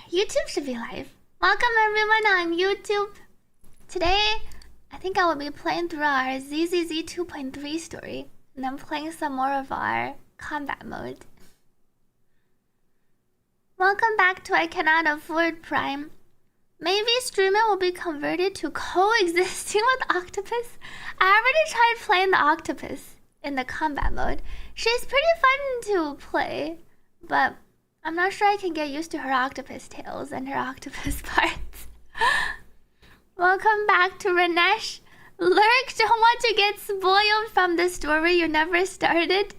YouTube should be live. Welcome everyone on YouTube. Today, I think I will be playing through our ZZZ23 story. And I'm playing some more of our combat mode. Welcome back to I Cannot Afford Prime. Maybe streaming will be converted to coexisting with Octopus. I already tried playing the Octopus in the combat mode. She's pretty fun to play, but I'm not sure I can get used to her octopus tails and her octopus parts. Welcome back to Ranesh. Lurk, don't want to get spoiled from the story you never started.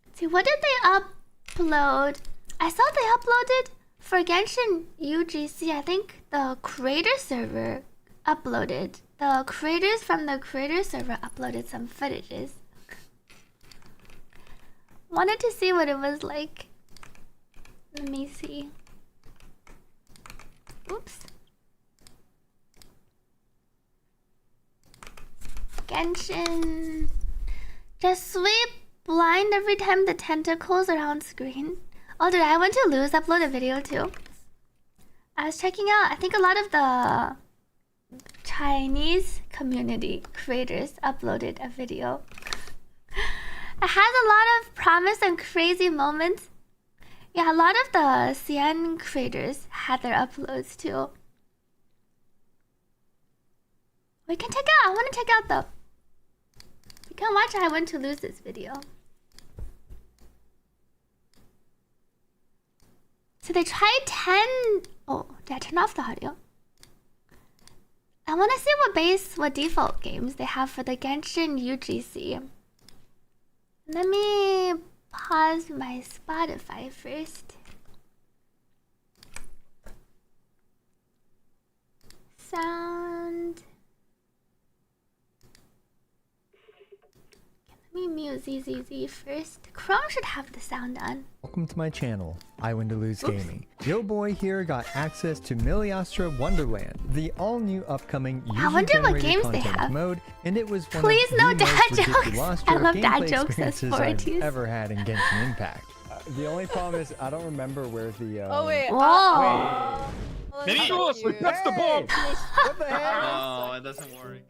Let's see, what did they upload? I saw they uploaded for Genshin UGC. I think the creator server uploaded. The creators from the creator server uploaded some footages. Wanted to see what it was like. Let me see. Oops. Genshin. Just sweep blind every time the tentacles are on screen. Oh, dude, I went to Lose upload a video too. I was checking out, I think a lot of the Chinese community creators uploaded a video. It has a lot of promise and crazy moments. Yeah, a lot of the CN creators had their uploads too. We can check out, I want to check out the... You can watch I went to Lose this video. So they tried 10... Oh, did I turn off the audio? I want to see what default games they have for the Genshin UGC. Let me pause my Spotify first. Sound. Let me mute ZZZ first. Chrome should have the sound on. Welcome to my channel, I Win to Lose Gaming. Yo boy here got access to Miliastra Wonderland, the all-new upcoming user-generated content mode, and it was one Please of no the dad most jokes. ridiculous I love dad gameplay jokes as experiences I've 40s. ever had in Genshin Impact. The only problem is I don't remember where the. Oh wait. Whoa. Wait. Hey, that's the bomb. What the heck? No, it doesn't work.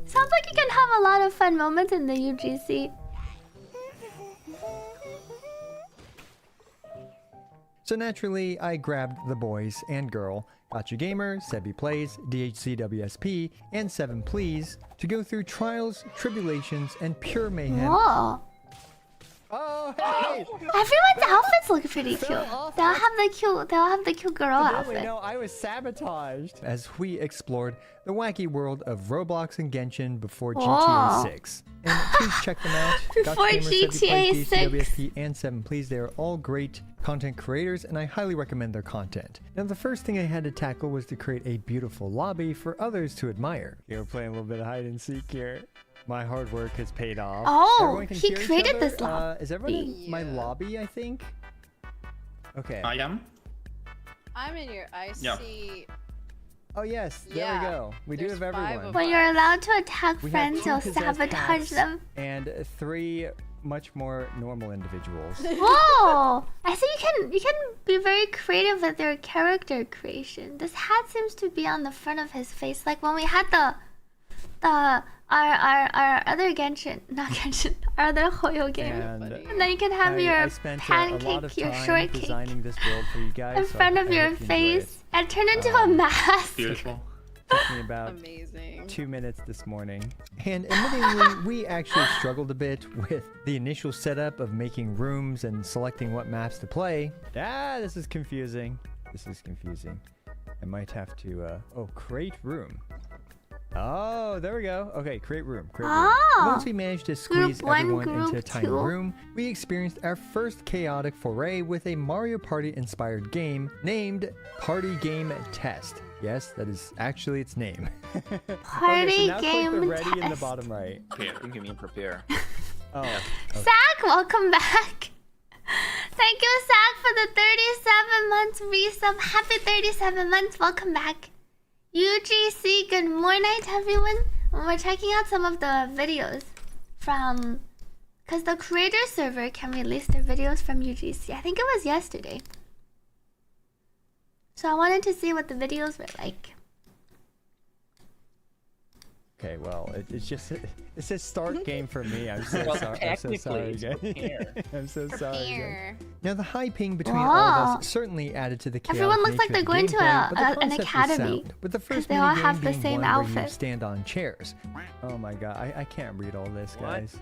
Sounds like you can have a lot of fun moments in the UGC. So naturally, I grabbed the boys and girl, Gotcha Gamer, Sebi Plays, DHCWSP, and 7 Please to go through trials, tribulations, and pure mayhem. Whoa. Oh, hey! Everyone's outfits look pretty cute. off. They'll have the cute girl outfit. No, I was sabotaged. As we explored the wacky world of Roblox and Genshin before Whoa. GTA 6. And please check them out. Before Gotcha Gamer, Sebi GTA Plays, 6. DHCWSP, and 7 Please, they are all great content creators, and I highly recommend their content. Now, the first thing I had to tackle was to create a beautiful lobby for others to admire. We're playing a little bit of hide and seek here. My hard work has paid off. Oh, Everyone can he hear each created other. this lobby. Is everyone in my lobby, I think? Okay. I am. I'm in your Yeah. IC. Oh, yes. There Yeah, we go. We do there's have 5 everyone. of When you're allowed to attack We have friends, 2 you'll possessed sabotage cats them. and 3 much more normal individuals. Whoa! I see you can be very creative with your character creation. This hat seems to be on the front of his face, like when we had our other Genshin, not Genshin, our other Hoyo game. And then you can have your I spent a lot pancake, of your time shortcake designing this world for you guys. in so front I of your hope you enjoy it. face and turn into a mask. Beautiful. Took me about Amazing. 2 minutes this morning. And admittedly, we actually struggled a bit with the initial setup of making rooms and selecting what maps to play. This is confusing. This is confusing. I might have to, create room. Oh, there we go. Okay, create room. Create room. Oh. Once we managed to squeeze Group 1, everyone into a Group tiny 2. room, we experienced our first chaotic foray with a Mario Party inspired game named Party Game Test. Yes, that is actually its name. Party now game click the ready test. in the bottom right. Okay, I think you mean prepare. Oh, Zach, welcome back. Thank you, Zach, for the 37 months resub. Happy 37 months. Welcome back. UGC, good morning, everyone. We're checking out some of the videos from Because the creator server can release their videos from UGC. I think it was yesterday. So I wanted to see what the videos were like. Okay, well, it's just it says start game for me. I'm so Well, sorry. I'm so sorry, technically, guys. I'm so sorry. Guys. Here. Now the high ping between all Wow. of us certainly added to the chaos. Everyone looks like they're going to an academy, With the first they all minigame have the being same one where you outfit. stand on chairs. Oh my god, I can't read all this, What? guys.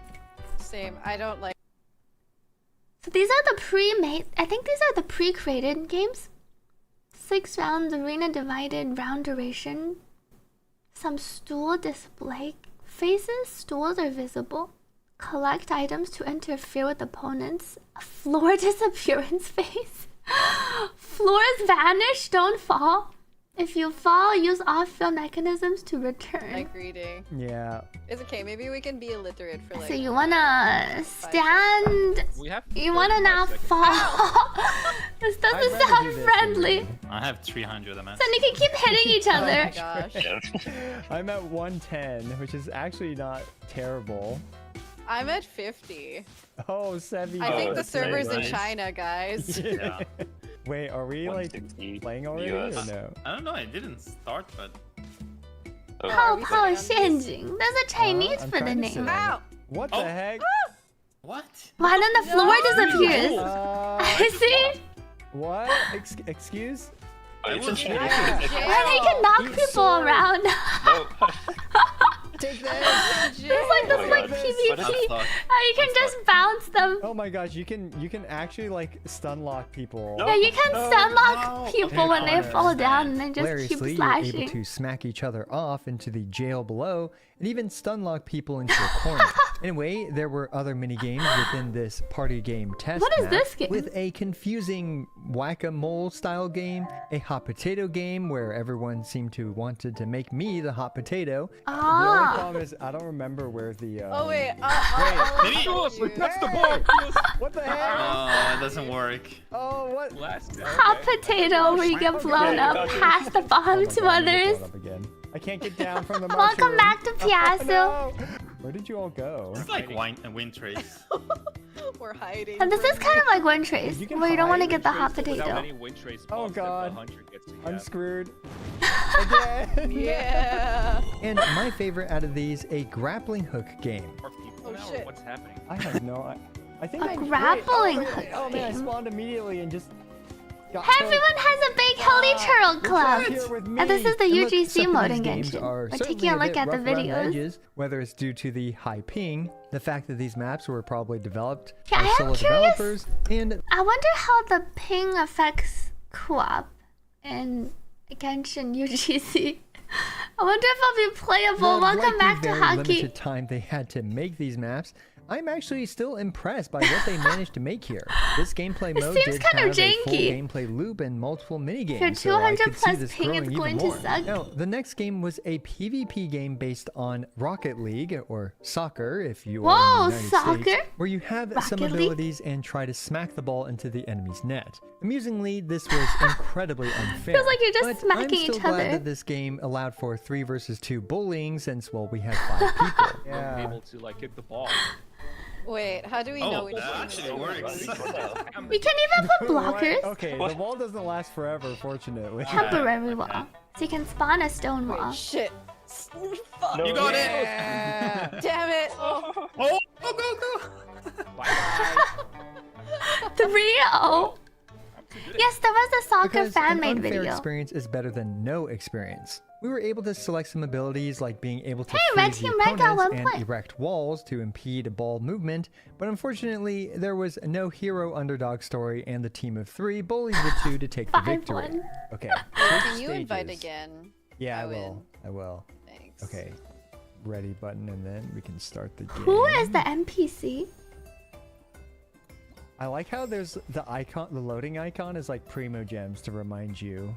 Same. I don't like. So these are the pre-made. I think these are the pre-created games. 6 rounds, arena divided, round duration. Some stool display faces. Stools are visible. Collect items to interfere with opponents. A floor disappearance phase. Floors vanish, don't fall. If you fall, use off-field mechanisms to return. Like reading. Yeah. It's okay. Maybe we can be illiterate for like. So you wanna stand? We have. You wanna 35 not seconds. fall? This I'd doesn't rather sound do this friendly. than- I have 300 MS. Then you can keep hitting each Oh other. my gosh. I'm at 110, which is actually not terrible. I'm at 50. Oh, Sevi. I think the that's very server's in nice. China, guys. Yeah. Wait, are we like 160 playing already US. or no? I don't know. I didn't start, but Oh, Pao we Pao staying on Xianjing. There's a Chinese I'm for the trying to name. say. Ow! What Oh. the heck? what? Why then the floor disappears? I see. What? Excuse? Oh, it's in was- China. Yeah. Why they can knock Eat people sword. around? No. Take that! It's like this Oh my like God. PvP. But it's not- You can just bounce them. Oh my gosh, you can actually like stun lock people. No. Yeah, you can No, stun lock no. people when they Oh, fall down and then just keep Hilariously, you're able slashing. to smack each other off into the jail below, and even stun lock people into a corner. Anyway, there were other mini games within this party game test What is map, this game? with a confusing whack-a-mole style game, a hot potato game where everyone seemed to wanted to make me the hot potato. The only Ah. problem is I don't remember where the. Oh wait. Maybe- That's the Hey! ball. What the heck? Oh, it doesn't work. Oh, what? Hot potato where you get blown up, pass the bomb Oh my to God, I'm gonna others. blow it up again. I can't get down from the Welcome mushroom. back to Piazza. No. Where did you all go? It's like wind trace. We're hiding. And this is kind of like one trace, You can where you don't want to hide get the hot Without potato. any wind trace Oh, buffs that the God. hunter gets to I'm have. screwed. Again. Yeah. And my favorite out of these, a grappling hook game. Are people Oh, now, or shit. what's happening? I have no. I think A I grappling wait, hook oh man, I game. spawned immediately and just. Got Everyone has a big Holy Turtle Look Club. here with me. And this is the And look, UGC some of mode these in games Genshin. are We're certainly taking a look bit at the rough around videos. edges, whether it's due to the high ping, the fact that these maps were probably developed Yeah, I by am solo curious. developers, and I wonder how the ping affects co-op in Genshin UGC. I wonder if it'll be playable. Well, Welcome like the back to very Hockey. limited time they had to make these maps, I'm actually still impressed by what they managed to make here. This gameplay It mode seems did kinda have a full janky. gameplay loop and multiple minigames, For so I 200 could see plus this ping, growing it's even going to more. suck. Now, the next game was a PvP game based on Rocket League, or soccer if you are Whoa, in the United States, soccer? where you have some Rocket League? abilities and try to smack the ball into the enemy's net. Amusingly, this was incredibly unfair. Feels like you're just but smacking I'm still each glad other. that this game allowed for 3 versus 2 bullying since, well, we had 5 people. Being able to like kick the ball. Wait, how do we know Oh, which that one is actually which? works. We can even put blockers. Okay, the wall doesn't last forever, fortunately. Temporary wall. So you can spawn a stone wall. Shit. Fuck. You got Yeah. Damn it. Oh, go. Bye-bye. 3-0. Yes, there was a soccer Because fan an made unfair video. experience is better than no experience. We were able to select some abilities like being able to Hey, Red freeze the Team Red got opponents one and point. erect walls to impede ball movement, but unfortunately there was no hero underdog story and the team of 3 bullied the 2 to take the victory. 5-1. Okay. Can you invite stages. again? Yeah, I I will. win. I will. Thanks. Okay. Ready button and then we can start the game. Who is the NPC? I like how there's the icon, the loading icon is like Primo Gems to remind you.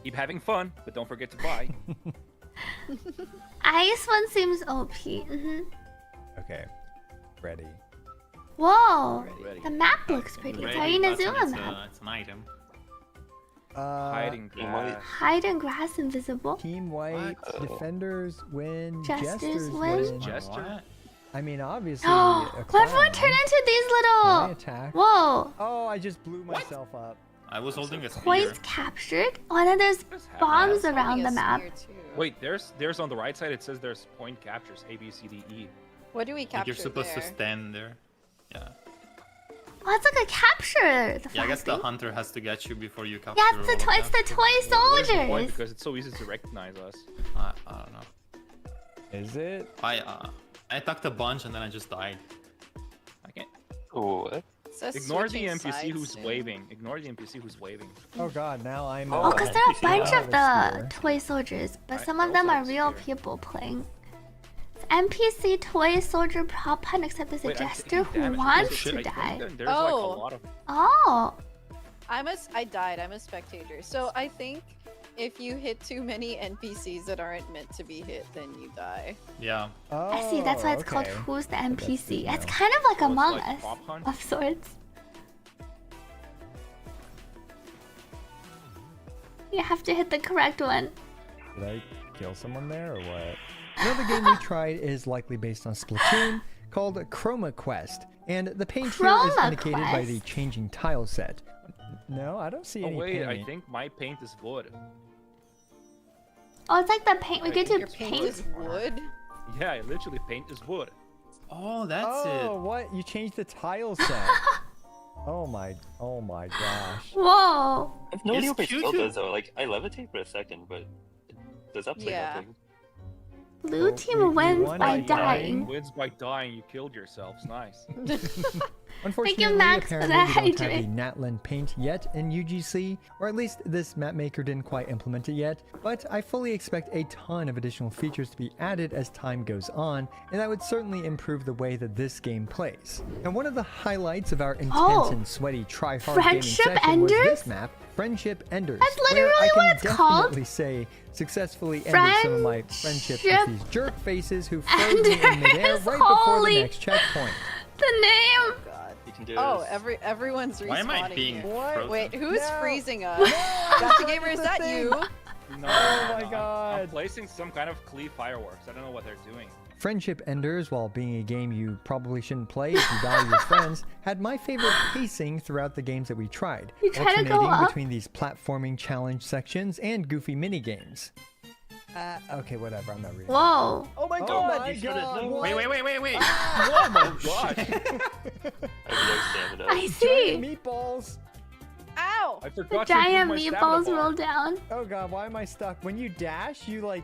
Keep having fun, but don't forget to buy. Ice one seems OP. Okay. Ready. Whoa, Ready. the map looks pretty. It's Ready button, Inazuma it's map. it's an item. Hiding grass. Hide in grass, invisible. Team white, What? defenders win, Jesters jesters win. win. Jester? What? I mean, obviously, Oh, a everyone clown. turn into these Can I little. attack? Whoa. Oh, I just blew myself up. I was holding a spear. Points captured. Oh, and then there's bombs Holding around a the map. spear, too. Wait, there's on the right side. It says there's point captures A, B, C, D, E. What do we Like capture you're supposed there? to stand there. Yeah. Oh, it's like a capture. The Yeah, I guess the flag. hunter has to get you before you capture. Yeah, it's the all of it's them. the toy What is the point? soldiers. Because it's so easy to recognize us. I don't know. Is it? I attacked a bunch and then I just died. I can't. What? It says Ignore the switching NPC sides who's soon. waving. Ignore the NPC who's waving. Oh god, now I'm. Oh, because there are a bunch Yeah, of that's the weird. toy soldiers, but I some of them also are have a real spear. people playing. NPC toy soldier prop hunt, except there's a Wait, I'm jester taking who damage wants because to I think die. that there's like a Oh. lot of. Oh, I died. I'm a spectator. So I think if you hit too many NPCs that aren't meant to be hit, then you die. Yeah. Oh, I see. That's why it's called okay. Who's the good NPC. to It's know. kind of like So it's Among like Us prop hunt? of sorts. You have to hit the correct one. Did I kill someone there or what? Another game we tried is likely based on Splatoon, called Chroma Quest, and the paint here is Chroma indicated by the Quest? changing tile set. No, I don't see Oh any wait, paint. I think my paint is wood. Oh, it's like the paint. We I get think to Your paint paint. is wood. Yeah, literally paint is wood. Oh, that's Oh, it. what? You changed the tile set. oh my gosh. Whoa. I have no idea Is what my skill Q2 does though. Like I levitate for a second, but it does absolutely Yeah. nothing. Blue Well, team you wins won by by dying. dying. Wins by dying. You killed yourselves. Nice. Unfortunately, Max, for apparently the we don't have the hydrant. Natlan paint yet in UGC, or at least this map maker didn't quite implement it yet, but I fully expect a ton of additional features to be added as time goes on, and that would certainly improve the way that this game plays. And one of the highlights of our intense Oh. and sweaty try-hard gaming Friendship session was Enders? this map, Friendship Enders. That's where literally I can what it's called. definitely say successfully ended some of my friendships with Friendship these jerk faces who froze me in midair Enders, right before holy- the next checkpoint. The name. God. You can do Oh, this. everyone's respawning Why am I being here. frozen? Wait, who's No. freezing us? No, Dr. I'm Gamer, is the that thing. you? No, Oh my I'm God. placing some kind of Klee fireworks. I don't know what they're doing. Friendship Enders, while being a game you probably shouldn't play if you value your friends, had my favorite pacing throughout the games that we tried, You try to go alternating up? between these platforming challenge sections and goofy minigames. Okay, whatever, I'm not reading. Whoa. Oh my God, you should've known. what? Wait. Oh my gosh! I have no stamina. I see. Giant meatballs! Ow! I The forgot to improve giant my stamina meatballs bar. roll down. Oh god, why am I stuck? When you dash, you like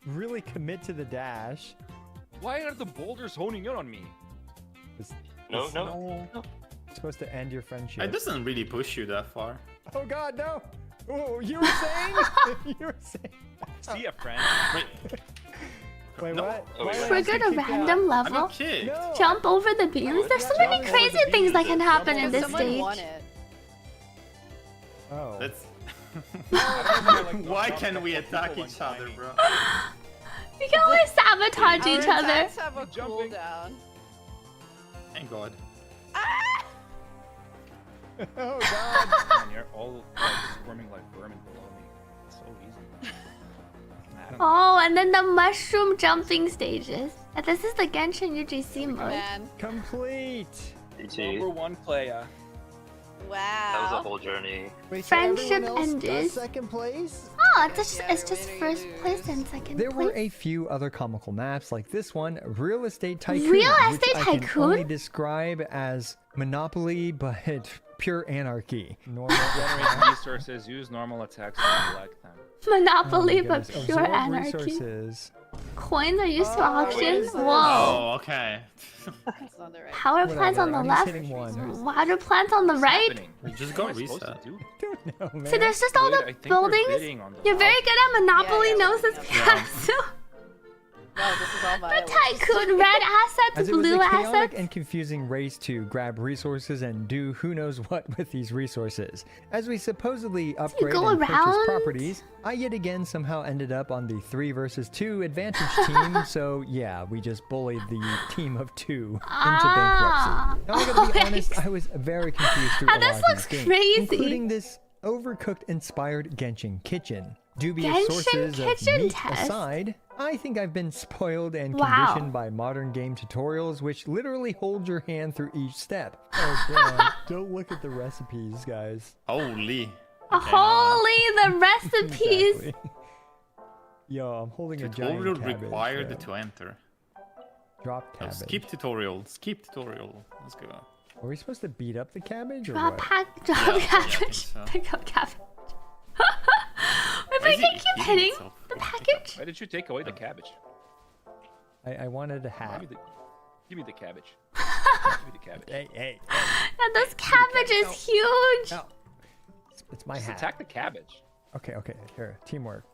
really commit to the dash. Why are the boulders honing in on me? It's, No, it's no. supposed to end your friendship. It doesn't really push you that far. Oh god, no! Oh, you were saying? you were saying? See ya, friend. Wait, Wait, No. what? Oh, Why wait, did I wait. Triggered get a kicked out? random I level. got kicked. No! Jump over the beams. There's so many Jump over crazy the things that beams. can happen in Jump this over the Someone stage. won it. Oh. That's. Like, Why jump can on we people attack when each other, climbing. bro? We can always sabotage Our each other. attacks have a Jumping. cooldown. Thank God. Oh god. And you're all like squirming like vermin below me. It's so easy. I don't know. Oh, and then the mushroom jumping stages. And this is the Genshin UGC mode. Man, Complete. GG. Number one player. wow. That was a whole journey. Wait, so Friendship everyone else does enders. second place? Oh, it's Yeah, just win or you first lose. place and second There were place. a few other comical maps like this one, Real Estate Tycoon, Real which Estate I can Tycoon? only describe as Monopoly, but pure anarchy. Normal. Generate resources, use normal attacks to collect them. Monopoly, Oh my but goodness. pure Absorb anarchy. Resources. Coins are used to Oh, auction. what is this? Whoa. Oh, okay. It's on the right. Power plants on Whatever, the I'm left. just hitting one. Water plants on the What's right. happening? You just What go am I supposed reset. to do? Don't know, man. So there's just all Wait, I the think we're buildings. bidding on the You're very house. good at Monopoly, Yeah, knows yeah, this yeah. castle. No, this is all my. The tycoon, red assets, As it was blue a chaotic assets. and confusing race to grab resources and do who knows what with these resources. As we supposedly upgrade go and purchase around? properties, I yet again somehow ended up on the 3 versus 2 advantage team, so yeah, we just bullied the team of 2 into Ah. bankruptcy. Now I gotta be Oh, honest, yikes. I was very confused through Ah, a this lot of looks these games, crazy. including this Overcooked inspired Genshin kitchen. Dubious Genshin sources kitchen of meat test? aside, I think I've been spoiled and Wow. conditioned by modern game tutorials which literally hold your hand through each step. Oh damn, don't look at the recipes, guys. Holy. Holy, the recipes. Exactly. Yo, I'm holding a Tutorial giant cabbage. required to enter. Drop Oh, cabbage. skip tutorial. Skip tutorial. Let's go. Are we supposed to beat up the cabbage or Drop what? drop Yeah, I cabbage. think so. Pick up cabbage. If Why I is can it keep eating hitting itself? the package. Why did you take away the cabbage? I wanted a hat. Give me the cabbage. Give me the cabbage. Hey. And this cabbage is huge. No. It's my Just hat. attack the cabbage. Okay. Here, teamwork.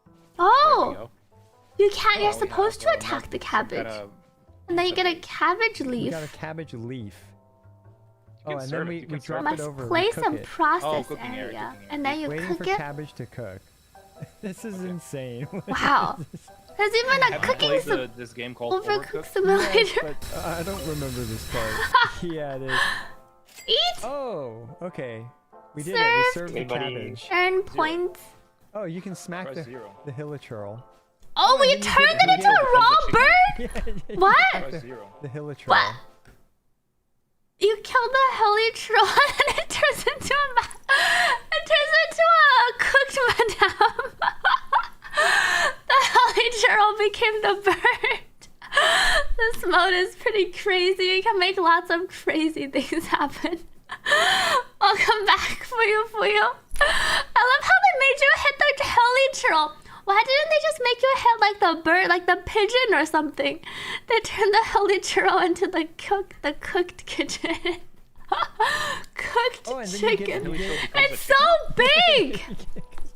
There we Oh, go. you can't. You're Oh, yeah, supposed to well, attack not the some cabbage, kinda- and then you get a cabbage We leaf. got a cabbage leaf. You can and serve then it, we you can drop serve it Must over. place we cook and it. process cooking area, area, cooking and then you Waiting cook for it. cabbage to cook. This is insane. Wow. There's even a Have you cooking played this game called overcooked Overcooked? simulator. But I don't remember this part. Yeah, it is. Eat, Oh, okay. We did it. We served the Hey, buddy. cabbage. earn points. Oh, you can smack Press the 0. hilichurl. Oh, and you then you turned get- it into you a get- raw the bird? Yeah, What? Press 0. The hilichurl. What? You killed the helichurl and it turns into a cooked madame. The helichurl became the bird. This mode is pretty crazy. You can make lots of crazy things happen. Welcome back, Fuyu. I love how they made you hit the helichurl. Why didn't they just make you hit like the bird, like the pigeon or something? They turned the helichurl into the cooked kitchen. Cooked Oh, and then you get- chicken. you get- It's so big.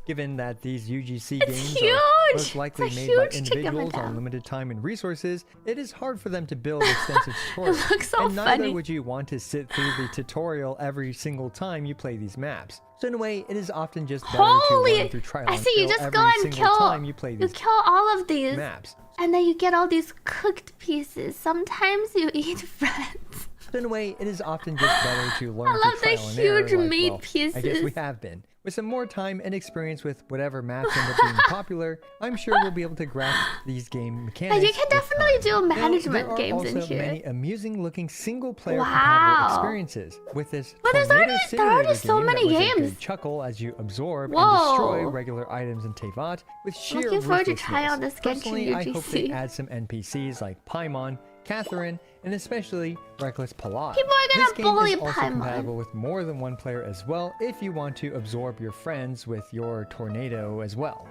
Given that these UGC It's games huge! are most likely It's a made by huge chicken individuals madame. on limited time and resources, it is hard for them to build extensive tutorials. looks so and neither funny. would you want to sit through the tutorial every single time you play these maps. So in a way, it is often just better to Holy! learn through trial I and see. You error just every go and single kill. time you play You these kill all of these, maps. and then you get all these cooked pieces. Sometimes you eat friends. So in a way, it is often just better to learn I love through the trial and error. huge like, meat well, I guess we pieces. have been. With some more time and experience with whatever maps end up being popular, I'm sure we'll be able to grasp these game mechanics. you can with definitely time. do management now, games there in are also here. many amusing-looking single-player Wow. compatible experiences. With this But there's Tornado there are Simulator so game many that was a games. good chuckle as you absorb and Whoa. destroy regular items in Tevat with sheer Looking forward to ruthlessness. trying out this Genshin Personally, I hope they UGC. add some NPCs like Paimon, Catherine, and especially Reckless Palad. People are gonna This game bully is also Paimon. compatible with more than one player as well if you want to absorb your friends with your tornado as well.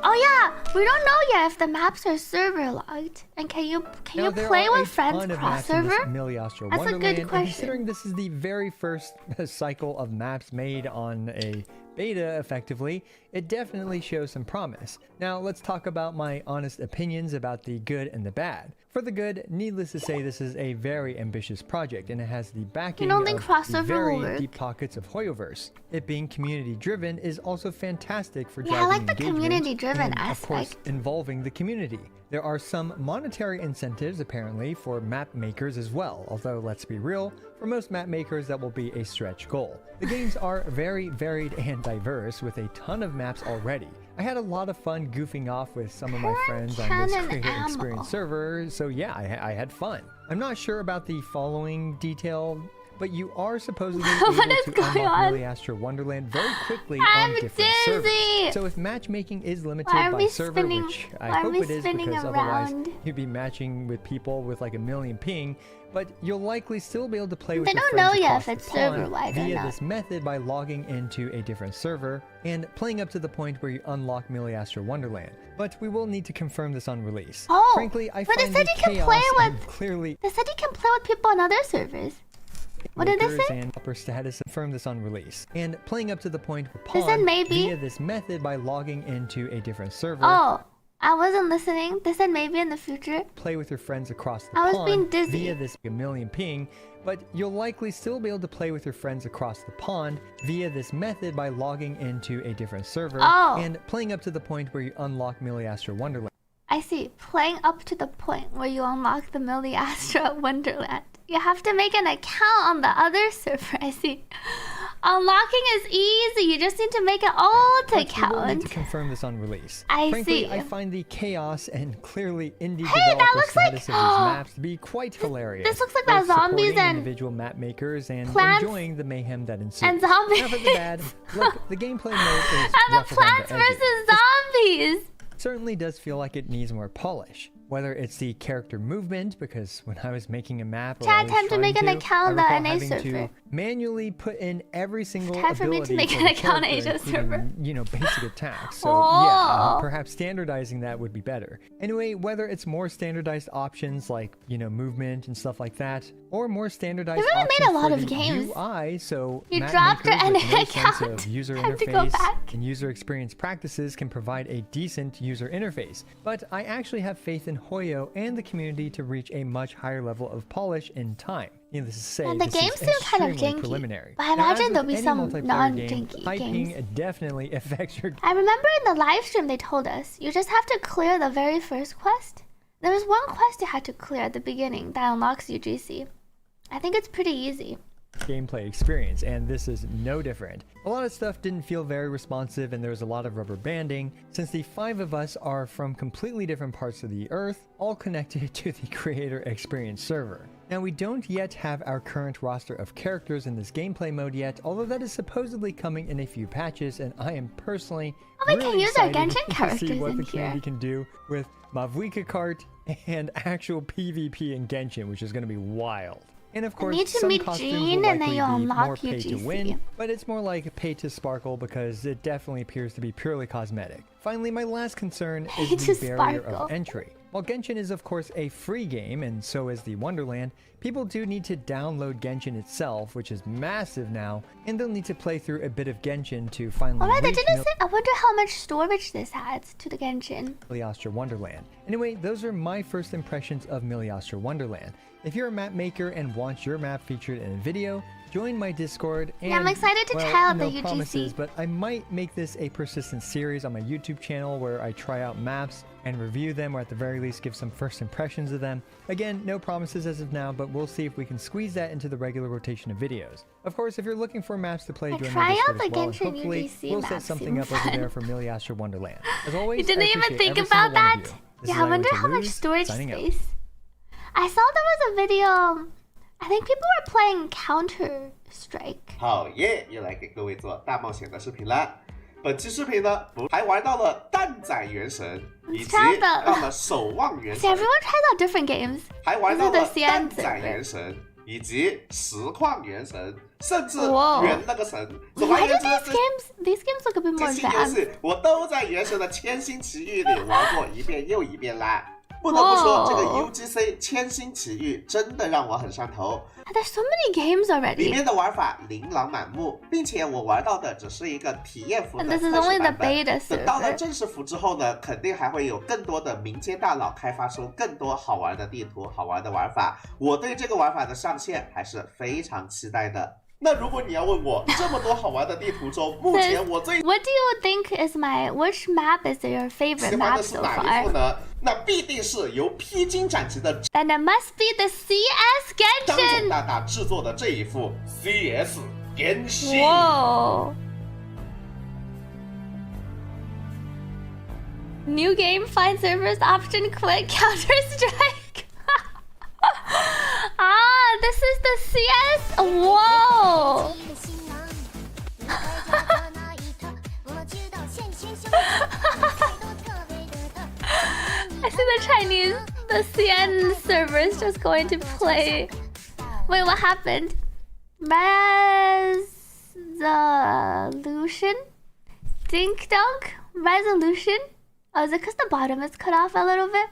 Oh yeah, we don't know yet if the maps are server locked. And can you Now, there play are with a friends ton of cross maps in this server? Miliastro That's a good Wonderland, and question. considering this is the very first cycle of maps made on a beta, effectively, it definitely shows some promise. Now, let's talk about my honest opinions about the good and the bad. For the good, needless to say, this is a very ambitious project, and it has the backing don't think of crossover the will very work? deep pockets of Hoyoverse. It being community-driven is also fantastic for Yeah, I driving like the engagement community-driven and, of course, aspect. involving the community. There are some monetary incentives, apparently, for map makers as well, although let's be real, for most map makers that will be a stretch goal. The games are very varied and diverse, with a ton of maps already. I had a lot of fun goofing off with some of my friends on this cannon Creator ammo. Experience server, so yeah, I had fun. I'm not sure about the following detail, but you are supposedly able What is to going unlock on? Miliastro Wonderland very quickly I'm on different dizzy. servers. So if matchmaking is limited Why are by we server, spinning- which why I are hope we it is spinning because otherwise around? you'd be matching with people with like a million ping, but you'll likely still be able to play with They your don't friends know yet across if it's the pond server-wide or via not. this method by logging into a different server and playing up to the point where you unlock Miliastro Wonderland. But we will need to confirm this on release. Oh, Frankly, I but they find said the you can chaos play and with- clearly They said you can play with people on other servers. What did they makers say? and upper status confirm this on release. And playing up to the point with They said Pond maybe. via this method by logging into a different server. Oh, I wasn't listening. They said maybe in the future. Play with your friends across the I was pond being dizzy. via this a million ping, but you'll likely still be able to play with your friends across the pond via this method by logging into a different server Oh. and playing up to the point where you unlock Miliastro Wonderland. I see. Playing up to the point where you unlock the Miliastro Wonderland. You have to make an account on the other server. I see. Unlocking is easy. You just need to make an old But we will need account. to confirm this on release. I Frankly, see. I find the chaos and clearly indie Hey, that developer looks like- status of these maps to be quite hilarious. this looks like Both that zombies supporting and individual map makers and plants enjoying the mayhem that ensues. and zombies. Enough of the bad. Look, the gameplay mode is And the rough around Plants the edges. vs Zombies. Certainly does feel like it needs more polish. Whether it's the character movement, because when I was making a map, or Chat, at least time to make trying an account on the I recall NA having server. to manually put in every single Time for me to ability make for an the account on character, Asia server. including, you know, basic attacks. So Oh. yeah, perhaps standardizing that would be better. Anyway, whether it's more standardized options like, you know, movement and stuff like that, or more standardized They really made options a lot for of the games. UI, so You map dropped your makers with NA no sense account. of user Time to go interface back. and user experience practices can provide a decent user interface. But I actually have faith in Hoyo and the community to reach a much higher level of polish in time. Needless to say, And the this game is seems kind of extremely janky. preliminary. But I Now, as imagine with there'll be any some multiplayer non-janky typing games. definitely affects your I remember in the live stream they told us you just have to clear the very first quest. There was one quest you had to clear at the beginning that unlocks UGC. I think it's pretty easy. gameplay experience, and this is no different. A lot of stuff didn't feel very responsive, and there was a lot of rubber banding, since the 5 of us are from completely different parts of the Earth, all connected to the creator experience server. Now, we don't yet have our current roster of characters in this gameplay mode yet, although that is supposedly coming in a few patches, and I am personally we can really use our excited Genshin to characters see what in the community here. can do with Mavuika Kart and actual PvP in Genshin, which is going to be wild. And of course, need to some meet costumes Jean will and then likely you'll be unlock more pay to UGC. win, but it's more like pay to sparkle because it definitely appears to be purely cosmetic. Finally, my last concern Pay is to the barrier sparkle. of entry. While Genshin is of course a free game, and so is the Wonderland, people do need to download Genshin itself, which is massive now, and they'll need to play through a bit of Genshin to finally Alright, they reach didn't say. I wonder how much storage this adds to the Genshin. Miliostra Wonderland. Anyway, those are my first impressions of Miliostra Wonderland. If you're a map maker and want your map featured in a video, join my Discord and Yeah, I'm excited to well, try out no the UGC. promises, but I might make this a persistent series on my YouTube channel where I try out maps and review them, or at the very least give some first impressions of them. Again, no promises as of now, but we'll see if we can squeeze that into the regular rotation of videos. Of course, if you're looking for maps to play, Yeah, join try my out Discord as the well, and Genshin hopefully UGC we'll set map something seems up over fun. there for Miliostra Wonderland. As always, You didn't I even appreciate think every about single one of that? you. This Yeah, is I wonder Iron how much Toulouse, storage signing out. space. I saw there was a video. I think people were playing Counter Strike. 好耶！又来给各位做大冒险的视频了。本期视频呢，还玩到了蛋仔原神，以及到了守望原 See, 神， everyone tries out different games. 还玩到 This 了 is the 蛋 CN 仔原神，以及实况原神，甚至哇原那个神。总而 Why 言 do 之， these games look a bit 这 more 些游 advanced? 戏我都在原神的千星奇遇里玩过一遍又一遍啦。不得不说，这个 UGC 千星奇遇真的让我很上头。 There's so many games 里 already. 面的玩法琳琅满目，并且我玩到的只是一个体验服的 And 测 this 试 is only the 版本。 beta 等到了 server. 正式服之后呢，肯定还会有更多的民间大佬开发出更多好玩的地图、好玩的玩法。我对这个玩法的上线还是非常期待的。那如果你要问我这么多好玩的地图中，目前我最 What do you think is which map is your 喜 favorite 欢 map 的是 so 哪一 far? 副呢？那必定是由披荆斩棘的 Then it must be the CS 张总 Genshin. 大大制作的这一副 CS Genshin。 Whoa. New game, find servers option, click Counter Strike. Ah, this is the CS. Whoa. I see the Chinese, the CN servers just going to play. Wait, what happened? Resolution? Dink dunk? Resolution? Oh, is it because the bottom is cut off a little bit?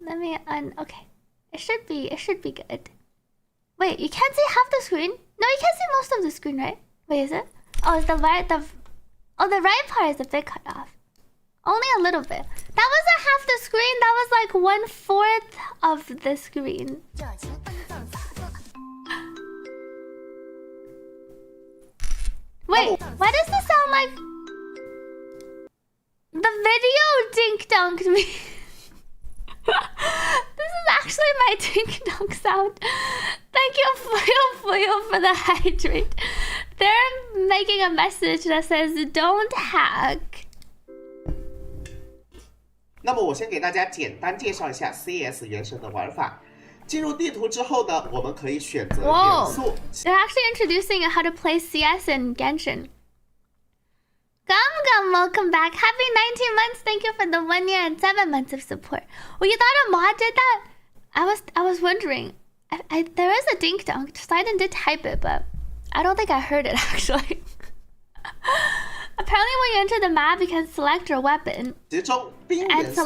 Let me okay. It should be good. Wait, you can't see half the screen? No, you can't see most of the screen, right? Wait, is it? Oh, it's the right the right part is a bit cut off. Only a little bit. That wasn't half the screen, that was like 1/4 of the screen. Wait, why does this sound like the video dink dunked me? This actually my ding dong sound. Thank you, Fuyo, for the hydrate. They're making a message that says don't hack. 那么我先给大家简单介绍一下 CS 原神的玩法。进入地图之后呢，我们可以选择元素。They're actually introducing how to play CS in Genshin. Gum, welcome back. Happy 19 months. Thank you for the 1 year and 7 months of support. Well, you thought a mod did that? I was wondering. There is a dink dunk. Sidon did type it, but I don't think I heard it actually. Apparently, when you enter the map, you can select your weapon 其中冰元 and 素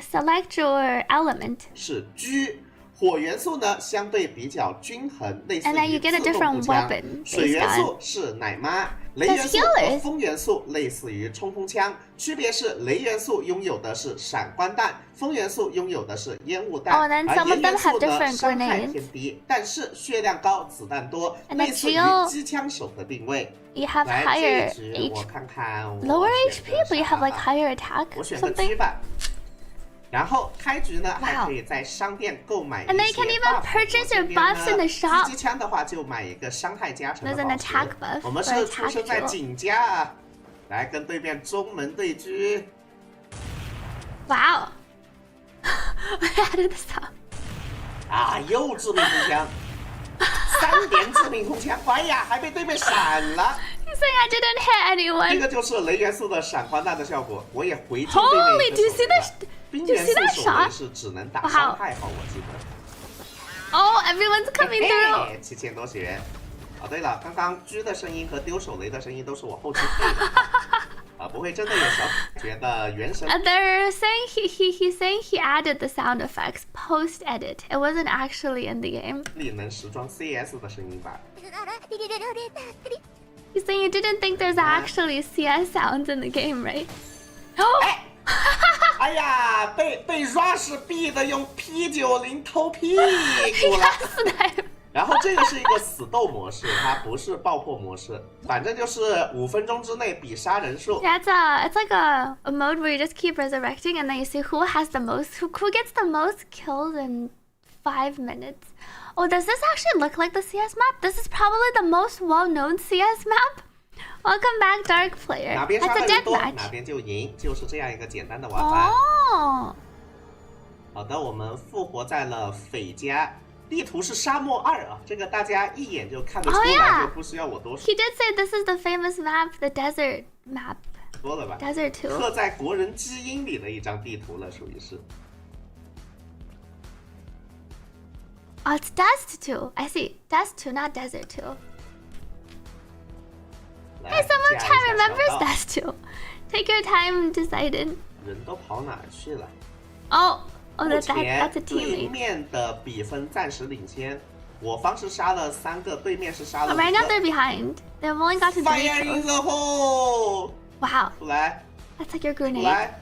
select your element. 是狙，火元素呢相对比较均衡，类似 And then you 于 get a 自动 different 步枪。 weapon 水 based 元 on. 素是奶妈，雷元素和风元素类似于冲锋枪，区别是雷元素拥有的是闪光弹，风元素拥有的是烟雾弹， Oh, then 而 some of 烟 them 元 have 素呢 different 伤害 grenades. 偏低，但是血量高，子弹多， And 类似于 then 机枪手的定位。 You have 来 higher 这一局我 HP, 看看我 lower 选 HP, 的 but you 啥 have like 啊 higher attack 我 or 选个 something. 狙吧。然后开局呢，还可以在商店购买一 And 些 then you can even buff purchase your 我这边呢 buffs in the shop. 狙击枪的话，就买一个伤害加成的 There's an 宝 attack 石。 buff 我们 for 是出生在 attack 景家啊，来跟对面中门对狙。 Wow. I added this up. 啊，又致命空枪，3点致命空枪，哎呀，还被对面闪了。 He's saying I didn't hit 这 anyone. 个就是雷元素的闪光弹的效果，我也回敬对面 Holy, 一个 do you 手 see 雷吧 that? 冰 Do you 元 see 素 that 手 shot? 雷是只能打 Wow. 伤害号，我记得。 Oh, everyone's coming through. 7000多血。哦，对了，刚刚狙的声音和丢手雷的声音都是我后期配的。啊，不会真的有小觉得原神 They're saying he's saying he added the sound effects post edit. It wasn't actually in the game. 里能时装 CS 的声音吧？ He's saying you didn't think there's actually CS sounds in the game, right? Oh, 哎呀，被 Rush 逼的用 P90 偷屁股 he 了。 got sniped. 然后这个是一个死斗模式，它不是爆破模式，反正就是5分钟之内比杀人数。 Yeah, it's like a mode where you just keep resurrecting and then you see who has the most, who gets the most kills in 5 minutes. Oh, does this actually look like the CS map? This is probably the most well-known CS map. Welcome back, Dark Player. 哪边 That's 杀 a 的人 death 多，哪 match. 边就赢，就是这样一个简单的玩法。 Oh. 好的，我们复活在了斐家，地图是沙漠2啊，这个大家一眼就看得出 Oh, 来， yeah. 就不需要我多说 He did say this is the famous map, the desert map. 了吧。 Desert 2. 刻在国人基因里的一张地图了，属于是。 Oh, it's Dust 2. I see. Dust 2, not Desert 2. 来 Hey, someone 加一 chat 下 remembers 小道 Dust 2. Take your time deciding. 人都跑哪儿去了？ Oh, 目 that's 前 a 对 teammate. 面的比分暂时领先，我方是杀了3个，对面是杀了 Oh, 5 right now they're 个。 behind. They've only gotten 3 Fire in kills. the hole！ Wow, 出来， that's like your 出 grenade. 来，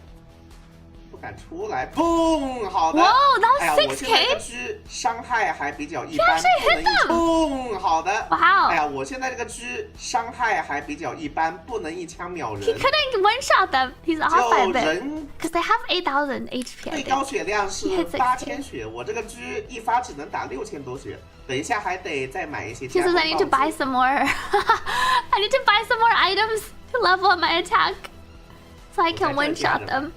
不敢出来，嘣！好的。 Whoa, that was 哎呀，我现在这个 6K? 狙伤害还比较一般， actually 不能 hit 一 them. 嘣！好的。 Wow. 哎呀，我现在这个狙伤害还比较一般，不能一枪秒 He 人。 couldn't one-shot them. He's off 就 by a bit. 人 Because they have 8,000 HP, I 最高 think. 血量是 He hit 8000血，我这个狙一发只能打6000多血，等一下还得再买一些 He 加 says 工 I need to 道 buy 具。 some more. I need to buy some more items to level up my attack. So I can 我在这架 one-shot 着 them.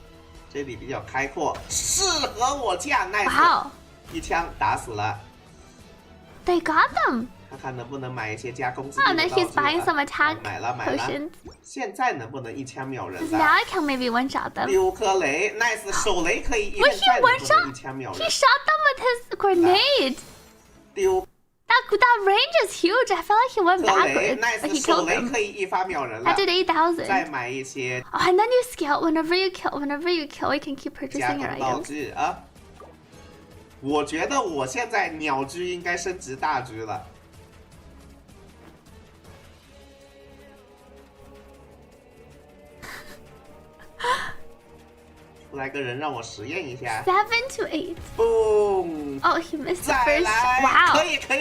这里比较开阔，适合我架 nice， Wow. 一枪打死了。 They got them. 看看能不能买一些加工资 Oh, 金的 then 道具 he's buying some 啊 attack 买了。 potions. 现在能不能一枪秒人 Because 的？ now I can maybe one-shot them. 6颗雷 ，nice， 手雷可以， But 现 he 在能不 one-shot. 能一枪秒 He 人？ shot them with his grenade. 丢 That range is huge. I felt like he went 颗雷 backwards, but ，nice， he 手 killed 雷 them. 可以一发秒人了 I。did 再 8,000. 买一些 Oh, and then you scale. Whenever you kill, you can keep 加 purchasing your 工道 items. 具啊。我觉得我现在鸟狙应该升级大狙了。出来个人让我实验一下。 7 to 8. 嘣！ Oh, he missed the 再 first. 来， Wow.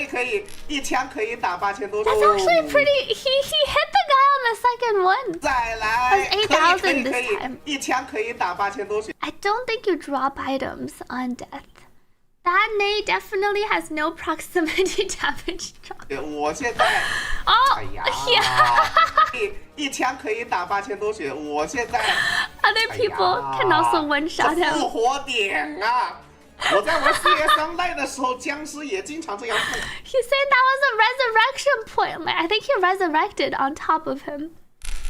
可以，一枪可以打8000多。 That's actually pretty. He hit the guy on the second one. 再来， That's 可以 8,000 this time. 一枪可以打8000多血。 I don't think you drop items on death. That Nate definitely has no proximity damage drop. 我现在， Oh, 哎呀 yeah. 一枪可以打8000多血，我现在 Other people can also one shot 这 him. 复活点啊！我在玩 CS Online 的时候，僵尸也经常这样碰。 He's saying that was a resurrection point. Like, I think he resurrected on top of him.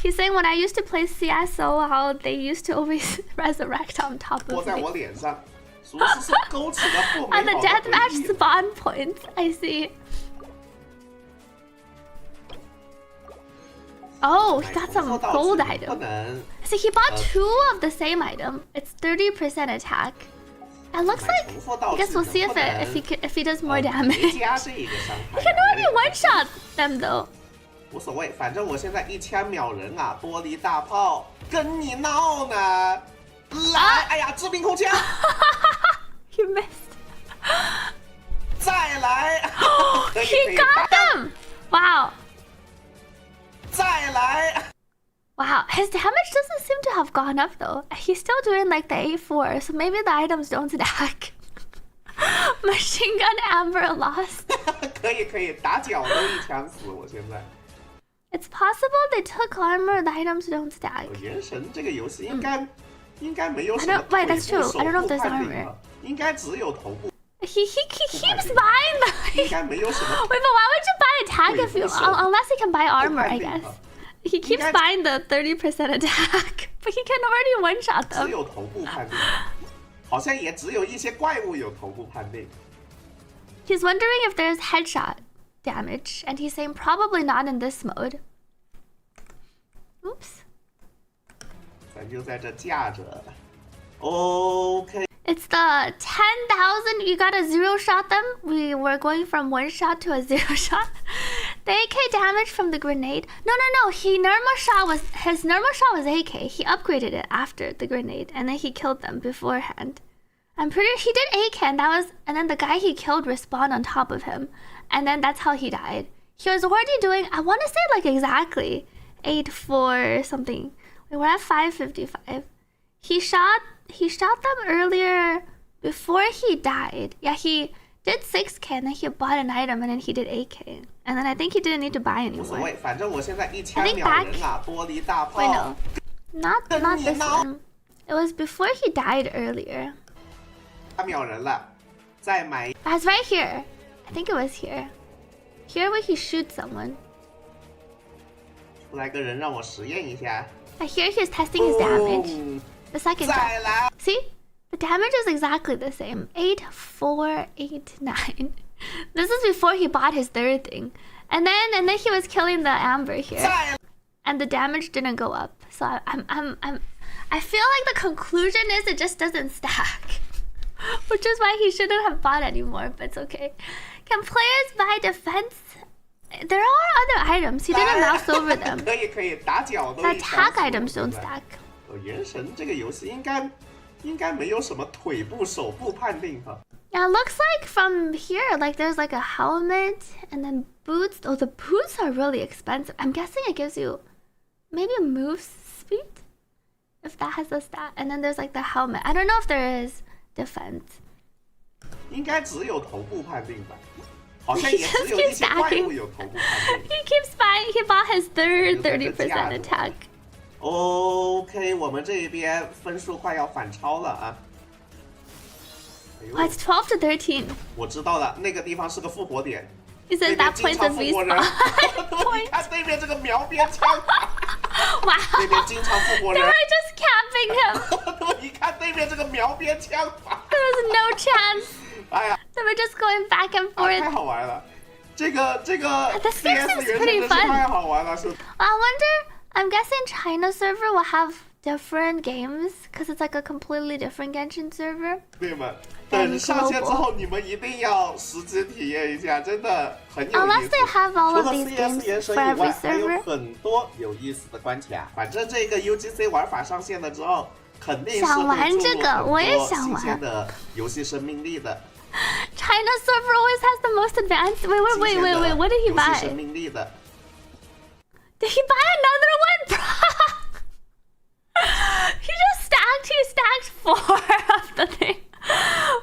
He's saying when I used to play CSO, how they used to always resurrect on top 我 of 在 me. 我脸上，属实是勾起了不美 On the 好的 deathmatch 回忆。 spawn points, I see. Oh, he got some 买头 gold 道具 item. 不能 So he bought two of the same item. It's 30% attack. It looks 买 like. 重复道 I 具 guess we'll see 不 if he does more 能 damage. 叠加这个伤害。 He can already one shot them though. 无所谓，反正我现在一枪秒人啊！玻璃大炮，跟你闹呢！来，哎呀，致命空枪， He missed. 再来，可以可 He 以， got them. Wow. 再来。 Wow, his damage doesn't seem to have gone up though. He's still doing like the A4, so maybe the items don't stack. Machine gun Amber lost. 可以可以，打脚都一枪死，我现在。 It's possible they took armor, the items don't stack. 原神这个游戏应该没有什 I 么 don't- wait, 腿 that's 部 true. 手 I don't know if 部 there's 判定 armor. 了，应该只有头部， He keeps buying the. 应该没有什么 Wait, but why would you buy attack if you unless he can buy armor? I 判定 guess 了， he keeps guys- buying the 30% attack, but he can already one shot 只 them. 有头部判定，好像也只有一些怪物有头部判定。 He's wondering if there's headshot damage, and he's saying probably not in this mode. Oops. 咱就在这架着。OK， It's the 10,000. You gotta zero shot them. We were going from one shot to a zero shot. The AK damage from the grenade. No. His normal shot was AK. He upgraded it after the grenade, and then he killed them beforehand. I'm pretty sure he did AK, and then the guy he killed respawned on top of him, and then that's how he died. He was already doing, I want to say like exactly 8-4 or something. We were at 555. He shot them earlier before he died. Yeah, he did 6k, and then he bought an item, and then he did 8k, and then I think he didn't need to buy 无所 anymore. 谓，反正我现在一枪 I think 秒人啊！玻璃大 Wait, 炮 no, not this one. It was before he died earlier. 秒人了，再买 That's right here. I think it was here. Here where he shoots someone. 出来个人让我实验一下。 I hear he's testing his damage. 嗯 The second 再 time. 来， See? The damage is exactly the same. 8, 4, 8, 9. This is before he bought his third thing. And then he was killing the Amber here. 再来， And the damage didn't go up. So I feel like the conclusion is it just doesn't stack. Which is why he shouldn't have bought anymore, but it's okay. Can players buy defense? There are other items. He didn't mouse over them. 可以可以，打脚都 The 一枪 attack 死 items 我 don't 现在 stack. 原神这个游戏应该没有什么腿部手部判定吧？ Yeah, it looks like from here, like there's like a helmet and then boots. Oh, the boots are really expensive. I'm guessing it gives you maybe a move speed if that has a stat. And then there's like the helmet. I don't know if there is defense. 应该只有头部判定吧？好像也只有一些怪物有头部判定。 He keeps buying. He bought his third 30% attack. OK， 我们这边分数快要反超了啊！哎呦 Oh, it's 12 to 13. 我知道了，那个地方是个复活点。 He 对 says 面 that 经 points 常 of 复活人。 respawn. 你看对面这个瞄边枪， Wow. 对面经常复活 They 人 were。just camping him. 你看对面这个瞄边枪法， There was no chance. 哎呀， They were just going back and 太 forth. 好玩了！这个 This game CS seems 原 pretty 真的是 fun. 太好玩了，是。 I wonder. I'm guessing China server will have different games because it's like a completely different Genshin server. 朋友们，等上线之后，你们一定要实际体验一下，真的很有意 Unless 思。 they have all 除 of 了 these games CS 原神 for 以 every 外，还有 server. 很多有意思的关卡。反正这个 UGC 玩法上线了之后，肯定是想玩会注这个，入很我也多想玩。新鲜的游戏生命力的。 China server always has the most advanced. Wait. What did he 游戏生 buy? 命力的。 Did he buy another one? He stacked 4 of the thing.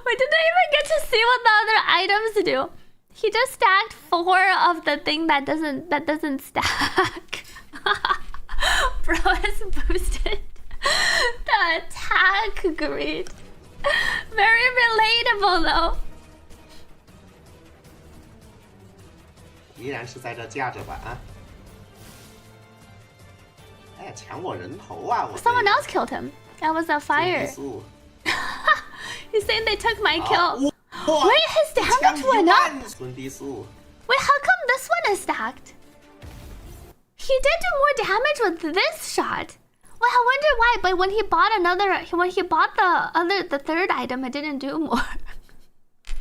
Wait, did I even get to see items do? He just stacked 4 of the thing that doesn't stack. Bro has boosted the attack greed. Very relatable though. 依然是在这架着吧啊！哎呀，抢我人头啊！我 Someone else killed him. That was a fire. He's saying they took my kill. Wait, his damage went up. 孙低速。 Wait, how come this one is stacked? He did do more damage with this shot. Well, I wonder why. But when he bought the third item, it didn't do more.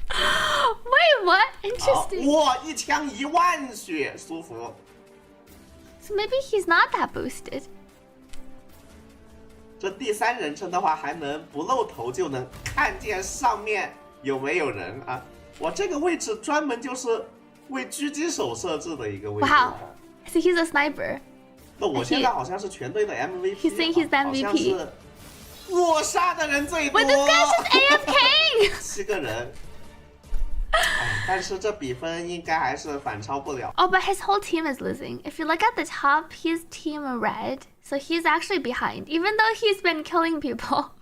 Wait, what? Interesting. 哇，一枪1万血，舒服。 So maybe he's not that boosted. 这第3人称的话，还能不露头就能看见上面有没有人啊！我这个位置专门就是为狙击手设置的一个位置。Wow. So he's a sniper. 那我现在好像是全队的 MVP。 He's saying he's the MVP. 好像是我杀的人最多。 Wait, this guy's just AFK. 7个人。哎，但是这比分应该还是反超不了。 Oh, but his whole team is losing. If you look at the top, he's team red. So he's actually behind. Even though he's been killing people,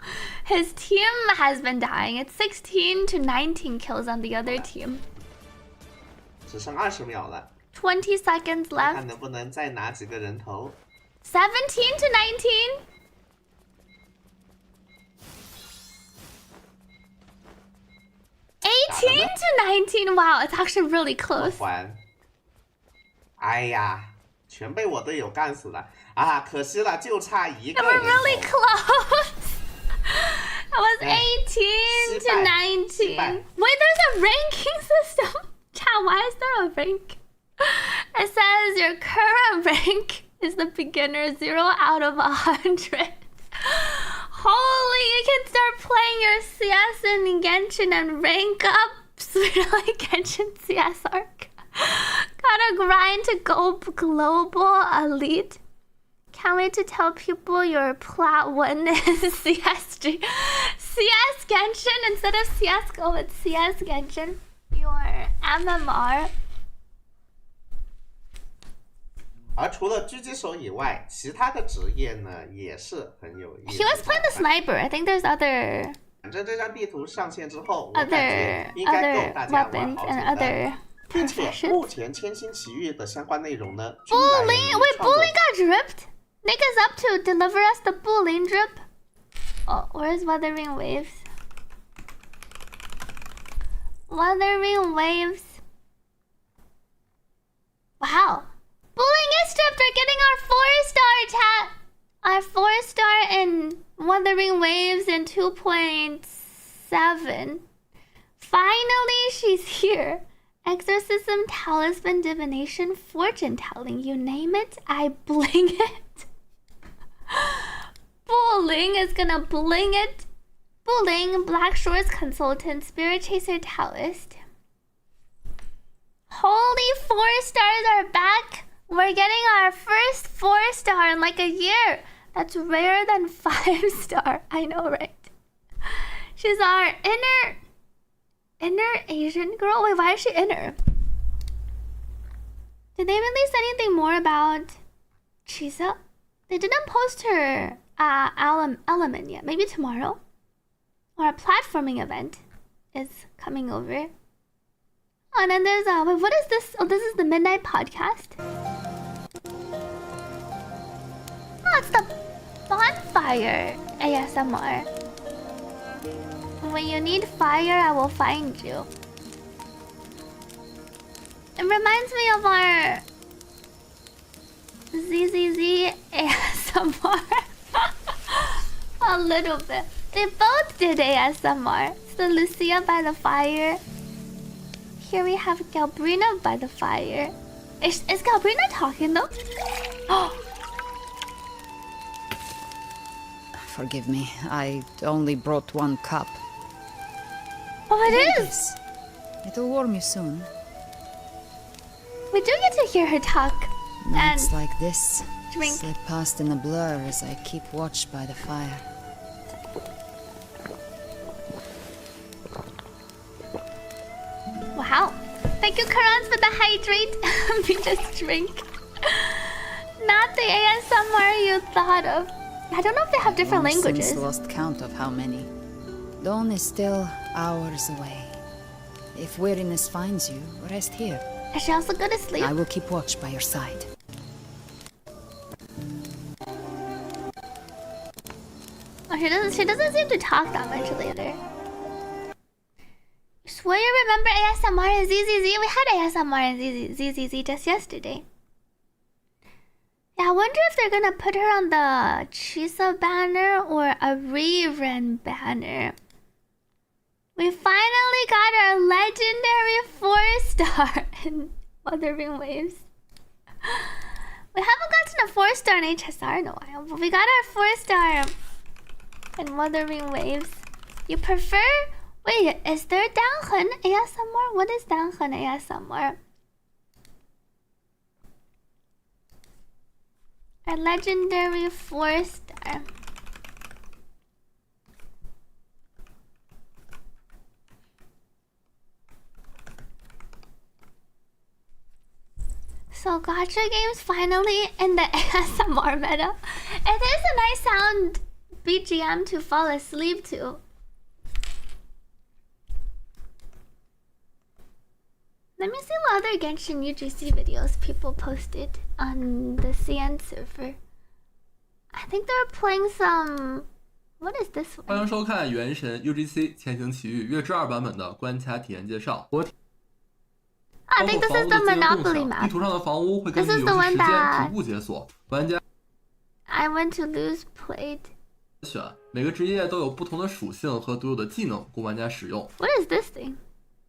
his team has been dying. It's 16 to 19 kills on the other team. 只剩20秒了。 20 seconds 看 left. 能不能再拿几个人头。 17 to 19. $18 to 19. Wow, it's actually really close. 还。哎呀，全被我队友干死了啊！可惜了，就差1 They 个 were 人头。 really close. That was 18 to 19. Wait, there's a ranking system. Chat, why is there a rank? It says your current rank is the beginner 0 out of 100. Holy, you can start playing your CS in Genshin and rank up. Sweetily Genshin CS arc. Gotta grind to go global elite. Can't wait to tell people your plat 1 is CSG. CS Genshin instead of CSGO, it's CS Genshin. Your MMR. 而除了狙击手以外，其他的职业呢也是很有意思。 He was playing the sniper. I think there's other 反正这张地图上线之后，我感觉应该够大家玩 weapons 好 and 久的。 other 并且 professions. 目前千星奇遇的相关内容呢，均来源 Bullying? 于 Wait, 创作 Bullying got dripped? Nick is up to deliver us the Bullying drip. Oh, where's Wuthering Waves? Wuthering Waves. Wow. Bullying is stripped. We're getting our 4-star chat. Our 4-star in Wuthering Waves in 2.7. Finally, she's here. Exorcism, talisman, divination, fortune telling. You name it, I bling it. Bullying is gonna bling it. Bullying, Black Shores consultant, spirit chaser, taoist. Holy 4 stars are back. We're getting our first 4-star in like a year. That's rarer than 5-star. I know, right? She's our inner Asian girl. Wait, why is she inner? Did they release anything more about Chisa? They didn't post her element yet. Maybe tomorrow. Or a platforming event is coming over. Oh, and then there's wait, what is this? Oh, this is the Midnight Podcast. Oh, it's the bonfire ASMR. When you need fire, I will find you. It reminds me of our ZZZ ASMR. A little bit. They both did ASMR. It's the Lucia by the fire. Here we have Galbrina by the fire. Is Galbrina talking though? Oh. Forgive me, I only brought 1 cup. Oh, it Take is! this. It'll warm you soon. We do get to hear her talk. Nights And like this drink. slip past in a blur as I keep watch by the fire. Wow. Thank you, Karans, for the hydrate. We just drink. Not the ASMR you thought of. I don't know if they have different Long languages. since lost count of how many. Dawn is still hours away. If weariness finds you, rest here. I should also go to sleep. I will keep watch by your side. Oh, she doesn't seem to talk that much later. Swear you remember ASMR and ZZZ? We had ASMR and ZZZ just yesterday. Yeah, I wonder if they're gonna put her on the Chisa banner or a Reren banner. We finally got our legendary 4-star in Wuthering Waves. We haven't gotten a 4-star in HSR in a while, but we got our 4-star in Wuthering Waves. You prefer? Wait, is there Danhen ASMR? What is Danhen ASMR? A legendary 4-star. So gacha games finally in the ASMR meta. It is a nice sound BGM to fall asleep to. Let me see what other Genshin UGC videos people posted on the CN server. I think they're playing some... What is this one? 欢迎收看《原神 UGC 潜行奇遇月之2版本的关卡体验介绍。I think this is the Monopoly 地 map. 图上的房屋会根据游戏时间逐步解锁，玩家 I want to lose played. 选每个职业都有不同的属性和独有的技能供玩家使用。 What is this thing?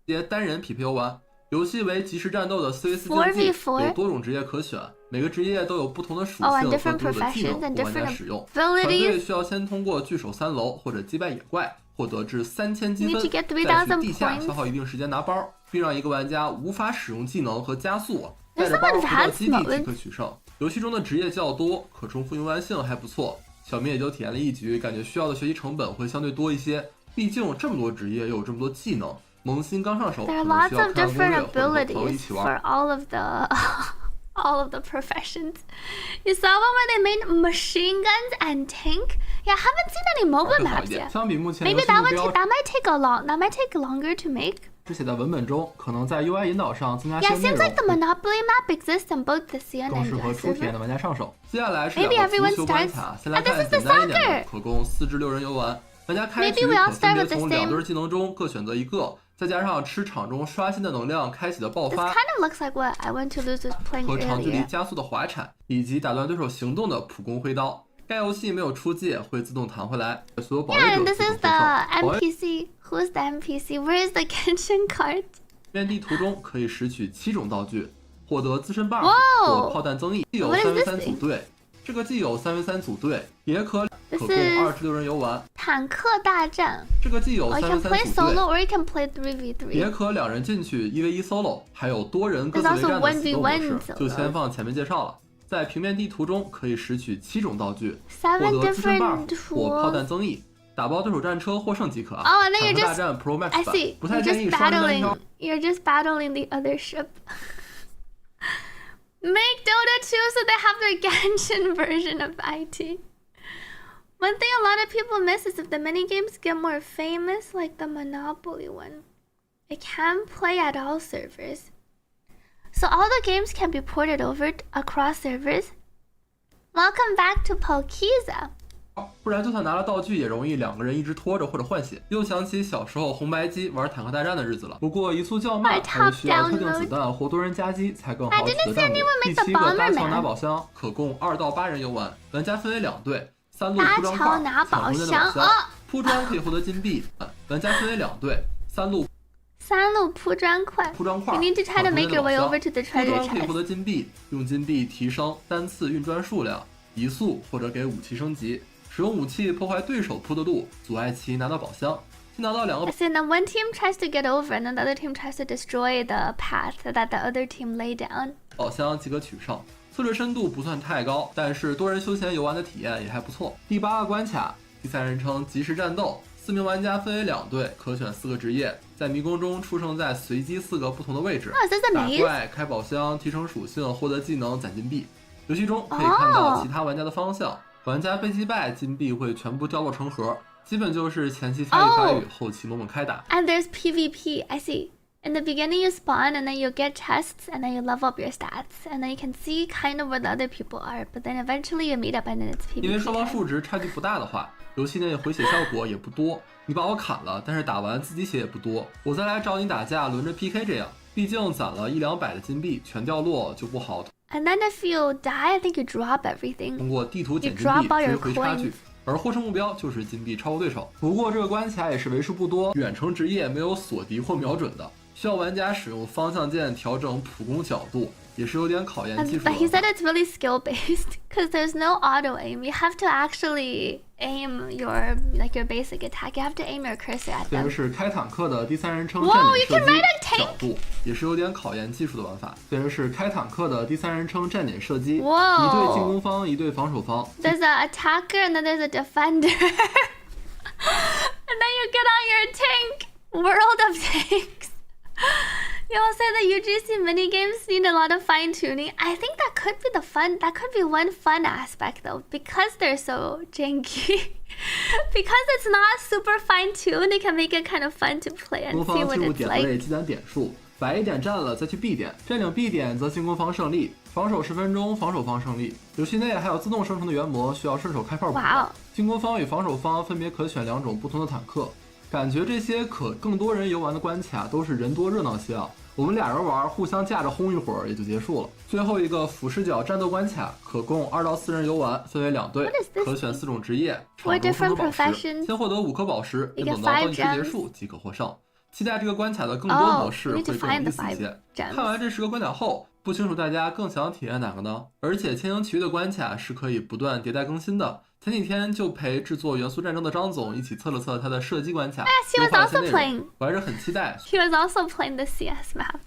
职业单人匹配游玩，游戏为即时战斗的4v4竞技， 4v4 有多种职业可选，每个职业都有不同的属性 Oh, 和 and 独 different 有的技能 professions and 供玩家 different 使用。团队 abilities. 需要先通过聚守3楼或者击败野怪，获得至3000积 Need 分， to get 再 3,000去地下 points. 消耗一定时间拿包，并让一个玩家无法使用技能和加速， There's 带着包 some 回到 advanced 基地即 modes. 可取胜。游戏中的职业较多，可重复游玩性还不错。小明也就体验了一局，感觉需要的学习成本会相对多一些，毕竟这么多职业又有这么多技能，萌新刚上手， There 可 are 能 lots 需要 of 看攻略 different 或者和朋友一 abilities 起 for 玩。 all of the professions. You saw one where they made machine guns and tank? Yeah, I haven't seen any 玩 mobile 更好一 maps 点。 yet. 相比目前游 Maybe 戏 that 目标 might take longer to make. 只写在文本中，可能在 UI 引导上增加些 Yeah, 内 seems 容， like the Monopoly map exists on both the CN 更 and 适合 US 初体验的 server. 玩家上手。接下来是 Maybe 两个 everyone 足球关 starts- 卡，先来 Ah, this 看 is the 简单一点的， soccer. 可供4至6人游玩。玩家开 Maybe 局 we all 可 start 分别 with the 从 same- 2对技能中各选择一个，再加上吃场中刷新的能量开启的爆 This 发 kind of looks like what I Want to Lose was playing 和长距离 earlier. 加速的滑铲，以及打断对手行动的普攻挥刀。该游戏没有出界，会自动弹回来，所有保 Yeah, 卫 and 者 this 自动 is 获 the 胜。保卫 NPC. Who's the NPC? Where is the Genshin card? 面地图中可以拾取7种道具，获得自身 buff 哇或炮弹增益。既有 What is this 3v3 组队，这个既有3v3 组队，也可 This 供 is 2至6人游玩。坦克大战. 这个既有 Oh, you can play 3v3 组 solo 队， or you can play 也 3v3. 可2人进去1v1 solo，还有多人各自 There's 为 also 战的死斗模 1v1 式， solo. 就先放前面介绍了。在平面地图中可以拾取7种道具，获 7得自身 different buff 或炮弹 tools. 增益，打爆对手战车获胜即可。 Oh, and then 坦 you're 克大 just... 战 Pro Max I 版 see. 不太 You're 建议 just 双人单挑。 You're just battling the other ship. Make Dota 2 so they have their Genshin version of IT. One thing a lot of people miss is if the minigames get more famous, like the Monopoly one, it can play at all servers. So all the games can be ported over across servers. Welcome back to Polkiza. 不然就算拿了道具，也容易2个人一直拖着或者换血。又想起小时候红白机玩坦克大战的日子了。不过移速较慢，还是需要特定子弹或多人夹击才更好取得弹幕。第7个搭桥拿宝箱，可供2到8人游玩，玩家分为2队，3路铺砖块，抢中间的宝箱。铺砖可以获得金币，玩家分为2队，3路铺砖块。You need to try to make your way over to the 铺 treasure 砖可以获 chest. 得金币，用金币提升单次运砖数量，移速或者给武器升级。使用武器破坏对手铺的路，阻碍其拿到宝箱。先拿到2个 So then one team tries to get over and then the other team tries to destroy the path that the other team lay down. 宝箱即可取胜。策略深度不算太高，但是多人休闲游玩的体验也还不错。第8个关卡，第3人称即时战斗4名玩家分为2队，可选4个职业，在迷宫中出生在随机4个不同的位置，打怪、开宝箱、提升属性、获得技能、攒金币。游戏中可以看到其他玩家的方向，玩家被击败，金币会全部掉落成盒，基本就是前期发育发育，后期猛猛开打。And there's PvP, I see. In the beginning you spawn and then you get chests and then you level up your stats and then you can see kind of where the other people are, but then eventually you meet up and then it's PvP. 因为双方数值差距不大的话，游戏内回血效果也不多，你把我砍了，但是打完自己血也不多，我再来找你打架，轮着 PK 这样，毕竟攒了100-200的金币，全掉落就不好。And then if you die, I think you drop everything. 通过地图捡金币追回差距。而获胜目标就是金币超过对手。不过这个关卡也是为数不多远程职业没有锁敌或瞄准的，需要玩家使用方向键调整普攻角度，也是有点考验技术的。But he said it's really skill based because there's no auto aim. You have to actually aim your basic attack. You have to aim your cursor at them. 虽然是开坦克的第3人称站点射击角度，也是有点考验技术的玩法。虽然是开坦克的第3人称站点射击，一队进攻方，一队防守方。There's an attacker and then there's a defender. And then you get on your tank. World of Tanks. You all say the UGC minigames need a lot of fine-tuning. I think that could be that could be one fun aspect though, because they're so janky. Because it's not super fine-tuned, it can make it kind of fun to play and see what it's like. 积攒点数，把 A 点占了再去 B 点，占领 B 点则进攻方胜利，防守10分钟，防守方胜利。游戏内还有自动生成的原模，需要顺手开炮补。进攻方与防守方分别可选2种不同的坦克。感觉这些更多人游玩的关卡都是人多热闹些啊。我们2人玩，互相架着轰一会儿也就结束了。最后一个俯视角战斗关卡，可供2到4人游玩，分为2队，可选4种职业，场中收宝石，先获得5颗宝石，并等到倒计时结束即可获胜。期待这个关卡的更多模式会更有意思一些。看完这10个关卡后，不清楚大家更想体验哪个呢？而且千行奇遇的关卡是可以不断迭代更新的。前几天就陪制作元素战争的张总一起测了测他的射击关卡，优化了些内容，我还是很期待。He was also playing the CS map.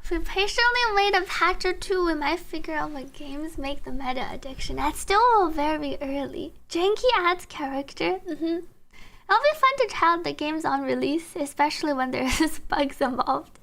If we patiently wait a patch or two, we might figure out what games make the meta addiction. That's still very early. Janky adds character. It'll be fun to try out the games on release, especially when there's bugs involved.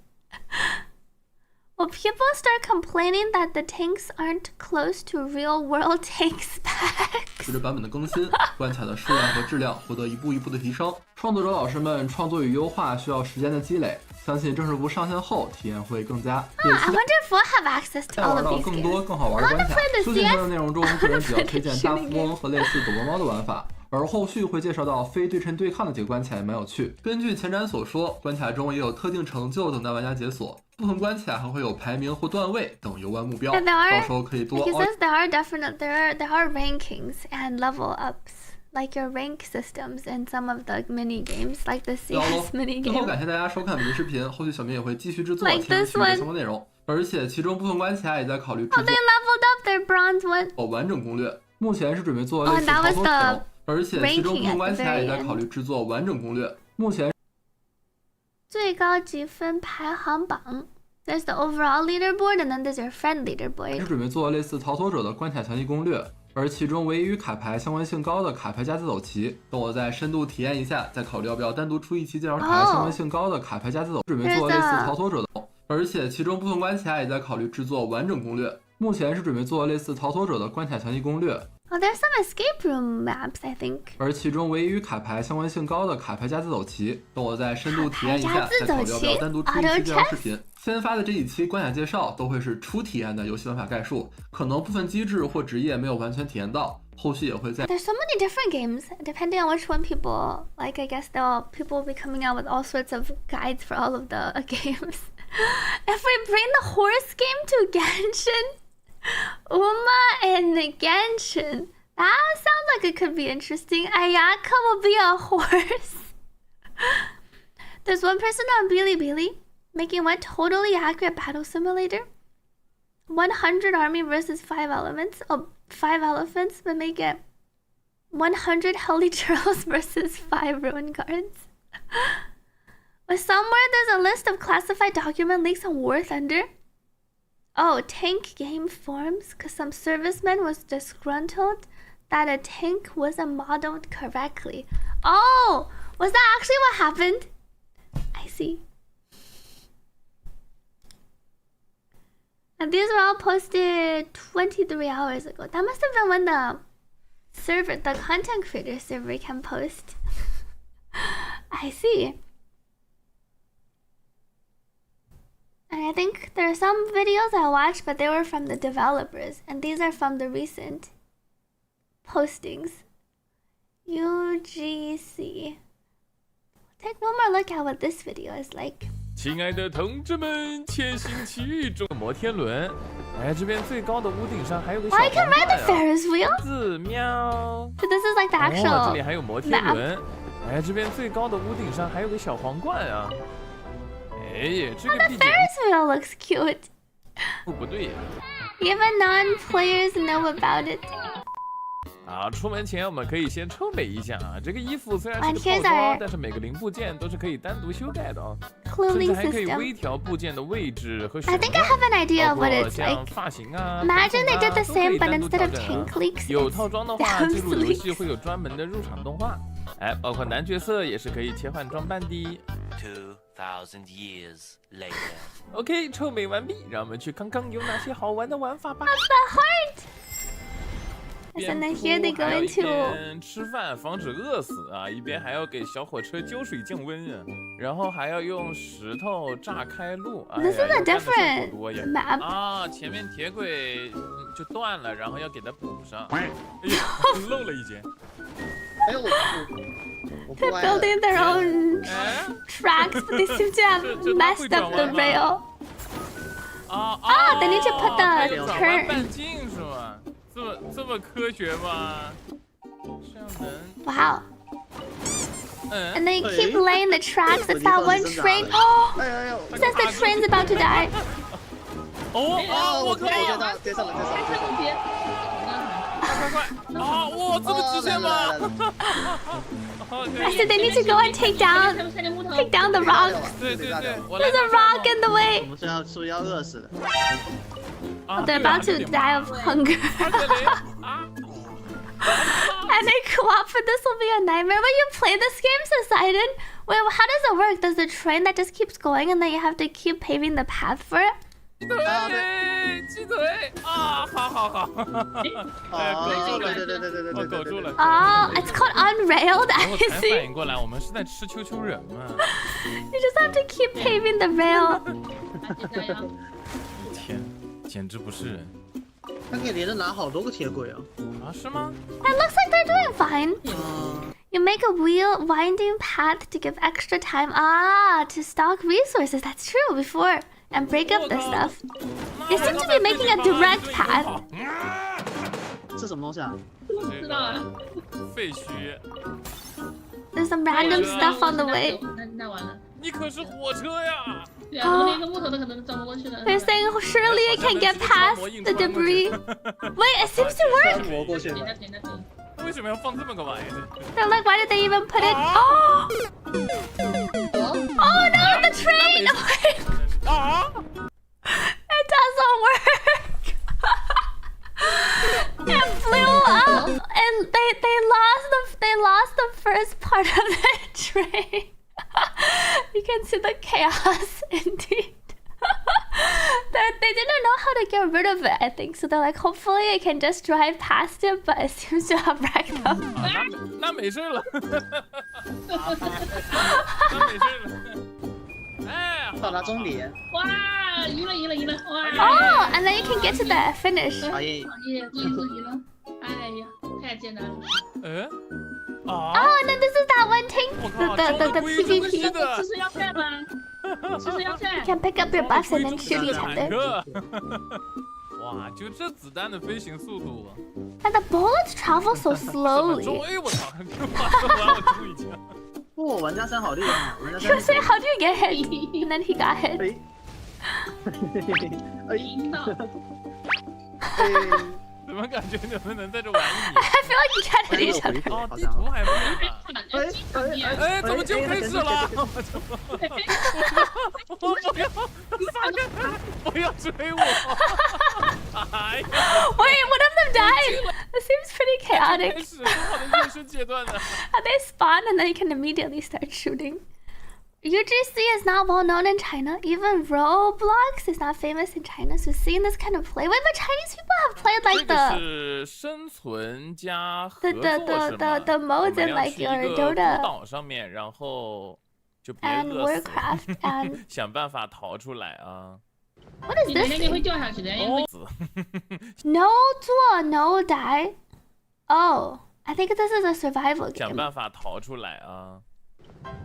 Will people start complaining that the tanks aren't close to real-world tank specs? 随着版本的更新，关卡的数量和质量获得一步一步的提升。创作者老师们创作与优化需要时间的积累，相信正式服上线后体验会更佳。I wonder if we'll have access to all of these games. 更多更好玩的关卡。休闲的内容中，个人比较推荐大富翁和类似躲猫猫的玩法。而后续会介绍到非对称对抗的几个关卡也蛮有趣。根据前瞻所说，关卡中也有特定成就等待玩家解锁。不同关卡还会有排名或段位等游玩目标，到时候可以多。He says there are rankings and level ups, like your rank systems in some of the mini games, like the CS mini game. 最后感谢大家收看本期视频，后续小明也会继续制作前期的相关内容，而且其中部分关卡也在考虑制作。They leveled up their bronze one. 完整攻略，目前是准备做类似操作内容。而且其中部分关卡也在考虑制作完整攻略。目前最高积分排行榜 ，there's the overall leaderboard and then there's your friend leaderboard。是准备做类似逃脱者的关卡详细攻略，而其中唯一与卡牌相关性高的卡牌加自走棋，等我再深度体验一下，再考虑要不要单独出一期介绍卡牌相关性高的卡牌加自走。准备做类似逃脱者的，而且其中部分关卡也在考虑制作完整攻略。目前是准备做类似逃脱者的关卡详细攻略。Oh, there's some escape room maps, I think. 而其中唯一与卡牌相关性高的卡牌加自走棋，等我再深度体验一下，再考虑要不要单独出一期介绍视频。先发的这几期关卡介绍都会是初体验的游戏玩法概述，可能部分机制或职业没有完全体验到，后续也会在。There's so many different games, depending on which one people like. I guess people will be coming out with all sorts of guides for all of the games. If we bring the horse game to Genshin. Uma and Genshin. That sounds like it could be interesting. Ayaka will be a horse. There's one person on Bilibili making one totally accurate battle simulator. 100 army versus 5 elements. Oh, 5 elephants would make it 100 heli turtles versus 5 ruin guards. But somewhere there's a list of classified document leaks on War Thunder. Oh, tank game forums because some serviceman was disgruntled that a tank wasn't modeled correctly. Oh, was that actually what happened? I see. And these were all posted 23 hours ago. That must have been when the server, the content creator server can post. I see. And I think there are some videos I watched, but they were from the developers. And these are from the recent postings. UGC. Take one more look at what this video is like. 亲爱的同志们，千星奇遇中摩天轮，哎，这边最高的屋顶上还有个小皇冠啊。 I can ride the Ferris wheel. 寺庙。 So this is like the actual 哦，这里还有摩天轮。哎，这边最高的屋顶上还有个小皇冠啊。哎，这个 the Ferris wheel looks cute. 哦，不对呀。Even non-players know about it. 啊，出门前我们可以先臭美一下啊！这个衣服虽然是个套装，但是每个零部件都是可以单独修改的啊，甚至还可以微调部件的位置和选择。包括像发型啊、Imagine they did the same, but instead of tank leaks, 有套装的话，进入游戏会有专门的入场动画。哎，包括男角色也是可以切换装扮的。2000 years later. OK， 臭美完毕，让我们去看看有哪些好玩的玩法吧。And then here they go into 吃饭防止饿死啊，一边还要给小火车浇水降温啊，然后还要用石头炸开路。This is a different map. 啊，前面铁轨就断了，然后要给它补上。哎呀，漏了一节。哎，我 They're building their own tracks, but they seem to have messed up the rail. They need to put the turn. 半径是吗？这么科学吗？这样能 Wow. And they keep laying the tracks. It's that one train. Oh, it says the train's about to die. 我靠！接上了！快！啊！哇，这么极限吗？ I said they need to go and take down the rock. 对。 There's a rock in the way. 我们是不是要饿死的？ They're about to die of hunger. And they go up for this will be a nightmare. When you play this game, Poseidon, wait, how does it work? Does the train that just keeps going and then you have to keep paving the path for it? 鸡腿啊！好。苟住了。Oh, it's called unrailed. I 我才 see. 反应过来，我们是在吃秋秋人嘛。 You just have to keep paving the rail. 天，简直不是人。他可以连着拿好多个铁轨啊！啊，是吗？ It looks like they're doing fine. You make a wheel winding path to give extra time. To stock resources. That's true. Before and break up the stuff. They seem to be making a direct path. 这什么东西啊？不知道啊。废墟。 There's some random stuff on the way. 那完了。你可是火车呀！ They're saying surely it can get past the debris. Wait, it seems to work. 为什么要放这么个玩意儿？ They're like, why did they even put it? Oh! Oh no, the train! It doesn't work. It flew up, and they lost the first part of the train. You can see the chaos indeed. They didn't know how to get rid of it, I think. So they're like, hopefully I can just drive past it, but it seems to have wrecked them. 那没事了。哎，到达终点。哇，赢了！哇 Oh, and then you can get to the finish. 赢了！哎呀，太简单了。Oh, and then this is that one tank, the PvP. You can pick up your buffs and then shoot each other. 哇，就这子弹的飞行速度。 And the bullets travel so slowly. 哎，我操！我要注意一下。哦，玩家3好厉害！ He was saying, how do you get hit? And then he got hit. 赢了！怎么么感觉你们能在这玩一年 I feel like you tried to do 回 something. 国哦，好像地图还不一样。哎，怎么就开始了？我不要，不要追我！哎呀 Wait, one of them died. It seems pretty 开 chaotic. 始很好的跃升阶段呢。 And they spawn and then you can immediately start shooting. UGC is not well known in China. Even Roblox is not famous in China. So seeing this kind of play, wait, but Chinese people have played 这 like 个 the 是生存加合 the 作 the 是 the 吗？ the 我 modes 们 in 要 like 去一 your 个孤 Dota 岛上面，然后就别 and 饿死， Warcraft and 想办法逃出来啊！ what is 你等 this 下你会 thing? 掉下去的，因为 No 做 no die. Oh, I think this is a survival 想 game. 办法逃出来啊！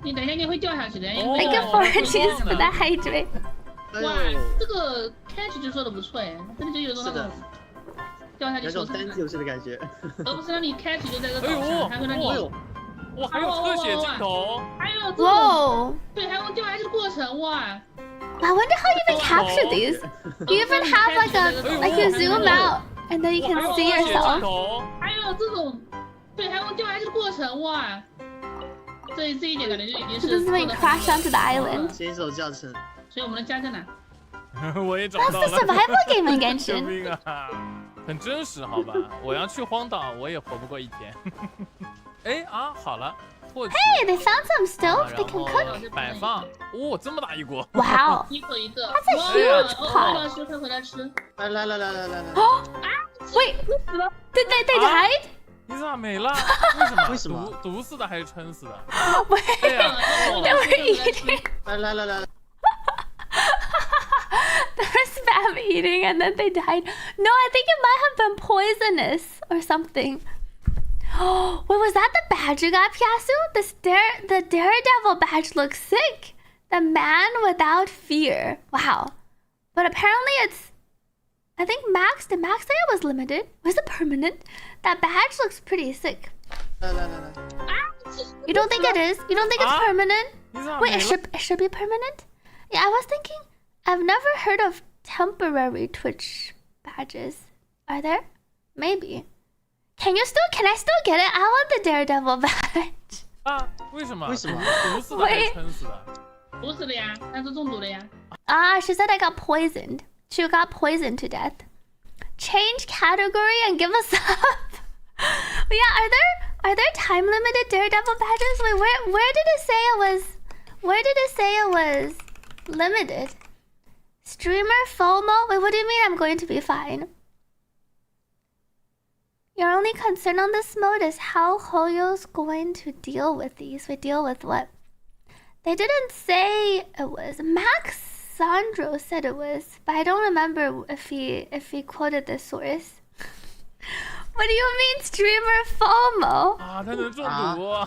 你等下你会掉下去的，因为 Thank you for cheese for the hydrate. 哇，这个 catch 就说的不错哎，真的就有种那种掉下去有种受伤单游戏的感觉。而不是让你 catch 就在这个岛上，还会让你哇，还有特写镜头，还有这种 Whoa. 对，还有掉下去的过程哇。 I wonder how you even capture these. You even have like you zoom out and then you can see yourself. 还有这种，对，还有掉下去的过程哇。这一点感觉就已经 So 是 this is when you crash onto the island. 新手教程。所以我们的家在哪？我也找 That's 到 the 了。 survival game in 救 Genshin. 命啊！很真实，好吧？我要去荒岛，我也活不过一天。哎啊，好了，获取。 Hey, they found some stove 然 they can 后 cook. 摆放，哦，这么大一锅。 Wow. 一口一个。 That's a huge 快 pot. 回来吃，快回来吃。来。 Wait, did they died? 你咋没了？为什么？为什么？毒死的还是撑死的？ Wait, 对呀， they were eating. 来。 They were spam eating and then they died. No, I think it might have been poisonous or something. Oh, wait, was that the badge you got, Piasu? The Daredevil badge looks sick. The man without fear. Wow. But apparently it's... I think the max say it was limited. Was it permanent? That badge looks pretty sick. 来。 You don't think it is? You don't think it's permanent? 你咋 Wait, 没 it 了？ should be permanent? Yeah, I was thinking... I've never heard of temporary Twitch badges. Are there? Maybe. Can I still get it? I want the Daredevil badge. 啊？为什么？为什么？毒死的还是撑死的？毒死的呀，但是中毒了呀。 Ah, she said I got poisoned. She got poisoned to death. Change category and give us up. Yeah, are there time limited Daredevil badges? Wait, where did it say it was? Where did it say it was limited? Streamer FOMO? Wait, what do you mean I'm going to be fine? Your only concern on this mode is how Hoyo's going to deal with these. Wait, deal with what? They didn't say it was. Max Sandro said it was, but I don't remember if he quoted the source. What do you mean, streamer FOMO? 啊，他能中毒啊！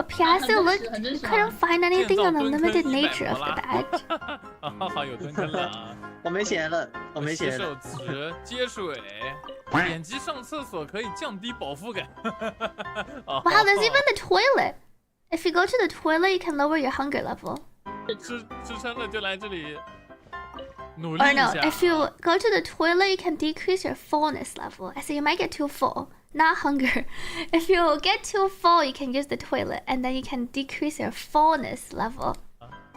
Piasu, look, you couldn't find anything on the limited nature of the badge. 啊，好有蹲坑了啊！我没钱了。洗手池、接水，点击上厕所可以降低饱腹感。Wow, there's even the toilet. If you go to the toilet, you can lower your hunger level. 吃撑了就来这里努力 Or 一 no, 下。 if you go to the toilet, you can decrease your fullness level. I say you might get too full, not hunger. If you get too full, you can use the toilet, and then you can decrease your fullness level.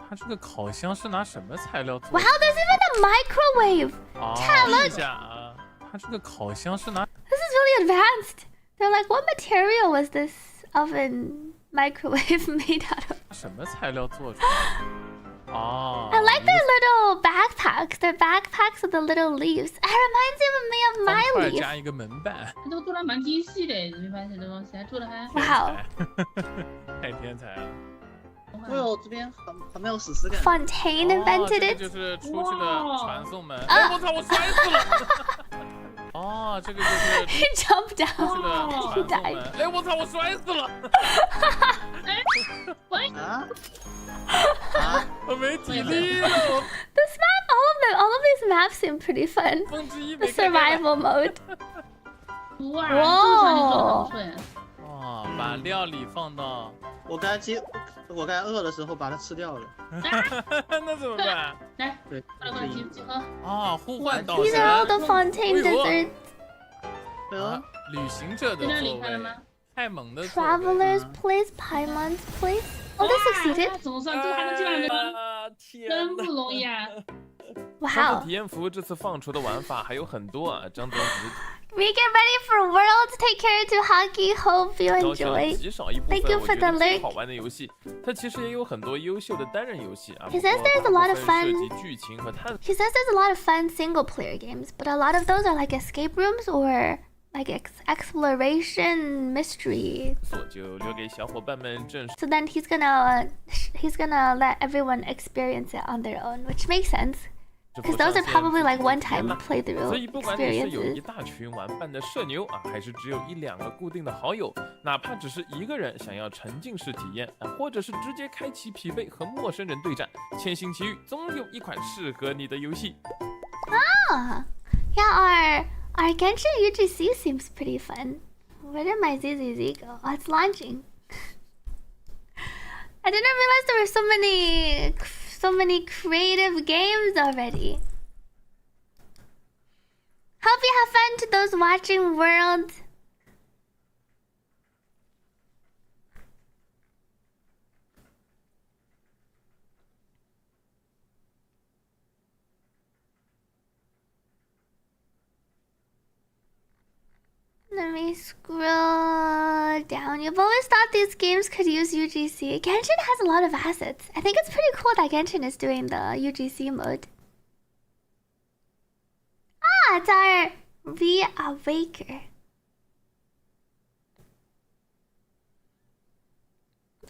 它这个烤箱是拿什么材料做 Wow, 的？ there's even a microwave. 啊， Chat, 看一 look. 下啊，它这个烤箱是拿 This is really advanced. They're like, what material was this oven microwave made out of? 什么材料做出来的？哦 I like their little backpacks. Their backpacks with the little leaves. It reminds me of 方 my 块 leaf. 加一个门板，他都做的蛮精细的，你没发现这东西还做的还 Wow. 太天才了！哎呦，这边很没有史诗感。 Fontaine 这 invented 个 it. 就是出去的传送门。哎，我操，我摔死了！哦，这个就是 He jumped 出去 down. 的 He 传送 died. 门。哎，我操，我摔死了！我没体力了。 This map, all of these maps seem pretty fun. 风之一 The 没开开。 survival mode. 哇，这个场景做的很不错呀。哦，把料理放到，我刚才饿的时候把它吃掉了。那怎么办？来，对，过来集合。啊，互换岛 These 神 are all the Fontaine 哎呦 desserts. 旅行者的座位，太猛的座位。 Travelers place, Paimons place. Oh, they succeeded. 总算这个还能进来吗？真不容易啊！商务体验服这次放出的玩法还有很多啊，张总只 We get ready for Worlds. Take care to Hockey. Hope you enjoy. 极少一部分 Thank you for the 我觉得最 lurk. 好玩的游戏，它其实也有很多优秀的单人游戏啊。 He says there's a lot of fun. 涉及剧情和探。 He says there's a lot of fun single-player games, but a lot of those are like escape rooms or like exploration mystery. 所就留给小伙伴们正。 So then he's gonna let everyone experience it on their own, which makes sense. Because those are probably like one-time playthrough 所以不管你是有 experiences. 一大群玩伴的社牛啊，还是只有1、2个固定的好友，哪怕只是一个人想要沉浸式体验啊，或者是直接开启匹配和陌生人对战，千星奇遇总有一款适合你的游戏。 Ah, yeah, our Genshin UGC seems pretty fun. Where did my ZZZ go? Oh, it's launching. I didn't realize there were so many creative games already. Hope you have fun to those watching Worlds. Let me scroll down. You've always thought these games could use UGC. Genshin has a lot of assets. I think it's pretty cool that Genshin is doing the UGC mode. Ah, it's our Reawaker.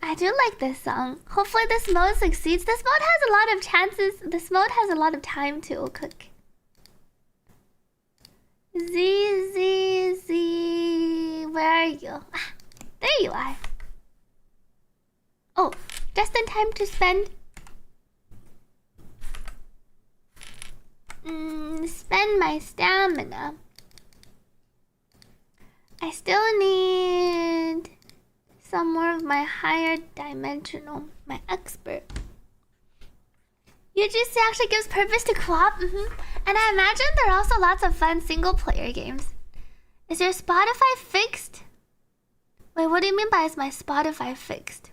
I do like this song. Hopefully this mode succeeds. This mode has a lot of chances. This mode has a lot of time to cook. ZZZ, where are you? Ah, there you are. Oh, just in time to spend. Spend my stamina. I still need some more of my higher dimensional, my expert. UGC actually gives purpose to co-op, and I imagine there are also lots of fun single-player games. Is your Spotify fixed? Wait, what do you mean by is my Spotify fixed?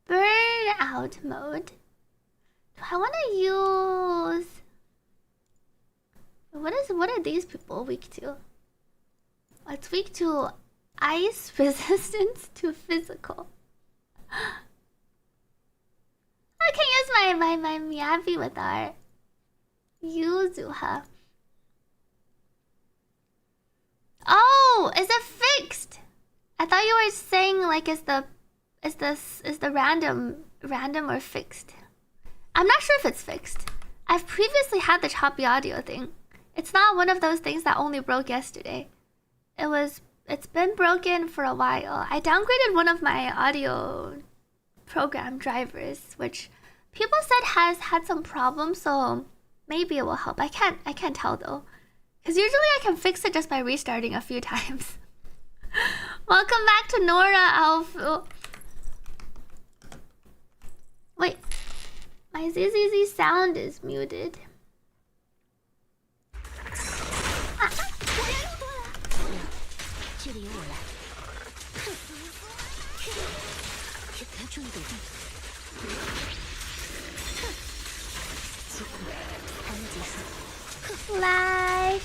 Burnout mode. Do I want to use... What are these people weak to? It's weak to ice resistance to physical. I can use my Miyabi with our Yuzuha. Oh, is it fixed? I thought you were saying like is the random or fixed? I'm not sure if it's fixed. I've previously had the choppy audio thing. It's not one of those things that only broke yesterday. It's been broken for a while. I downgraded one of my audio program drivers, which people said has had some problems, so maybe it will help. I can't tell though. Because usually I can fix it just by restarting a few times. Welcome back to Nora Alfu. Wait. My ZZZ sound is muted. Flash.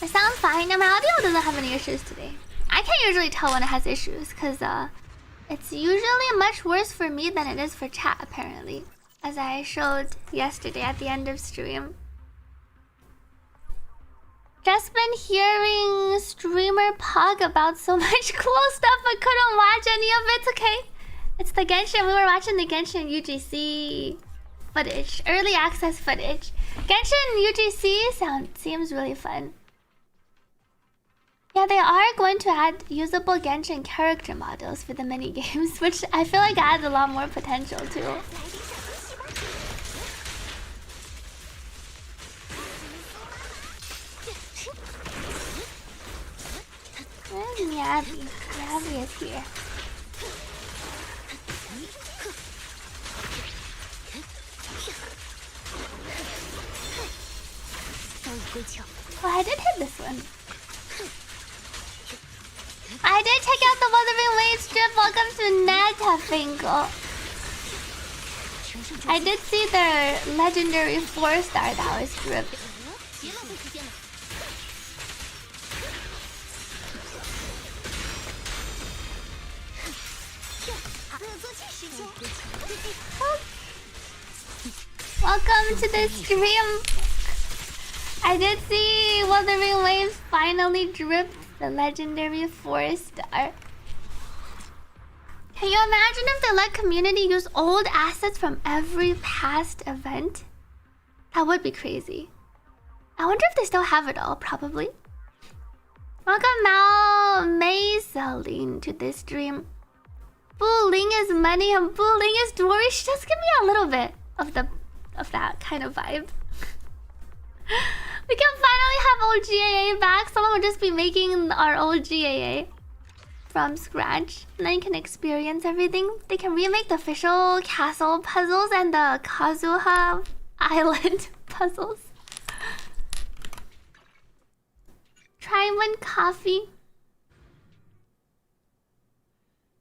It sounds fine. My audio doesn't have any issues today. I can't usually tell when it has issues because it's usually much worse for me than it is for chat, apparently, as I showed yesterday at the end of stream. Just been hearing streamer Pug about so much cool stuff but couldn't watch any of it. It's okay. It's the Genshin. We were watching the Genshin UGC footage, early access footage. Genshin UGC seems really fun. Yeah, they are going to add usable Genshin character models for the mini games, which I feel like adds a lot more potential too. Where's Miyabi? Miyabi is here. Oh, I did hit this one. I did check out the Wuthering Waves strip. Welcome to Netafingle. I did see their legendary 4-star that was dripped. Welcome to the stream. I did see Wuthering Waves finally dripped the legendary 4-star. Can you imagine if they let community use old assets from every past event? That would be crazy. I wonder if they still have it all, probably. Welcome Mao Maisaline to this stream. Bu Ling is money and Bu Ling is Dory. She does give me a little bit of that kind of vibe. We can finally have old GAA back. Someone would just be making our old GAA from scratch. And then you can experience everything. They can remake the official castle puzzles and the Kazuha Island puzzles. Try one coffee.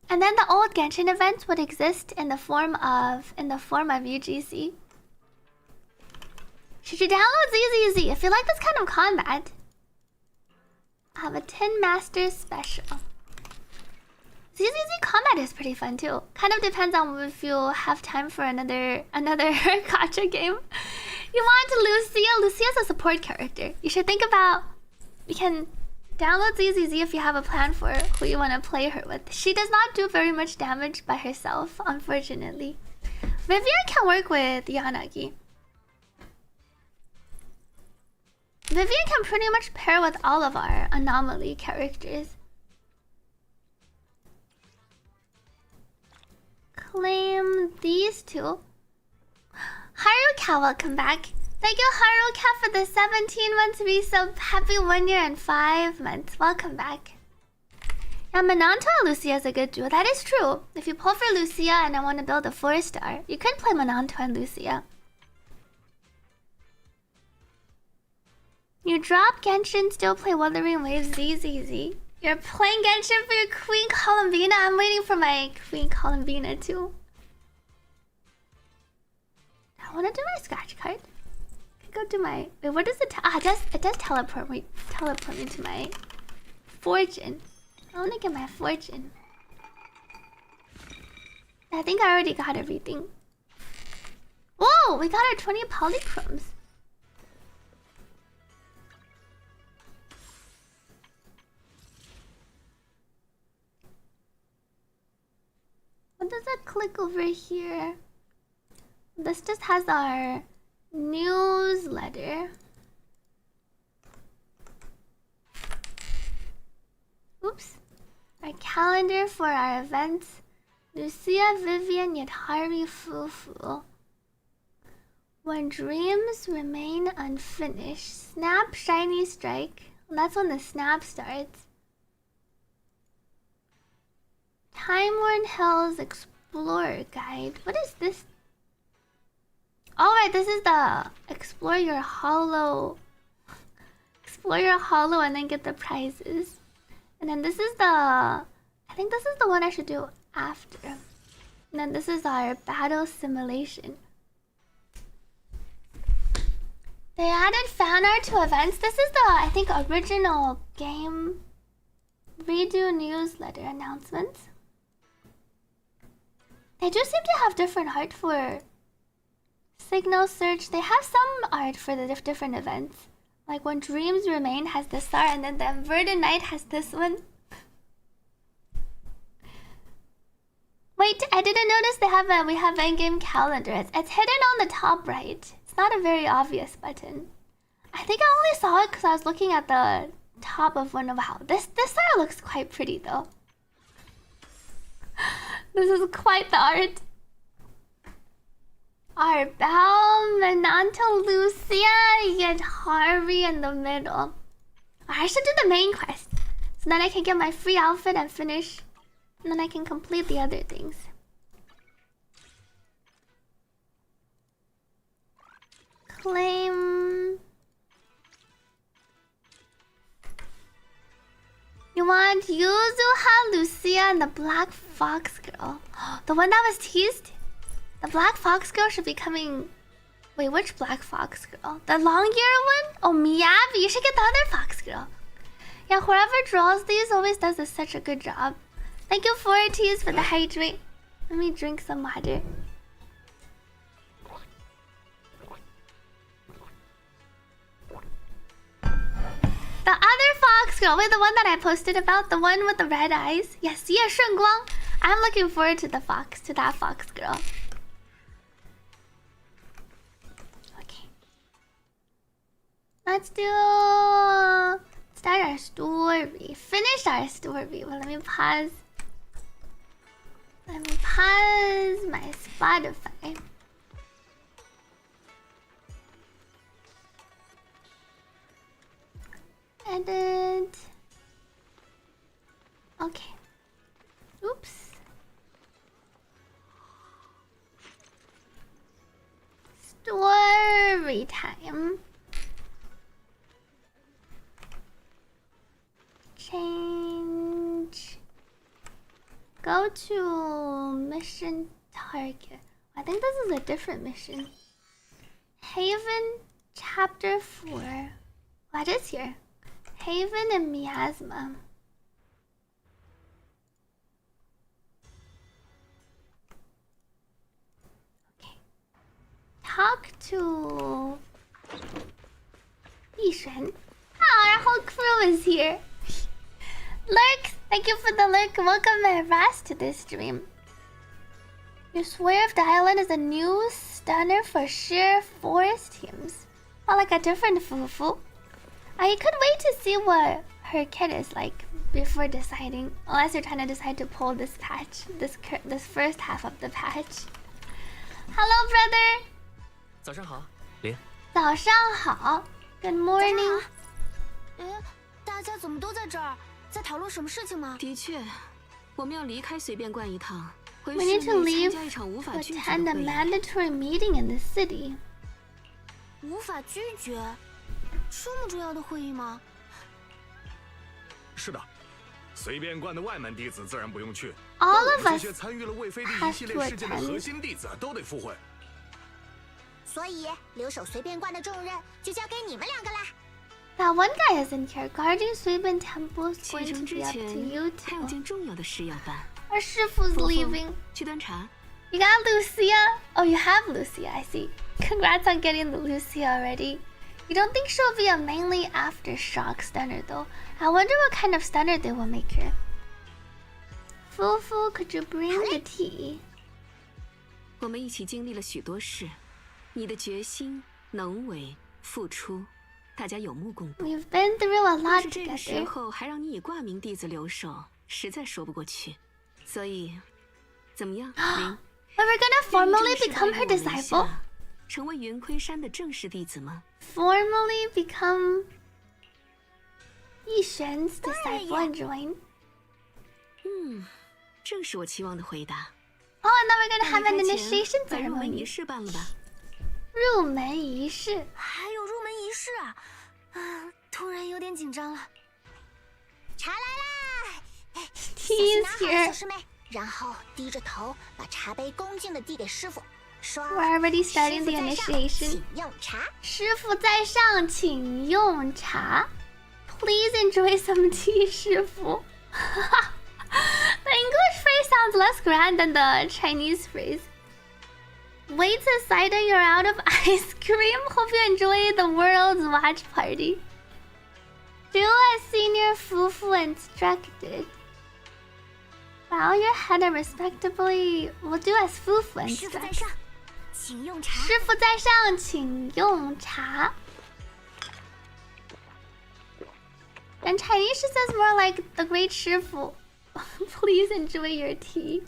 And then the old Genshin events would exist in the form of UGC. Should you download ZZZ if you like this kind of combat? I have a Tin Master special. ZZZ combat is pretty fun too. Kind of depends on if you have time for another gacha game. You want Lucia? Lucia's a support character. You should think about. You can download ZZZ if you have a plan for who you want to play her with. She does not do very much damage by herself, unfortunately. Vivian can work with Yanagi. Vivian can pretty much pair with all of our anomaly characters. Claim these two. Haruka, welcome back. Thank you, Haruka, for the 17 months resub. Happy 1 year and 5 months. Welcome back. Yeah, Monanto and Lucia is a good duo. That is true. If you pull for Lucia and I want to build a 4-star, you could play Monanto and Lucia. You drop Genshin, still play Wuthering Waves ZZZ. You're playing Genshin for your Queen Columbina. I'm waiting for my Queen Columbina too. I want to do my scratch card. Go to my... Wait, what does it... it does teleport me to my fortune. I want to get my fortune. I think I already got everything. Whoa! We got our 20 polychromes. What does it click over here? This just has our newsletter. Oops. Our calendar for our events. Lucia, Vivian, Yadhari, Fufu. When dreams remain unfinished. Snap, shiny strike. Well, that's when the snap starts. Time-worn Hell's Explorer Guide. What is this? Oh, right, this is the explore your hollow and then get the prizes. And then this is the... I think this is the one I should do after. And then this is our battle simulation. They added fan art to events. This is the, I think, original game redo newsletter announcements. They do seem to have different art for Signal Search. They have some art for the different events. Like when Dreams Remain has this art, and then the Inverted Night has this one. Wait, Wait, I didn't notice we have in-game calendar. It's hidden on the top right. It's not a very obvious button. I think I only saw it because I was looking at the top of one of wow. This art looks quite pretty though. This is quite the art. Arbel, Menanto, Lucia, you get Harvey in the middle. I should do the main quest. So then I can get my free outfit and finish. And then I can complete the other things. Claim. You want Yuzuha, Lucia, and the Black Fox Girl. The one that was teased? The Black Fox Girl should be coming... Wait, which Black Fox Girl? The long year one? Oh, Miyabi. You should get the other Fox Girl. Yeah, whoever draws these always does such a good job. Thank you, 4Ts, for the hydrate. Let me drink some water. The other Fox Girl, wait, the one that I posted about, the one with the red eyes. Yes, yeah, Shunguang. I'm looking forward to that Fox Girl. Okay. Let's start our story. Finish our story. Well, let me pause. Let me pause my Spotify. Edit. Okay. Oops. Story time. Change. Go to mission target. I think this is a different mission. Haven chapter 4. What is here? Haven and Miasma. Okay. Talk to Yishen. Our whole crew is here. Lurk, thank you for the lurk. Welcome, Ras, to this stream. You swear if the island is a new stunner for sheer forest teams. Or like a different fufu. I could wait to see what her kit is like before deciding. Unless you're trying to decide to pull this patch, this first half of the patch. Hello, brother. 早上好，林。早上好。Good morning. 大家怎么都在这儿？在讨论什么事情吗？的确，我们要离开随便观一趟，回 We need to 室内 leave 参加一场无法 to 拒绝 attend 的 a 会议。 mandatory meeting in the city. 无法拒绝，这么重要的会议吗？是的，随便观的外门弟子自然不用去。 All of 这 us 些参与了魏飞帝一 have 系 to 列事件的 attend. 核心弟子都得赴会。所以留守随便观的重任就交给你们两个啦。 That one guy isn't here. Guarding Suiban Temple is 启 going to 程之 be up to 前 you 还有 two. 件重要的事要办。 Our Shifu's 夫妇 leaving. 去端茶。 You got Lucia? Oh, you have Lucia, I see. Congrats on getting the Lucia already. You don't think she'll be a mainly aftershock stunner though? I wonder what kind of stunner they will make her. Fufu, could you bring the tea? 我们一起经历了许多事，你的决心、能为、付出，大家有目共睹。 We've been through a 但 lot 是这个时 together. 候还让你以挂名弟子留守，实在说不过去。所以，怎么样，林？ But we're gonna formally become her disciple? 成为云盔山的正式弟子吗？ Formally become Yishen's disciple and join? 正是我期望的回答。 Oh, and then we're gonna have an 离开前 initiation 把入门仪 ceremony. 式办了吧？入门仪式。还有入门仪式啊！突然有点紧张了。茶来啦！小心拿好，小师妹。然后低着头把茶杯恭敬地递给师傅，说 We're already starting the 师傅在上， initiation. 请用茶。师傅在上，请用茶。Please enjoy some tea, 师傅。The English phrase sounds less grand than the Chinese phrase. Wait aside and you're out of ice cream. Hope you enjoy the world's watch party. Do as Senior Fufu instructed. Bow your head and respectably. We'll do as Fufu instead. 师傅在上，请用茶。And Chinese says more like the great 师傅。Please enjoy your tea.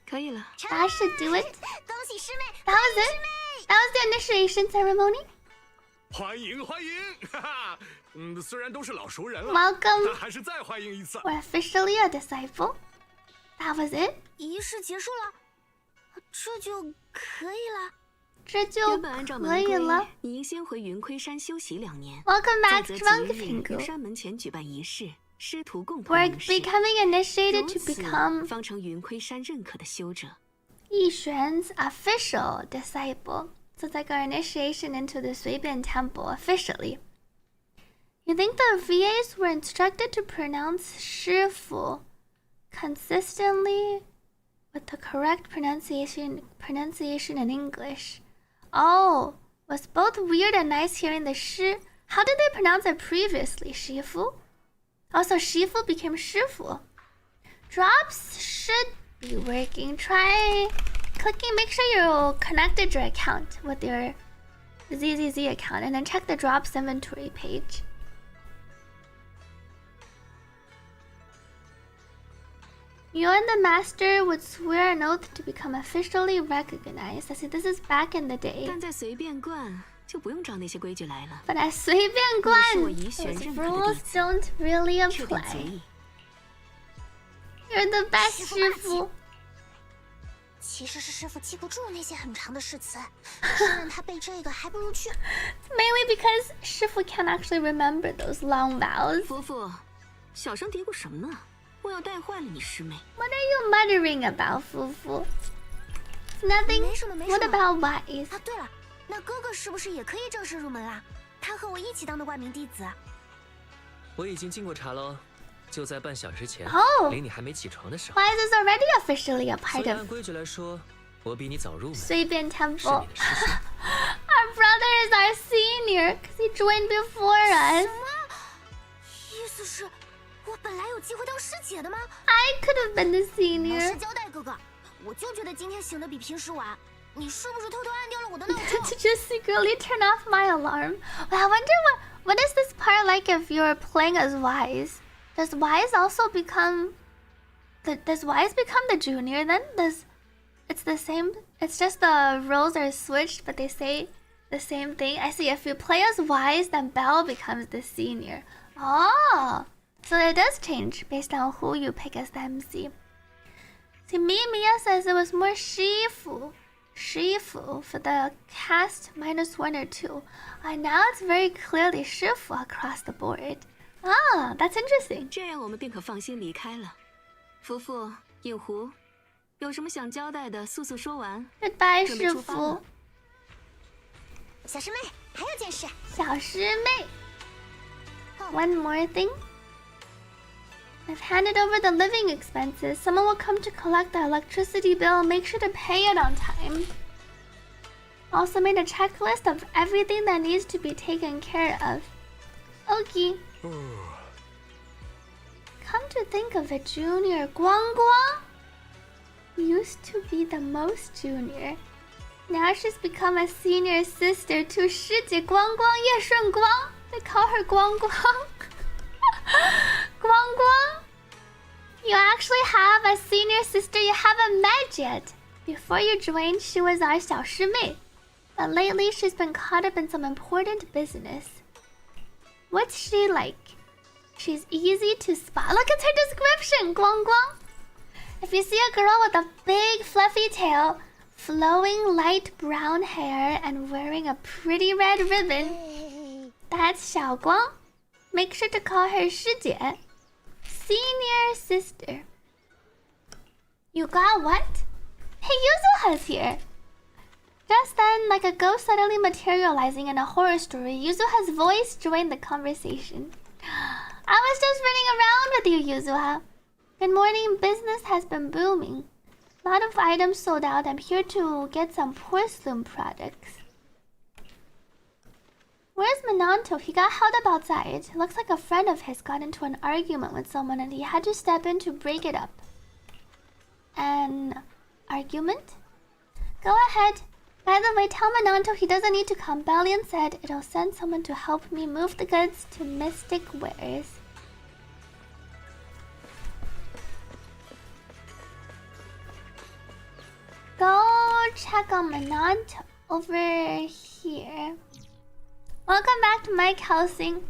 可以了。That should do it. 恭喜师妹！ That was it. That was the initiation ceremony. 欢迎欢迎，哈哈，虽然都是老熟人了 Welcome. 但还是再欢迎一次。We're officially a disciple. That was it. 仪式结束了，这就可以了。这就原本按照门规，你应先回云窥山休息2年。 Welcome back, 再择吉日于山门前举办仪式，师徒共同 We're becoming initiated to become 方成云窥山认可的修者。逸玄's official disciple. So it's like our initiation into the Suibian temple officially. You think the VAs were instructed to pronounce 师傅 consistently with the correct pronunciation in English? Oh, was both weird and nice hearing the 师. How did they pronounce it previously? 师傅? Also, 师傅 became 师傅. Drops should be working. Try clicking. Make sure you connected your account with your ZZZ account, and then check the drops inventory page. You and the master would swear an oath to become officially recognized. I see, this is back in the day. 但在随便观就不用照那些规矩来了。 But at 随便观, 你是我遗选 those 认可的弟 rules 子， don't really 确定结 apply. 义。 You're the best 师傅。其实是师傅记不住那些很长的誓词，是让他背这个还不如去。Mainly because 师傅 can't actually remember those long vows. 夫妇，小声嘀咕什么呢？我要带坏了你师妹。 What are you muttering about, 夫妇 Nothing. 没什么，没什么。 What about wise? 啊，对了，那哥哥是不是也可以正式入门啦？他和我一起当的万名弟子。我已经敬过茶喽，就在半小时前， Oh. 离你还没起床的时候。 Wise is already officially a 所 part 以按 of 规矩来说，我比你早入门。 Suibian 是 Temple. 你的师兄。 Our brother is our senior because he joined before us. 意思是，我本来有机会当师姐的吗？ I could have been the 老 senior. 实交代，哥哥，我就觉得今天醒得比平时晚。你是不是偷偷按掉了我的闹钟？ To just secretly turn off my alarm. Well, I wonder what is this part like if you're playing as Wise? Does Wise also become does Wise become the junior then? It's the same, it's just the roles are switched but they say the same thing. I see, if you play as Wise then Belle becomes the senior. Oh, so it does change based on who you pick as the MC. See, Mia says it was more Shifu for the cast -1 or 2. And now it's very clearly Shifu across the board. Ah, that's interesting. 这样我们便可放心离开了。夫妇，影狐，有什么想交代的，速速说完。 Goodbye, 准备出发了。小师妹，还有件事。小师妹。One more thing. I've handed over the living expenses. Someone will come to collect the electricity bill. Make sure to pay it on time. Also made a checklist of everything that needs to be taken care of. Okay. Come to think of it, Junior Guang Guang used to be the most junior. Now she's become a senior sister to 师姐 Guang Guang 叶顺光. They call her Guang Guang. Guang Guang, you actually have a senior sister you haven't met yet. Before you joined, she was our 小师妹. But lately, she's been caught up in some important business. What's she like? She's easy to spot. Look at her description, Guang Guang. If you see a girl with a big fluffy tail, flowing light brown hair, and wearing a pretty red ribbon, that's Xiao Guang. Make sure to call her 师姐, senior sister. You got what? Hey, Yuzuha's here. Just then, like a ghost suddenly materializing in a horror story, Yuzuha's voice joined the conversation. I was just running around with you, Yuzuha. Good morning, business has been booming. A lot of items sold out. I'm here to get some porcelain products. Where's Menanto? He got held up outside. Looks like a friend of his got into an argument with someone and he had to step in to break it up. An argument? Go ahead. By the way, tell Menanto he doesn't need to come. Balian said it'll send someone to help me move the goods to Mystic Wares. Go check on Menanto over here. Welcome back to Mike Helsing.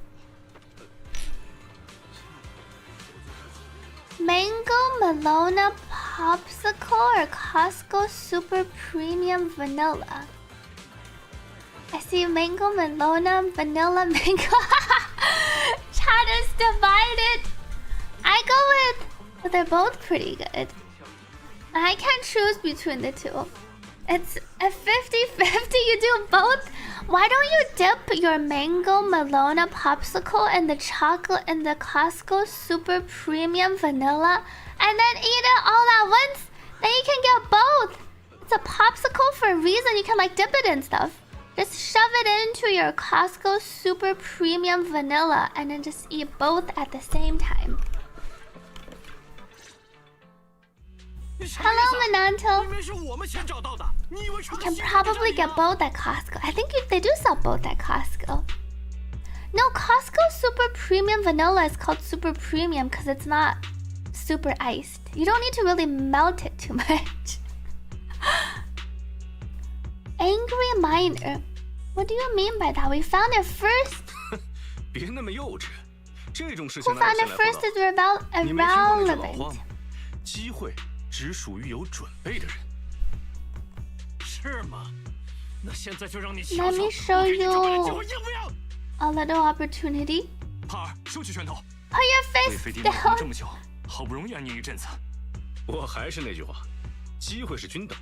Mango Melona Popsicle or Costco Super Premium Vanilla? I see Mango Melona Vanilla Mango. Chat is divided. I go with... But they're both pretty good. I can't choose between the two. It's a 50-50. You do both. Why don't you dip your Mango Melona Popsicle in the chocolate in the Costco Super Premium Vanilla and then eat it all at once? Then you can get both. It's a popsicle for a reason. You can like dip it in stuff. Just shove it into your Costco Super Premium Vanilla and then just eat both at the same time. Hello, Menanto. You can probably get both at Costco. I think they do sell both at Costco. No, Costco Super Premium Vanilla is called Super Premium because it's not super iced. You don't need to really melt it too much. Angry Miner. What do you mean by that? We found it first. Who found it first is irrelevant. 只属于有准备的人，是吗？那现在就让你瞧瞧， Let me show 我给你准备的机 you 会，硬不硬？ a little opportunity. 帕尔，收起拳头。 Put your 为 face 飞地忙 down. 这么久，好不容易安宁一阵子。我还是那句话，机会是均等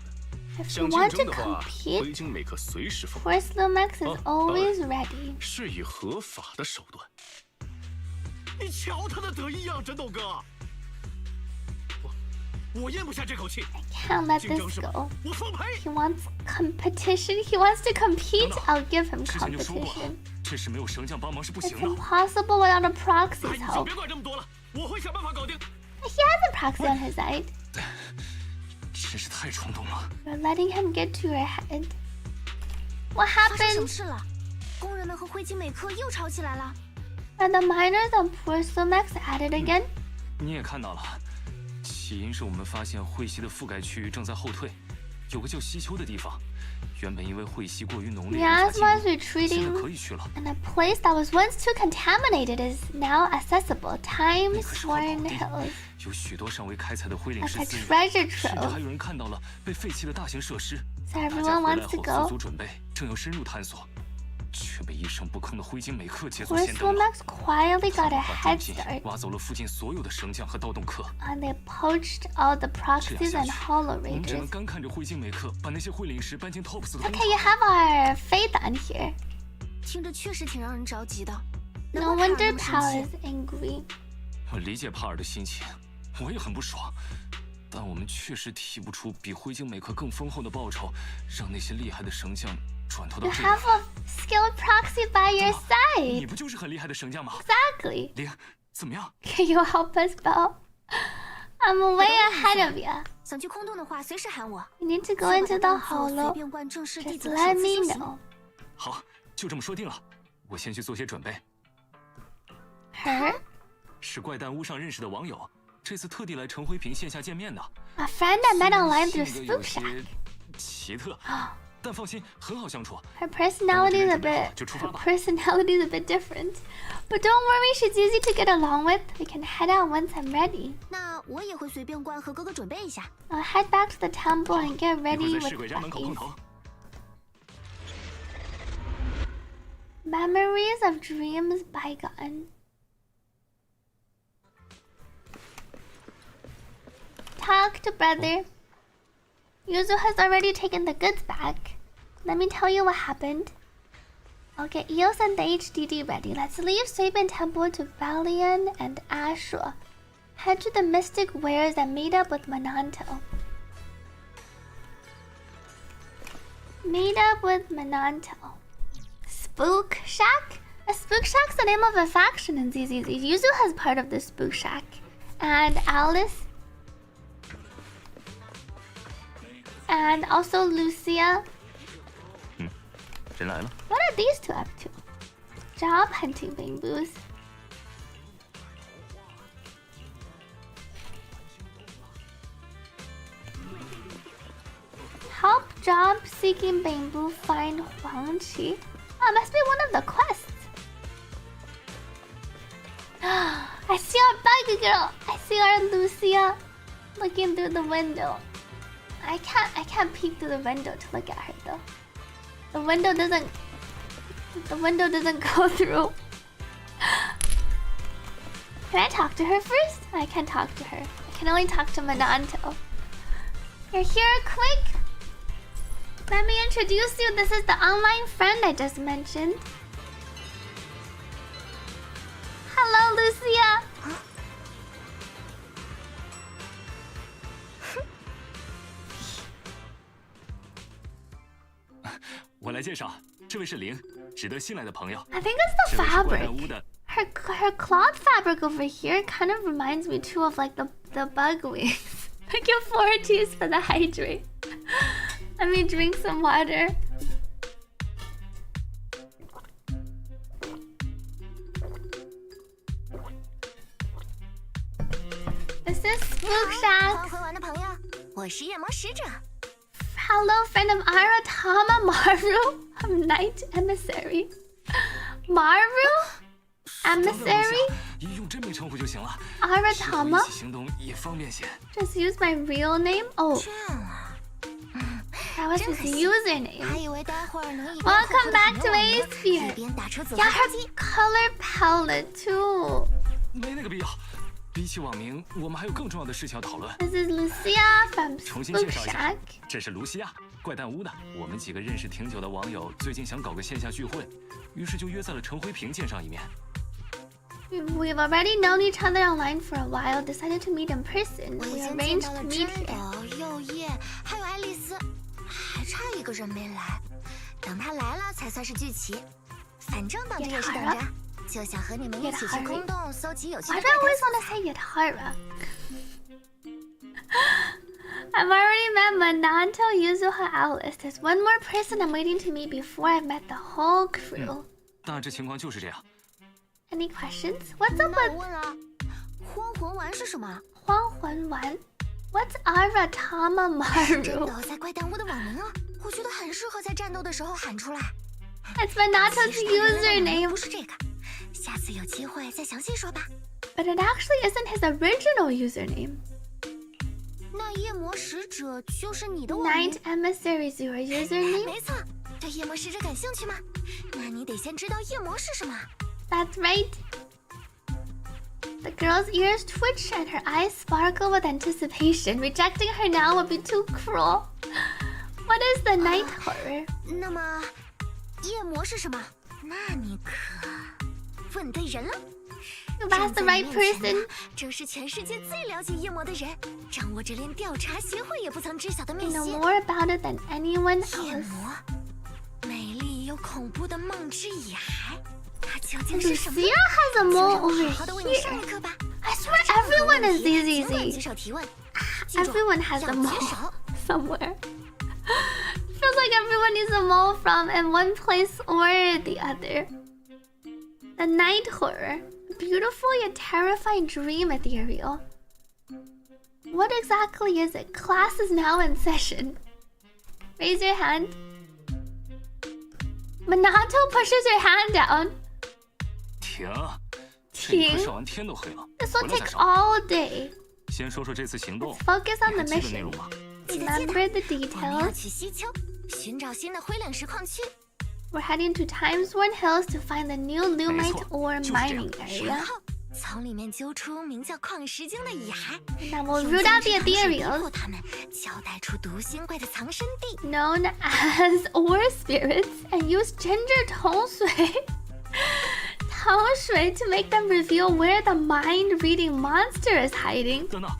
的。 If 想 you 竞 want 争 to 的话， compete, 灰鲸每克随时奉 Force Lumax is always ready. 是以合法的手段。你瞧他的得意样，真斗哥。 我咽不下这口气。 Can't let this go. He wants competition. He wants to compete. I'll give him competition. 这是没有绳匠帮忙是不 It's 行的。 impossible without a proxy's 你就 help. 别管这么多了，我会想办法搞定。 He has a proxy on his side. 真是太冲动了。 You're letting him get to your head. What happened? 工人们和灰鲸美克又吵起来了。 Are the miners on Force Lumax at it again? 你也看到了。 起因是我们发现彗隙的覆盖区域正在后退，有个叫西丘的地方，原本因为彗隙过于浓烈， Miasma is 现 retreating, 在可以去了。 and a place that was once too contaminated is now accessible. Times Sworn Hills. 有许多尚未开采的灰岭石 Like a 资源， treasure 甚至 trove. 还有人看到了被废弃的大型设施。 So 大家 everyone 回来 wants to 后 go. 做足准备，正要深入探索，却被一声不吭的灰鲸美克捷足 Force 先登了。 Lumax quietly got a 把 head 中心 start, 挖走了附近所有的绳匠和盗洞客。 and they poached all the 这 proxies 样 and 下去， hollow 我们只能 raiders. 干看着灰鲸美克把那些灰岭石搬进 TOPS 的工厂。 Okay, you have our faith on here. 听着确实挺让人着急的。 No wonder Pal is angry. 我理解帕尔的心情，我也很不爽，但我们确实提不出比灰鲸美克更丰厚的报酬，让那些厉害的绳匠转投到 You 这 have 边。 a skilled proxy by your 你 side. 不就是很厉害的绳匠吗？ Exactly. 零，怎么样？ Can you help us, Belle? I'm way ahead of you. 想去空洞的话，随时喊我。 You need to go into the hollow. 随便灌正式弟 Just 子的 let 首次 me 修行。 know. 好，就这么说定了。我先去做些准备。 Her? 是怪诞屋上认识的网友，这次特地来陈辉平线下见面的。 A friend I met online through 性格有 Spook 些 Shack. 奇特，但放心，很好相处。 Her personality is a bit. Her personality is a bit different, but don't worry, she's easy to get along with. We can head out once I'm ready. 那我也会随便灌，和哥哥准备一下。 I'll head back to the temple and get 一 ready 会在 with 市鬼家门口碰 buddies. 头。 Memories of dreams bygone. Talk to brother. Yuzu has already taken the goods back. Let me tell you what happened. I'll get Eos and the HDD ready. Let's leave Suibin Temple to Balian and Ashura. Head to the Mystic Wares and meet up with Menanto. Meet up with Menanto. Spook Shack? A Spook Shack's the name of a faction in ZZZ. Yuzu has part of the Spook Shack. And Alice. And also Lucia. What are these two up to? Job hunting bamboos. Help job seeking bamboo find Huangqi. Oh, must be one of the quests. I see our bug girl. I see our Lucia looking through the window. I can't peek through the window to look at her though. The window doesn't go through. Can I talk to her first? I can't talk to her. I can only talk to Minato. You're here quick? Let me introduce you. This is the online friend I just mentioned. Hello, Lucia. 我来介绍，这位是玲，值得信赖的朋友。 I think it's the fabric. Her cloth fabric over here kind of reminds me too of like the bug wings. Looking forward to use for the hydrate. Let me drink some water. This is Spook Shack. Hello, friend of Aratama Maru. I'm Knight Emissary. Maru? Emissary? Aratama? Just use my real name? Oh. That was his username. Welcome back to A-Sphere. Yeah, her color palette too. 没那个必要。比起网名，我们还有更重要的事情要讨论。This is Lucia from 重新介绍一下， Spook 这是卢西亚，怪诞屋的。我们几个认识挺久的网友，最近想搞个线下聚会，于是就约在了陈辉平见上一面。 We've already known each other online for a while. Decided to meet in person. We arranged to meet here. 右叶，还有爱丽丝，还差一个人没来。等他来了才算是聚齐。反正等着也是等着。 就想和你们一起去空洞搜集有趣的。Why do I always want to say Yadhara? I've already met Minato, Yuzuha, Alice. There's one more person I'm waiting to meet before I've met the whole crew. 大致情况就是这样。 Any questions? What's up with 荒魂丸是什么？荒魂丸 What's Aratama Maru? 真的在怪诞屋的网名啊，我觉得很适合在战斗的时候喊出来。 It's Minato's username. 不是这个。 下次有机会再详细说吧。 But it actually isn't his original username. 那夜魔使者就是你的网名 Night Emissary is your username? 没错，对夜魔使者感兴趣吗？那你得先知道夜魔是什么。 That's right. The girl's ears twitch and her eyes sparkle with anticipation. Rejecting her now would be too cruel. What is the night horror? 那么，夜魔是什么？那你可问对人了。 You've asked the right person. 正是全世界最了解夜魔的人，掌握着连调查协会也不曾知晓的秘 You 辛。 know more about it than anyone else. 夜魔，美丽又恐怖的梦之野孩，它究竟是什么？ Lucia has a mole over 好好的为你上一课吧。 I swear everyone is ZZZ. 举手提问。 Everyone has a mole somewhere. Feels like everyone needs a mole from in one place or the other. The night horror. Beautiful yet terrifying dream ethereal. What exactly is it? Class is now in session. Raise your hand. Minato pushes your hand down. 停！这一课上完天都黑了。 This will take all day. 先说说这次行动。 Focus on the 你还记得内 mission. 容吗？ Remember the 我们要 details. 去西丘，寻找新的灰冷石矿区。 We're heading to Timesworn Hills to find the new Lumite ore mining 然 area. 后从里面揪出名叫矿石晶的野孩， Now we'll root out the 用 ethereals, 迫他们，交代出毒腥怪的藏身地。 known as ore spirits, and use ginger 糖水 to make them reveal where the mind-reading monster is hiding. 等等，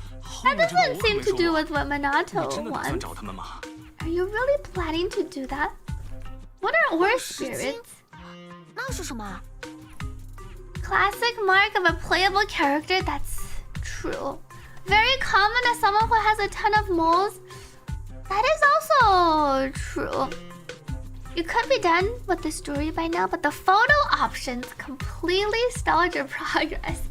That doesn't seem to do with what 你 Minato 真的打算 wants. 找他们吗？ Are you really planning to do that? What are ore spirits? 那是什么？ Classic mark of a playable character. That's true. Very common as someone who has a ton of moles. That is also true. You could be done with the story by now, but the photo options completely stalled your progress.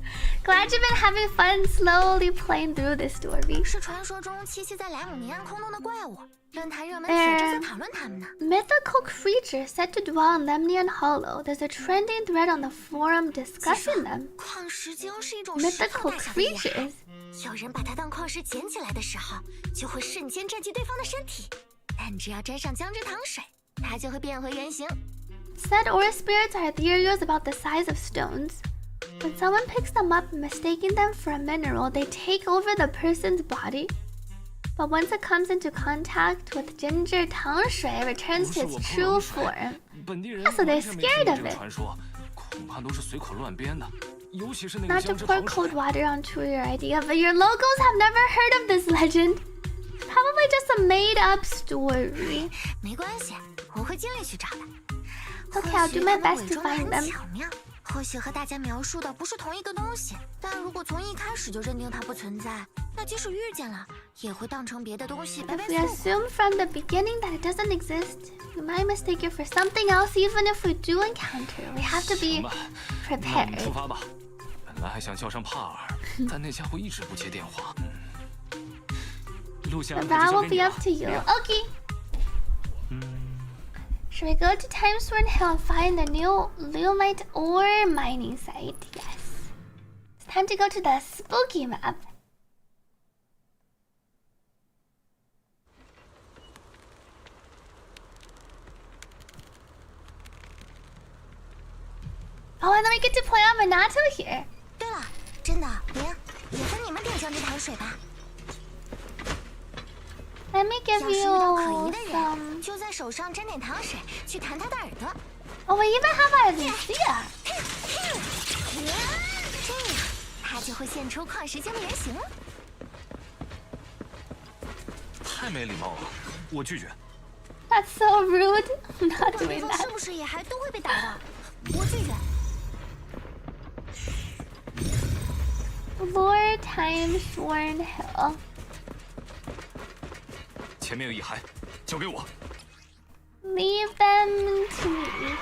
Glad you've been having fun slowly playing through this story. 是传说中栖息在莱姆尼安空洞的怪物，论坛热门帖正在讨论他们呢。 Mythical creatures said to dwell in Lemnian Hollow. There's a trending thread on the forum discussing them. 矿石晶是一种 Mythical creatures. 有人把它当矿石捡起来的时候，就会瞬间占据对方的身体，但只要沾上姜汁糖水，它就会变回原形。 Said ore spirits are ethereals about the size of stones. When someone picks them up, mistaking them for a mineral, they take over the person's body. But once it comes into contact with ginger tang shui, it returns to its true form. So they're scared of it. Not to pour cold water onto your idea, but your locals have never heard of this legend. Probably just a made-up story. 没关系，我会尽力去找的。 Okay, I'll do my best to find them. 或许和大家描述的不是同一个东西，但如果从一开始就认定它不存在，那即使遇见了，也会当成别的东西被 If we assume from the beginning that it doesn't exist, we might mistake it for something else. Even if we do encounter, we have to be prepared. 出发吧。本来还想叫上帕尔，但那家伙一直不接电话。路线 But that will be up to you. Okay. Should we go to Timesworn Hill and find the new Lumite ore mining site? Yes. It's time to go to the spooky map. Oh, and then we get to play on Minato here. 对了，真的，林，也和你们点姜汁糖水吧。 Let me give you some. 就在手上沾点糖水，去弹他的耳朵。 Oh, we even have our LUCIA. 这样，它就会现出矿石晶的原形了。太没礼貌了，我拒绝。 That's so rude. I'm not doing 是 that. 不是也还都会被打的？我拒绝。 Lord Timesworn Hill. 前面有一骸，交给我。 Leave them to me.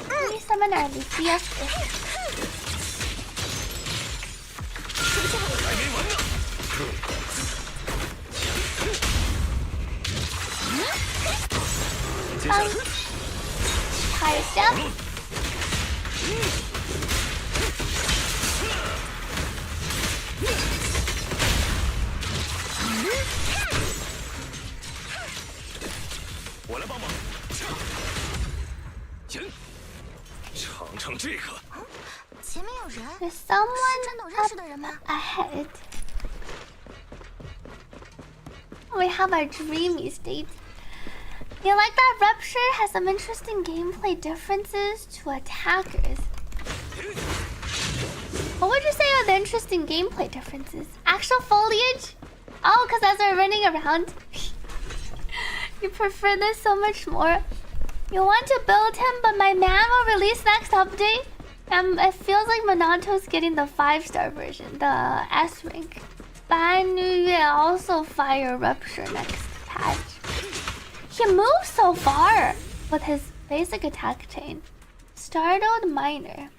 Let me summon our LUCIA first. 还没完呢。接下来，查一下。 我来帮忙。前，尝尝这个。前面有人。 There's someone 真的有认识的人吗 ahead. We have our dreamy state. You like that Rupture has some interesting gameplay differences to attackers. What would you say are the interesting gameplay differences? Actual foliage? Oh, because as we're running around, you prefer this so much more. You want to build him, but my man will release next update. It feels like Monato's getting the 5-star version, the S rank. Ban Yue also fire Rupture next patch. He moves so far with his basic attack chain. Startled Miner.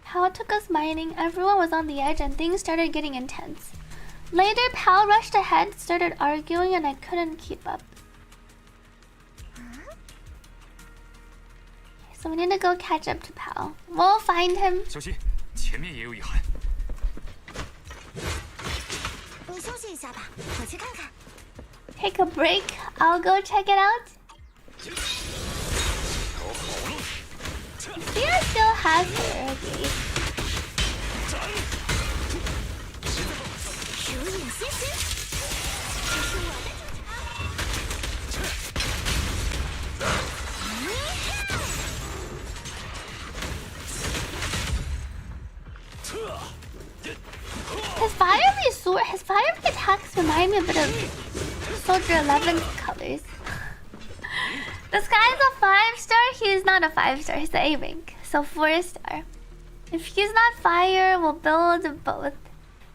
Pal took us mining, everyone was on the edge and things started getting intense. Later, Pal rushed ahead, started arguing and I couldn't keep up. So we need to go catch up to Pal. We'll find him. 小心，前面也有一骸。你休息一下吧，我去看看。 Take a break. I'll go check it out. Lucia still has her gate. 有眼先行，这是我的His fiery attacks remind me a bit of Soldier 11's colors. This guy's a 5-star. He is not a 5-star. He's the A rank, so 4-star. If he's not fire, we'll build both.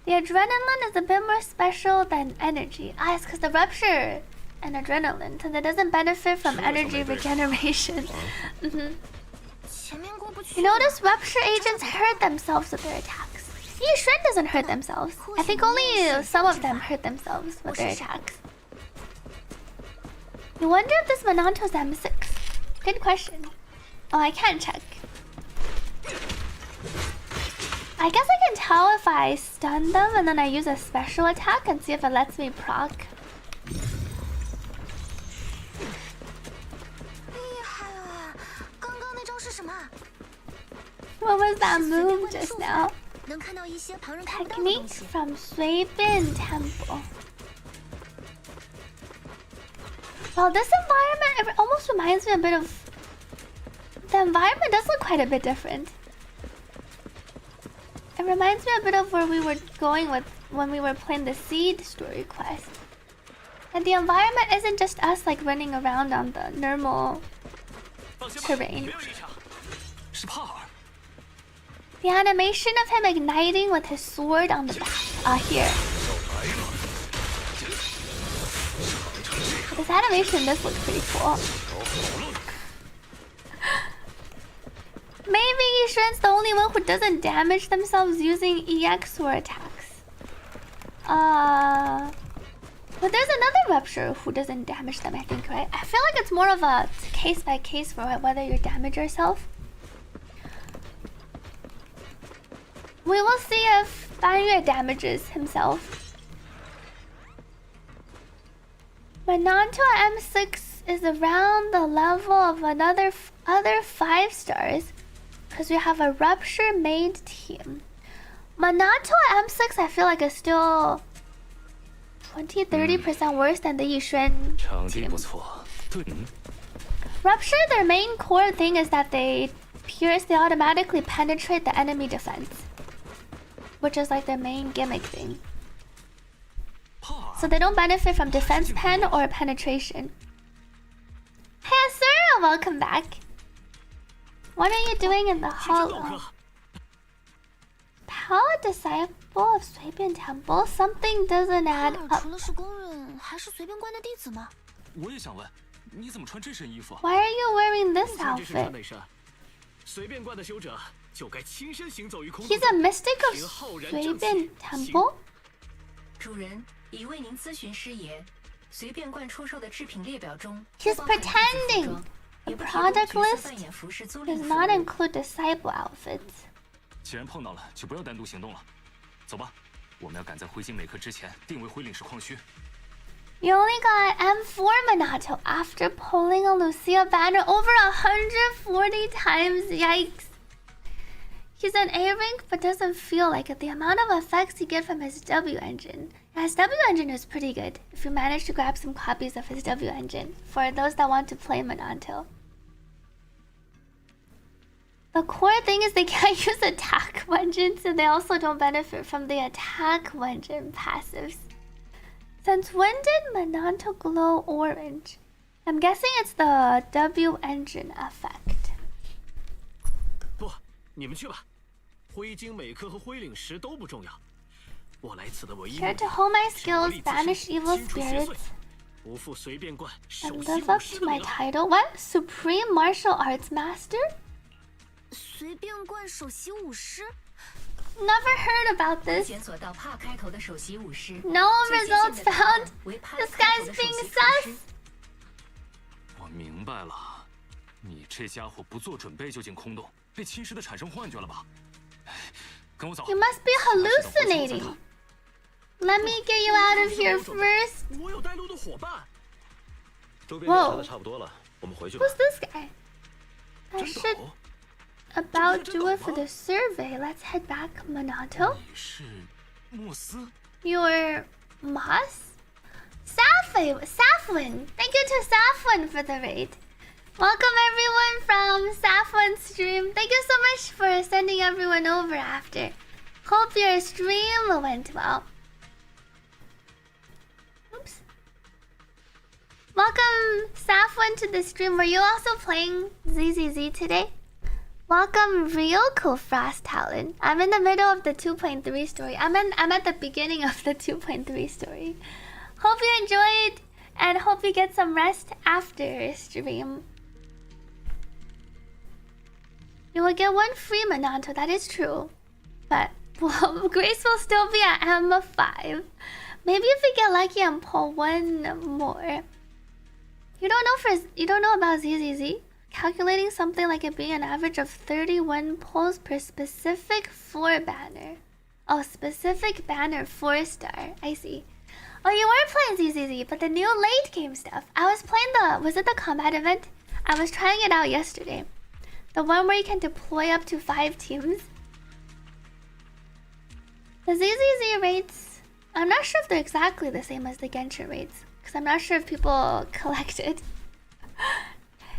The adrenaline is a bit more special than energy. Ah, it's because the rupture and adrenaline, so that doesn't benefit from energy regeneration. You notice rupture agents hurt themselves with their attacks. Yishuan doesn't hurt themselves. I think only some of them hurt themselves with their attacks. You wonder if this Monanto's M6? Good question. Oh, I can't check. I guess I can tell if I stun them and then I use a special attack and see if it lets me proc. What was that move just now? Techniques from Suibin Temple. Well, this environment, it almost reminds me a bit of... The environment does look quite a bit different. It reminds me a bit of where we were going with when we were playing the Seed story quest. And the environment isn't just us like running around on the normal terrain. The animation of him igniting with his sword on the back. Here. This animation does look pretty cool. Maybe Yishuan's the only one who doesn't damage themselves using EX or attacks. But there's another rupture who doesn't damage them, I think, right? I feel like it's more of a case by case for whether you damage yourself. We will see if Banyue damages himself. Monanto M6 is around the level of other 5-stars because we have a rupture made team. Monanto M6 I feel like is still 20-30% worse than the Yishuan team. Rupture, their main core thing is that they automatically penetrate the enemy defense, which is like their main gimmick thing. So they don't benefit from defense pen or penetration. Hey sir, welcome back. What are you doing in the hollow? Power disciple of Suibin Temple? Something doesn't add up. Why are you wearing this outfit? He's a mystic of Suibin Temple? He's pretending. The product list does not include disciple outfits. You only got M4 Minato after pulling a Lucia banner over 140 times. Yikes. He's an A rank but doesn't feel like it. The amount of effects you get from his W engine. His W engine is pretty good if you manage to grab some copies of his W engine for those that want to play Monanto. The core thing is they can't use attack engine, so they also don't benefit from the attack engine passives. Since when did Monanto glow orange? I'm guessing it's the W engine effect. Here to hold my skills, banish evil spirits, and live up to my title. What? Supreme Martial Arts Master? Never heard about this. No results found. This guy's being sus. You must be hallucinating. Let me get you out of here first. Whoa. Who's this guy? I should about do it for the survey. Let's head back, Monanto. You're Moss? Safwin. Thank you to Safwin for the raid. Welcome everyone from Safwin's stream. Thank you so much for sending everyone over after. Hope your stream went well. Oops. Welcome, Safwan, to the stream. Were you also playing ZZZ today? Welcome, Ryoko Frost Talon. I'm in the middle of the 2.3 story. I'm at the beginning of the 2.3 story. Hope you enjoyed and hope you get some rest after stream. You will get 1 free Monanto, that is true. But well, Grace will still be at M5. Maybe if we get lucky and pull 1 more. You don't know about ZZZ? Calculating something like it being an average of 31 pulls per specific 4 banner. Oh, specific banner 4-star. I see. Oh, you were playing ZZZ, but the new late game stuff. I was playing was it the combat event? I was trying it out yesterday. The one where you can deploy up to 5 teams. The ZZZ rates, I'm not sure if they're exactly the same as the Genshin rates, because I'm not sure if people collect it.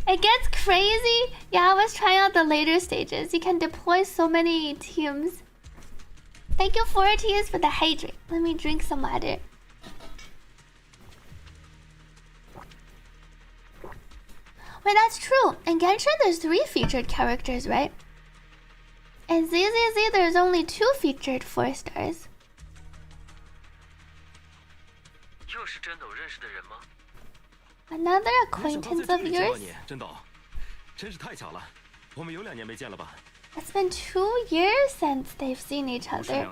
It gets crazy. Yeah, I was trying out the later stages. You can deploy so many teams. Thank you 4 T's for the hydrate. Let me drink some water. Wait, that's true. In Genshin, there's 3 featured characters, right? In ZZZ, there's only 2 featured 4-stars. Another acquaintance of yours? It's been 2 years since they've seen each other.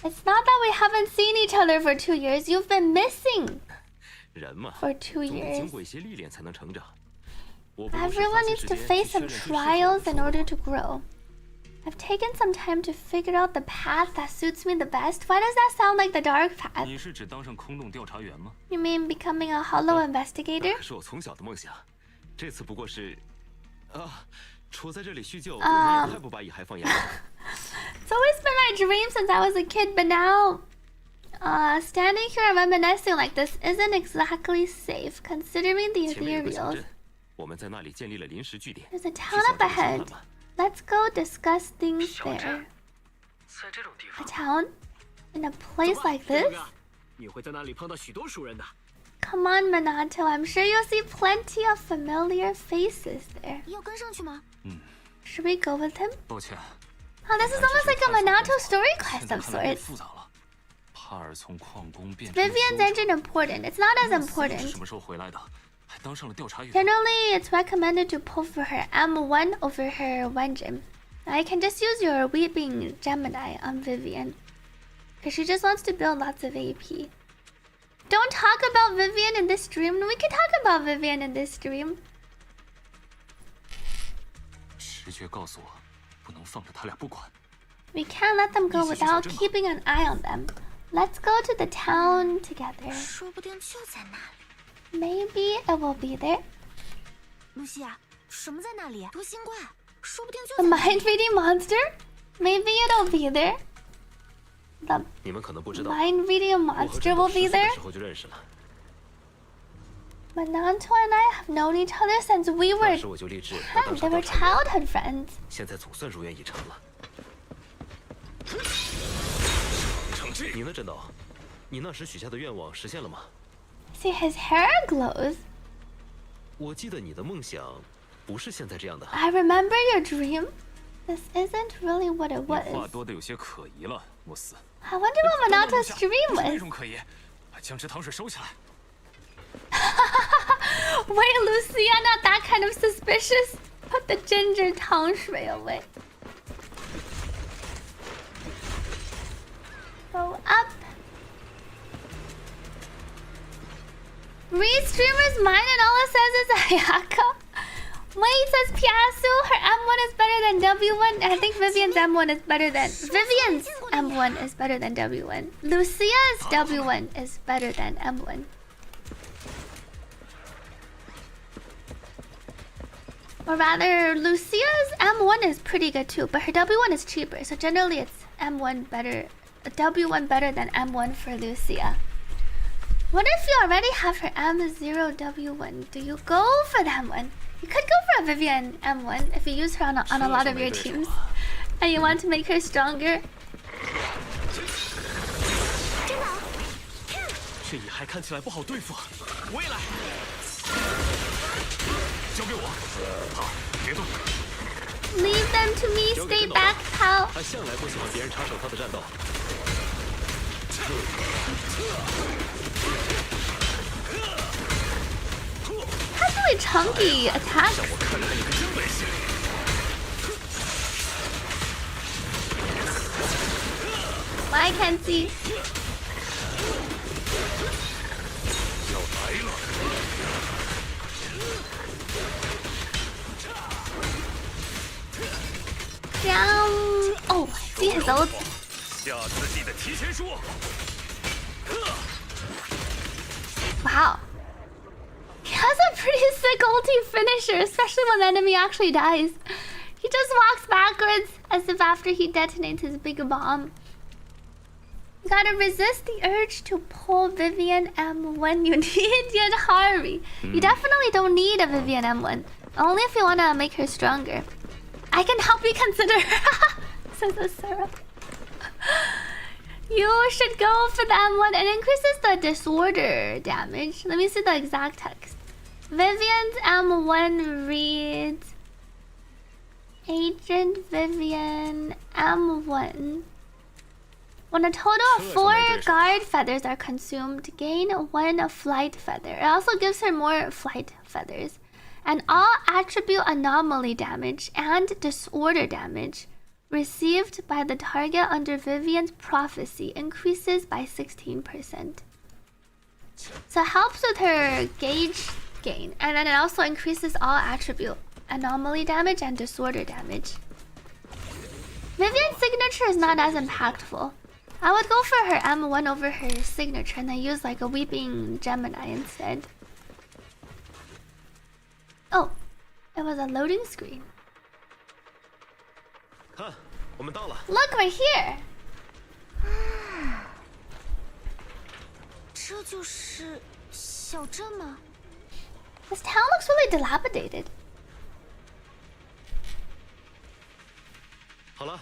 It's not that we haven't seen each other for 2 years. You've been missing for 2 years. Everyone needs to face some trials in order to grow. I've taken some time to figure out the path that suits me the best. Why does that sound like the dark path? You mean becoming a hollow investigator? It's always been my dream since I was a kid, but now standing here and reminiscing like this isn't exactly safe, considering the ethereals. There's a town up ahead. Let's go discuss things there. A town? In a place like this? Come on, Minato. I'm sure you'll see plenty of familiar faces there. Should we go with him? Oh, this is almost like a Minato story quest of sorts. Vivian's engine important. It's not as important. Generally, it's recommended to pull for her M1 over her Wenjin. I can just use your Weeping Gemini on Vivian, because she just wants to build lots of AP. Don't talk about Vivian in this stream. We can talk about Vivian in this stream. We can't let them go without keeping an eye on them. Let's go to the town together. Maybe it will be there. The mind-reading monster? Maybe it'll be there. The mind-reading monster will be there. Minato and I have known each other since we were 10. They were childhood friends. See, his hair glows. I remember your dream. This isn't really what it was. I wonder what Minato's dream was. Wait, Lucia, not that kind of suspicious. Put the ginger tang shui away. Go up. Read streamer's mind and all it says is Ayaka. Wait, says Piasu, her M1 is better than W1. I think Vivian's M1 is better than... Vivian's M1 is better than W1. Lucia's W1 is better than M1. Or rather, Lucia's M1 is pretty good too, but her W1 is cheaper. So generally it's M1 better... W1 better than M1 for Lucia. What if you already have her M0 W1? Do you go for the M1? You could go for a Vivian M1 if you use her on a lot of your teams. And you want to make her stronger. 这蚁还看起来不好对付，我也来。交给我。好，别动。 Leave them to me. Stay back, pal. 他向来不喜欢别人插手他的战斗。他是会chunky attack. 让我看看你的真本事。I can't see. 要来了。 Down. Oh, see his ult. 下次记得提前说。 Wow. He has a pretty sick ulti finisher, especially when the enemy actually dies. He just walks backwards as if after he detonates his big bomb. You gotta resist the urge to pull Vivian M1. You need Yadhari. You definitely don't need a Vivian M1. Only if you wanna make her stronger. I can help you consider. Says the syrup. You should go for the M1. It increases the disorder damage. Let me see the exact text. Vivian's M1 reads Agent Vivian M1. When a total of 4 guard feathers are consumed, gain 1 flight feather. It also gives her more flight feathers. And all attribute anomaly damage and disorder damage received by the target under Vivian's prophecy increases by 16%. So it helps with her gauge gain, and then it also increases all attribute anomaly damage and disorder damage. Vivian's signature is not as impactful. I would go for her M1 over her signature and then use like a Weeping Gemini instead. Oh, it was a loading screen. Look, we're here. 这就是小镇吗？ This town looks really dilapidated. 好了，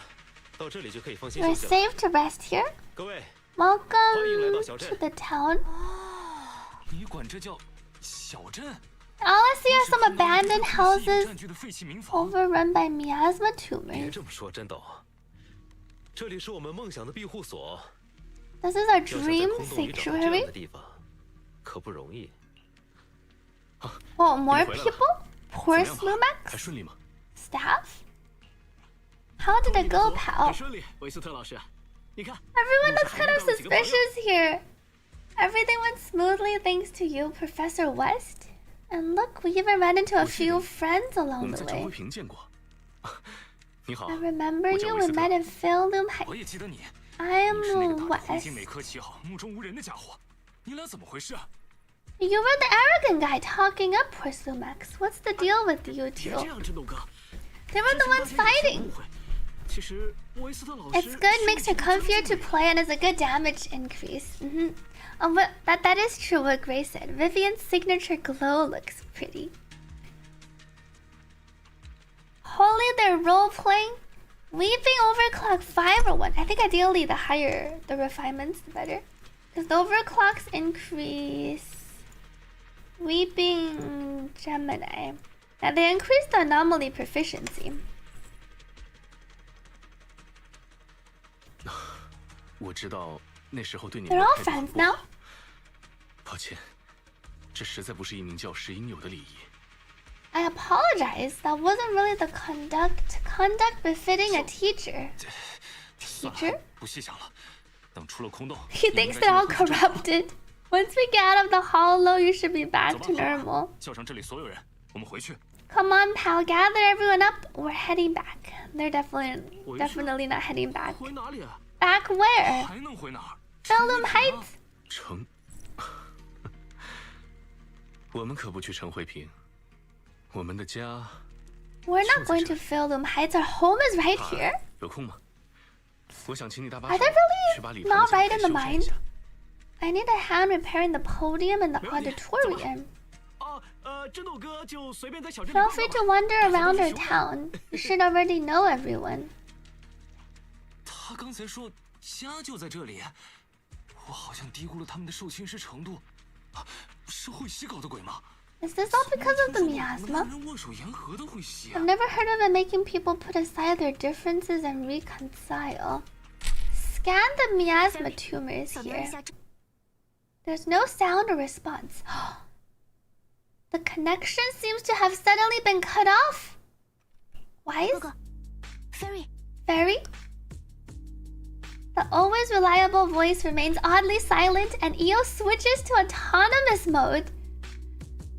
到这里就可以放心 You're 休息了。 safe to rest here. 各位， Welcome to the town. 你管这叫小镇？ All I see are some abandoned houses overrun by miasma 别 tumors. 这么说，真斗。这里是我们梦想的庇护所。 This is our 要想在 dream 空洞里找到这样 sanctuary. 的地方，可不容易。 Oh, more 你回来了 people? Poor 怎么样 Slumax? 还顺利吗？ Staff? How did it go, 很 pal? 顺利，维斯特老师。你看， Everyone 路 looks 上 kind 还 of 遇到了几个朋友 suspicious here. Everything went smoothly thanks to you, Professor West. And look, we even ran into a few friends 我 along 们 the 在张 way. 辉平见过。你好， I remember 我叫 you. 维 We 斯特 met in Fairloom 我也 Heights. 记得你。 I 你是那 am 个打着灰 West. 烬每颗起好、目中无人的家伙。你俩怎么回事啊？ You were the arrogant guy talking up, poor Slumax. What's the deal with you 别 two? 这样，真斗哥。 They were the ones fighting. 其实维斯特老师 It's good, makes her comfier to play, and is a good damage increase. But that is true what Grace said. Vivian's signature glow looks pretty. Holy, they're role playing. Weeping overclock 5 or 1. I think ideally the higher the refinements, the better. Because the overclocks increase Weeping Gemini. Now they increase the anomaly proficiency. 我知道那时候对你 They're 们 all 的态度 friends 很不 now. 好。抱歉，这实在不是一名教师应有的礼仪。 I apologize. That wasn't really the conduct befitting a teacher. 算 Teacher? 了，不细想了。等出了空洞， He 你们 thinks 应 they're 该 all 进入恢复战场。 corrupted. Once we get out of the hollow, you should be back 走吧 to 好啊 normal. 叫上这里所有人，我们回去。 Come on, pal. Gather everyone up. We're heading back. They're definitely not heading back. 回哪里啊？ Back where? 还能回哪儿？ Fairloom Heights? 城。我们可不去陈慧平，我们的家。 We're not going to Fairloom Heights. Our home is right here. 有空吗？我想请你搭把 Are 手 they 去把礼 really 堂 not 的 right 讲 in the 台修缮一 mind? 下。 I need a hand repairing the podium and the auditorium. 真斗哥就随便在小镇里 Feel 逛 free 逛 to 吧 wander around our town. You should already know everyone. 他刚才说家就在这里，我好像低估了他们的受侵蚀程度。是会吸搞的鬼吗？ Is this all because of the miasma? I've never heard of it making people put aside their differences and reconcile. Scan the miasma tumors here. There's no sound or response. The connection seems to have suddenly been cut off. Why is... Fairy? The always reliable voice remains oddly silent and Io switches to autonomous mode.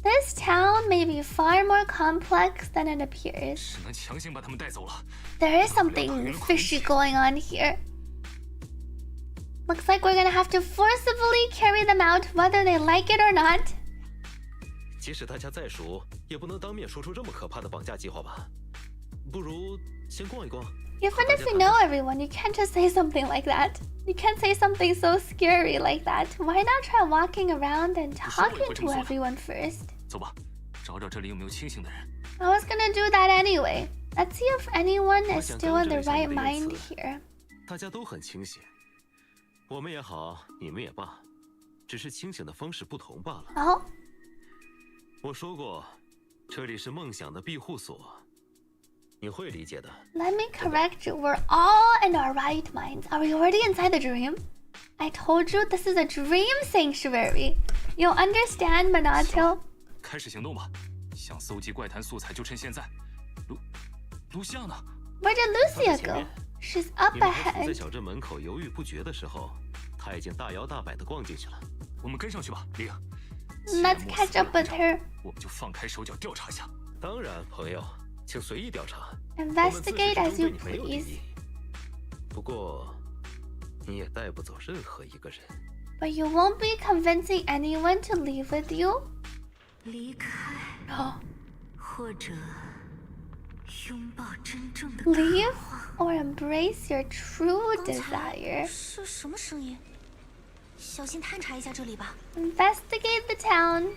This town may be far more complex than it appears. There is something fishy going on here. Looks like we're gonna have to forcibly carry them out whether they like it or not. 即使大家再熟，也不能当面说出这么可怕的绑架计划吧？不如先逛一逛。 Even if you know everyone, you can't just say something like that. You can't say something so scary like that. Why not try walking around and talking to everyone first? 走吧，找找这里有没有清醒的人。 I was gonna do that anyway. Let's see if anyone is still in the right mind here. 大家都很清醒，我们也好，你们也罢，只是清醒的方式不同罢了。哦。我说过，这里是梦想的庇护所。 你会理解的。 Let me correct you. We're all in our right minds. Are we already inside the dream? I told you this is a dream sanctuary. You'll understand, Minato. 开始行动吧！想搜集怪谈素材就趁现在。卢西亚呢？ Where did Lucia go? She's up 你们还 ahead. 在小镇门口犹豫不决的时候，她已经大摇大摆地逛进去了。我们跟上去吧，丽亚。 Let's catch up with her. 我们就放开手脚调查一下。当然，朋友。 请随意调查 Investigate as you please. 不过，你也带不走任何一个人。 But you won't be convincing anyone to leave with you? 离开，或者拥抱真正的 Leave or embrace your true desire. 是什么声音？小心探查一下这里吧。 Investigate the town.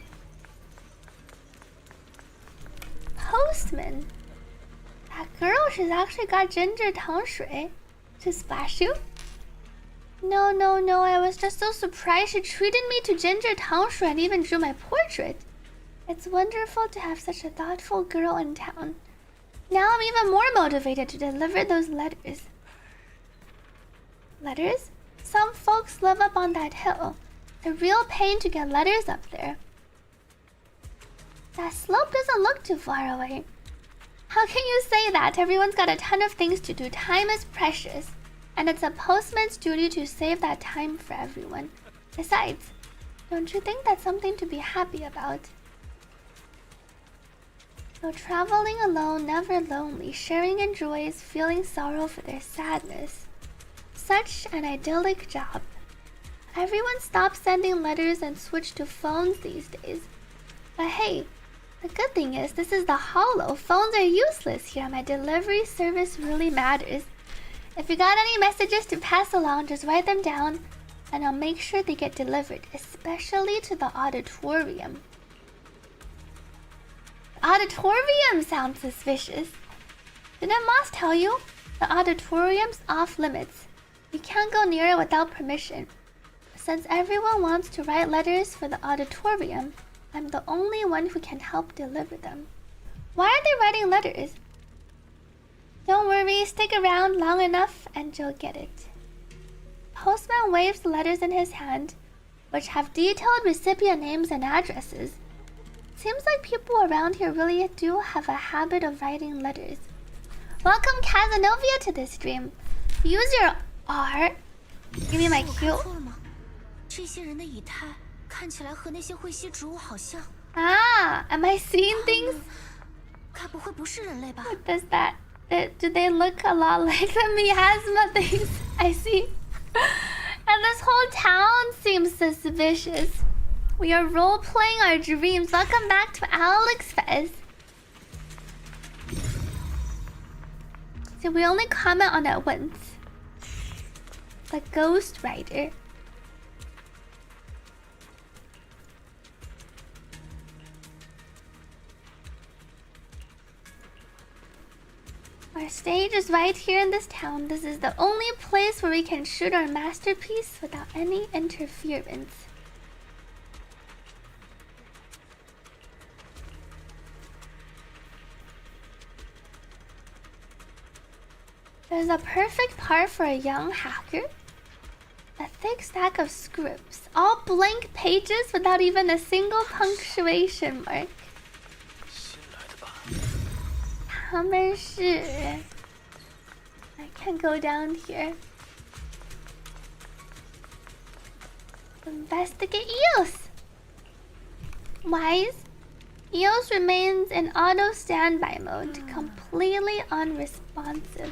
Postman. That girl, she's actually got ginger 糖水 to splash you. No, I was just so surprised she treated me to ginger 糖水 and even drew my portrait. It's wonderful to have such a thoughtful girl in town. Now I'm even more motivated to deliver those letters. Letters? Some folks live up on that hill. The real pain to get letters up there. That slope doesn't look too far away. How can you say that? Everyone's got a ton of things to do. Time is precious. And it's a postman's duty to save that time for everyone. Besides, don't you think that's something to be happy about? So traveling alone, never lonely, sharing in joys, feeling sorrow for their sadness. Such an idyllic job. Everyone stopped sending letters and switched to phones these days. But hey, the good thing is, this is the hollow. Phones are useless here. My delivery service really matters. If you got any messages to pass along, just write them down, and I'll make sure they get delivered, especially to the auditorium. The auditorium sounds suspicious. Didn't Moss tell you? The auditorium's off limits. You can't go near it without permission. Since everyone wants to write letters for the auditorium, I'm the only one who can help deliver them. Why are they writing letters? Don't worry, stick around long enough and you'll get it. Postman waves the letters in his hand, which have detailed recipient names and addresses. Seems like people around here really do have a habit of writing letters. Welcome Casanovia to this stream. Use your R. Give me my cue. 这些人的仪态看起来和那些会吸植物好像。 Ah, am I seeing things? 该不会不是人类吧？ What does that? Do they look a lot like the miasma things I see? And this whole town seems suspicious. We are role-playing our dreams. Welcome back to Alex Fez. So we only comment on it once. The Ghost Rider. Our stage is right here in this town. This is the only place where we can shoot our masterpiece without any interference. There's a perfect part for a young hacker. A thick stack of scripts, all blank pages without even a single punctuation mark. 他们是 I can go down here. Investigate EOS. Wise. EOS remains in auto standby mode, completely unresponsive.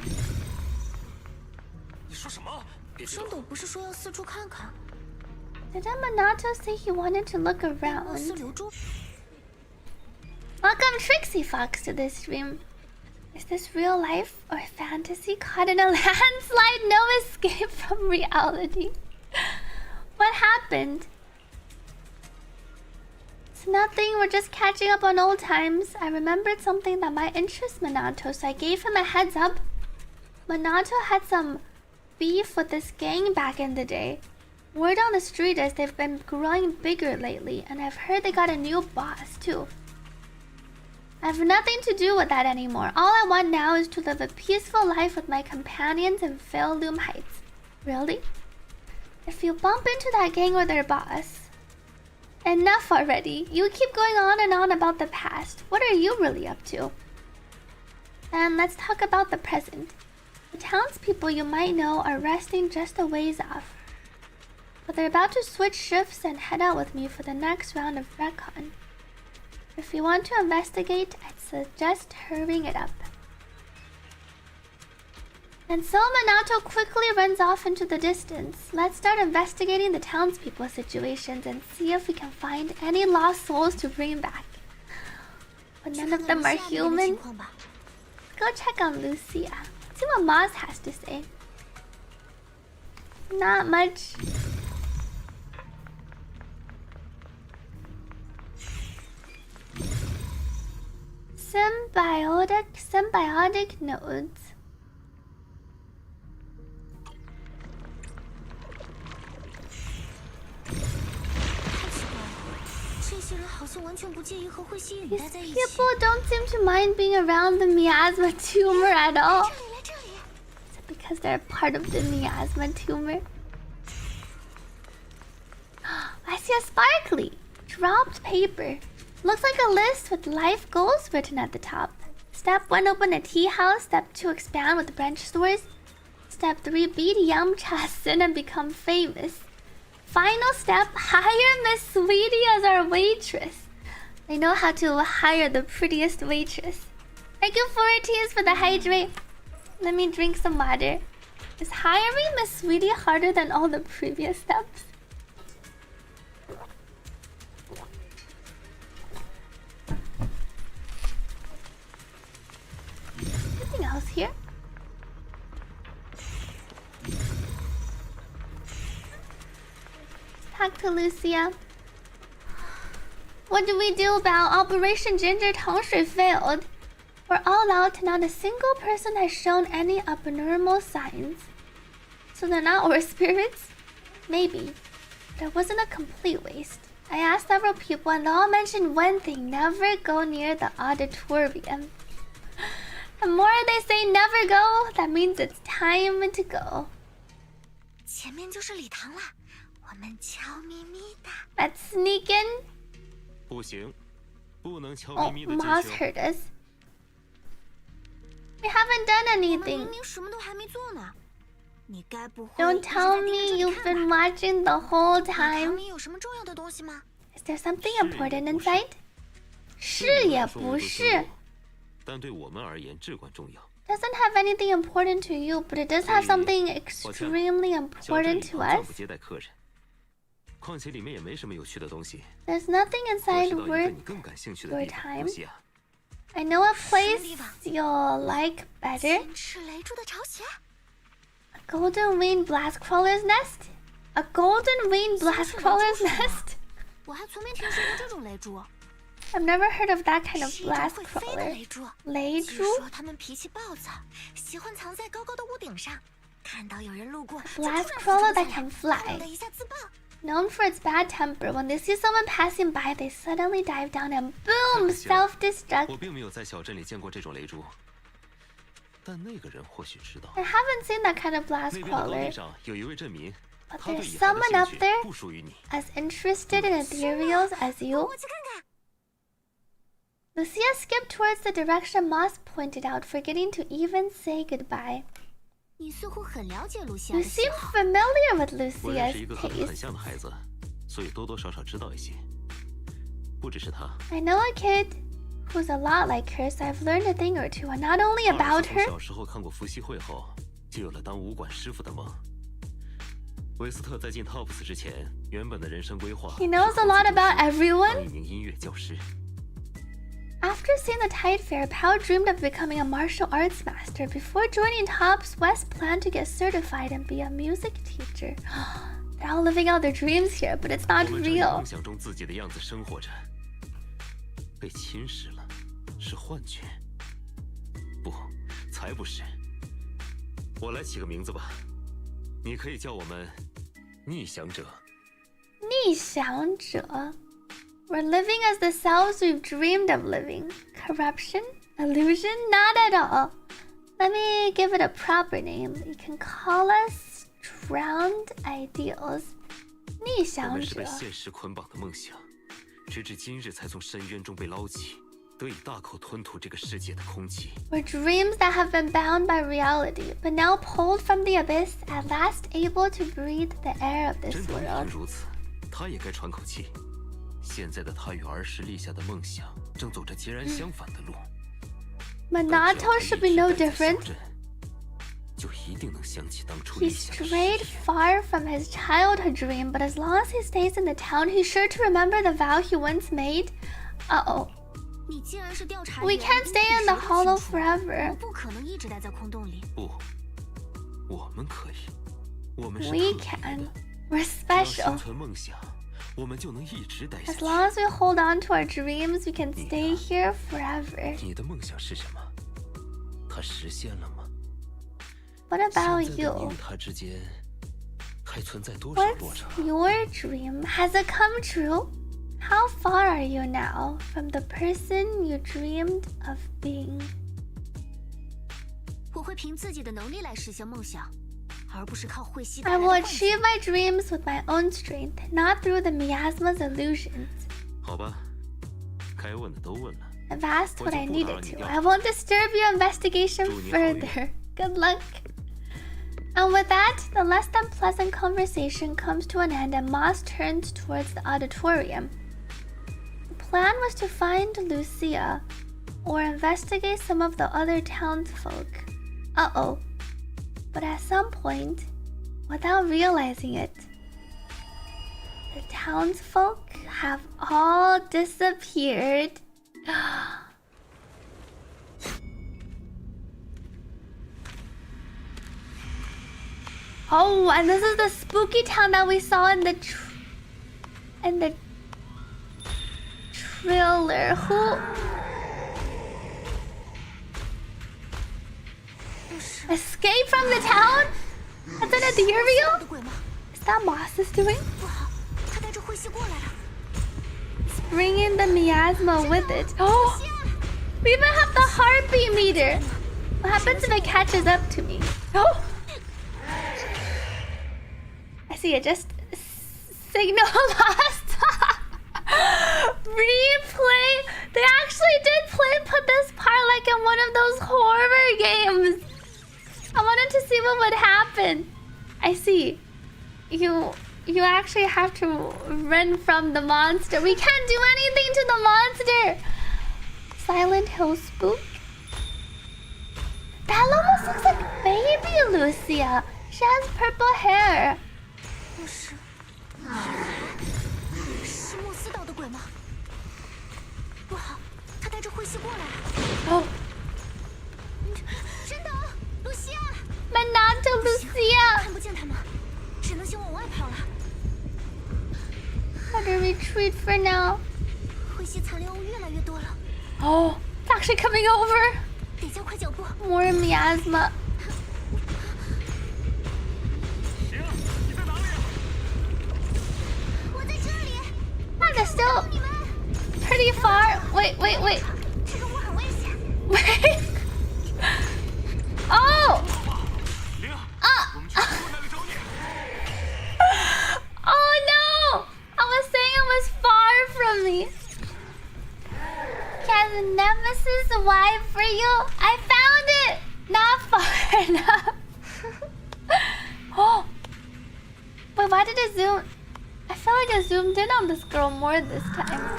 你说什么？ 升斗不是说要四处看看？ Didn't Minato say he wanted to look around? Welcome Trixie Fox to this stream. Is this real life or fantasy? Caught in a landslide, no escape from reality. What happened? It's nothing, we're just catching up on old times. I remembered something that might interest Minato, so I gave him a heads up. Minato had some beef with this gang back in the day. Word on the street is they've been growing bigger lately, and I've heard they got a new boss too. I have nothing to do with that anymore. All I want now is to live a peaceful life with my companions in Fairloom Heights. Really? If you bump into that gang or their boss... Enough already. You keep going on and on about the past. What are you really up to? And let's talk about the present. The townspeople you might know are resting just a ways off. But they're about to switch shifts and head out with me for the next round of recon. If you want to investigate, I'd suggest hurrying it up. And so Minato quickly runs off into the distance. Let's start investigating the townspeople situations and see if we can find any lost souls to bring back. But none of them are human. Go check on Lucia. See what Maz has to say. Not much. Symbiotic nodes. These people don't seem to mind being around the miasma tumor at all. Is it because they're part of the miasma tumor? I see a sparkly dropped paper. Looks like a list with life goals written at the top. Step 1, open a tea house. Step 2, expand with branch stores. Step 3, beat Yamcha Sin and become famous. Final step, hire Miss Sweetie as our waitress. They know how to hire the prettiest waitress. Thank you 4Ts for the hydrate. Let me drink some water. Is hiring Miss Sweetie harder than all the previous steps? Anything else here? Talk to Lucia. What do we do about Operation Ginger Tongshui failed? We're all out, not a single person has shown any abnormal signs. So they're not our spirits? Maybe. But it wasn't a complete waste. I asked several people and they all mentioned one thing: never go near the auditorium. The more they say never go, that means it's time to go. 前面就是礼堂了，我们悄咪咪的。Let's sneak in. 不行，不能悄 Oh, 咪咪的进 Moss 行。 heard us. We haven't done 我们 anything. 明明什么都还没做呢。你该不会 Don't 一直 tell 在盯着 me 这里 you've 看 been 吧？ watching the whole 礼堂 time. 里有什么重要的东西吗？ Is there something important inside? 是也不是。但对我们而言至关重要。 Doesn't have anything important to you, but it does have something extremely 小镇 important 里 to 头暂 us. 不接待客人，况且里面也没什么有趣的东西。 There's nothing 我 inside 知道一个 worth 你更感兴趣的 your 地方， time. 露西亚。 I know a place you'll like better. 先吃雷柱的朝鲜。 A golden winged blast crawler's nest? A golden winged blast crawler's nest? 我还从没听说过这种雷柱。I've never heard of that kind of blast crawler. 雷珠？ 说它们脾气暴躁，喜欢藏在高高的屋顶上，看到有人路过， Blast crawler that can fly. Known for its bad temper, when they see someone passing by, they suddenly dive down and boom, self-destruct. 我并没有在小镇里见过这种雷珠，但那个人或许知道。 I haven't seen that kind of blast 那边的楼 crawler. 顶上有一位镇民， But 他对 there's 野孩的 someone 兴 up 趣 there 不属于你。 as interested in ethereals as you. Lucia skipped towards the direction Moss pointed out, forgetting to even say goodbye. 你似乎很了解 Lucia You seem familiar with 我认 Lucia's 识一个和你很 taste. 像的孩子，所以多多少少知道一些。不只是他， I know a kid who's a lot like her, so I've learned a thing or two, and not only about 从 her. 小时候看过伏羲会后，就有了当武馆师傅的梦。维斯特在进 TOPS 之前，原本的人生规划 He knows a lot about 当 everyone. 一名音乐教师。 After seeing the Tide Fair, Pao dreamed of becoming a martial arts master. Before joining TOPS, West planned to get certified and be a music teacher. They're all living out their dreams here, but it's not 我们正以 real. 梦想中自己的样子生活着，被侵蚀了，是幻觉。不，才不是。我来起个名字吧，你可以叫我们逆想者。逆想者. We're living as the selves we've dreamed of living. Corruption? Illusion? Not at all. Let me give it a proper name. You can call us drowned ideals. 逆我想们是被者. 现实捆绑的梦想，直至今日才从深渊中被捞起，得以大口吞吐这个世界的空气。 We're dreams that have been bound by reality, but now pulled from the abyss, at last able to breathe the air of this 真当也 world. 如此，他也该喘口气。现在的他与儿时立下的梦想正走着截然相反的路。 Minato should be no different. 就一定能想起当初立 He 下的誓 strayed 言。 far from his childhood dream, but as long as he stays in the town, he's sure to remember the vow he once made. Uh-oh. 你既然是调查 We 员， can't 你 stay in 比 the 谁都 hollow 清楚 forever. 我不可能一直待在空洞里。不，我们可以，我们是 We 特别 can. 的。 We're 只要 special. 生存梦想，我们就能一直待下 As 去。 long as we hold on to our dreams, we can stay here forever. 你的梦想是什么？它实现了吗？ What about 现在的你 you? 与它之间还存在多少落 What's 差？ your dream? Has it come true? How far are you now from the person you dreamed of being? 我会凭自己的能力来实现梦想，而不是靠慧西 I 带来 will 的幻 achieve my dreams with my own strength, not through the miasma's illusions. 好吧，该问的都问了。 I've asked what I needed to. I won't disturb your investigation further. Good luck. And with that, the less than pleasant conversation comes to an end and Moss turns towards the auditorium. The plan was to find Lucia or investigate some of the other townsfolk. Uh-oh. But at some point, without realizing it, the townsfolk have all disappeared. Oh, and this is the spooky town that we saw in the trailer. Who? Escape from the town? That's an ethereal? Is that Moss is doing? 他带着慧西过来了。 It's bringing the miasma with it. Oh, we even have the heartbeat meter. What happens if it catches up to me? Oh, I see it. Just signal lost. Replay. They actually did put this part like in one of those horror games. I wanted to see what would happen. I see. You actually have to run from the monster. We can't do anything to the monster. Silent Hill Spook. That almost looks like baby Lucia. She has purple hair. 是莫斯岛的鬼吗？不好，他带着慧西过来了。 Oh, 真的，露西亚。 Minato Lucia. 看不见他们，只能先往外跑了。 How to retreat for now? 慧西残留物越来 Oh, it's actually coming over. More miasma. Ah, they're still pretty far. Wait. Wait. Oh! Oh no! I was saying it was far from me. Can the nemesis wipe for you? I found it! Not far enough. Oh! Wait, why did it zoom? I felt like I zoomed in on this girl more this time.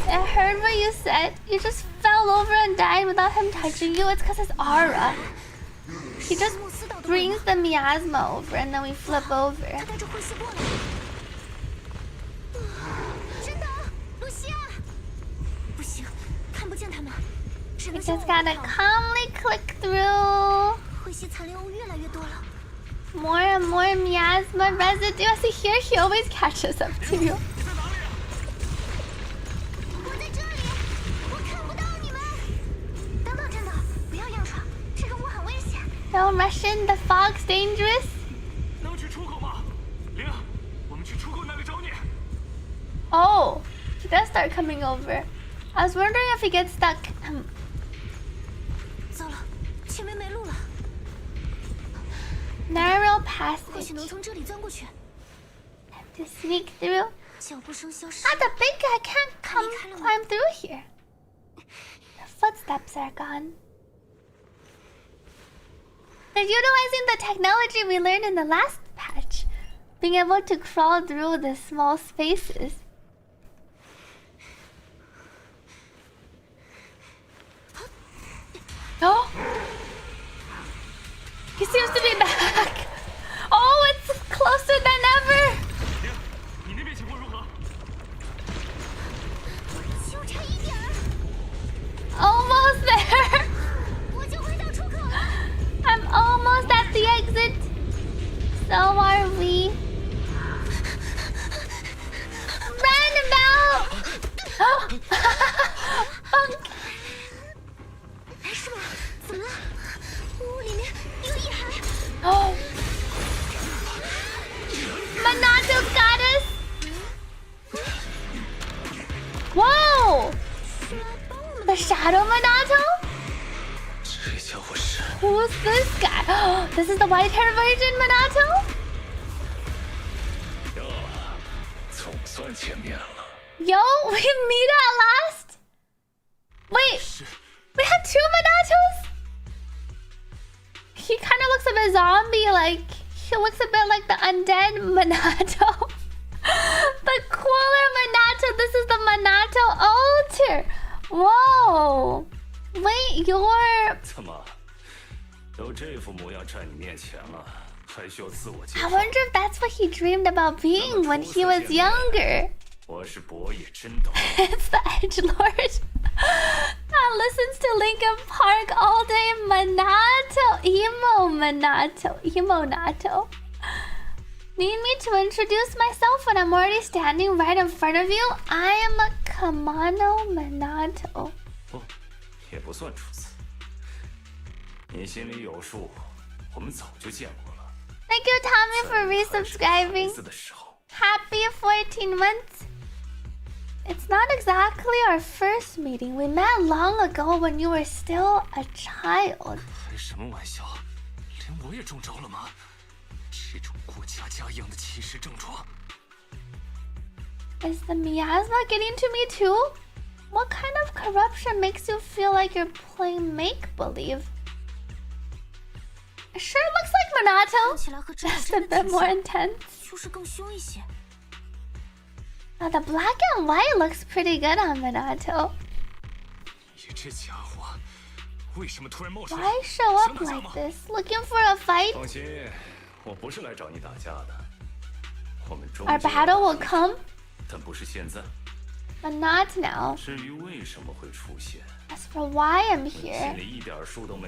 I heard what you said. You just fell over and died without him touching you. It's because his aura. He just brings the miasma over and then we flip over. We just gotta calmly click through. More and more miasma residue. I see here he always catches up to you. Don't rush in, the fog's dangerous. Oh, he does start coming over. I was wondering if he gets stuck. Narrow passage. Have to sneak through. Ah, the big guy can't climb through here. The footsteps are gone. They're utilizing the technology we learned in the last patch, being able to crawl through the small spaces. Oh! He seems to be back! Oh, it's closer than ever! Almost there! I'm almost at the exit. So are we. Run about! Oh! Funk! Oh! Monato's got us! Whoa! The Shadow Monato? Who's this guy? Oh, this is the white hair version Monato? Yo, we meet at last? Wait, we have two Monatos? He kind of looks a bit zombie, like he looks a bit like the undead Monato. The cooler Monato, this is the Monato altar. Whoa. Wait, you're... I wonder if that's what he dreamed about being when he was younger. It's the edgelord that listens to Linkin Park all day. Monato, emo Nato. Need me to introduce myself when I'm already standing right in front of you? I am a Kamano Monato. Thank you, Tommy, for resubscribing. Happy 14 months. It's not exactly our first meeting. We met long ago when you were still a child. Is the miasma getting to me too? What kind of corruption makes you feel like you're playing make-believe? It sure looks like Monato, just a bit more intense. Now the black and white looks pretty good on Monato. Why show up like this? Looking for a fight? Our battle will come, but not now. As for why I'm here,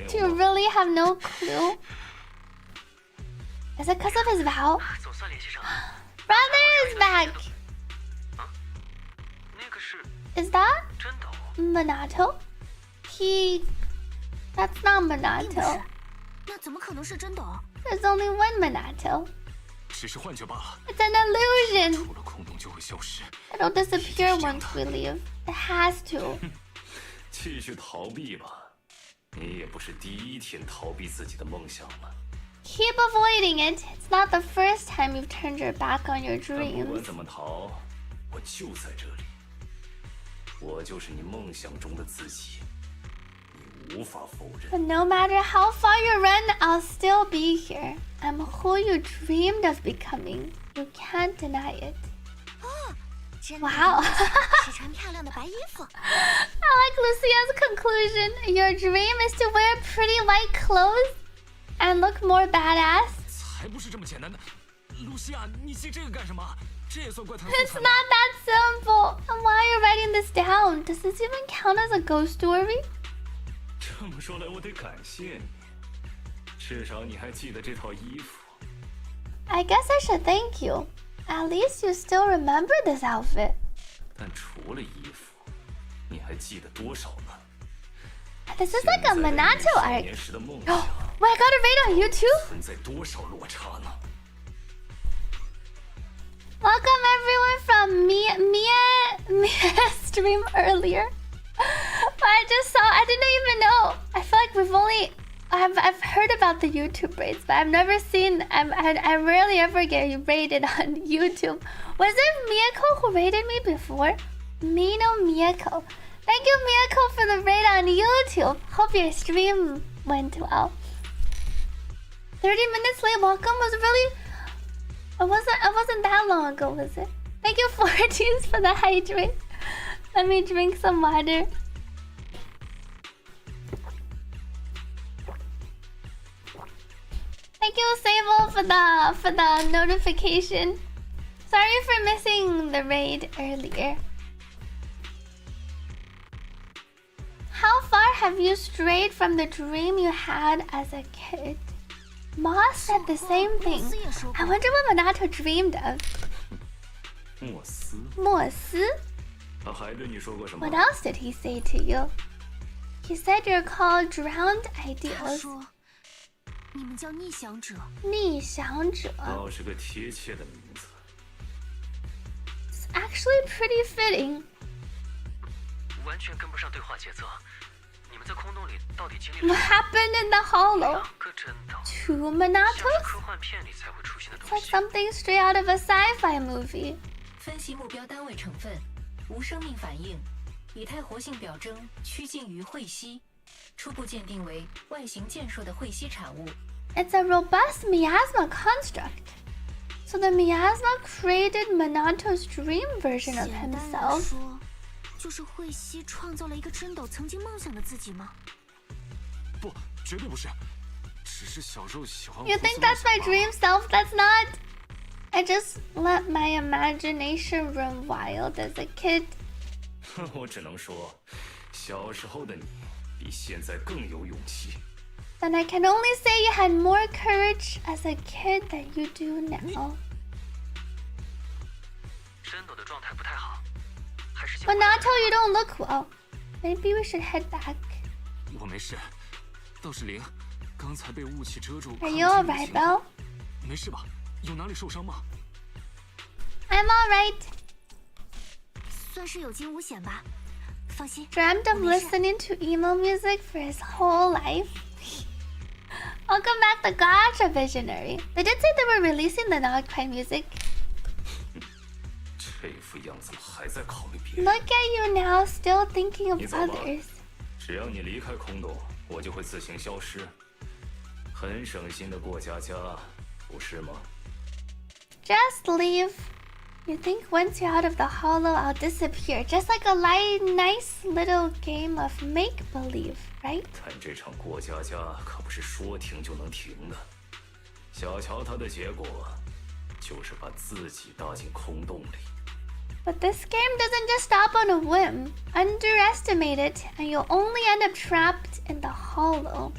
do you really have no clue? Is it because of his vow? Brother is back! Is that? Minato. That's not Minato. 那怎么可能是真的？ There's only one Minato. 只是幻觉罢了。 It's an illusion. 除了空洞就会消失。 It'll disappear once we leave. It has to. 继续逃避吧，你也不是第一天逃避自己的梦想了。 Keep avoiding it. It's not the first time you've turned your back on your 但不管 dreams. 怎么逃，我就在这里。我就是你梦想中的自己，你无法否认。 But no matter how far you run, I'll still be here. I'm who you dreamed of becoming. You can't deny it. Wow. I like Lucia's conclusion. Your dream is to wear pretty white clothes and look more badass. 才不是这么简单的，露西亚，你记这个干什么？这也算怪谈素 It's 材 not that simple. And why are you writing this down? Does this even count as a ghost story? 这么说来，我得感谢你，至少你还记得这套衣服。 I guess I should thank you. At least you still remember this outfit. 但除了衣服，你还记得多少呢？ This is like a Minato arc. 年时的梦 Oh, 想 wait, I got a raid on YouTube? 存在多少落差呢？ Welcome everyone from Mia's stream earlier. But I didn't even know. I feel like I've heard about the YouTube raids, but I've never seen. I rarely ever get raided on YouTube. Was it Miyako who raided me before? Mino Miyako. Thank you, Miyako, for the raid on YouTube. Hope your stream went well. 30 minutes late. Welcome was really. It wasn't that long ago, was it? Thank you, 14s, for the hydrate. Let me drink some water. Thank you, Sable, for the notification. Sorry for missing the raid earlier. How far have you strayed from the dream you had as a kid? Moss said the same thing. I wonder what Minato dreamed of. 莫斯。莫斯? 他还对你说过什么？ What else did he say to you? He said you're called drowned ideals. 你们叫逆想者。逆想者。倒是个贴切的名字。 It's actually pretty fitting. 完全跟不上对话节奏。你们在空洞里到底经历了 What happened in the hollow? 个真的 Two Minatos? 科幻片里才会出现的 It's 东 like 西。 something straight out of a sci-fi movie. 分析目标单位成分，无生命反应，以太活性表征趋近于彗稀，初步鉴定为外形健硕的彗稀产物。 It's a robust miasma construct. So the miasma created Minato's dream version of 简单来 himself. 说，就是彗稀创造了一个真斗曾经梦想的自己吗？不，绝对不是，只是小时候喜欢。 You think that's my dream self? That's not. I just let my imagination run wild as a kid. 我只能说，小时候的你比现在更有勇气。 Then I can only say you had more courage as a kid than you do now. 真斗的状态不太好，还是 Minato, you don't look well. Maybe we should head back. 我没事，倒是灵，刚才被雾气遮住。 Are you alright, Belle? 没事吧？有哪里受伤吗？ I'm alright. 算是有惊无险吧。放心。 Dreamt of listening to emo music for his whole life. Welcome back to Gacha Visionary. They did say they were releasing the Nagpie music. 这副样子还在考虑别人。 Look at you now, still thinking of 你走吧 others. 只要你离开空洞，我就会自行消失。很省心的过家家，不是吗？ Just leave. You think once you're out of the hollow, I'll disappear. Just like a nice little game of make-believe, right? 但这场过家家可不是说停就能停的。小瞧它的结果，就是把自己搭进空洞里。 But this game doesn't just stop on a whim. Underestimate it, and you'll only end up trapped in the hollow.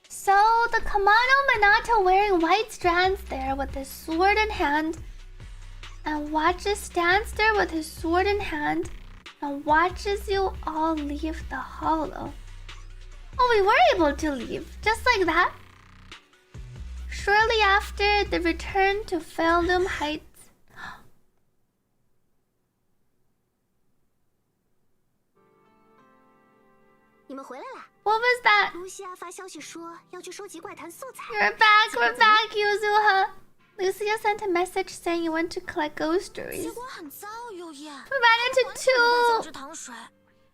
So, the Kamado Minato wearing white strands there with his sword in hand, and watches stands there with his sword in hand and watches you all leave the hollow. Oh, we were able to leave, just like that. Shortly after the return to Feldum Heights. What was that? You're back, we're back, Yuzuha. Lucia sent a message saying you went to collect ghost stories. We ran into two.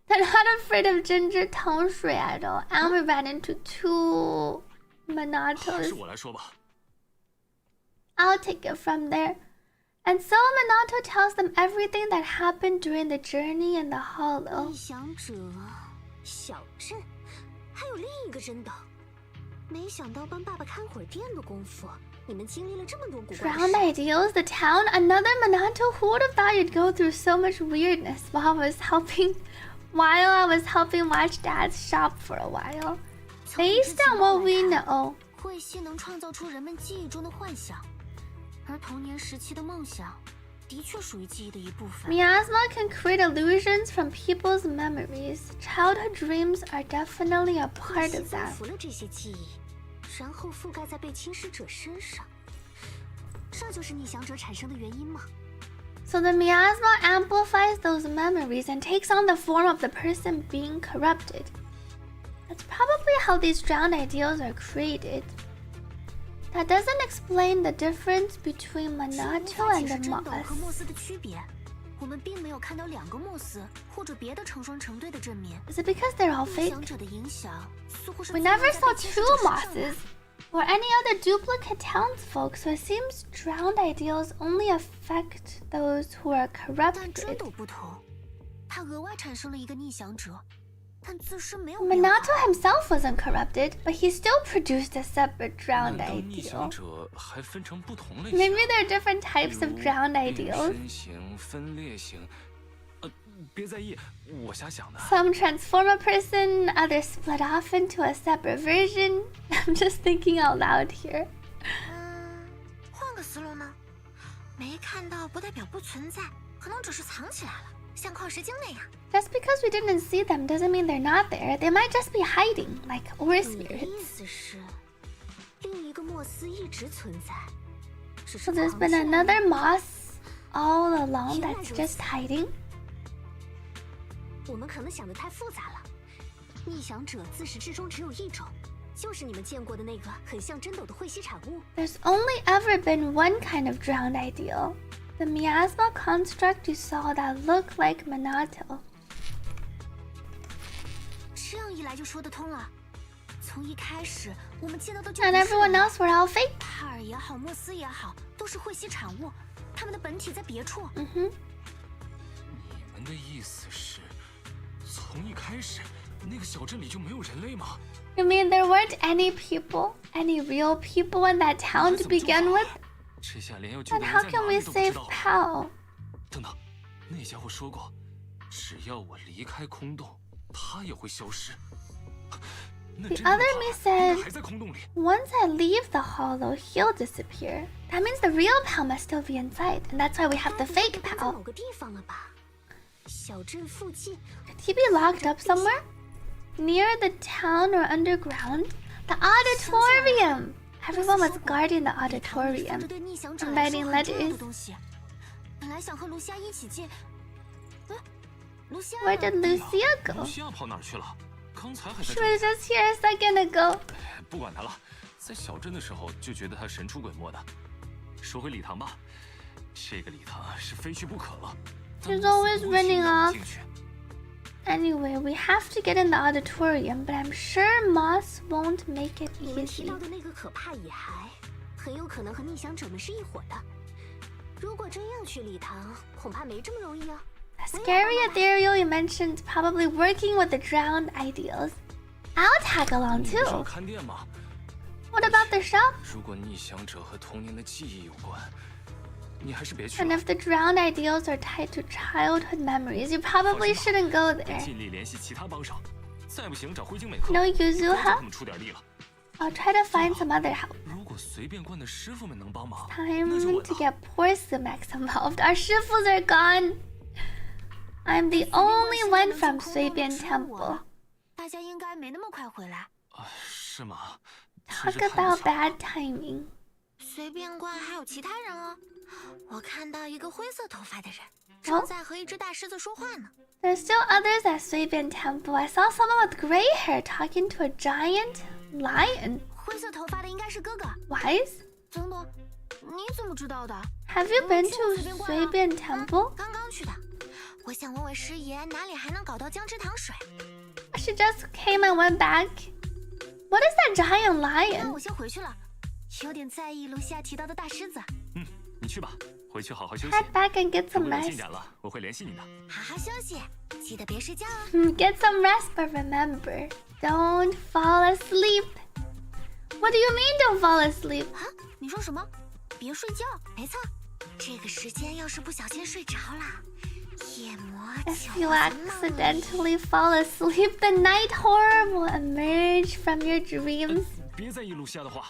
They're not afraid of ginger tangshui at all. And we ran into two Minatos. I'll take it from there. And so Minato tells them everything that happened during the journey in the hollow. Drowned ideals, the town, another Minato. Who would have thought you'd go through so much weirdness while I was helping watch Dad's shop for a while. Based on what we know, miasma can create illusions from people's memories. Childhood dreams are definitely a part of that. So the miasma amplifies those memories and takes on the form of the person being corrupted. That's probably how these drowned ideals are created. That doesn't explain the difference between Minato and the moss. Is it because they're all fake? We never saw two mosses or any other duplicate townsfolk, so it seems drowned ideals only affect those who are corrupted. Minato himself wasn't corrupted, but he still produced a separate drowned ideal. Maybe there are different types of drowned ideals. Some transform a person, others split off into a separate version. I'm just thinking out loud here. Just because we didn't see them doesn't mean they're not there. They might just be hiding, like ore spirits. So there's been another moss all along that's just hiding. There's only ever been one kind of drowned ideal. The miasma construct you saw that looked like Minato. And everyone else were all fake. You mean there weren't any people, any real people in that town to begin with? And how can we save Pao? The other me said, once I leave the hollow, he'll disappear. That means the real Pao must still be inside, and that's why we have the fake Pao. Could he be locked up somewhere? Near the town or underground? The auditorium! Everyone was guarding the auditorium and writing letters. Where did Lucia go? She was just here a second ago. She's always running off. Anyway, we have to get in the auditorium, but I'm sure Moss won't make it easy. The scary ethereal you mentioned probably working with the drowned ideals. I'll tag along too. What about the shop? And if the drowned ideals are tied to childhood memories, you probably shouldn't go there. No Yuzuha? I'll try to find some other help. Time to get poor Sumex involved. Our Shifus are gone. I'm the only one from Suibian Temple. 大家应该没那么快回来。是吗？ Talk about bad timing. 随便怪还有其他人哦。我看到一个灰色头发的人，正在和一只大狮子说话呢。 There's still others at Suibian Temple. I saw someone with gray hair talking to a giant lion. 灰色头发的应该是哥哥。Wise? 等等，你怎么知道的 Have you been to Suibian Temple? 刚刚去的。我想问问师爷，哪里还能搞到姜汁糖水 She just came and went back. What is that giant 那 lion? 我先回去了，有点在意LUCIA提到的大狮子。你去吧，回去好好休息。 Head back and get some 如果有 rest. 进展了，我会联系你的。好好休息，记得别睡觉啊。Get some rest, but remember, don't fall asleep. What do you mean don't fall asleep? 啊，你说什么？别睡觉？没错，这个时间要是不小心睡着了，夜魔 If you accidentally fall asleep, the night horror will emerge from your dreams. 别在意LUCIA的话，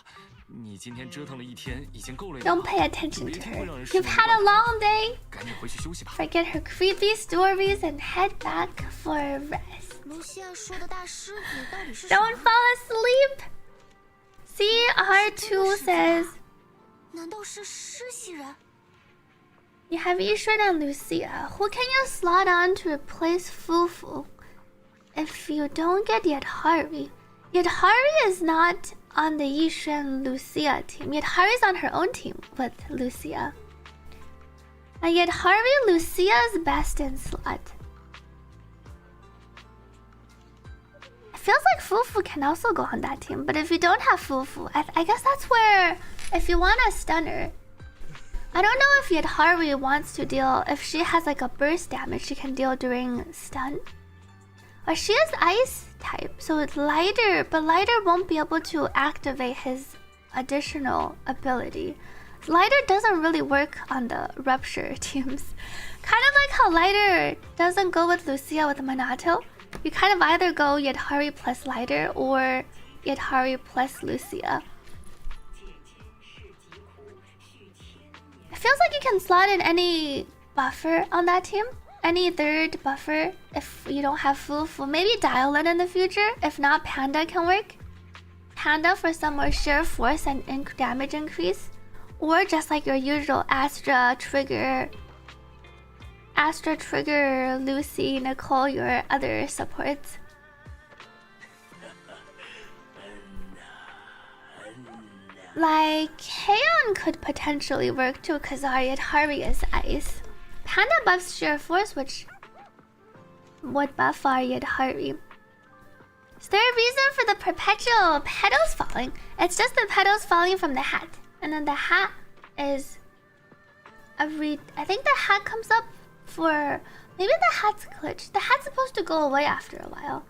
你今天折腾了一天，已经够累了。 Don't pay attention to her. You've had a long day. 赶紧回去休息吧。 Forget her creepy stories and head back for a rest. LUCIA 说的大狮子到底是什么？ Don't fall asleep. CR2 says 难道是狮系人？ you have Yishuan and LUCIA. Who can you slot on to replace Fufu? If you don't get Yadhari. Yadhari is not on the Yishuan LUCIA team. Yadhari is on her own team with LUCIA. And Yadhari, LUCIA's best in slot. It feels like Fufu can also go on that team, but if you don't have Fufu, I guess that's where, if you want a stunner, I don't know if Yadhari wants to deal, if she has like a burst damage she can deal during stun. Or she is ice type, so it's lighter, but lighter won't be able to activate his additional ability. Lighter doesn't really work on the rupture teams. Kind of like how lighter doesn't go with LUCIA with Minato. You kind of either go Yadhari plus lighter or Yadhari plus LUCIA. It feels like you can slot in any buffer on that team. Any third buffer if you don't have Fufu. Maybe Dialin in the future. If not, Panda can work. Panda for some more sheer force and damage increase. Or just like your usual Astra Trigger, Lucy, Nicole, your other supports. Like, Heion could potentially work too because Yadhari is ice. Panda buffs sheer force, which would buff Yadhari. Is there a reason for the perpetual petals falling? It's just the petals falling from the hat. And then the hat is I think the hat comes up for... Maybe the hat's glitched. The hat's supposed to go away after a while.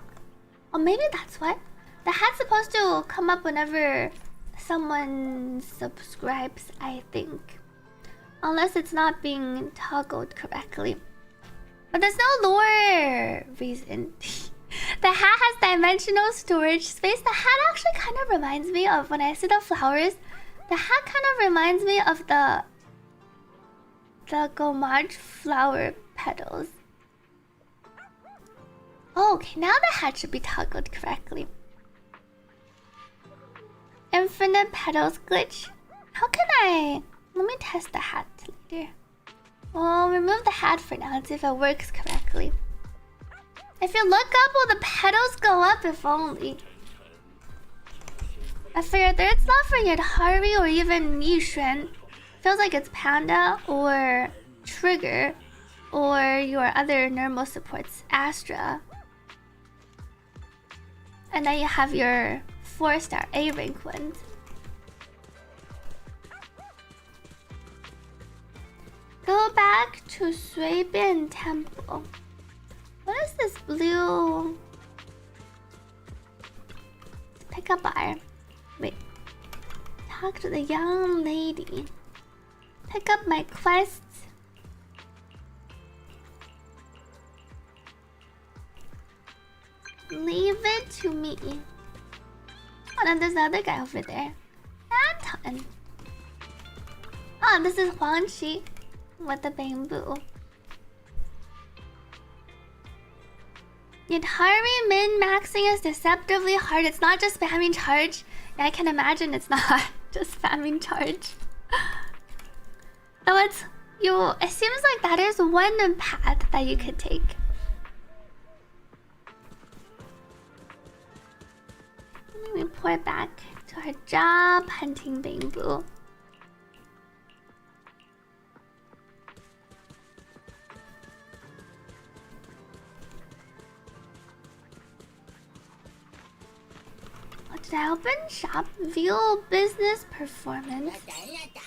Or maybe that's what? The hat's supposed to come up whenever someone subscribes, I think. Unless it's not being toggled correctly. But there's no lore reason. The hat has dimensional storage space. The hat actually kind of reminds me of, when I see the flowers, the hat kind of reminds me of the Gomaj flower petals. Oh, okay, now the hat should be toggled correctly. Infinite petals glitch. How can I... Let me test the hat later. Well, remove the hat for now and see if it works correctly. If you look up, will the petals go up? If only. I figured third slot for Yadhari or even Yishuan. Feels like it's Panda or Trigger or your other normal supports, Astra. And then you have your 4-star A rank ones. Go back to Suibian Temple. What is this blue? Pick up bar. Wait. Talk to the young lady. Pick up my quests. Leave it to me. Oh, then there's the other guy over there. Anton. Oh, this is Huang Qi with the bamboo. Yatari min-maxing is deceptively hard. It's not just spamming charge. Yeah, I can imagine it's not just spamming charge. No, it seems like that is one path that you could take. Let me report back to her job hunting bamboo. Did I open shop? View business performance.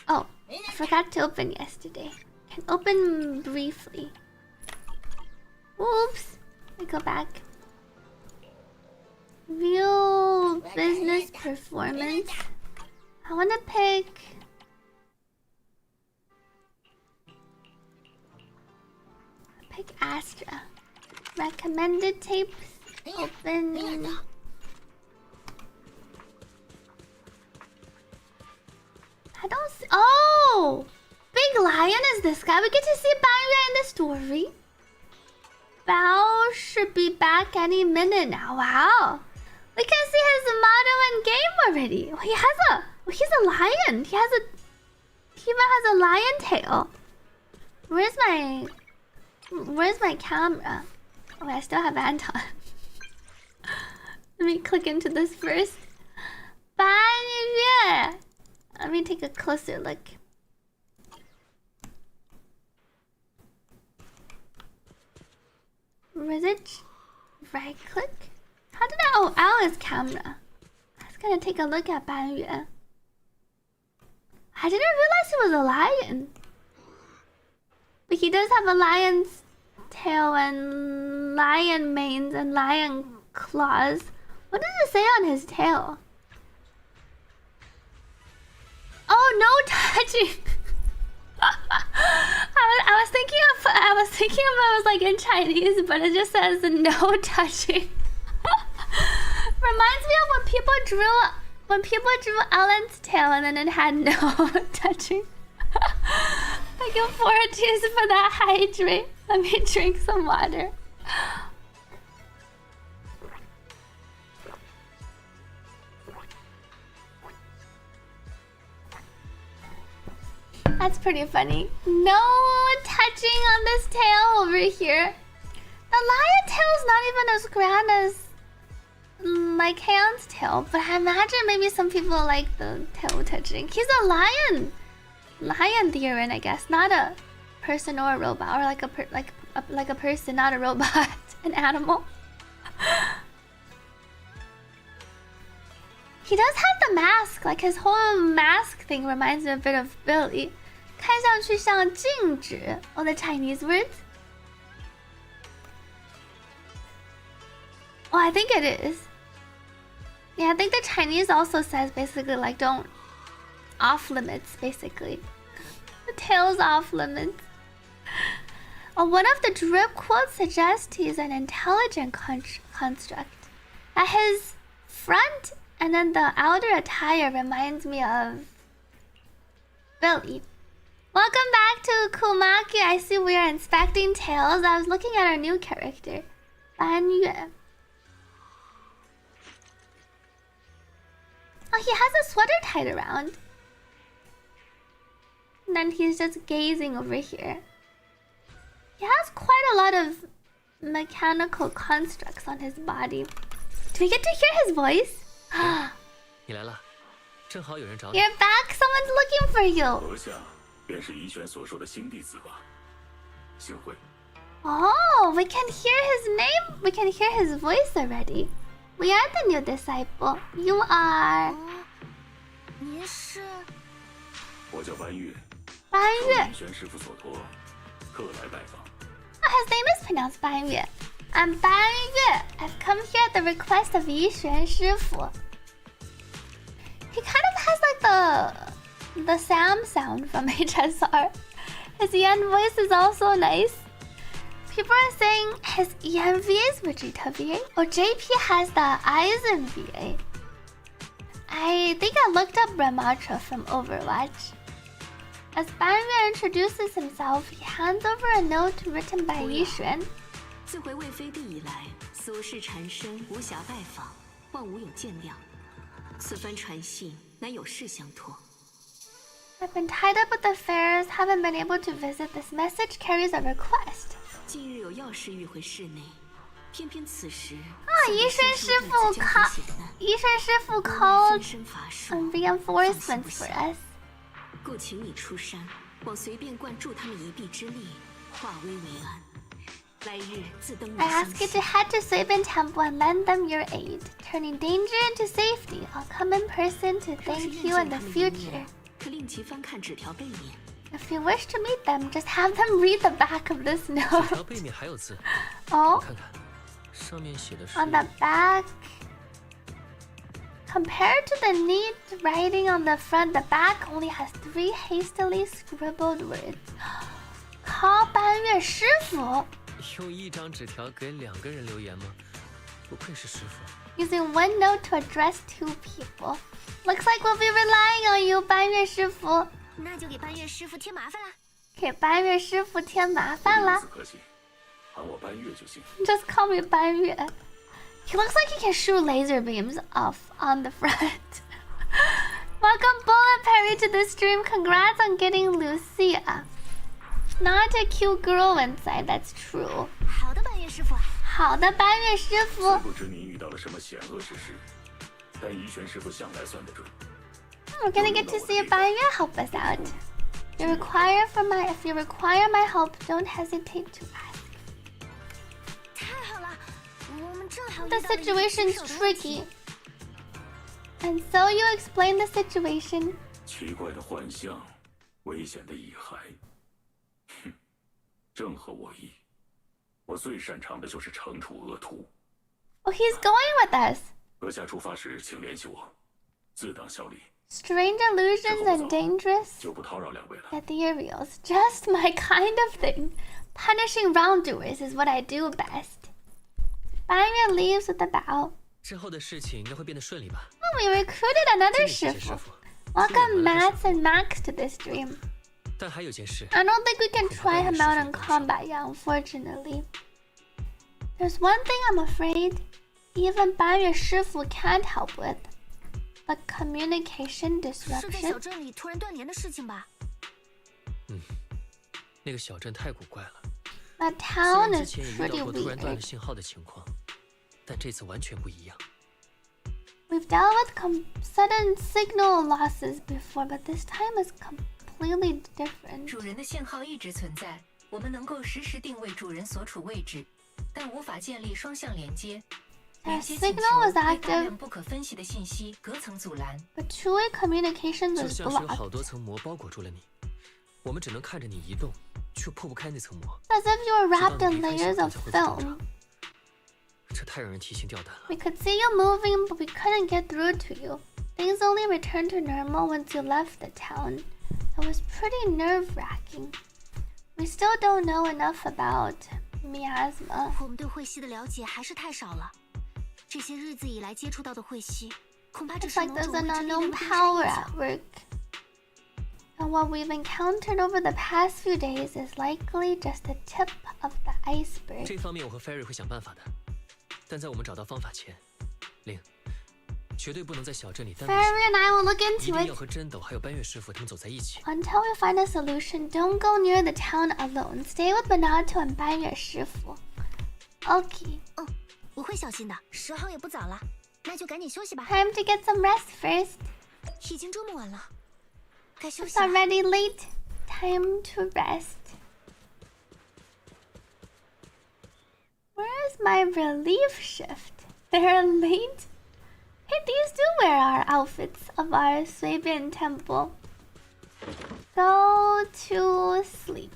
Oh, I forgot to open yesterday. Can open briefly. Oops. Let me go back. View business performance. I want to pick... Astra. Recommended tapes. Open... I don't see. Oh! Big Lion is this guy. We get to see Bao in the story. Bao should be back any minute now. Wow. We can see his motto in game already. Oh, he's a lion. He even has a lion tail. Where's my camera? Oh, I still have Anton. Let me click into this first. Bao. Let me take a closer look. Where is it? Right click? How did I... Oh, L is camera. I was gonna take a look at Ban Yue. I didn't realize he was a lion. But he does have a lion's tail and lion manes and lion claws. What does it say on his tail? Oh, no touching. I was thinking of it was like in Chinese, but it just says no touching. Reminds me of when people drew Ellen's tail and then it had no touching. I can forward to you for that hydrate. Let me drink some water. That's pretty funny. No touching on this tail over here. The lion tail is not even as grand as like Han's tail, but I imagine maybe some people like the tail touching. He's a lion theorin, I guess, not a person or a robot, or like a person, not a robot, an animal. He does have the mask, like his whole mask thing reminds me a bit of Billy. 看上去像静止 on the Chinese words. Oh, I think it is. Yeah, I think the Chinese also says basically like don't off limits, basically. The tail's off limits. Oh, one of the drip quotes suggests he's an intelligent construct. At his front and then the outer attire reminds me of Billy. Welcome back to Kumaki. I see we are inspecting tails. I was looking at our new character, Ban Yue. Oh, he has a sweater tied around. And then he's just gazing over here. He has quite a lot of mechanical constructs on his body. Do we get to hear his voice? You're back. Someone's looking for you. Oh, we can hear his name. We can hear his voice already. We are the new disciple. You are. Ban Yue. Oh, his name is pronounced Ban Yue. I'm Ban Yue. I've come here at the request of Yi Xuan Shifu. He kind of has like the Sam sound from HSR. His Yan voice is also nice. People are saying his Yan VA is Vegeta VA. Oh, JP has the Aizen VA. I think I looked up Ramatra from Overwatch. As Ban Yue introduces himself, he hands over a note written by Yi Xuan. 自回魏飞帝以来俗世缠身，无暇拜访，望无有见谅。此番传信，乃有事相托。 I've been tied up with affairs, haven't been able to visit. This message carries a request. 近日有要事欲回室内，偏偏此时医生师傅 called reinforcements for us. 故请你出山，望随便灌助他们一臂之力，化危为安。来日自登。 I ask you to head to Suibin Temple and lend them your aid, turning danger into safety. I'll come in person to thank you in the future. 可令其翻看纸条背面。 If you wish to meet them, just have them read the back of this note. 纸条背面还有字。 Oh. 看看，上面写的是。 On the back. Compared to the neat writing on the front, the back only has 3 hastily scribbled words. Call 班月师傅. 用一张纸条给2个人留言吗？不愧是师傅。 Using one note to address 2 people. Looks like we'll be relying on you, 班月师傅。那就给班月师傅添麻烦啦。给班月师傅添麻烦啦。喊我班月就行。 Just call me 班月。 He looks like he can shoot laser beams off on the front. Welcome Bullet Perry to the stream. Congrats on getting Lucia. Not a cute girl inside, that's true. 好的，班月师傅。好的，班月师傅。不知你遇到了什么险恶之事，但遗玄师傅向来算得准。 We're gonna get to see班月 help us out. If you require my help, don't hesitate to ask. 太好了，我们正好。 The situation's tricky. And so you explain the situation. 奇怪的幻象，危险的遗骸。哼，正合我意。我最擅长的就是惩处恶徒。 Oh, he's going with us. 阁下出发时，请联系我，自当效力。 Strange illusions and dangerous 就不叨扰2位了。 ethereals, just my kind of thing. Punishing wrongdoers is what I do best. 班月 leaves with a bow. 之后的事情应该会变得顺利吧？ We recruited another 师傅. Welcome Mats and Max to this stream. 但还有件事。 I don't think we can try him out in combat yet, unfortunately. There's one thing I'm afraid even 班月师傅 can't help with. A communication 是在 disruption. 小镇里突然断联的事情吧？那个小镇太古怪了。 That 虽然 town 之 is 前也遇 pretty 到过突然断了 weird. 信号的情况，但这次完全不一样。 We've dealt with sudden signal losses before, but this time is completely different. 主人的信号一直存在，我们能够实时定位主人所处位置，但无法建立双向连接。 Our 连接请求 signal was 被大 active, 量不可分析的信息隔层阻拦。 but two-way communications 就 was 像是有 blocked. 好多层膜包裹住了你，我们只能看着你移动，却破不开那层膜。 As if you were 直到 wrapped 你 in 离开 layers 小镇 of 才恢复正 film. 常。这太让人提心吊胆了。 We could see you moving, but we couldn't get through to you. Things only returned to normal once you left the town. It was pretty nerve-wracking. We still don't know enough about miasma. 我们对会息的了解还是太少了。这些日子以来接触到的会息，恐怕只 It's 是 like 某 there's 种 an 未知力量 unknown 的冰山 power 一 at 角。 work. And what we've encountered over the past few days is likely just the tip of the iceberg. 这方面我和 Ferry 会想办法的，但在我们找到方法前，令绝对不能在小镇里单独 Ferry and I will look 一 into 定要 it. 和真斗还有班月师傅他们走在一起。 Until we find a solution, don't go near the town alone. Stay with Minato and 班月师傅. Okay. 我会小心的。时候也不早了，那就赶紧休息吧。 Time to get some rest first. 已经这么晚了，该休 It's 息了。 already late. Time to rest. Where's my relief shift? They're late? Hey, these do wear our outfits of our Suibin temple. Go to sleep.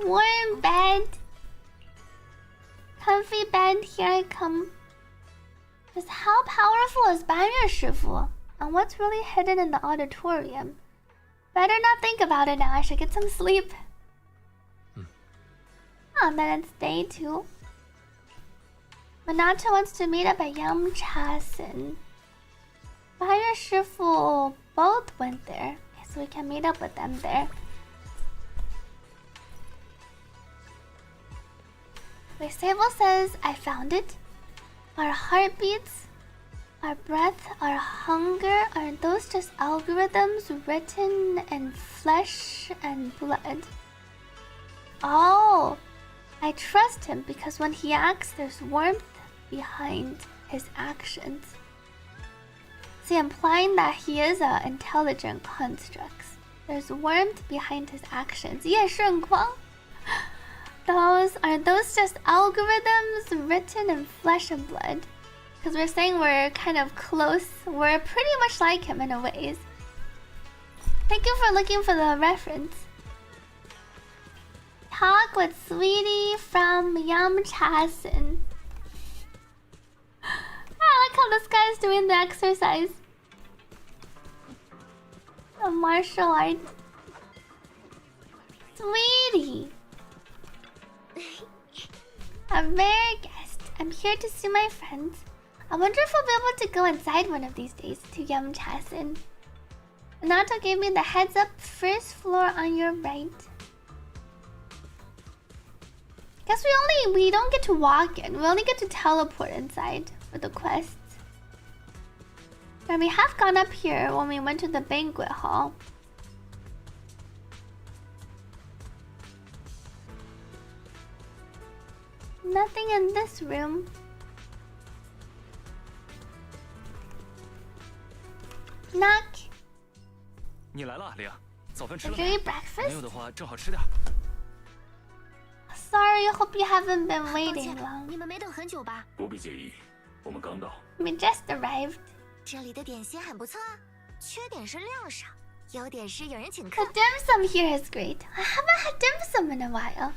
Warm bed. Comfy bed, here I come. Just how powerful is 班月师傅? And what's really hidden in the auditorium? Better not think about it now, I should get some sleep. Oh, then it's day 2. Minato wants to meet up at Yamchasen. 班月师傅 both went there, so we can meet up with them there. Wait, Sable says, I found it. Our heartbeats, our breath, our hunger, are those just algorithms written in flesh and blood? Oh, I trust him because when he acts, there's warmth behind his actions. See, implying that he is an intelligent construct. There's warmth behind his actions. 夜圣光. Those just algorithms written in flesh and blood. Because we're saying we're kind of close. We're pretty much like him in a ways. Thank you for looking for the reference. Talk with Sweetie from Yamchasen. I like how this guy's doing the exercise. A martial art. Sweetie. A rare guest. I'm here to see my friends. I wonder if I'll be able to go inside one of these days to Yamchasen. Nato gave me the heads up, first floor on your right. Guess we don't get to walk in. We only get to teleport inside for the quests. And we have gone up here when we went to the banquet hall. Nothing in this room. Knock. 你来了，玲。早饭吃了 Did you eat breakfast? 没有的话，正好吃点。 Sorry, hope you haven't been waiting long. 你们没等很久吧？不必介意，我们刚到。 We just arrived. 这里的点心很不错，缺点是量少，优点是有人请客。 The dim sum here is great. I haven't had dim sum in a while.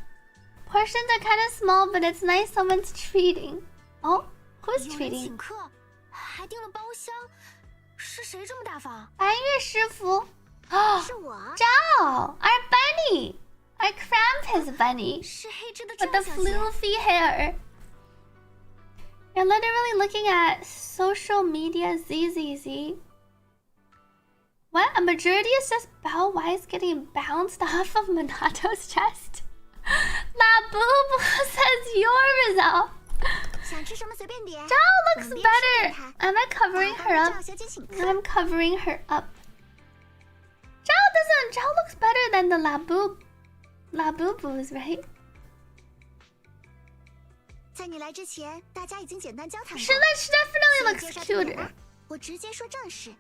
Portions are kind of small, but it's nice someone's treating. Oh, who's 有人 treating? 请客，还订了包厢，是谁这么大方？白月师傅。是我。Zhao, our bunny. Our Krampus bunny. 是黑之的 With the floofy hair. You're literally looking at social media ZZZ. What? A majority is just Bao Wise getting bounced off of Monato's chest? Labubu says your result. 想吃什么随便点。 Zhao looks better. Am I covering her up? I'm covering her up. Zhao looks better than the Labubus, right? 在你来之前，大家已经简单交谈过。 She definitely looks cuter. 我直接说正事。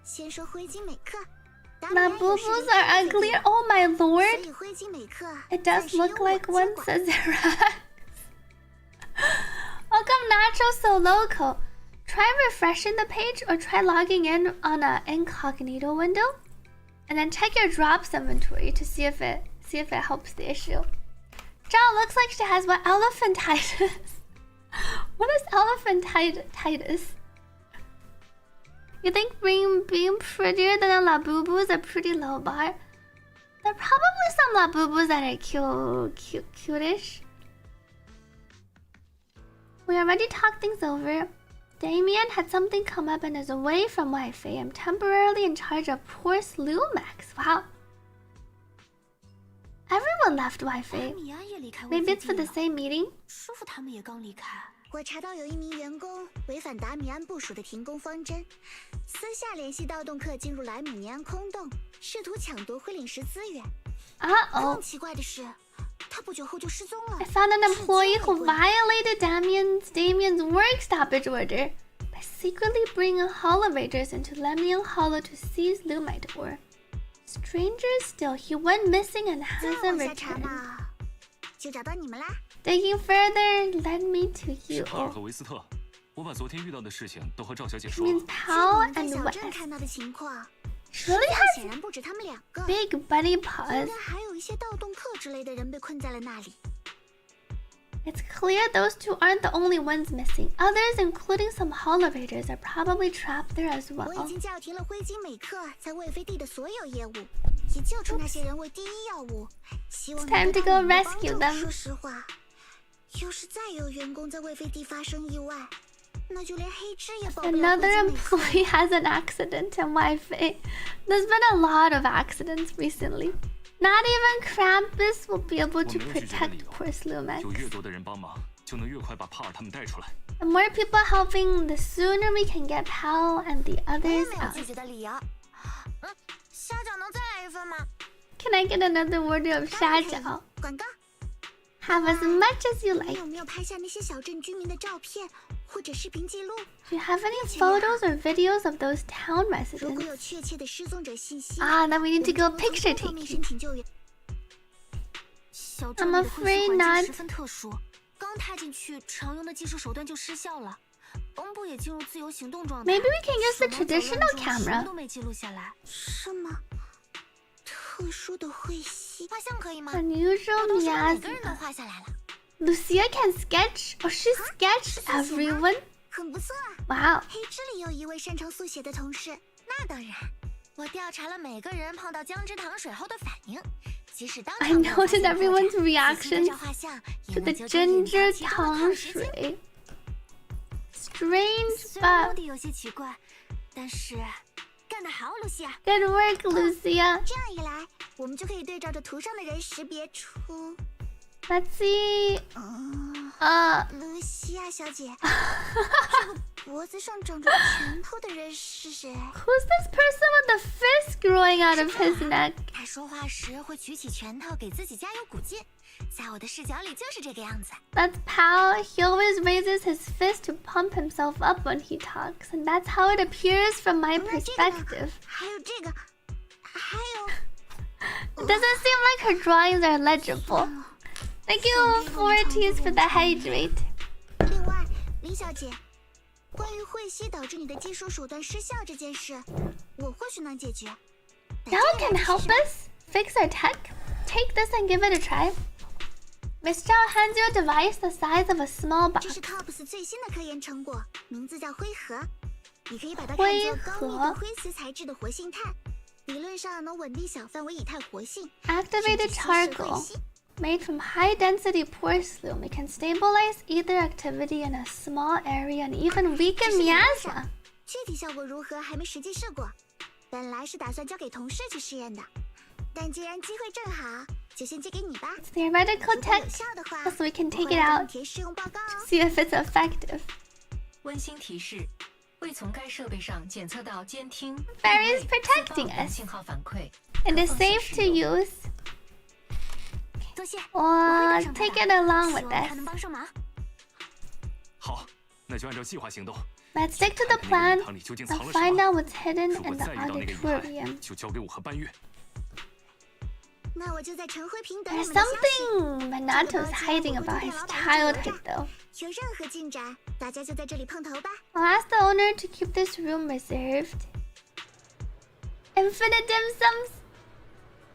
先说灰金美克。 Labubus are uglier. Oh my lord! 所以灰金美克 It does look like one Zerax. Welcome Nacho So Loco. Try refreshing the page or try logging in on an incognito window, and then check your drops inventory to see if it helps the issue. Zhao looks like she has what, elephantitis? What is elephantitis? You think being prettier than a Labubu is a pretty low bar? There are probably some Labubus that are cute-ish. We already talked things over. Damien had something come up and is away from Wi-Fi. I'm temporarily in charge of poor Slumax. Wow. Everyone left Wi-Fi. Maybe it's for the same meeting? 师傅他们也刚离开。我查到有一名员工违反达米安部署的停工方针，私下联系盗洞客进入莱姆尼安空洞，试图抢夺灰领石资源。更奇怪的是，他不久后就失踪了。 I found an employee who violated Damien's work stoppage order by secretly bringing Hollow Ragers into Lemion Hollow to seize Lumite ore. Stranger still, he went missing and hasn't returned. 就找到你们啦。 Digging further led me to you. 帕尔和维斯特，我把昨天遇到的事情都和赵小姐 It 说了。 means Pao 在 and 小 West. 镇看到的情况， Really has 显然不止他们两个。 big buddy 应 paws. 该还有一些盗洞客之类的人被困在了那里。 It's clear those two aren't the only ones missing. Others, including some Hollow Raiders, are probably trapped there as 我已 well. 经叫停了灰金美克在魏飞地的所有业务，以救出那些人为第一要务。希望 It's time to go rescue them. 说实话，要是再有员工在魏飞地发生意外，那就连黑之也保不了。 Another employee has an accident in Wi-Fi. There's been a lot of accidents recently. Not even Krampus will be able to protect poor Slumax. 有越多的人帮忙，就能越快把帕尔他们带出来。 The more people helping, the sooner we can get Pal and the others out. Can I get another order of 虾饺? Have as much as you like. Do you have any photos or videos of those town residents? Ah, then we need to go picture taking. I'm afraid not. 刚踏进去，常用的技术手段就失效了，翁部也进入自由行动状态。 Maybe we can use the traditional camera. 都没记录下来，是吗？特殊的会息，画像可以吗？ Unusual miasma. 每个人都画下来了。 Lucia can sketch. Oh, she sketched everyone. 很不错啊。Wow. 黑之里有一位擅长速写的同事，那当然。我调查了每个人碰到姜汁糖水后的反应。 I noticed everyone's reactions to the ginger 糖水. Strange, but good work, Lucia. 这样一来，我们就可以对照着图上的人识别出。 Let's see. LUCIA 小姐，这个脖子上长着拳头的人是谁 Who's this person with the fist growing out of his neck? 他说话时会举起拳头给自己加油鼓劲，在我的视角里就是这个样子。 That's Pal. He always raises his fist to pump himself up when he talks, and that's how it appears from my perspective. 还有这个，还有。 It doesn't seem like her drawings are legible. Thank you, 40s, for the hydrate. 另外，李小姐，关于会息导致你的技术手段失效这件事，我或许能解决。Zhao can help us fix our tech. Take this and give it a try. Miss Zhao hands you a device the size of a small box. 这是 TOPS 最新的科研成果，名字叫灰核。你可以把它看作高密度灰磁材质的活性炭，理论上能稳定小范围以太活性。Activated charcoal. Made from high-density porcelain, it can stabilize ether activity in a small area and even weaken miasma. 具体效果如何还没实际试过，本来是打算交给同事去试验的，但既然机会正好，就先借给你吧。It's theoretical tech, so we can take it out to see if it's effective. 温馨提示：未从该设备上检测到监听、 Barry is protecting us, 信号反馈 and it's safe to use. Take it along with us. 好，那就按照计划行动。 Let's stick to the plan and find out what's hidden in the auditorium. 就交给我和半月。那我就在晨辉平等 There's something Minato's hiding about his childhood, though. 有任何进展，大家就在这里碰头吧。 I'll ask the owner to keep this room reserved. Infinite dim sums.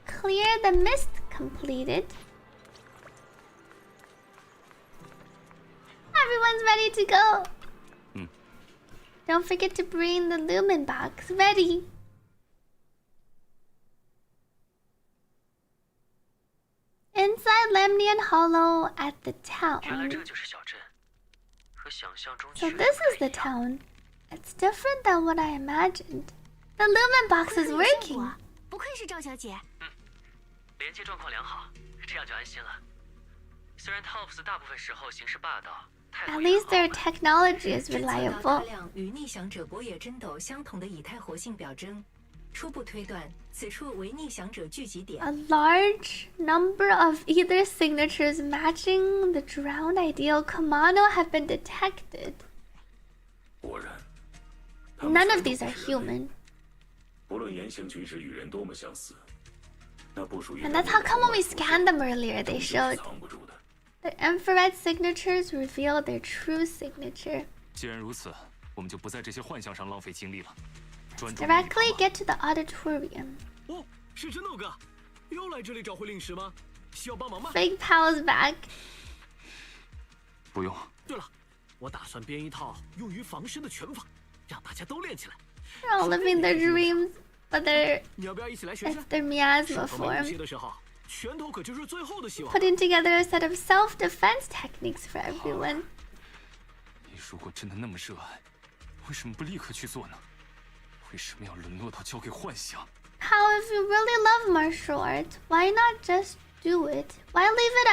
Clear the mist completed. Everyone's ready to go. Don't forget to bring the lumen box ready. Inside Lemnian Hollow at the town. So this is the town. It's different than what I imagined. The lumen box is working. 不愧是赵小姐。连接状况良好，这样就安心了。虽然 TOPS 大部分时候行事霸道。 At least their technology is reliable. 大量与逆响者博野真斗相同的以太活性表征，初步推断此处为逆响者聚集点。 A large number of ether signatures matching the drowned ideal Kamano have been detected. None of these are human. And that's how come when we scanned them earlier, they showed the infrared signatures reveal their true signature. 既然如此，我们就不在这些幻象上浪费精力了。 Directly get to the auditorium. 哦，是真的哥，又来这里找回令石吗？需要帮忙吗 ？Big Pal's back. 不用。对了，我打算编一套用于防身的拳法，让大家都练起来。 They're all living their dreams, but they're 你要不要一起来学学？ it's their miasma form. 拳头可就是最后的希望。 Putting together a set of self-defense techniques for everyone. 你如果真的那么热爱，为什么不立刻去做呢？为什么要沦落到交给幻想？ How Now, if you really love martial arts, why not just do it? Why leave it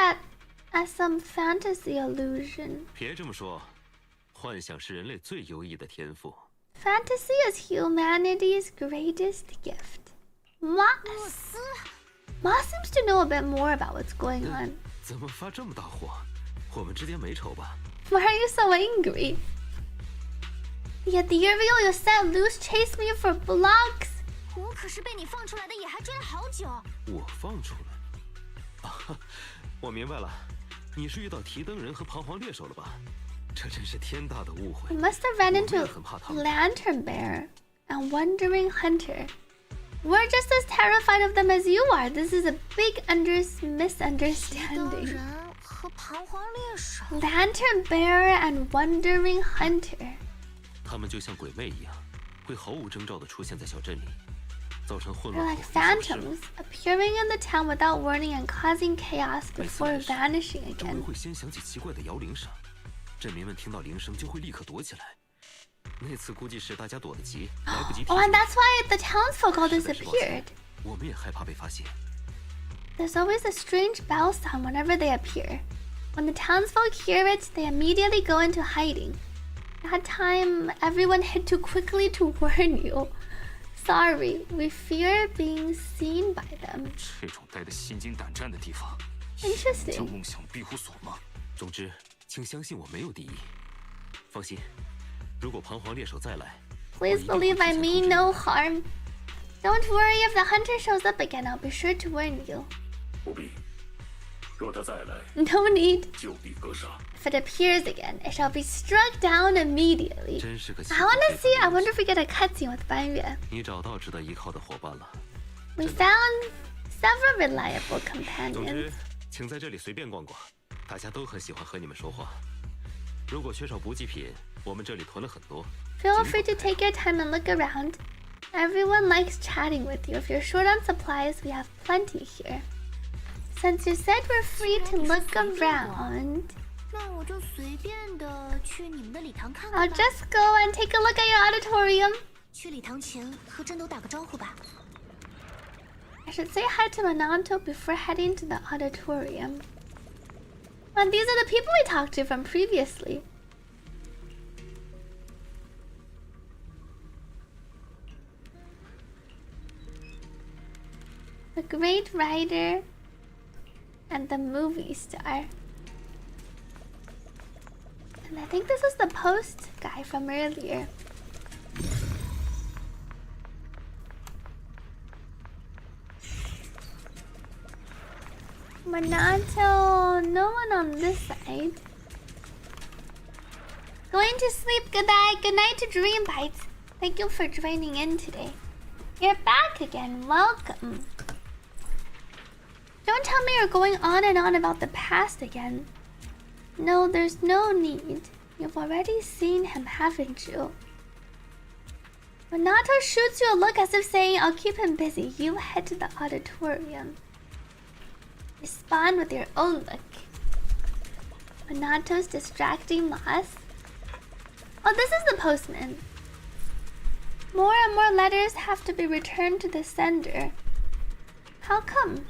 as some fantasy illusion? 别这么说，幻想是人类最优异的天赋。 Fantasy is humanity's greatest gift. Moss seems to know a bit more about what's going on. 怎么发这么大火？我们之间没仇吧？ Why are you so angry? Yet the Uriel you set loose chased me for blocks. 我可是被你放出来的，也还追了好久。我放出来？啊，我明白了，你是遇到提灯人和彷徨猎手了吧？这真是天大的误会。 You must have run into Lantern Bear and Wandering Hunter. We're just as terrified of them as you are. This is a big misunderstanding. Lantern Bear and Wandering Hunter. 他们就像鬼魅一样，会毫无征兆地出现在小镇里，造成混 They're 乱。 like phantoms, appearing in the town without warning and causing chaos before vanishing 周围 again. 会先响起奇怪的摇铃声，镇民们听到铃声就会立刻躲起来。那次估计是大家躲得急，来不及。 Oh, and that's why the townsfolk all disappeared. 我们也害怕被发现。 There's always a strange bell sound whenever they appear. When the townsfolk hear it, they immediately go into hiding. That time, everyone hid too quickly to warn you. Sorry, we fear being seen by them. 这种待得心惊胆战的地方， Interesting. 将梦想庇护所吗？总之，请相信我没有敌意。放心，如果彷徨猎手再来， Please believe I mean no harm. Don't worry if the hunter shows up again. I'll be sure to warn you. 不必，若他再来， No need. 就地格杀。 If it appears again, it shall be struck down immediately. 真是个 I want to see. I wonder if we get a cutscene with 半月. 你找到值得依靠的伙伴了。 We found several reliable 总 companions. 之，请在这里随便逛逛，大家都很喜欢和你们说话。如果缺少补给品，我们这里囤了很多。 Feel free to take your time and look around. Everyone likes chatting with you. If you're short on supplies, we have plenty here. Since you said we're free to look around, 那我就随便的去你们的礼堂看 I'll 看吧。 just go and take a look at your auditorium. 去礼堂前和战斗打个招呼吧。 I should say hi to Monanto before heading to the auditorium. And these are the people we talked to from previously. The great writer and the movie star. And I think this is the post guy from earlier. Monato, no one on this side. Going to sleep, good night. Good night to Dream Bites. Thank you for joining in today. You're back again, welcome. Don't tell me you're going on and on about the past again. No, there's no need. You've already seen him, haven't you? Monato shoots you a look as if saying, I'll keep him busy. You head to the auditorium. Respond with your own look. Monato's distracting Moss. Oh, this is the postman. More and more letters have to be returned to the sender. How come?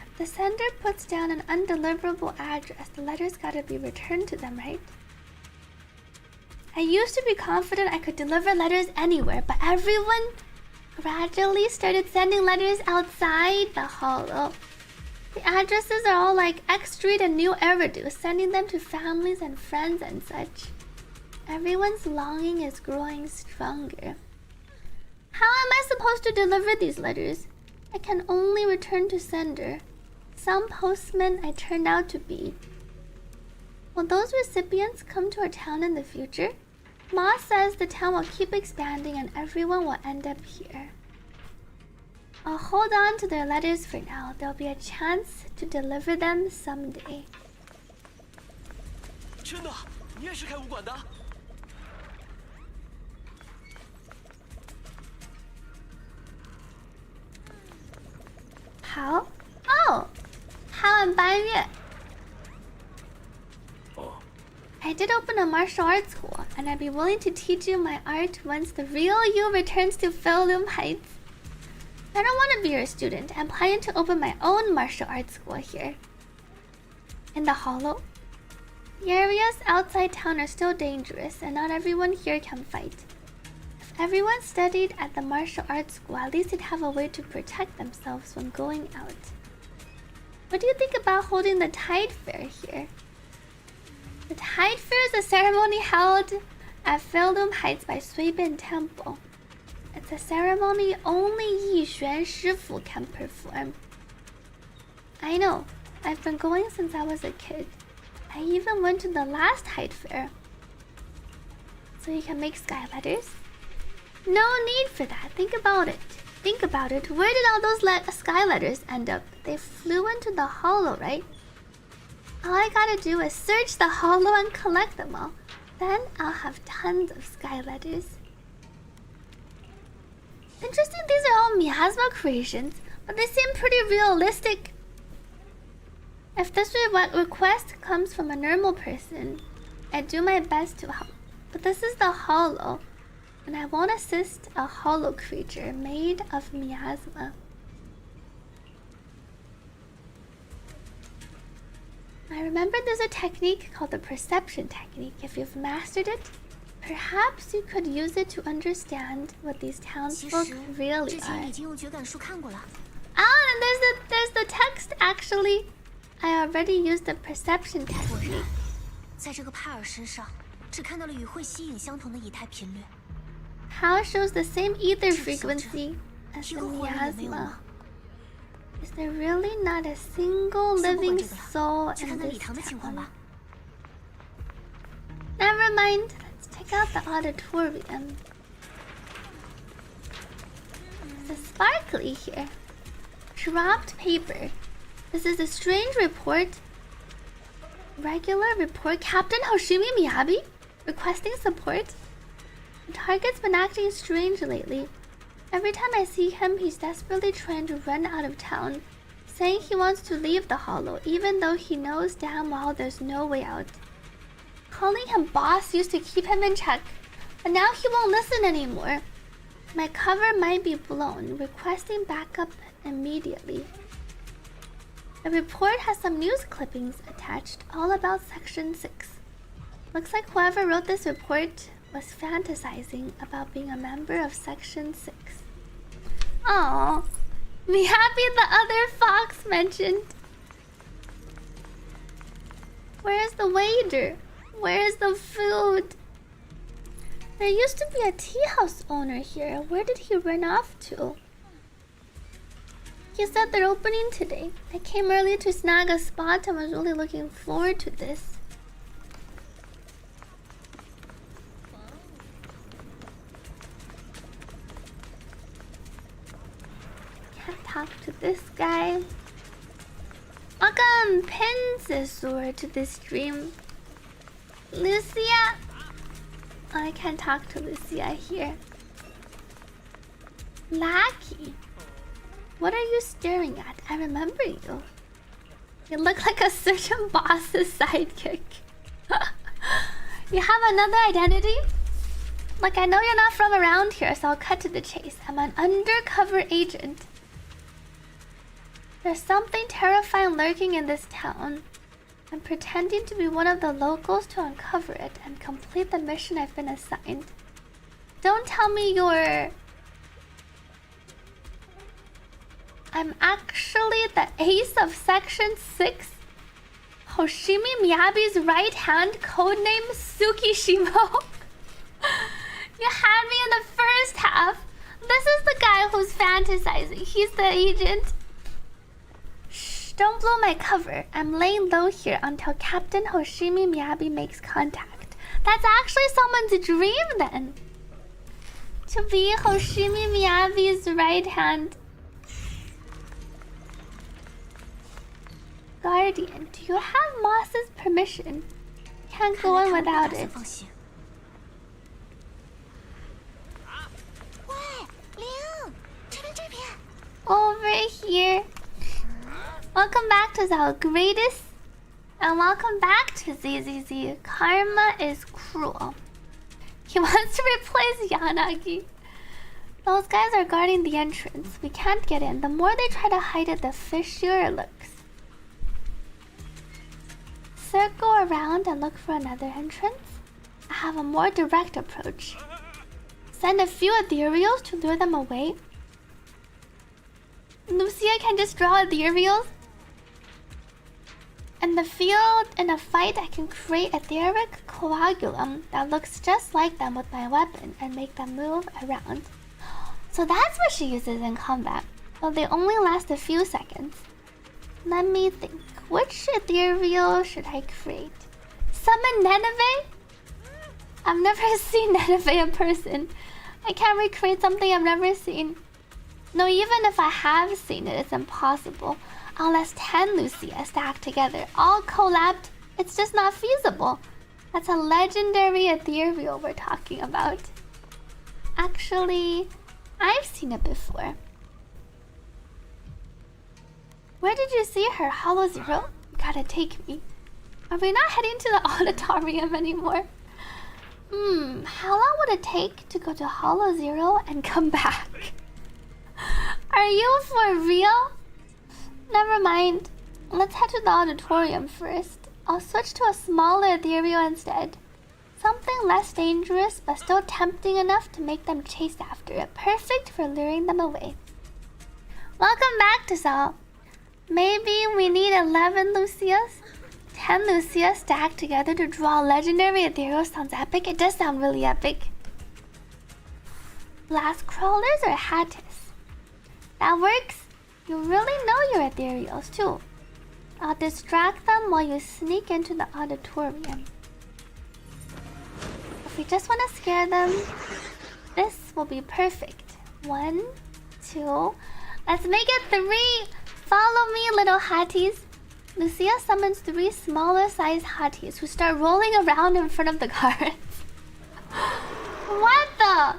If the sender puts down an undeliverable address, the letters gotta be returned to them, right? I used to be confident I could deliver letters anywhere, but everyone gradually started sending letters outside the hollow. The addresses are all like X Street and New Eridu, sending them to families and friends and such. Everyone's longing is growing stronger. How am I supposed to deliver these letters? I can only return to sender. Some postman I turned out to be. Will those recipients come to our town in the future? Ma says the town will keep expanding and everyone will end up here. I'll hold on to their letters for now. There'll be a chance to deliver them someday. 真的，你也是开武馆的？ How? Oh! How and 半月. I did open a martial arts school, and I'd be willing to teach you my art once the real you returns to Philum Heights. I don't want to be your student. I'm planning to open my own martial arts school here. In the hollow. The areas outside town are still dangerous, and not everyone here can fight. If everyone studied at the martial arts school, at least they'd have a way to protect themselves when going out. What do you think about holding the Tide Fair here? The Tide Fair is a ceremony held at Feldum Heights by Suibin Temple. It's a ceremony only Yi Xuan Shifu can perform. I know, I've been going since I was a kid. I even went to the last Tide Fair. So you can make sky letters? No need for that. Think about it. Think about it. Where did all those sky letters end up? They flew into the hollow, right? All I gotta do is search the hollow and collect them all. Then I'll have tons of sky letters. Interesting, these are all miasma creations, but they seem pretty realistic. If this request comes from a normal person, I do my best to help. But this is the hollow, and I won't assist a hollow creature made of miasma. I remember there's a technique called the perception technique. If you've mastered it, perhaps you could use it to understand what these townsfolk really are. Ah, and there's the text actually. I already used the perception technique. How shows the same ether frequency as the miasma? Is there really not a single living soul in this town? Never mind. Let's check out the auditorium. It's sparkly here. Dropped paper. This is a strange report. Regular report. Captain Hoshimi Miyabi requesting support. The target's been acting strange lately. Every time I see him, he's desperately trying to run out of town, saying he wants to leave the hollow, even though he knows damn well there's no way out. Calling him boss used to keep him in check, but now he won't listen anymore. My cover might be blown, requesting backup immediately. The report has some news clippings attached, all about Section 6. Looks like whoever wrote this report was fantasizing about being a member of Section 6. Aww, me happy the other fox mentioned. Where's the waiter? Where's the food? There used to be a tea house owner here. Where did he run off to? He said they're opening today. I came early to snag a spot and was really looking forward to this. Can't talk to this guy. Welcome, Pensesor, to this stream. Lucia. I can't talk to Lucia here. Lackey. What are you staring at? I remember you. You look like a certain boss's sidekick. You have another identity? Like, I know you're not from around here, so I'll cut to the chase. I'm an undercover agent. There's something terrifying lurking in this town. I'm pretending to be one of the locals to uncover it and complete the mission I've been assigned. Don't tell me you're... I'm actually the ace of Section 6. Hoshimi Miyabi's right hand, codename Tsukishimo. You had me in the first half. This is the guy who's fantasizing. He's the agent. Shh, don't blow my cover. I'm laying low here until Captain Hoshimi Miyabi makes contact. That's actually someone's dream then. To be Hoshimi Miyabi's right hand. Guardian, do you have Moss's permission? Can't go in without it. Over here. Welcome back to the greatest. And welcome back to ZZZ. Karma is cruel. He wants to replace Yanagi. Those guys are guarding the entrance. We can't get in. The more they try to hide it, the fishier it looks. Circle around and look for another entrance. I have a more direct approach. Send a few ethereals to lure them away. Lucia can just draw ethereals. In the field, in a fight, I can create etheric coagulum that looks just like them with my weapon and make them move around. So that's what she uses in combat, but they only last a few seconds. Let me think. Which ethereal should I create? Summon Nineveh? I've never seen Nineveh in person. I can't recreate something I've never seen. No, even if I have seen it, it's impossible. Unless 10 Lucia stacked together, all collabed, it's just not feasible. That's a legendary ethereal we're talking about. Actually, I've seen it before. Where did you see her? Hollow Zero? You gotta take me. Are we not heading to the auditorium anymore? How long would it take to go to Hollow Zero and come back? Are you for real? Never mind. Let's head to the auditorium first. I'll switch to a smaller ethereal instead. Something less dangerous, but still tempting enough to make them chase after it. Perfect for luring them away. Welcome back to Saul. Maybe we need 11 Lucias? 10 Lucias stacked together to draw a legendary ethereal sounds epic. It does sound really epic. Blast crawlers or Hattis? That works. You really know your ethereals too. I'll distract them while you sneak into the auditorium. If we just want to scare them, this will be perfect. 1, 2, let's make it 3. Follow me, little hotties. Lucia summons 3 smaller sized hotties who start rolling around in front of the guards. What the?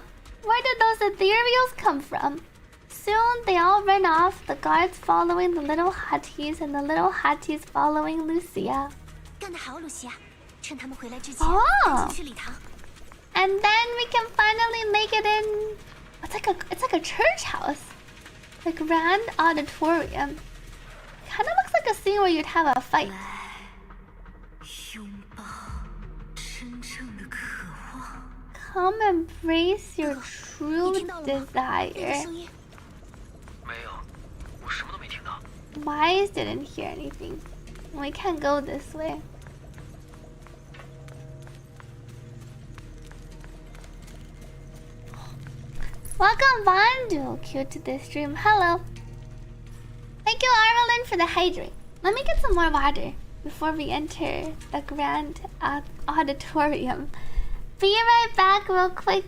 Where did those ethereals come from? Soon they all run off, the guards following the little hotties and the little hotties following Lucia. Oh! And then we can finally make it in... It's like a church house. The Grand Auditorium. Kind of looks like a scene where you'd have a fight. Come embrace your true desire. Wise didn't hear anything. We can't go this way. Welcome Vandu Q to this stream. Hello. Thank you Arvelin for the hydrate. Let me get some more water before we enter the Grand Auditorium. Be right back real quick.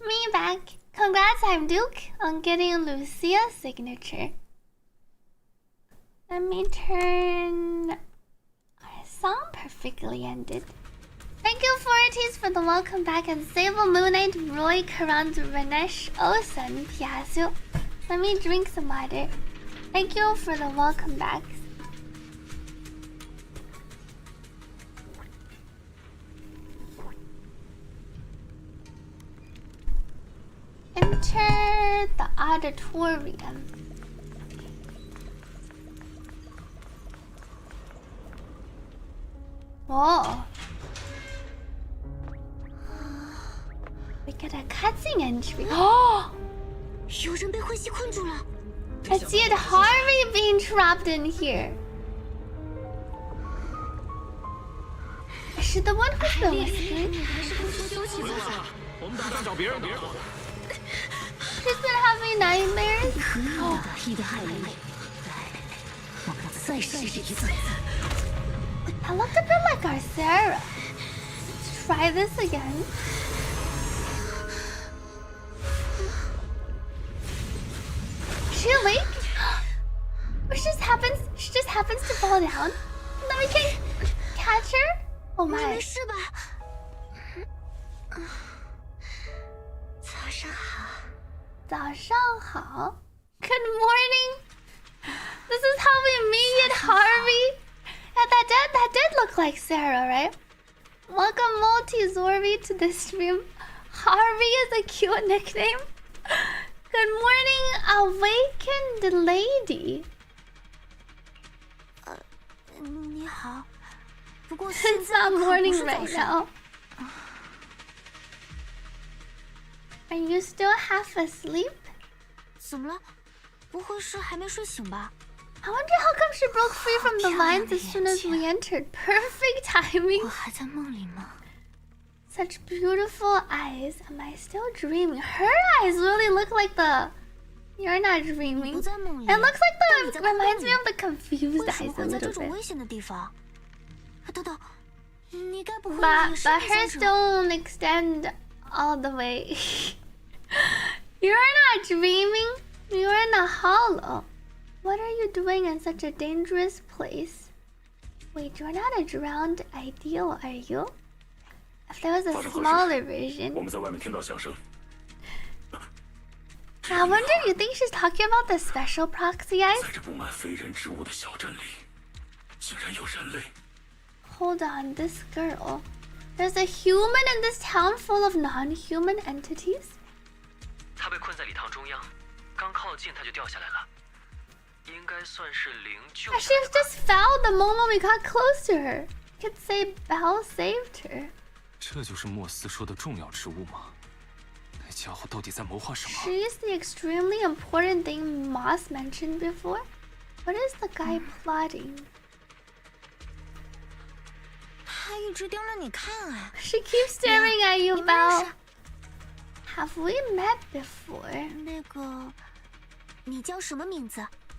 me back. Congrats, I'm Duke, on getting Lucia's signature. Let me turn our song perfectly ended. Thank you, Forties, for the welcome back, and Sable Moonlight, Roy, Karan, Ranesh, Osun, Piasu. Let me drink some water. Thank you for the welcome backs. Enter the auditorium. Whoa. We get a cutscene entry. Oh! I see it, Harvey being trapped in here. Is she the one who's been listening? She's been having nightmares. Oh. That looked a bit like our Sarah. Let's try this again. Is she awake? She just happens to fall down. And then we can catch her? Oh my. Good morning. This is how we meet, Harvey. Yeah, that did look like Sarah, right? Welcome, Multi-Zorby, to the stream. Harvey is a cute nickname. Good morning, awakened lady. It's not morning right now. Are you still half asleep? I wonder how come she broke free from the vines as soon as we entered. Perfect timing. Such beautiful eyes. Am I still dreaming? Her eyes really look like the... You're not dreaming. It looks like the... Reminds me of the confused eyes a little bit. But hers don't extend all the way. You're not dreaming. You're in a hollow. What are you doing in such a dangerous place? Wait, you're not a drowned ideal, are you? If there was a smaller version. I wonder, you think she's talking about the special proxy eyes? Hold on, this girl. There's a human in this town full of non-human entities? She just fell the moment we got close to her. You could say Belle saved her. She's the extremely important thing Moss mentioned before. What is the guy plotting? She keeps staring at you, Belle. Have we met before?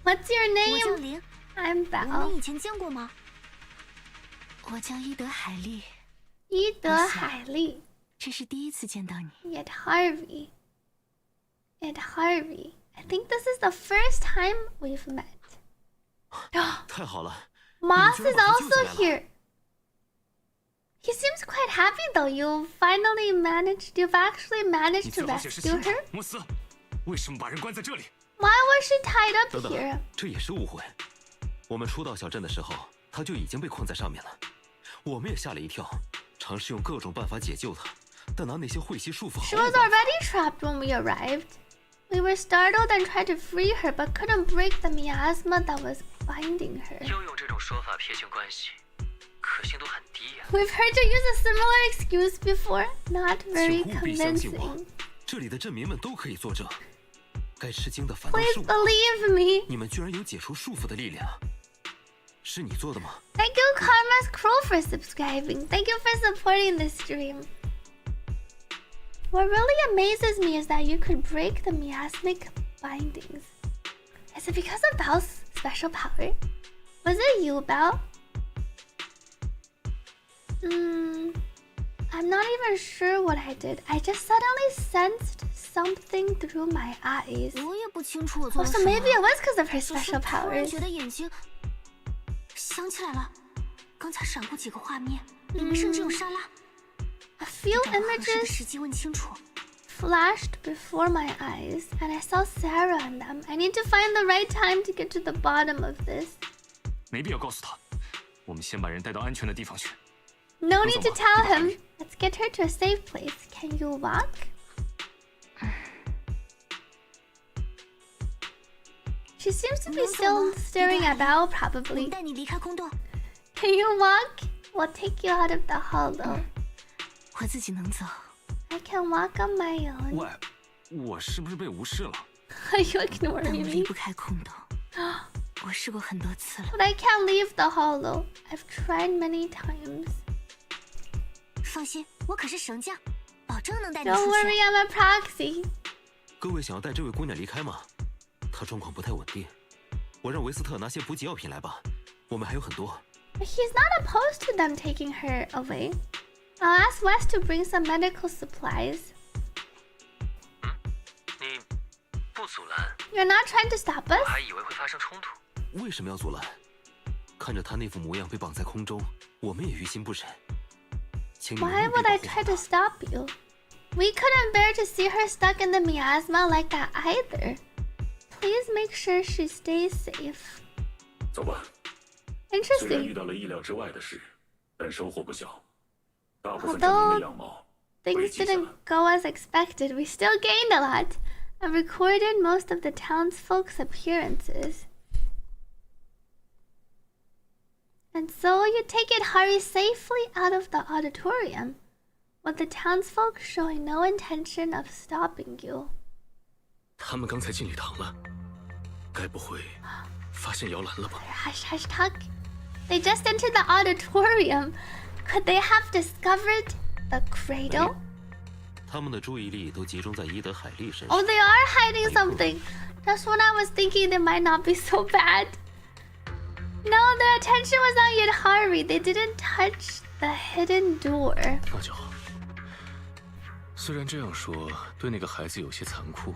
What's your name? I'm Belle. Yet Harvey. I think this is the first time we've met. Moss is also here. He seems quite happy though. You've actually managed to rescue her? Why was she tied up here? She was already trapped when we arrived. We were startled and tried to free her, but couldn't break the miasma that was binding her. We've heard you use a similar excuse before. Not very convincing. Please believe me. Thank you, Karma's Crow, for subscribing. Thank you for supporting this stream. What really amazes me is that you could break the miasmic bindings. Is it because of Belle's special power? Was it you, Belle? I'm not even sure what I did. I just suddenly sensed something through my eyes. Oh, so maybe it was because of her special powers. A few images flashed before my eyes, and I saw Sarah in them. I need to find the right time to get to the bottom of this. 没必要告诉他，我们先把人带到安全的地方去。 No need to tell him. Let's get her to a safe place. Can you walk? She seems to be still staring at Bao, probably. Can you walk? We'll take you out of the hollow. I can walk on my own. 喂，我是不是被无视了？ Are you ignoring me? But I can't leave the hollow. I've tried many times. Don't worry, I'm a proxy. 各位想要带这位姑娘离开吗？她状况不太稳定，我让维斯特拿些补给药品来吧，我们还有很多。 He's not opposed to them taking her away. I'll ask Wes to bring some medical supplies. 你不阻拦？ You're not trying to stop us? 我还以为会发生冲突。为什么要阻拦？看着她那副模样被绑在空中，我们也于心不忍。 Why would I try to stop you? We couldn't bear to see her stuck in the miasma like that either. Please make sure she stays safe. 走吧。 Interesting. 虽然遇到了意料之外的事，但收获不小。大部分证明的样貌。 Things didn't go as expected. We still gained a lot. I recorded most of the townsfolk's appearances. And so you take it Hari safely out of the auditorium, with the townsfolk showing no intention of stopping you. 他们刚才进礼堂了，该不会发现摇篮了吧？ Hush, talk. They just entered the auditorium. Could they have discovered the cradle? 他们的注意力都集中在伊德海莉身上。 Oh, they are hiding something. Just when I was thinking they might not be so bad. No, their attention was on Yadhari. They didn't touch the hidden door. 那就好。虽然这样说对那个孩子有些残酷，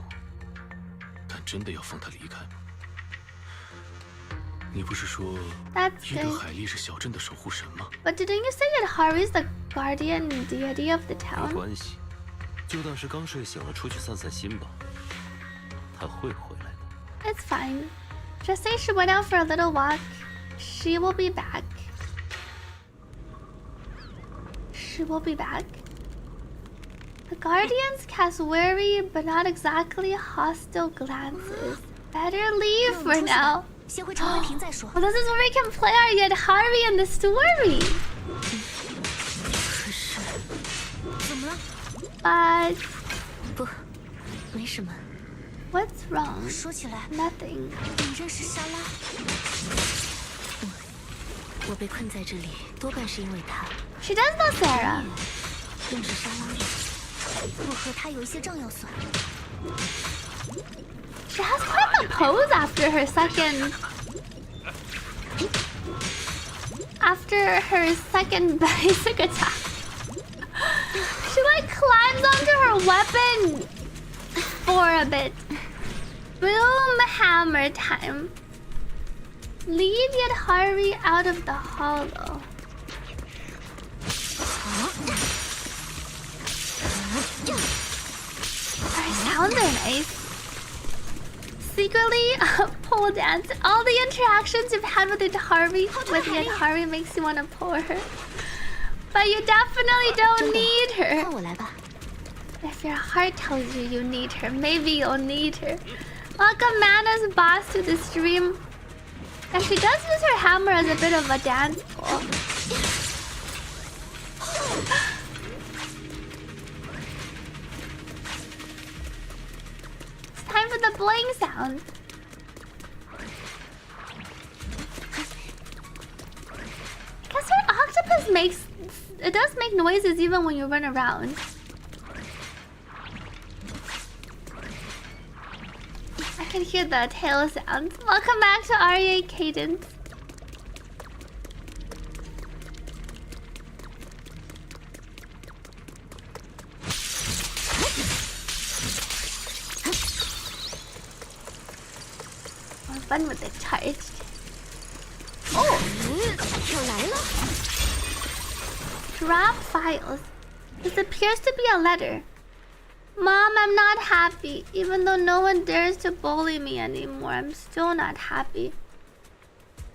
但真的要放他离开吗？你不是说伊德海莉是小镇的守护神吗？ But didn't you say Yadhari is the guardian deity of the town? 没关系，就当是刚睡醒了，出去散散心吧。他会回来的。 It's fine. Just say she went out for a little walk. She will be back. She will be back. The guardians cast wary but not exactly hostile glances. Better leave for now. Well, this is where we can play our Yadhari in the story. But what's wrong? Nothing. 我被困在这里，多半是因为他。 She does know Sarah. 认识莎拉，我和他有一些账要算。 She has quite a pose after her second basic attack. She like climbs onto her weapon for a bit. Boom, hammer time. Lead Yadhari out of the hollow. Her sounds are nice. Secretly, pole dance. All the interactions you've had with Yadhari makes you want to pull her. But you definitely don't need her. If your heart tells you you need her, maybe you'll need her. Welcome Mana's boss to the stream. And she does use her hammer as a bit of a dance pole. It's time for the bling sound. I guess her octopus does make noises even when you run around. I can hear the tail sounds. Welcome back to REA Cadence. Have fun with it charged. Oh! Drop files. This appears to be a letter. Mom, I'm not happy. Even though no one dares to bully me anymore, I'm still not happy.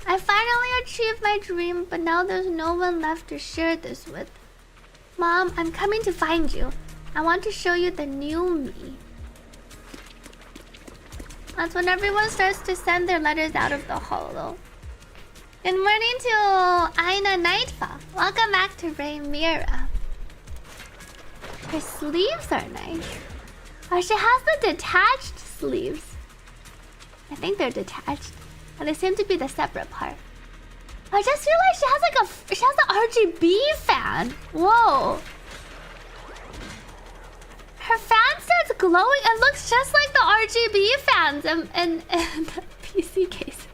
I finally achieved my dream, but now there's no one left to share this with. Mom, I'm coming to find you. I want to show you the new me. That's when everyone starts to send their letters out of the holo. Good morning to Aina Nightfall. Welcome back to Raymira. Her sleeves are nice. Oh, she has the detached sleeves. I think they're detached, but they seem to be the separate part. I just realized she has an RGB fan. Whoa. Her fan starts glowing. It looks just like the RGB fans and the PC cases.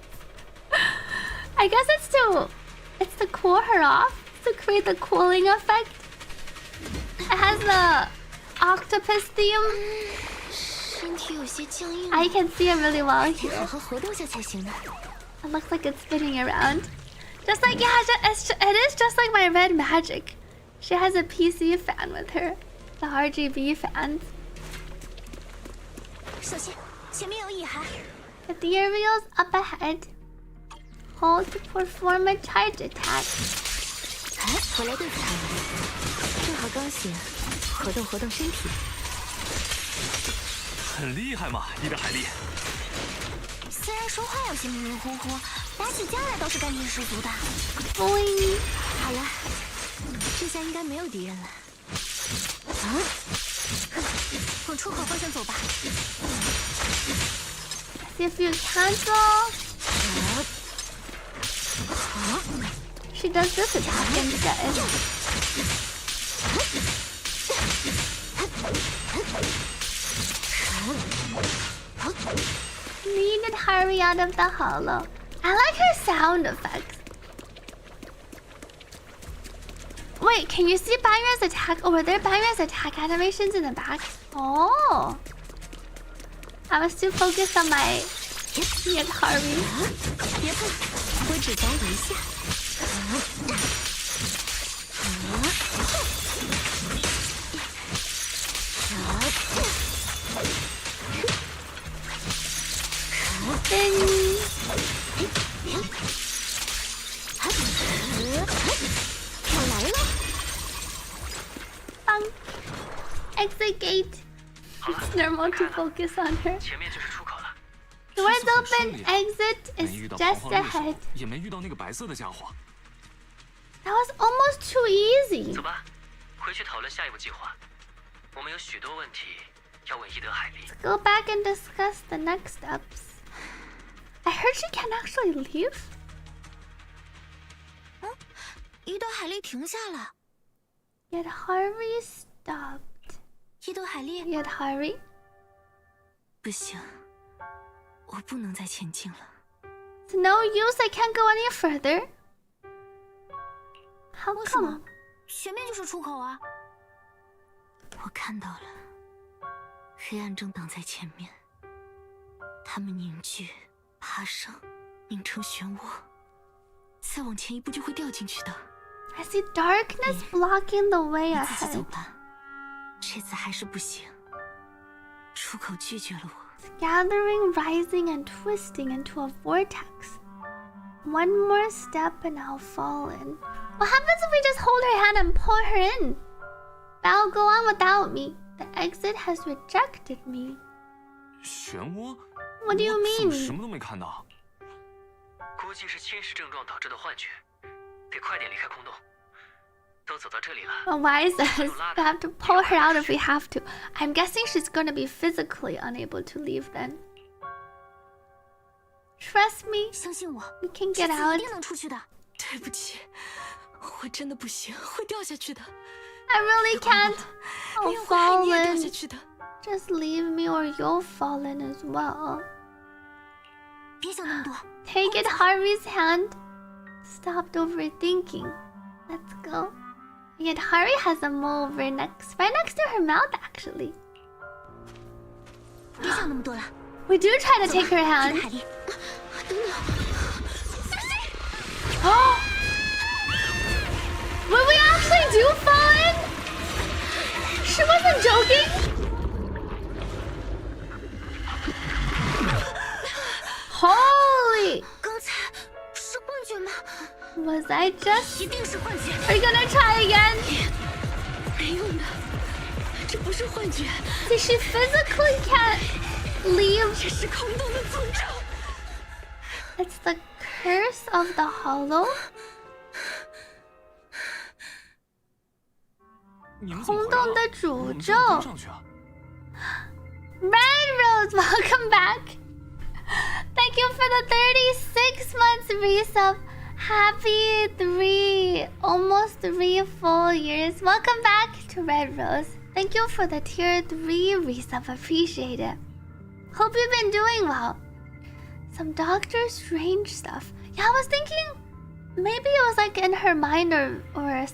I guess it's to cool her off, to create the cooling effect. It has the octopus theme. I can see it really well here. It looks like it's spinning around. Just like, yeah, it is just like my red magic. She has a PC fan with her. The RGB fans. Ethereal's up ahead. Hold to perform a charge attack. 回来对付他们，正好刚醒，活动活动身体。很厉害嘛，你的海莉。虽然说话有些迷迷糊糊，打起架来倒是干劲十足的。好了，这下应该没有敌人了。往出口方向走吧。See if you cancel. She does this attack instead. Needed hurry out of the hollow. I like her sound effects. Wait, can you see Bangera's attack? Oh, were there Bangera's attack animations in the back? Oh. I was too focused on my Need hurry. 别碰，我只防一下。我来了。Exit gate. It's normal to focus on her. Doors open. Exit is just ahead. That was almost too easy. 走吧，回去讨论下一步计划。我们有许多问题要问伊德海莉。Go back and discuss the next steps. I heard she can actually leave. 伊德海莉停下了。Yet Harvey stopped. 伊德海莉。Yet Harvey. 不行，我不能再前进了。 It's no use. I can't go any further. How come? 前面就是出口啊！我看到了，黑暗正挡在前面，它们凝聚、爬升，拧成漩涡，再往前一步就会掉进去的。I see darkness blocking the way 你自己走 ahead. 吧，这次还是不行，出口拒绝了我。 Gathering, rising, and twisting into a vortex. One more step and I'll fall in. What happens if we just hold her hand and pull her in? That'll go on without me. The exit has rejected me. 漩涡？ What do you 我怎么 mean? 什么都没看到。估计是侵蚀症状导致的幻觉，得快点离开空洞。都走到这里了。 Well, why is this? We have to pull her out if we have to. I'm guessing she's going to be physically unable to leave then. Trust me. 相信我， We can get 这次 out. 一定能出去的。对不起，我真的不行，会掉下去的。 I really can't. I'll 你也会害 fall 你也掉下 in. 去的。 Just leave me or you'll fall in as well. 别想那么多。 Take it, Harvey's hand. Stopped overthinking. Let's go. Yet Harvey has a mole right next to her mouth, actually. 别想那么多了。 We do try to take her hand. 海莉， Oh! Will we actually do fall in? She wasn't joking. Holy! Was I just? Are you gonna try again? See, she physically can't leave. It's the curse of the hollow. 空洞的诅咒。Red Rose, welcome back. Thank you for the 36 months resub. Happy almost 3 full years. Welcome back to Red Rose. Thank you for the tier 3 resub. Appreciate it. Hope you've been doing well. Some Doctor Strange stuff. Yeah, I was thinking maybe it was like in her mind or a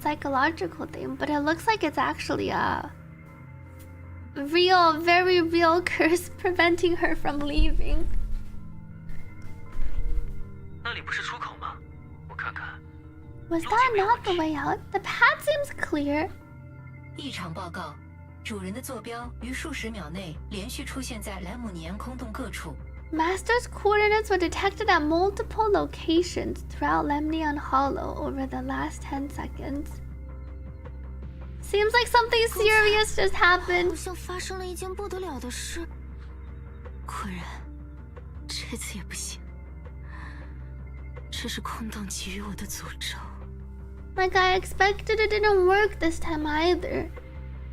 psychological thing, but it looks like it's actually a real, very real curse preventing her from leaving. 那里不是出口吗？我看看。Was that not the way out? The path seems clear. 异常报告，主人的坐标于数十秒内连续出现在莱姆尼安空洞各处。 Master's coordinates were detected at multiple locations throughout Lemnian Hollow over the last 10 seconds. Seems like something serious just happened. 好像发生了一件不得了的事。果然，这次也不行。这是空洞给予我的诅咒。 Like I expected, it didn't work this time either.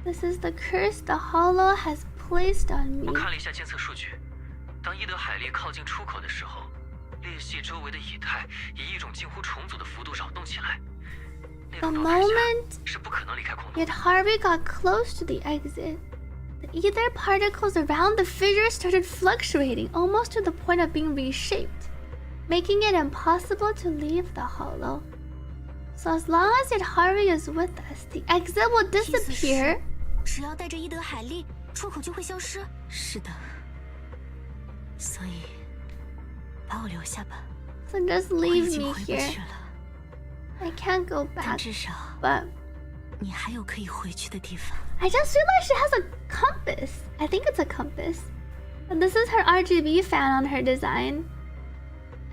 This is the curse the Hollow has placed on me. 我看了一下监测数据，当伊德海利靠近出口的时候，裂隙周围的以太以一种近乎重组的幅度扰动起来。 The moment yet Harvey got close to the exit, the ether particles around the fissure started fluctuating almost to the point of being reshaped, making it impossible to leave the hollow. So as long as yet Harvey is with us, the exit will disappear. 只要带着伊德海利，出口就会消失。是的，所以把我留下吧。 So just leave me here. I can't go back, but I just realized she has a compass. I think it's a compass. And this is her RGB fan on her design.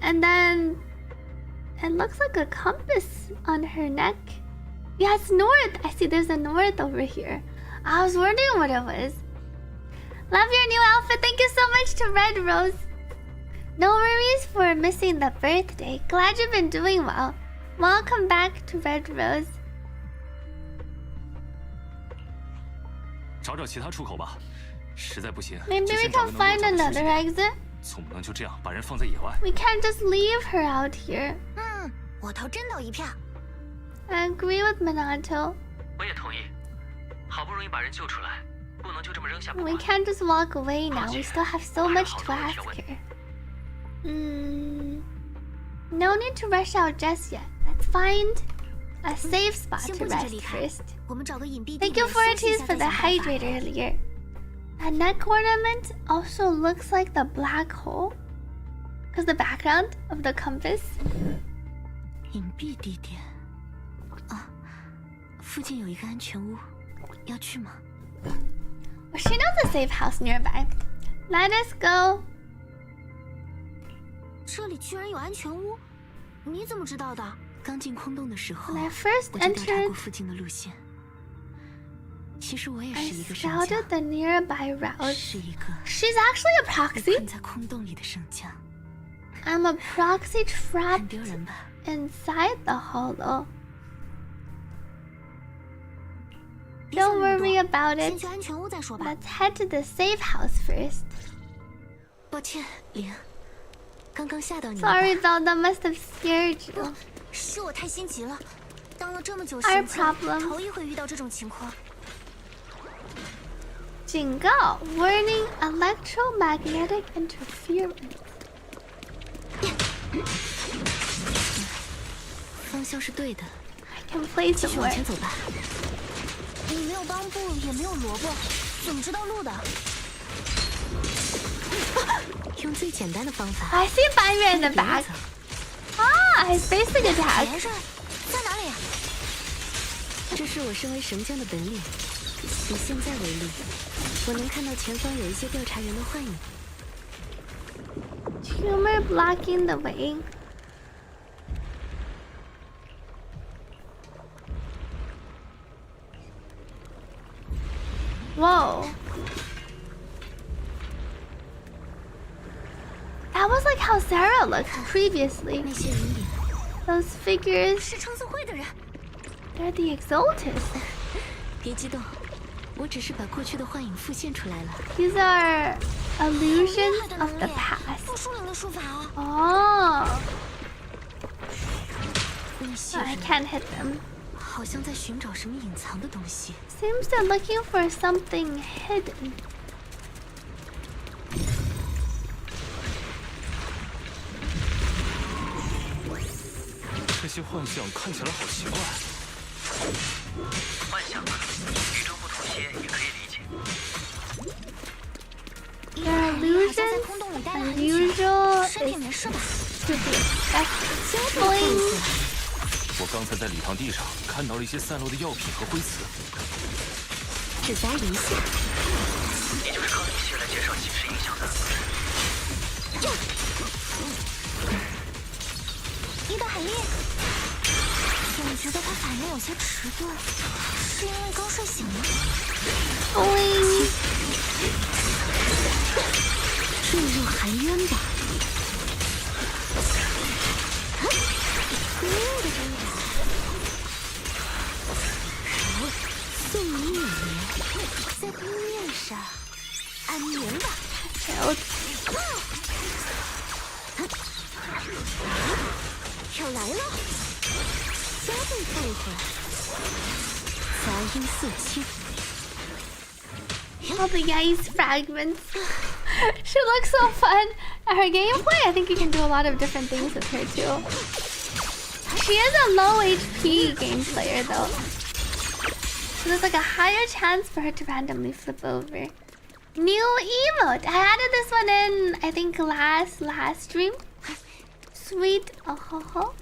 And then it looks like a compass on her neck. Yeah, it's north. I see there's a north over here. I was wondering what it was. Love your new outfit. Thank you so much to Red Rose. No worries for missing the birthday. Glad you've been doing well. Welcome back to Red Rose. 找找其他出口吧，实在不行。 Maybe we can find another exit. 总不能就这样把人放在野外。 We can't just leave her out here. 我投真岛一票。 I agree with Minato. 我也同意。好不容易把人救出来，不能就这么扔下不管。 We can't just walk away now. We still have so much to ask her. No need to rush out just yet. Let's find a safe spot to rest first. Thank you, Fortis, for the hydrate earlier. That neck ornament also looks like the black hole. Because the background of the compass. 隐蔽地点。啊，附近有一个安全屋，要去吗？ Well, she knows a safe house nearby. Let us go. 这里居然有安全屋，你怎么知道的？刚进空洞的时候， When I first 我就调查 entered, 过附近的路线。其实我也 I 是一个圣将， scouted the nearby routes. 是一个 She's actually a 被 proxy. 困在空洞里的圣将。 I'm a proxy 很 trapped 丢人吧？ inside the hollow. Don't worry about it. 先去安全屋再说吧。 Let's head to the safe house first. 抱歉，玲，刚刚吓到你了吧。 Sorry, Belle, that must have scared you. 是我太心急了，当了这么久 Our 神将， problem. 头一回遇到这种情况。警告 Warning electromagnetic interference. 方向是对的， I can play 继 some 续往前 work. 走吧。你没有蚌埠，也没有萝卜，怎么知道路的？用最简单的方法。I see 半月 in the back. Ah, his basic attack. 在哪里？这是我身为神将的本领。以现在为例，我能看到前方有一些调查员的幻影。Tumor blocking the way. Whoa. That was like how Sarah looked previously. Those figures. They're the Exalted. 别激动，我只是把过去的幻影复现出来了。 These are illusions of the past. Oh. I can't hit them. 好像在寻找什么隐藏的东西。 Seems they're looking for something hidden. 这些幻象看起来好奇怪。幻象，与众不同些也可以理解。 They're illusions. Unusual is to be expected. 我刚才在礼堂地上看到了一些散落的药品和灰瓷。只在一下。你就是靠LUCIA来减少形式影响的。伊德海利，总觉得他反应有些迟钝，是因为刚睡醒吗？坠入寒渊吧。送你暖眠，在冰面上安眠吧。要来了，加倍复活，杂音四清。 All the ice fragments. She looks so fun. Her gameplay, I think you can do a lot of different things with her too. She is a low HP game player though. So there's like a higher chance for her to randomly flip over. New emote. I added this one in, I think last stream. Sweet. Oh ho ho.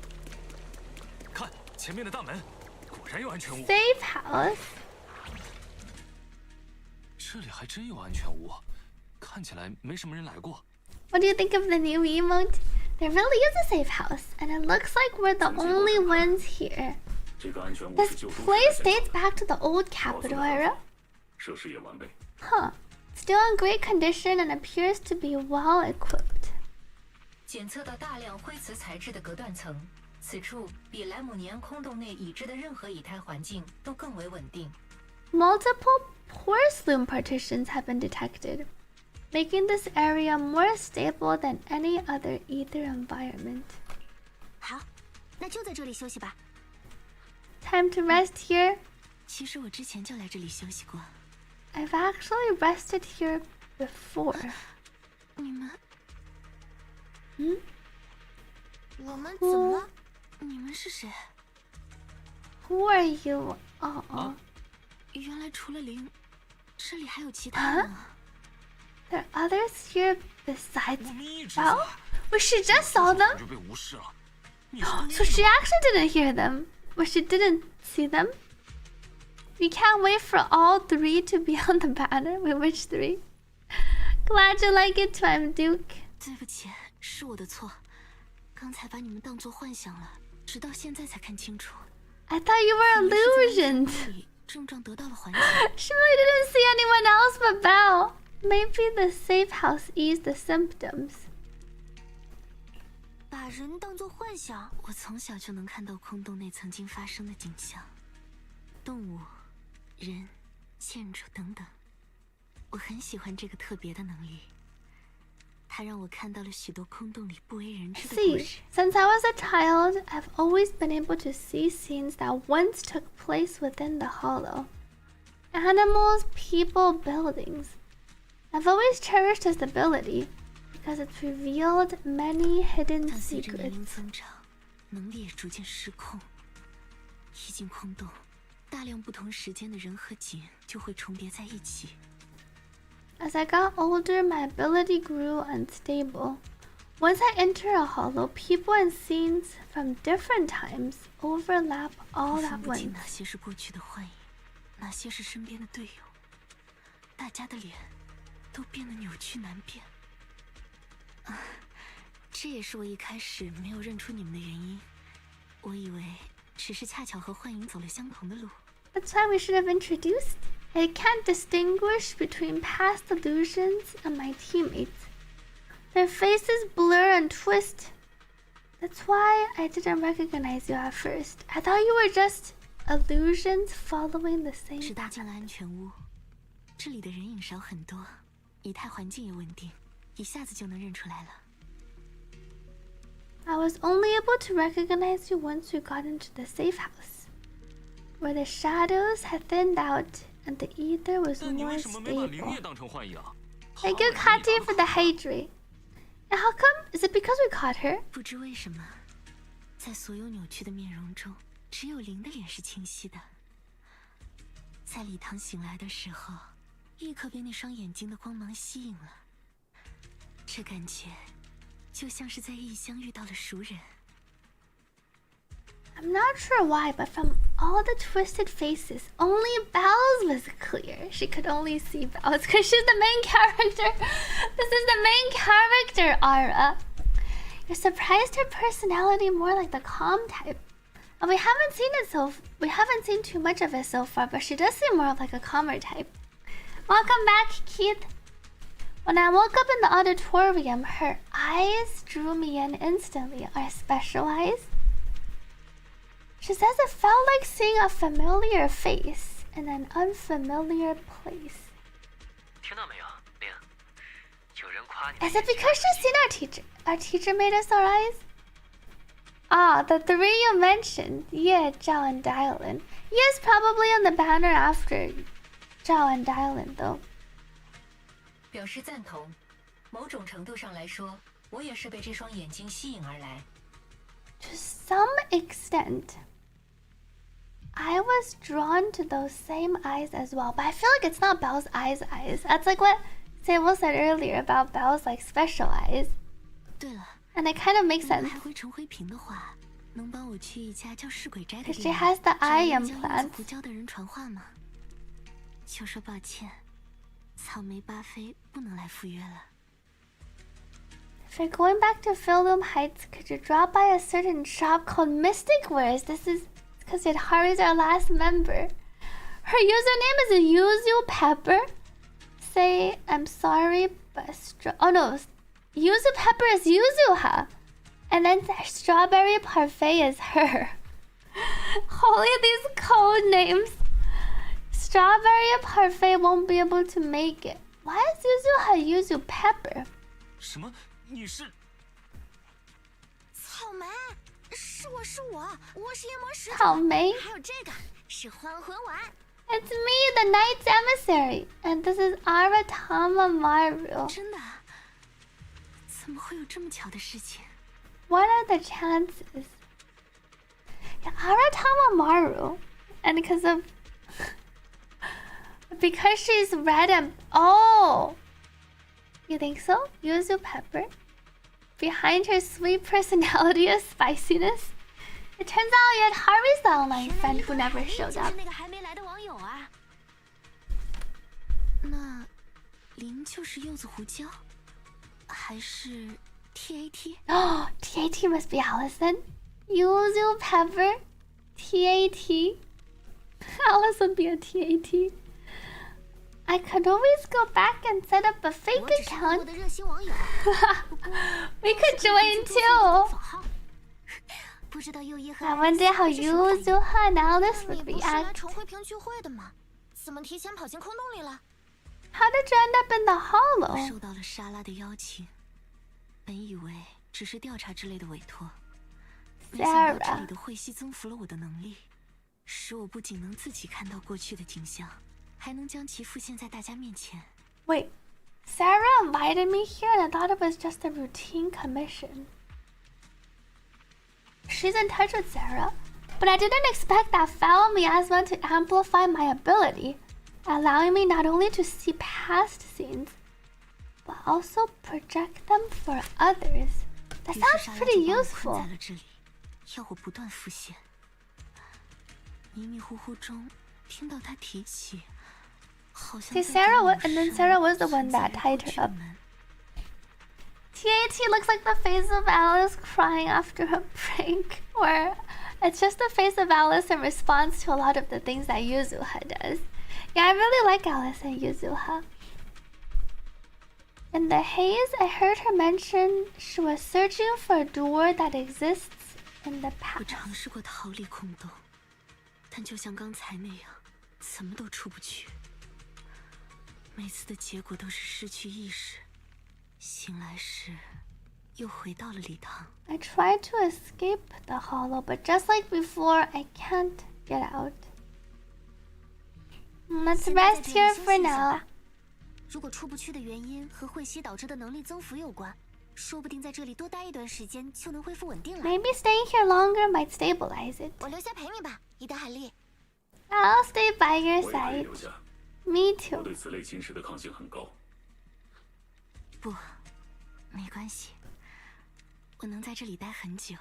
看前面的大门，果然有安全屋。 Safe house. 这里还真有安全屋，看起来没什么人来过。 What do you think of the new emote? There really is a safe house, and it looks like we're the only ones here. This place dates back to the old capital era. Huh. Still in great condition and appears to be well equipped. 检测到大量灰瓷材质的隔断层，此处比莱姆尼安空洞内已知的任何以太环境都更为稳定。 Multiple porcelain partitions have been detected, making this area more stable than any other ether environment. 好，那就在这里休息吧。 Time to rest here. 其实我之前就来这里休息过。 I've actually rested here before. 你们？我们怎么了？你们是谁 Who are you? Oh. 原来除了灵，这里还有其他人啊。 There are others here besides Belle? But she just saw them. So she actually didn't hear them. But she didn't see them. We can't wait for all three to be on the banner. Wait, which three? Glad you like it, Time Duke. 对不起，是我的错。刚才把你们当作幻想了，直到现在才看清楚。 I thought you were illusions. 症状得到了缓解。 She really didn't see anyone else but Belle. Maybe the safe house eased the symptoms. 把人当作幻想，我从小就能看到空洞内曾经发生的景象，动物、人、建筑等等。我很喜欢这个特别的能力，它让我看到了许多空洞里不为人知的故事。 Since I was a child, I've always been able to see scenes that once took place within the hollow. Animals, people, buildings. I've always cherished this ability because it's revealed many hidden 但随着年龄 secrets. 增长，能力也逐渐失控。一进空洞，大量不同时间的人和景就会重叠在一起。As I got older, my ability grew unstable. Once I enter a hollow, people and scenes from different times overlap all at once. 哪些是过去的幻影，哪些是身边的队友？大家的脸都变得扭曲难辨。这也是我一开始没有认出你们的原因。我以为只是恰巧和幻影走了相同的路。That's why we should have introduced. I can't distinguish between past illusions and my teammates. Their faces blur and twist. That's why I didn't recognize you at first. I thought you were just illusions following the same. 直到进了安全屋，这里的人影少很多，仪态环境也稳定，一下子就能认出来了。I was only able to recognize you once we got into the safe house, where the shadows had thinned out and the ether was more stable. Thank you, Kati, for the hydrate. And how come? Is it because we caught her? 不知为什么，在所有扭曲的面容中，只有灵的脸是清晰的。在礼堂醒来的时候，立刻被那双眼睛的光芒吸引了。这感觉就像是在异乡遇到了熟人。I'm not sure why, but from all the twisted faces, only Belle's was clear. She could only see Belle's because she's the main character. This is the main character, Ara. You're surprised her personality more like the calm type. And we haven't seen too much of it so far, but she does seem more like a calmer type. Welcome back, Keith. When I woke up in the auditorium, her eyes drew me in instantly. Our special eyes? She says it felt like seeing a familiar face in an unfamiliar place. Is it because she's seen our teacher? Our teacher made us our eyes? Ah, the three you mentioned. Yeah, Zhao and Dylan. Yes, probably on the banner after Zhao and Dylan, though. 表示赞同。某种程度上来说，我也是被这双眼睛吸引而来。To some extent, I was drawn to those same eyes as well, but I feel like it's not Belle's eyes. That's like what Sable said earlier about Belle's like special eyes. 对了， and it kind of makes sense. 还会成灰屏的话，能帮我去一家叫尸鬼斋的 Because 地 she 方， has the eye 找一个叫 implant. 胡椒的人传话吗？就说抱歉，草莓巴菲不能来赴约了。 If you're going back to Philum Heights, could you drop by a certain shop called Mystic Wares? This is because Hari's our last member. Her username is Yuzu Pepper. Say, I'm sorry, but oh no, Yuzu Pepper is Yuzuha. And then Strawberry Parfait is her. Holy, these code names. Strawberry Parfait won't be able to make it. Why is Yuzuha Yuzu Pepper? 什么？你是？草莓，是我是夜魔使者。草莓。还有这个是还魂丸。It's me, the Knight's Emissary, and this is Aratama Maru. 真的？怎么会有这么巧的事情？ What are the chances? Yeah, Aratama Maru, and because she's red and oh, you think so? Yuzu Pepper, behind her sweet personality of spiciness. It turns out yet Hari's the online friend who never showed up. 那零就是柚子胡椒，还是 TAT？ Oh, TAT must be Allison. Yuzu Pepper, TAT. Allison be a TAT. I could always go back and set up a fake account. We could join too. I wonder how Yuzu and Alice would react. How did you end up in the hollow? 收到了莎拉的邀请，本以为只是调查之类的委托，没想到这里的会息增幅了我的能力，使我不仅能自己看到过去的景象，还能将其复现在大家面前。Wait, Sarah invited me here and I thought it was just a routine commission. She's in touch with Sarah, but I didn't expect that foul miasma to amplify my ability. allowing me not only to see past scenes, but also project them for others. That sounds pretty useful. 要我不断浮现，迷迷糊糊中听到他提起，好像 See, Sarah was, and then Sarah was the one that tied her up. TAT looks like the face of Alice crying after a prank, or it's just the face of Alice in response to a lot of the things that Yuzuha does. Yeah, I really like Alice and Yuzuha. In the haze, I heard her mention she was searching for a door that exists in the past. 我尝试过逃离空洞，但就像刚才那样，怎么都出不去。每次的结果都是失去意识，醒来时又回到了礼堂。I tried to escape the hollow, but just like before, I can't get out. Let's rest here for now. 如果出不去的原因和会吸导致的能力增幅有关，说不定在这里多待一段时间就能恢复稳定了。Maybe staying here longer might stabilize it. 我留下陪你吧，伊德海莉。I'll stay by your 我也可以 side. 留下。 Me 我 too. 对此类侵蚀的抗性很高。不，没关系，我能在这里待很久。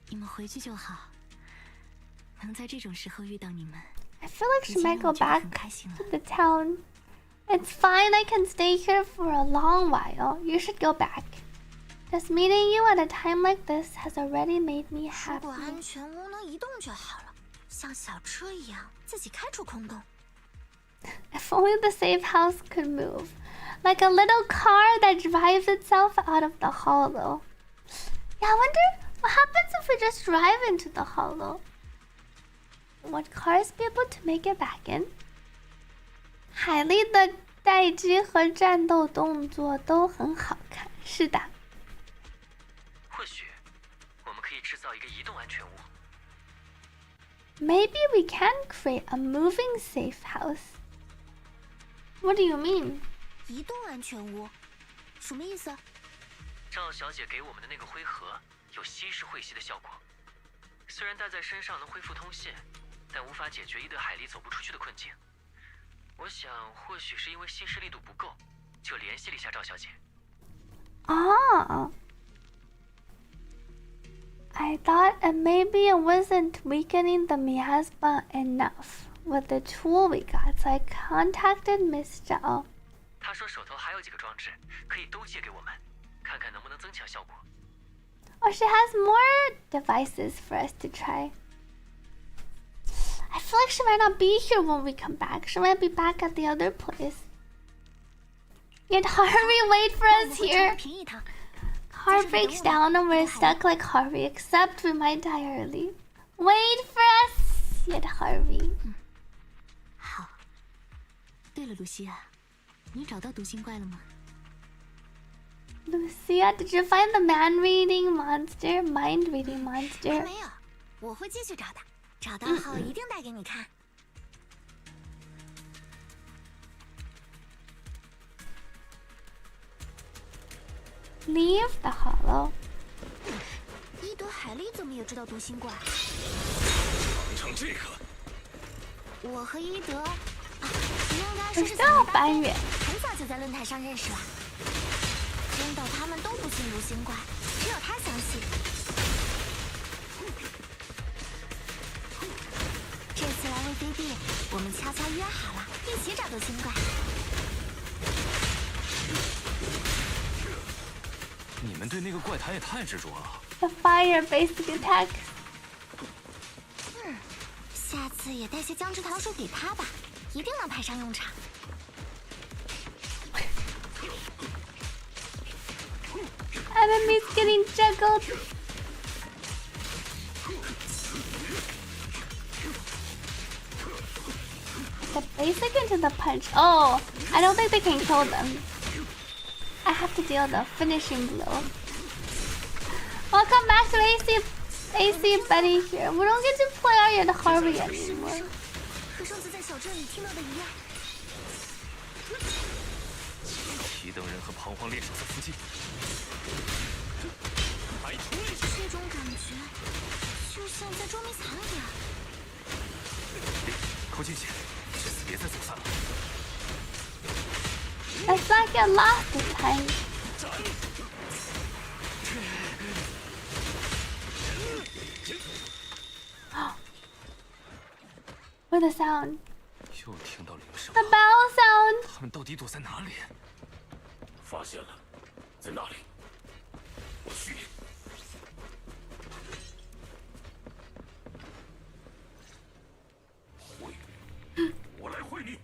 你们回去就好。能在这种时候遇到你们， I feel like she might go back to the town. It's fine, I can stay here for a long while. You should go back. Just meeting you at a time like this has already made me 如 happy. 果安全屋能移动就好了，像小车一样自己开出空洞。 If only the safe house could move. Like a little car that drives itself out of the hollow. Yeah, I wonder what happens if we just drive into the hollow. Would cars be able to make it back in? 海莉的待机和战斗动作都很好看，是的。或许我们可以制造一个移动安全屋。 Maybe we can create a moving safe house. What do you mean? 移动安全屋，什么意思？赵小姐给我们的那个灰盒有稀释会吸的效果，虽然戴在身上能恢复通信，但无法解决伊德海莉走不出去的困境。我想，或许是因为吸湿力度不够，就联系了一下赵小姐。Oh. I thought maybe it wasn't weakening the miasma enough with the tool we got, so I contacted Miss Zhao. 她说手头还有几个装置，可以都借给我们，看看能不能增强效果。Oh, she has more devices for us to try. I feel like she might not be here when we come back. She might be back at the other place. Yet hurry, wait for us here. Car breaks down and we're stuck like Harvey, except we might die early. Wait for us, yet hurry. 好。对了，露西亚，你找到读心怪了吗？ Lucia, did you find the man-reading monster, mind-reading monster? 还没有，我会继续找的，找到后一定带给你看。Leave the hollow. 伊德海莉怎么也知道读心怪？忙成这个。我和伊德，应该说是这样搬远。很早就在论坛上认识了。真的，他们都不信读心怪，只有他相信。这次来为飞地，我们悄悄约好了，一起找读心怪。你们对那个怪谈也太执着了。The fire basic attack. 下次也带些姜汁糖水给他吧，一定能派上用场。Enemies getting juggled. The basic into the punch. Oh, I don't think they can kill them. I have to deal the finishing blow. Welcome back to AC Buddy here. We don't get to play Arya the Harvey anymore. 和上次在小镇里听到的一样。提灯人和彷徨猎手在附近。这种感觉，就像在捉迷藏一样。靠近些，这次 Let's not get lost this time. What the sound? The bell sound. 他们到底躲在哪里？发现了，在那里。我去。我来会你。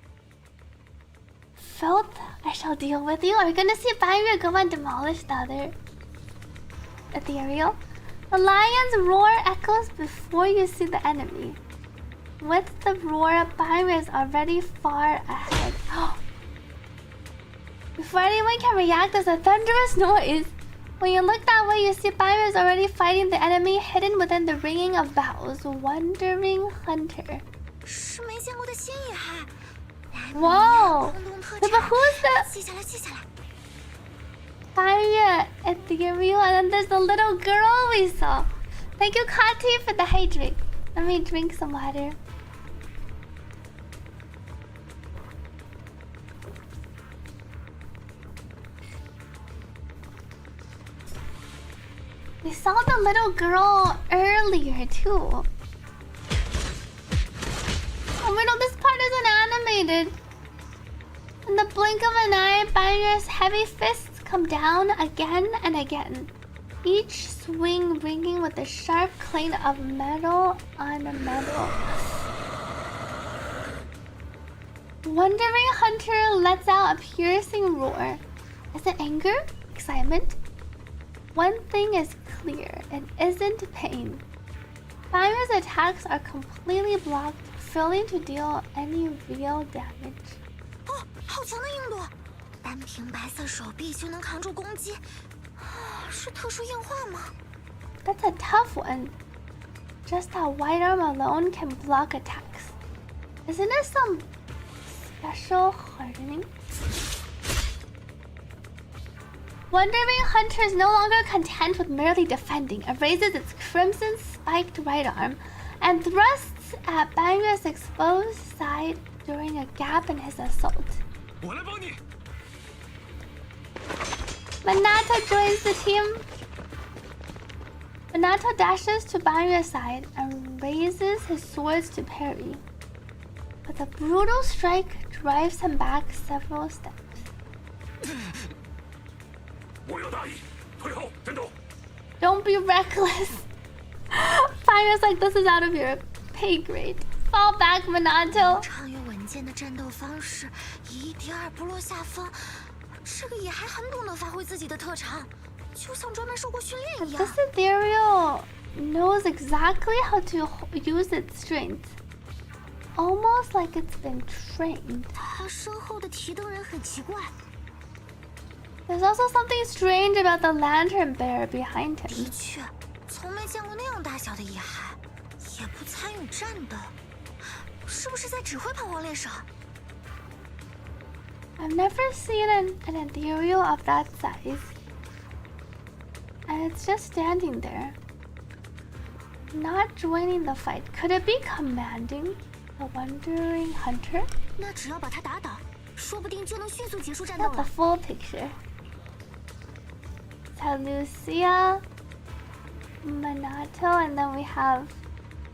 Felt I shall deal with you. Are we gonna see Byria go and demolish the other ethereal? The lion's roar echoes before you see the enemy. With the roar, Byria is already far ahead. Before anyone can react, there's a thunderous noise. When you look that way, you see Byria is already fighting the enemy hidden within the ringing of bells. Wandering hunter. Whoa! But who's the Byria ethereal? And then there's the little girl we saw. Thank you, Kati, for the hydrate. Let me drink some water. We saw the little girl earlier too. Oh wait, no, this part isn't animated. In the blink of an eye, Byria's heavy fists come down again and again. Each swing ringing with a sharp clang of metal on metal. Wandering Hunter lets out a piercing roar. Is it anger? Excitement? One thing is clear, it isn't pain. Byria's attacks are completely blocked, failing to deal any real damage. 好强的硬度，单凭白色手臂就能扛住攻击，是特殊硬化吗？ That's a tough one. Just that white arm alone can block attacks. Isn't it some special hardening? Wandering Hunter is no longer content with merely defending. It raises its crimson spiked right arm and thrusts at Byria's exposed side during a gap in his assault. Minato joins the team. Minato dashes to Byria's side and raises his swords to parry. But the brutal strike drives him back several steps. Don't be reckless. Byria's like, this is out of your pay grade. Fall back, Minato. 长又稳健的战斗方式，一点儿不落下风。这个也还很懂得发挥自己的特长，就像专门受过训练一样。 This ethereal knows exactly how to use its strength, almost like it's been trained. 他身后的提灯人很奇怪。 There's also something strange about the lantern bearer behind him. 的确，从没见过那样大小的野孩，也不参与战斗，是不是在指挥彷徨猎手？ I've never seen an ethereal of that size. And it's just standing there, not joining the fight. Could it be commanding the wandering hunter? 那只要把他打倒，说不定就能迅速结束战斗 Not the 了。 full picture. So Lucia, Minato, and then we have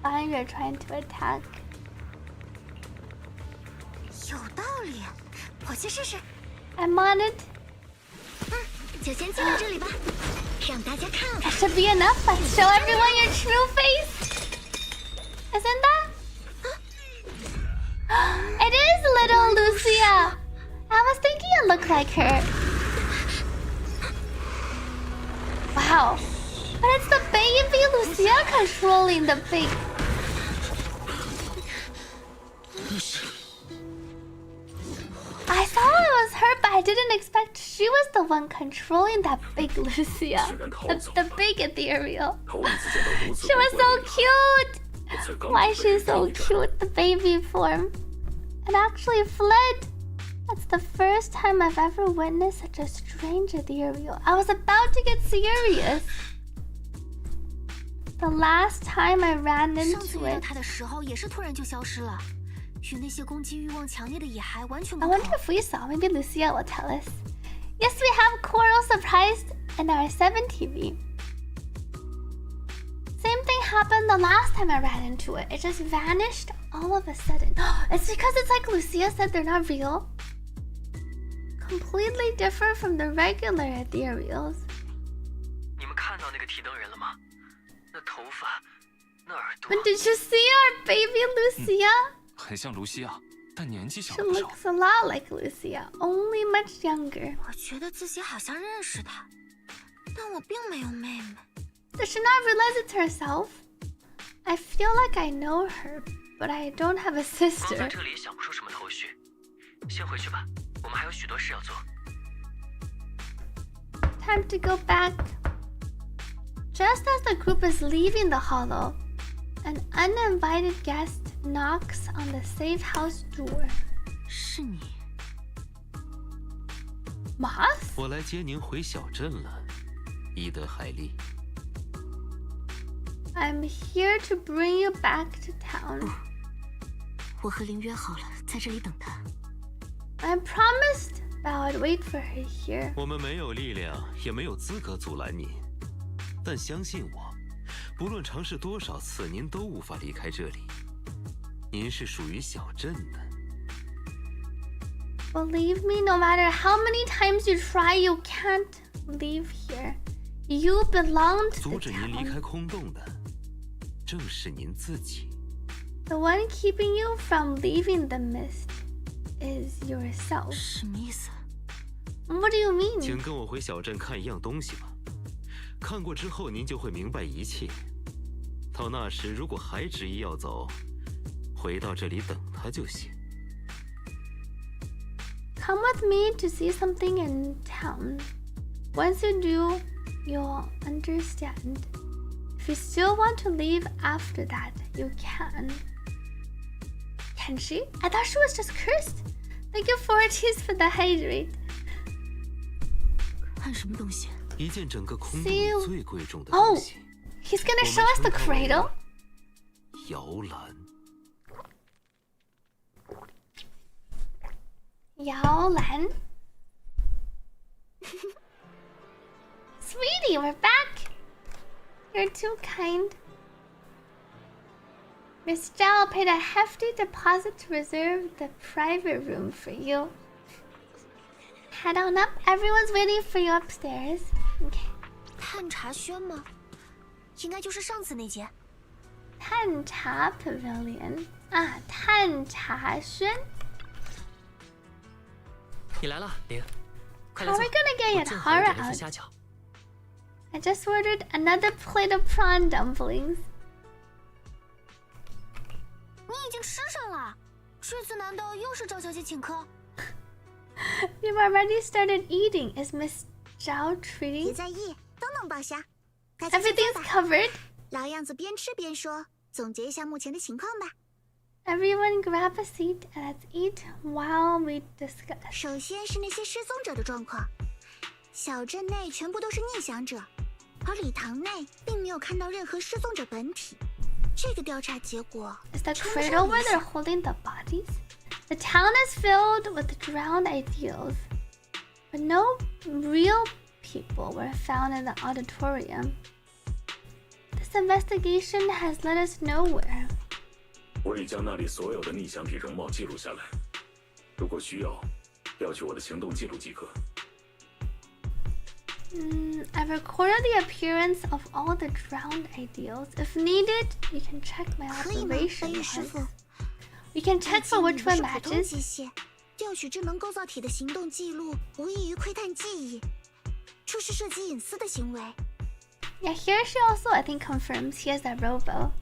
Byria trying to attack. 有道理，我去试试。 I'm on it. 就先进到这里吧，让大家看看。 That should be enough. Let's show everyone your true face. Isn't that? It is little Lucia. I was thinking it looked like her. Wow. But it's the baby Lucia controlling the big. I thought it was her, but I didn't expect she was the one controlling that big Lucia. The big ethereal. She was so cute. Why is she so cute? The baby form. It actually fled. That's the first time I've ever witnessed such a strange ethereal. I was about to get serious. The last time I ran into it. 他的时候也是突然就消失了，与那些攻击欲望强烈的野孩完全不 I 同。 wonder if we saw. Maybe Lucia will tell us. Yes, we have Coral surprised in our 7 TV. Same thing happened the last time I ran into it. It just vanished all of a sudden. It's because it's like Lucia said, they're not real. Completely different from the regular ethereals. 你们看到那个提灯人了吗？那头发，那耳朵。 But did you see our baby Lucia? 很像卢西亚，但年纪小 She 了不少。 looks a lot like Lucia, only much younger. 我觉得自己好像认识她，但我并没有妹妹。 Does she not realize it's herself? I feel like I know her, but I don't have a 光 sister. 在这里想不出什么头绪，先回去吧，我们还有许多事要做。 Time to go back. Just as the group is leaving the hollow, an uninvited guest knocks on the safe house door. 是你。 Moss? 我来接您回小镇了，伊德海莉。 I'm here to bring you back to town. 我和林约好了，在这里等她。 I promised that I would wait for her here. 我们没有力量，也没有资格阻拦您，但相信我，不论尝试多少次，您都无法离开这里。您是属于小镇的。 Believe me, no matter how many times you try, you can't leave here. You belong to 阻 the 止您离 town. 开空洞的，正是您自己。 The one keeping you from leaving the mist is yourself. 什么意思？ What do you 请 mean? 跟我回小镇看一样东西吧，看过之后您就会明白一切。到那时，如果还执意要走，回到这里等他就行。 Come with me to see something in town. Once you do, you'll understand. If you still want to leave after that, you can. Can she? I thought she was just cursed. Thank you, Forties, for the hydrate. 看什么东西？一件整个空洞 See 里 you. 最贵重的 Oh, 东西。 he's gonna show us the cradle. 摇篮。 Yao Lan. Sweetie, we're back. You're too kind. Miss Zhao paid a hefty deposit to reserve the private room for you. Head on up. Everyone's waiting for you upstairs. Okay. 探查轩吗？应该就是上次那间。探查 Pavilion. 啊，探查轩。 你来了，林，快 How 来 are 坐。 we gonna get 我 your 正好有 Tara 点了份 out? 虾饺。 I just ordered another plate of prawn dumplings. 你已经吃上了，这次难道又是赵小姐请客？ You've already started eating. Is Miss Zhao 别 treating? 在意，都能报销。 Everything's covered. 老样子，边吃边说，总结一下目前的情况吧。 Everyone grab a seat and let's eat while we discuss. 首先是那些失踪者的状况，小镇内全部都是逆想者，而礼堂内并没有看到任何失踪者本体。这个调查结果 Is the cradle where they're holding the bodies? The town is filled with drowned ideals, but no real people were found in the auditorium. This investigation has led us nowhere. 我已将那里所有的逆想体容貌记录下来，如果需要，调取我的行动记录即可。I've recorded the appearance of all the drowned ideals. If needed, you can check my 可以吗， operation 白玉师傅 logs.？We can check for which one 毕竟你们是普通 matches. 机械，调取智能构造体的行动记录，无异于窥探记忆，这是涉及隐私的行为。 Yeah, here she also, I think, confirms he has a robo.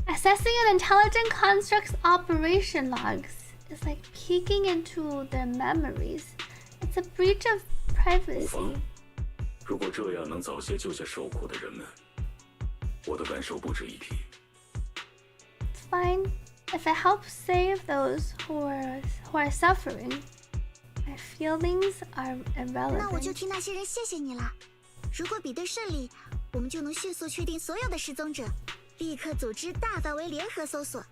Assessing an intelligent construct's operation logs is like peeking into their memories. It's a breach of 无 privacy. 妨，如果这样能早些救下受苦的人们，我的感受不值一提。 It's fine. If it helps save those who are suffering, my feelings are 那我就 irrelevant. 替那些人谢谢你了。如果比对顺利，我们就能迅速确定所有的失踪者，立刻组织大范围联合搜索。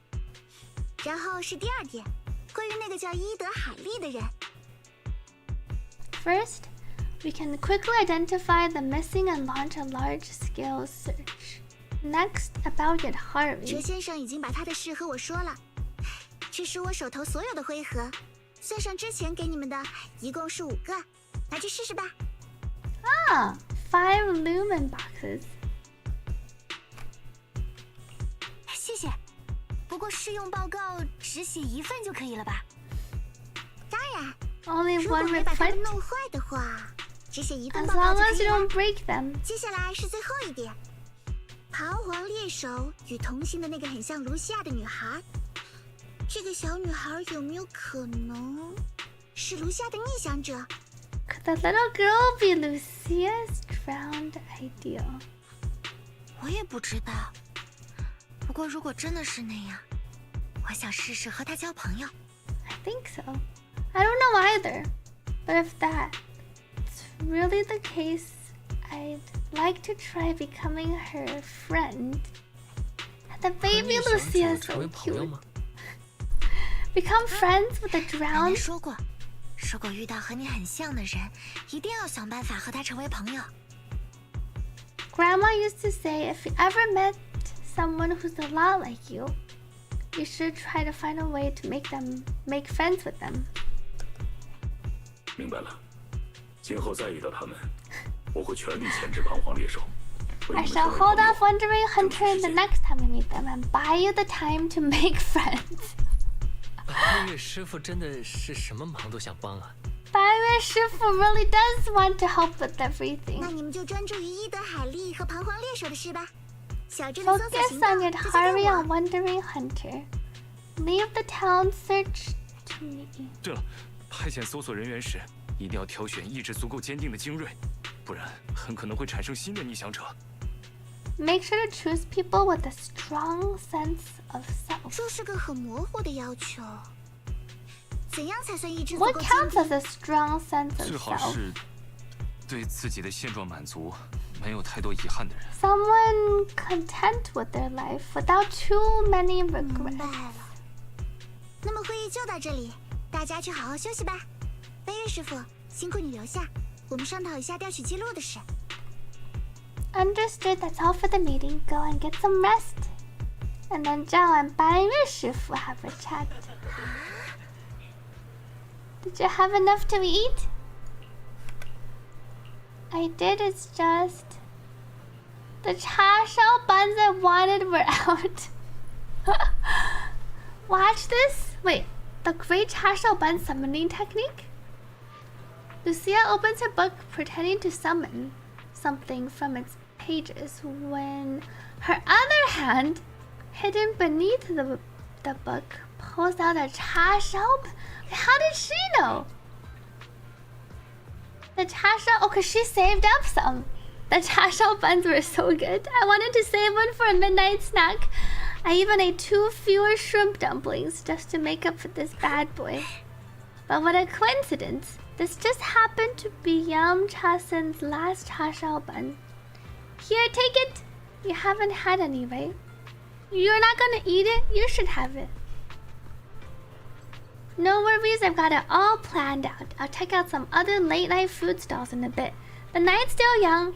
然后是第二点，关于那个叫伊德海利的人。First, we can quickly identify the missing and launch a large-scale search. Next, about Yadhari. 哲先生已经把他的事和我说了，这是我手头所有的灰盒，算上之前给你们的，一共是5个，拿去试试吧。Ah, 5 lumen boxes. 谢谢。不过试用报告只写1份就可以了吧？当然。Only 如果 one 没把它们 reprint? 弄坏的话，只写1份 As 报告 long 就可 as 以 you 了。 don't break them. 接下来是最后一点，彷徨猎手与同行的那个很像卢西亚的女孩，这个小女孩有没有可能是卢西亚的逆想者？ Could the little girl be Lucia's drowned ideal? 我也不知道。不过如果真的是那样，我想试试和她交朋友。 I think so. I don't know either. But if that's really the case, I'd like to try becoming her friend. The baby Lucia is so cute. Become friends with a 奶奶 drowned... 说过，如果遇到和你很像的人，一定要想办法和他成为朋友。 Grandma used to say if you ever met someone who's a lot like you, you should try to find a way to make friends with them. 明白了，今后再遇到他们，我会全力牵制彷徨猎手。 I shall hold off Wandering Hunter the next time we meet them and buy you the time to make friends. 八月师傅真的是什么忙都想帮啊。八月师傅 really does want to help with everything. 那你们就专注于伊德海利和彷徨猎手的事吧。小镇的搜索 Focus 行动 on 就 Yadhari 交给 and Wandering Hunter. Leave the town search to me. 对了，派遣搜索人员时，一定要挑选意志足够坚定的精锐，不然很可能会产生新的逆想者。 Make sure to choose people with a strong sense of self. 这是个很模糊的要求。怎样才算意志足 What 够坚 counts 定？ as a strong sense 最 of 好 self? 是对自己的现状满足，没有太多遗憾的人。 Someone content with their life without too many 明白 regrets. 了。那么会议就到这里，大家去好好休息吧。飞跃师傅，辛苦你留下，我们商讨一下调取记录的事。 Understood, that's all for the meeting. Go and get some rest. And then Zhao and Bai Yue Shifu have a chat. Did you have enough to eat? I did, it's just... The cha shao buns I wanted were out. Watch this. Wait, the great cha shao bun summoning technique? Lucia opens her book pretending to summon something from its pages when her other hand, hidden beneath the book, pulls out a cha shao. How did she know? The cha shao, oh, 'cause she saved up some. The cha shao buns were so good. I wanted to save one for a midnight snack. I even ate 2 fewer shrimp dumplings just to make up for this bad boy. But what a coincidence. This just happened to be Yam Chasen's last cha shao bun. Here, take it. You haven't had any, right? You're not gonna eat it? You should have it. No worries, I've got it all planned out. I'll check out some other late night food stalls in a bit. The night's still young.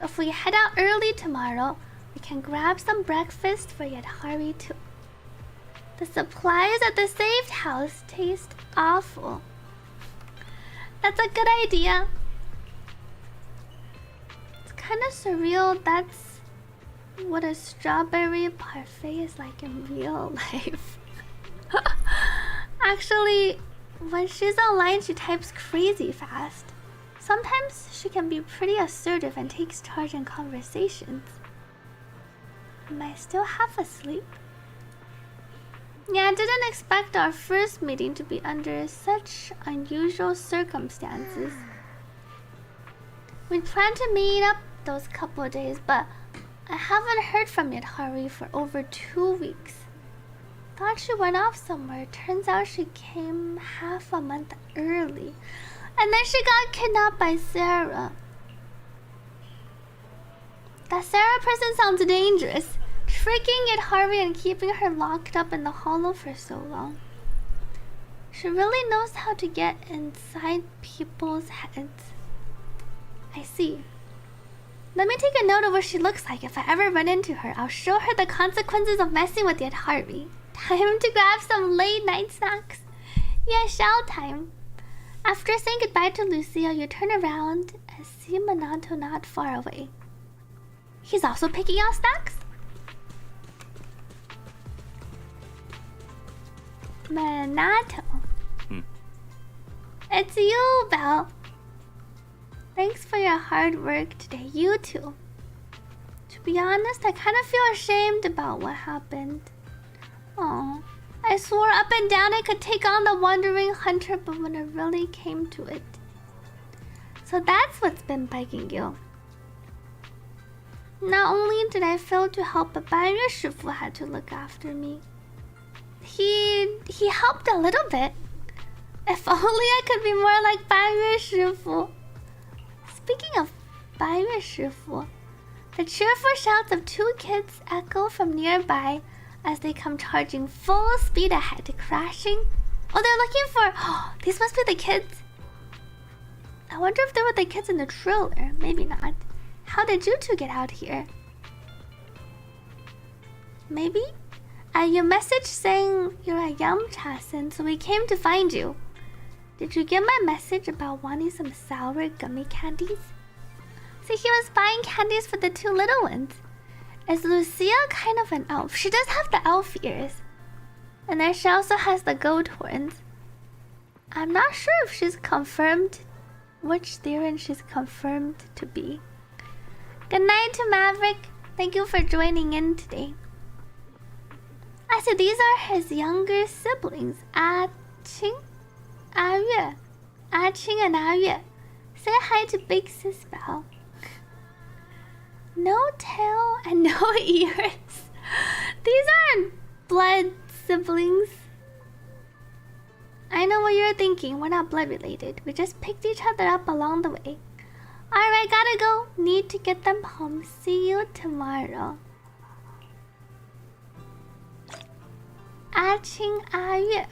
If we head out early tomorrow, we can grab some breakfast for Yadhari too. The supplies at the saved house taste awful. That's a good idea. It's kind of surreal. That's what a strawberry parfait is like in real life. Actually, when she's online, she types crazy fast. Sometimes she can be pretty assertive and takes charge in conversations. Am I still half asleep? Yeah, I didn't expect our first meeting to be under such unusual circumstances. We planned to meet up those couple of days, but I haven't heard from Yadhari for over 2 weeks. Thought she went off somewhere. Turns out she came half a month early. And then she got kidnapped by Sarah. That Sarah person sounds dangerous. tricking it Harvey and keeping her locked up in the hollow for so long. She really knows how to get inside people's heads. I see. Let me take a note of what she looks like. If I ever run into her, I'll show her the consequences of messing with Yet Harvey. Time to grab some late night snacks. Yeah, shout time. After saying goodbye to Lucia, you turn around and see Minato not far away. He's also picking out snacks? Minato. It's you, Belle. Thanks for your hard work today, you too. To be honest, I kind of feel ashamed about what happened. Oh, I swore up and down I could take on the Wandering Hunter, but when it really came to it. So that's what's been bugging you. Not only did I fail to help, but Banyu Shifu had to look after me. He helped a little bit. If only I could be more like Banyu Shifu. Speaking of Banyu Shifu, the cheerful shouts of two kids echo from nearby as they come charging full speed ahead, crashing. Oh, they're looking for... Oh, these must be the kids. I wonder if they were the kids in the trailer. Maybe not. How did you two get out here? Maybe? Your message saying you're a Yamcha-san, so we came to find you. Did you get my message about wanting some sour gummy candies? See, he was buying candies for the two little ones. Is Lucia kind of an elf? She does have the elf ears. And then she also has the goat horns. I'm not sure if she's confirmed which Theron she's confirmed to be. Good night to Maverick. Thank you for joining in today. I said these are his younger siblings, Qing, Yue. Qing and Yue. Say hi to Big Sis Belle. No tail and no ears. These aren't blood siblings. I know what you're thinking. We're not blood related. We just picked each other up along the way. Alright, gotta go. Need to get them home. See you tomorrow. Qing, Yue.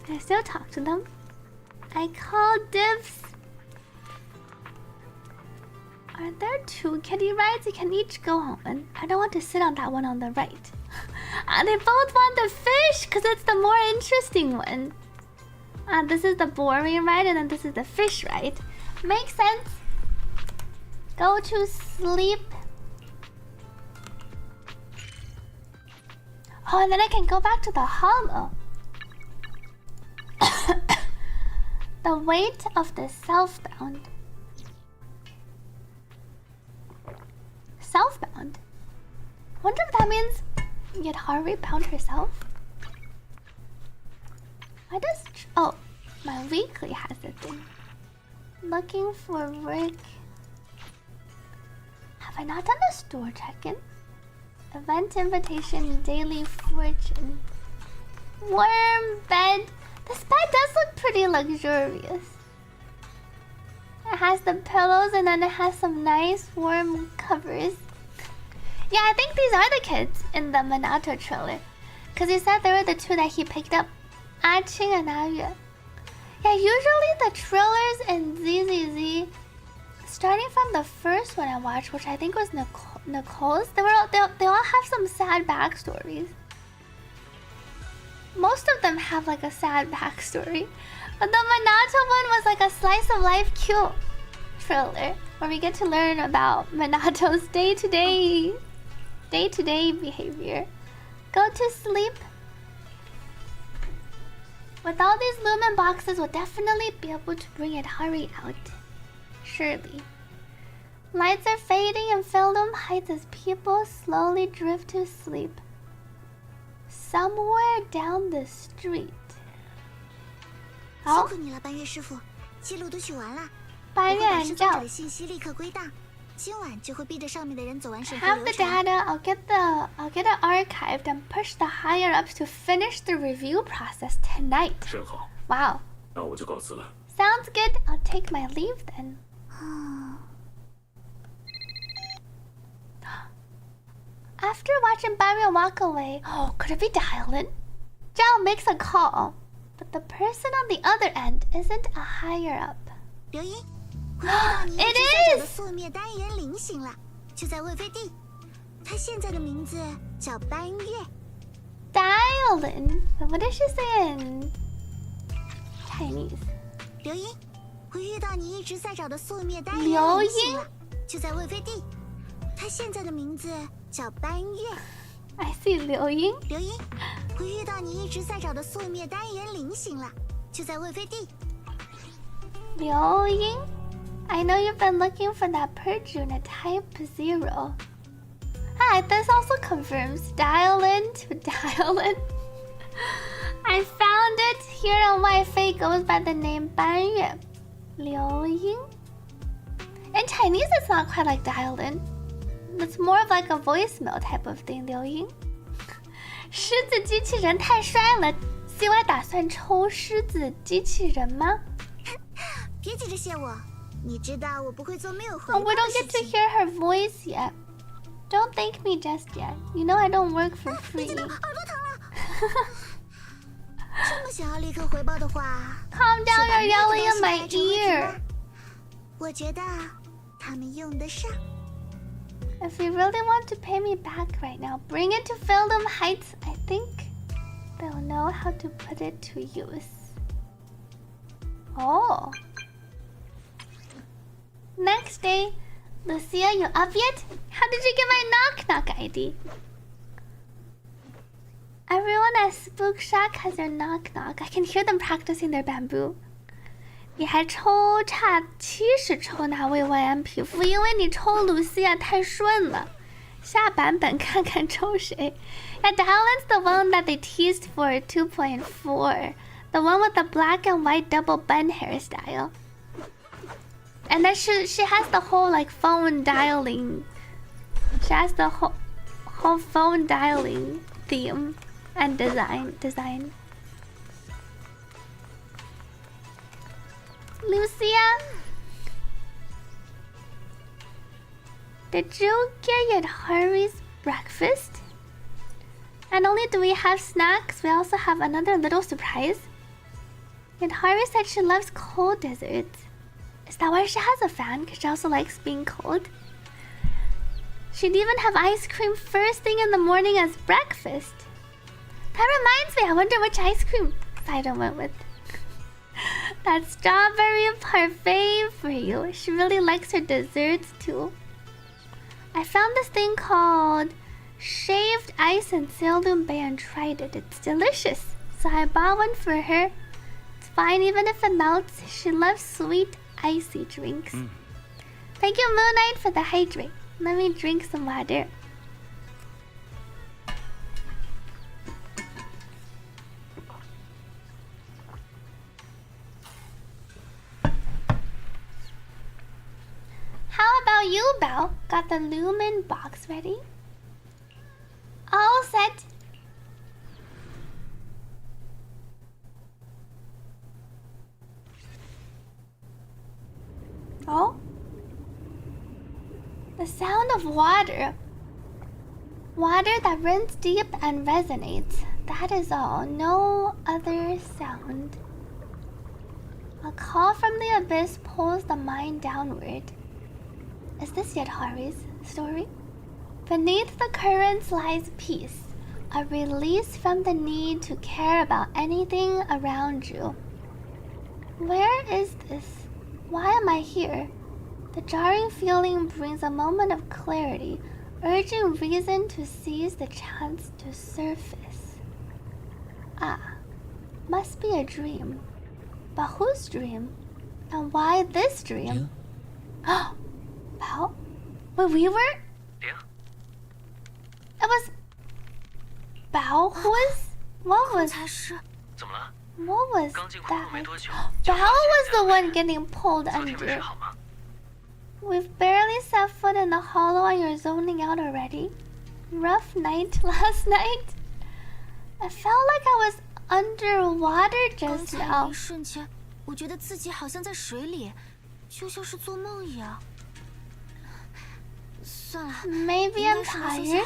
Can I still talk to them? I call dibs. Are there two kiddie rides? You can each go on one. I don't want to sit on that one on the right. They both want the fish because it's the more interesting one. This is the boring ride and then this is the fish ride. Makes sense. Go to sleep. Oh, and then I can go back to the hollow. The weight of the self-bound. Self-bound? Wonder if that means Yet Harvey bound herself? Why does... Oh, my weekly has a thing. Looking for work. Have I not done a store check-in? Event invitation, daily fortune. Warm bed. This bed does look pretty luxurious. It has the pillows and then it has some nice warm covers. Yeah, I think these are the kids in the Minato trailer. Because he said they were the two that he picked up. Qing and Yue. Yeah, usually the trailers in ZZZ, starting from the first one I watched, which I think was Nicole's, they all have some sad backstories. Most of them have like a sad backstory. But the Minato one was like a slice of life cute trailer where we get to learn about Minato's day-to-day behavior. Go to sleep. With all these lumen boxes, we'll definitely be able to bring it Hari out. Surely. Lights are fading in Fieldom Heights as people slowly drift to sleep. Somewhere down the street. 好，辛苦你了，半月师傅，记录读取完了。半月按照。的信息立刻归档，今晚就会逼着上面的人走完审核流程。Have the data. I'll get it archived and push the higher ups to finish the review process tonight. 真好。Wow. 那我就告辞了。Sounds good. I'll take my leave then. After watching Byron walk away, oh, could it be Dialin? Zhao makes a call, but the person on the other end isn't a higher up. It is! 宿灭单元铃醒了，就在魏飞地。他现在的名字叫班月。Dialin. What does she say in Chinese? 刘英，会遇到你一直在找的宿灭单元铃醒了，就在魏飞地。他现在的名字叫班月。I see 刘英。刘英，会遇到你一直在找的宿灭单元铃醒了，就在魏飞地。刘英。I know you've been looking for that purge unit type 0. Hi, this also confirms Dialin to Dialin. I found it here on Wi-Fi. Goes by the name Ban Yue. Liu Ying. In Chinese, it's not quite like Dialin. It's more of like a voicemail type of thing. Liu Ying. 狮子机器人太帅了，希望打算抽狮子机器人吗？别急着谢我。你知道我不会做没有回 Oh, we don't get to hear her voice yet. Don't thank me just yet. You know I don't work for free. 耳朵疼了。这么想要立刻回报的话 ，Calm down, you're yelling in my ear. 我觉得他们用得上。If you really want to pay me back right now, bring it to Fieldham Heights. I think they'll know how to put it to use. Oh. Next day, Lucia, you up yet? How did you get my knock-knock ID? Everyone at Spook Shack has their knock-knock. I can hear them practicing their bamboo. 你还差70抽哪位 YM 皮肤，因为你抽 Lucia 太顺了。下版本看看抽谁。Yeah, Dialin's the one that they teased for 2.4. The one with the black and white double bun hairstyle. And then she has the whole like phone dialing. She has the whole phone dialing theme and design. Lucia, did you get Hari's breakfast? And only do we have snacks, we also have another little surprise. And Hari said she loves cold desserts. Is that why she has a fan? Because she also likes being cold. She'd even have ice cream first thing in the morning as breakfast. That reminds me, I wonder which ice cream side I went with. That strawberry parfait for you. She really likes her desserts too. I found this thing called shaved ice in Saildoon Bay and tried it. It's delicious. So I bought one for her. It's fine even if it melts. She loves sweet icy drinks. Thank you, Moon Knight, for the hydrate. Let me drink some water. How about you, Belle? Got the Lumen box ready? All set. Oh? The sound of water. Water that runs deep and resonates. That is all. No other sound. A call from the abyss pulls the mind downward. Is this yet Hari's story? Beneath the currents lies peace. A release from the need to care about anything around you. Where is this? Why am I here? The jarring feeling brings a moment of clarity, urging reason to seize the chance to surface. Ah, must be a dream. But whose dream? And why this dream? Oh, Bao? Wait, we were? Yeah. It was Bao who was? What was? 怎么了？ What was 刚进 that? 空洞没多久， Bao was the one getting pulled 昨天没睡 under. 好吗？ We've barely set foot in the hollow and you're zoning out already. Rough night last night. I felt like I was underwater just now. 一瞬间，我觉得自己好像在水里，就像是做梦一样。算了 Maybe I'm tired.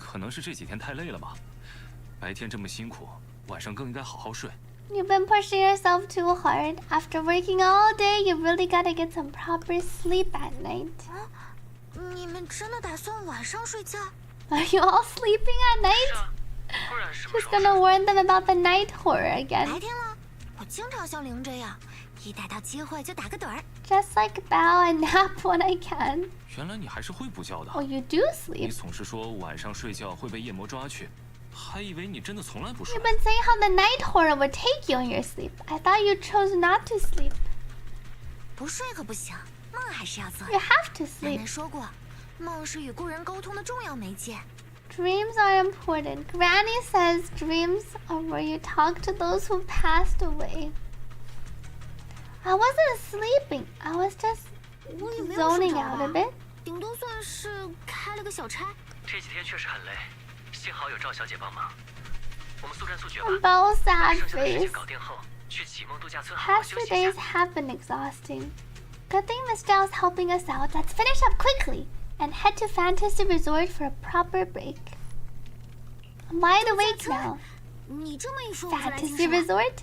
可能是这几天太累了吧，白天这么辛苦，晚上更应该好好睡。You've been pushing yourself too hard. After working all day, you really gotta get some proper sleep at night. 你们真的打算晚上睡觉？ Are you all sleeping at night? She's gonna warn them about the night horror again. 白天了，我经常像灵这样，一逮到机会就打个盹儿。Just like Bao, I nap when I can. 原来你还是会补觉的。Oh, you do sleep. 你总是说晚上睡觉会被夜魔抓去，还以为你真的从来不睡。 You've been saying how the night horror would take you in your sleep. I thought you chose not to sleep. 不睡可不行，梦还是要做。You have to sleep. 奶奶说过，梦是与故人沟通的重要媒介。 Dreams are important. Granny says dreams are where you talk to those who passed away. I wasn't sleeping. I was just zoning out a bit. 顶多算是开了个小差。这几天确实很累，幸好有赵小姐帮忙。我们速战速决吧。Bao sad 剩下的事 face. 情搞定后，去启梦度假村好好 Past 休 few 息一 days 下。 have been exhausting. Good thing Miss Zhao's helping us out. Let's finish up quickly and head to Fantasy Resort for a proper break. I'm wide awake now. 你这么一说，我就来听 Fantasy 什么。 Resort?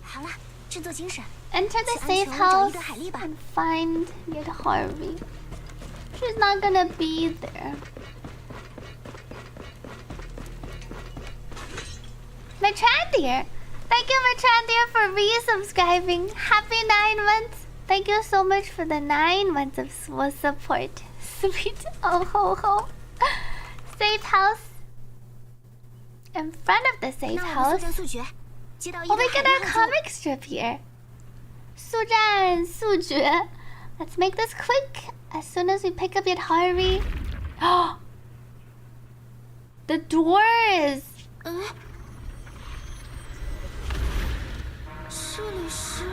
好了，振作精神。 Enter the 去安 safe 全屋找 house 一对海丽吧。 and find Harvey. She's not gonna be there. Matrandir! Thank you, Matrandir, for resubscribing. Happy 9 months. Thank you so much for the 9 months of support. Sweet. Oh ho ho. Safe house. In front of the safe 那我们 house. 速战速决，接到一 Oh, 对 we 海 get 丽 our 后就 comic strip here. 速战速决. Let's make this quick. As soon as we pick up Yadhari. The doors. 这里是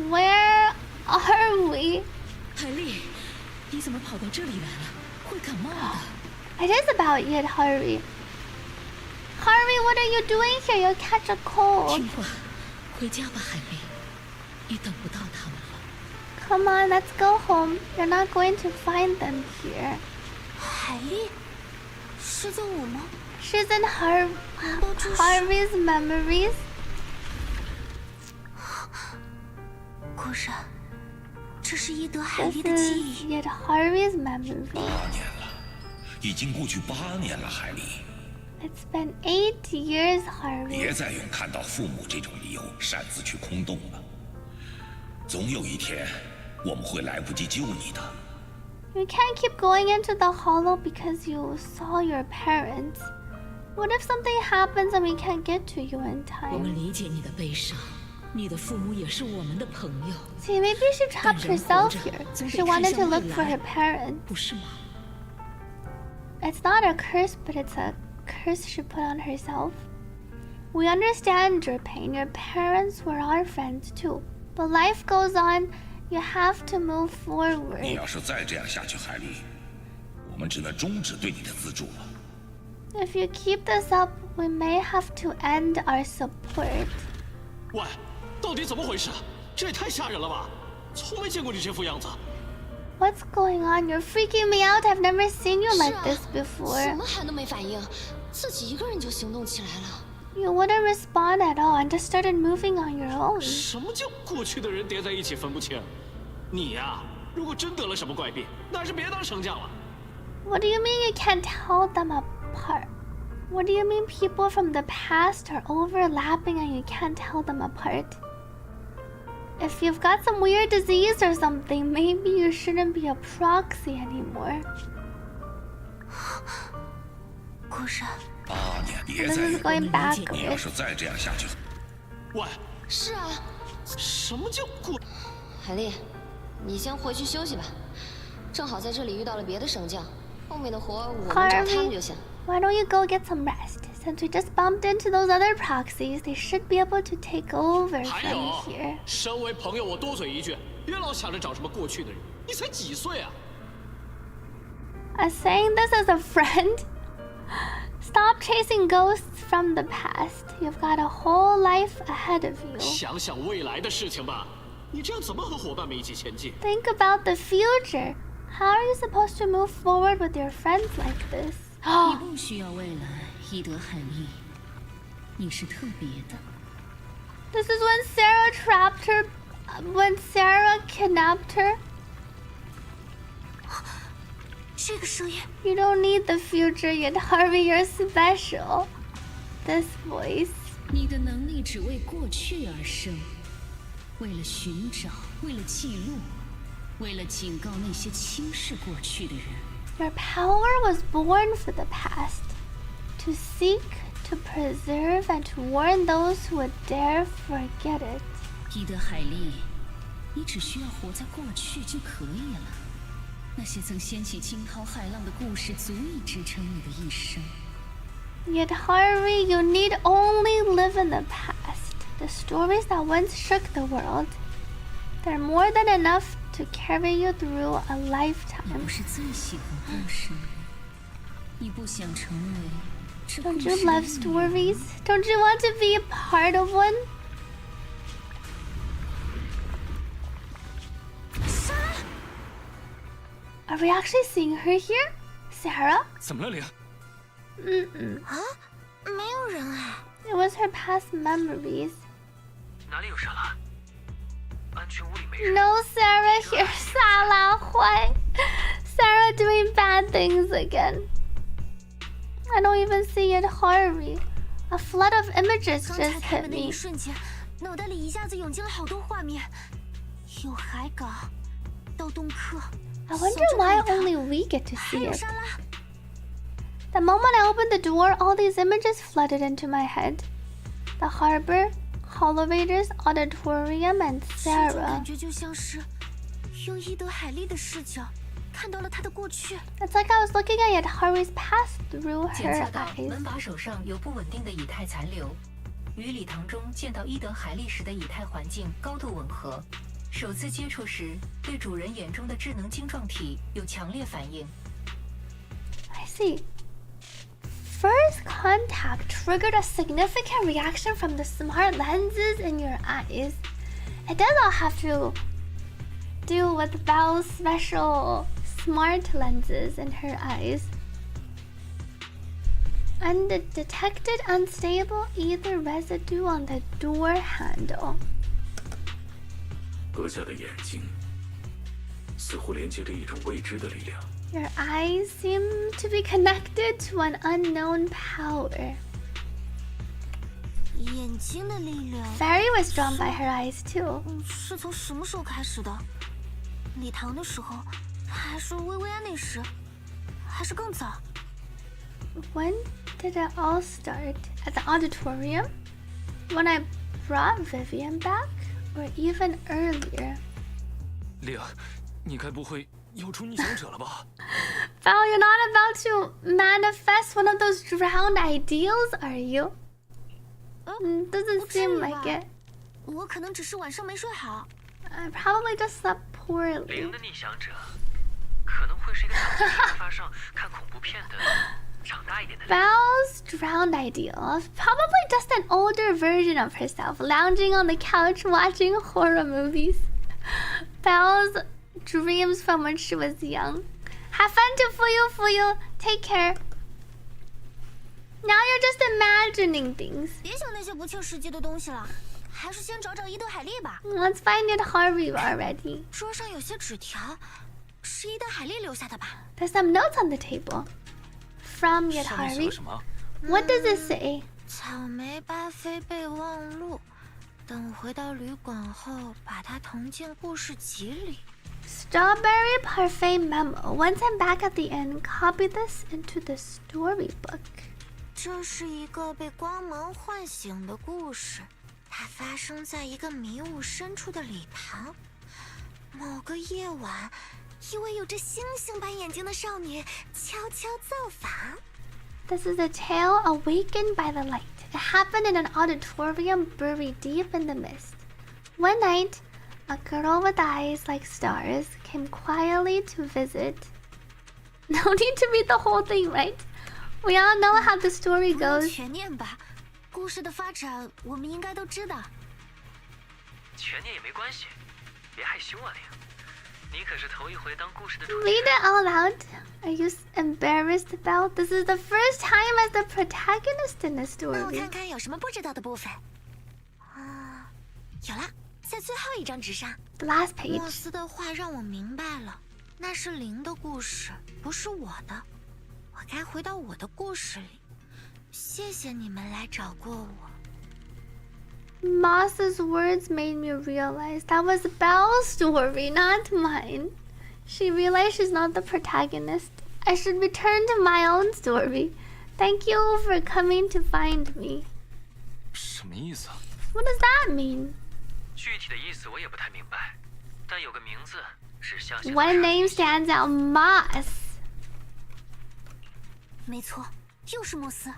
Where are we? 海丽，你怎么跑到这里来了？会感冒的。 It is about Yadhari. Harvey, what are you doing here? You'll catch a cold. 听话，回家吧，海丽。你等不到他们了。 Come on, let's go home. You're not going to find them here. 海丽，是在我吗？ She's in Harvey's memories. 果然，这是伊德海 This 丽的记 is 忆。 Yadhari's memory. 8年了，已经过去8年了，海莉。 It's been 8 years, Harvey. 别再用看到父母这种理由擅自去空洞了。总有一天，我们会来不及救你的。 You can't keep going into the hollow because you saw your parents. What if something happens and we can't get to you in 我们 time? 理解你的悲伤，你的父母也是我们的朋友。 See, maybe she trapped herself here. She wanted to look for her parents. 不是吗？ It's not a curse, but it's a curse she put on herself. We understand your pain. Your parents were our friends too. But life goes on. You have to move 你 forward. 要是再这样下去，海莉，我们只能终止对你的资助了。 If you keep this up, we may have to end our support. 喂，到底怎么回事？这也太吓人了吧！从没见过你这副样子。 What's going on? You're freaking me out. I've never seen you like this 怎 before. 么还能没反应？自己一个人就行动起来了。 You wouldn't respond at all and just started moving on your own. 什么叫过去的人叠在一起分不清？你呀，如果真得了什么怪病，那还是别当丞相了。 What do you mean you can't tell them apart? What do you mean people from the past are overlapping and you can't tell them apart? If you've got some weird disease or something, maybe you shouldn't be a proxy anymore. 果然。 8年，别 This 再 is 用。 going 你要 backwards. 是再这样下去，喂，是啊，什么叫过？海丽，你先回去休息吧。正好在这里遇到了别的神将，后面的活我们找他们就行。 Why don't you go get some rest? Since we just bumped into those other proxies, they should be able to take over 还 from 有， here. 身为朋友，我多嘴一句，别老想着找什么过去的人。你才几岁啊？ I'm saying this as a friend. Stop chasing ghosts from the past. You've got a whole life ahead of you. 想想未来的事情吧。你这样怎么和伙伴们一起前进？ Think about the future. How are you supposed to move forward with your friends like this? 你不需要为了伊德海莉，你是特别的。This is when Sarah trapped her. When Sarah kidnapped her. 这个声音。You don't need the future yet, Harvey. You're special. This voice. 你的能力只为过去而生，为了寻找，为了记录，为了警告那些轻视过去的人。Your power was born for the past, to seek, to preserve, and to warn those who would dare forget it. 伊德海莉，你只需要活在过去就可以了。那些曾掀起惊涛骇浪的故事，足以支撑你的一生。Yet, Harvey, you need only live in the past. The stories that once shook the world. They're more than enough to carry you through a lifetime. 你不是最喜欢故事吗？你不想成为这故 Don't 事 you 的 love 一员 stories? Don't you want to be a part of one? Are we actually seeing her here? Sarah? 怎么了，玲？ 啊，没有人哎。It was her past memories. 哪里有沙拉？安全屋里没人。 No, Sarah, here's Salah Hui. Sarah doing bad things again. I don't even see it, Harvey. A flood of images 刚才 just 开 hit 门的一 me. 瞬间，脑袋里一下子涌进了好多画面，有海港，到东克。 I wonder why only we get to see it. The moment I opened the door, all these images flooded into my head. The harbor, Holovators, auditorium, and 这种 Sarah. 感觉就像是用伊德海莉的视角看到了她的过去。 It's like I was looking at Harvey's past through 检 her 测到 eyes. 门把手上有不稳定的以太残留，与礼堂中见到伊德海莉时的以太环境高度吻合。首次接触时，对主人眼中的智能晶状体有强烈反应。 I see. First contact triggered a significant reaction from the smart lenses in your eyes. It does all have to do with Belle's special smart lenses in her eyes. And it detected unstable ether residue on the door handle. 阁下的眼睛似乎连接着一种未知的力量。 Your eyes seem to be connected to an unknown power. 眼睛的力量。 Fairy was drawn by her eyes too. 是从什么时候开始的？礼堂的时候，还是薇薇安那时，还是更早？ When did it all start? At the auditorium? When I brought Vivian back? Or even earlier? 玲，你该不会要出逆想者了吧？ Val, you're not about to manifest one of those drowned ideals, are you? Doesn't seem like it. 我可能只是晚上没睡好。 I probably just slept poorly. 零的逆想者可能会是一个躺在沙发上看恐怖片的长大一点的人。 Val's drowned ideal, probably just an older version of herself, lounging on the couch watching horror movies. Val's dreams from when she was young. Have fun to Fuyu. Take care. Now you're just imagining things. 别想那些不切实际的东西了，还是先找找伊德海莉吧。 Let's find it Harvey already. 桌上有些纸条，是伊德海莉留下的吧？ There's some notes on the table. From Yet 上面写 Harvey. 了什么？ What does it say? 草莓巴菲备忘录，等回到旅馆后，把它誊进故事集里。 Strawberry parfait memo. Once I'm back at the inn, copy this into the storybook. 这是一个被光芒唤醒的故事，它发生在一个迷雾深处的礼堂。某个夜晚，一位有着星星般眼睛的少女悄悄造访。 This is a tale awakened by the light. It happened in an auditorium buried deep in the mist. One night, a girl with eyes like stars came quietly to visit. No need to read the whole thing, right? We all know how the story 不要 goes. 全念吧，故事的发展我们应该都知道。全念也没关系，别害羞啊，玲。Read it all out. Are you embarrassed about? This is the first time as the protagonist in the story. 让我看看有什么不知道的部分。有了，在最后一张纸上。The last page. 莫斯的话让我明白了，那是灵的故事，不是我的。我该回到我的故事里。谢谢你们来找过我。 Moss's words made me realize that was Belle's story, not mine. She realized she's not the protagonist. I should return to my own story. Thank you for coming to find me. 什么意思？ What does that mean? 具体的意思我也不太明白，但有个名字指向。One name stands out, Moss. 没错，就是莫斯。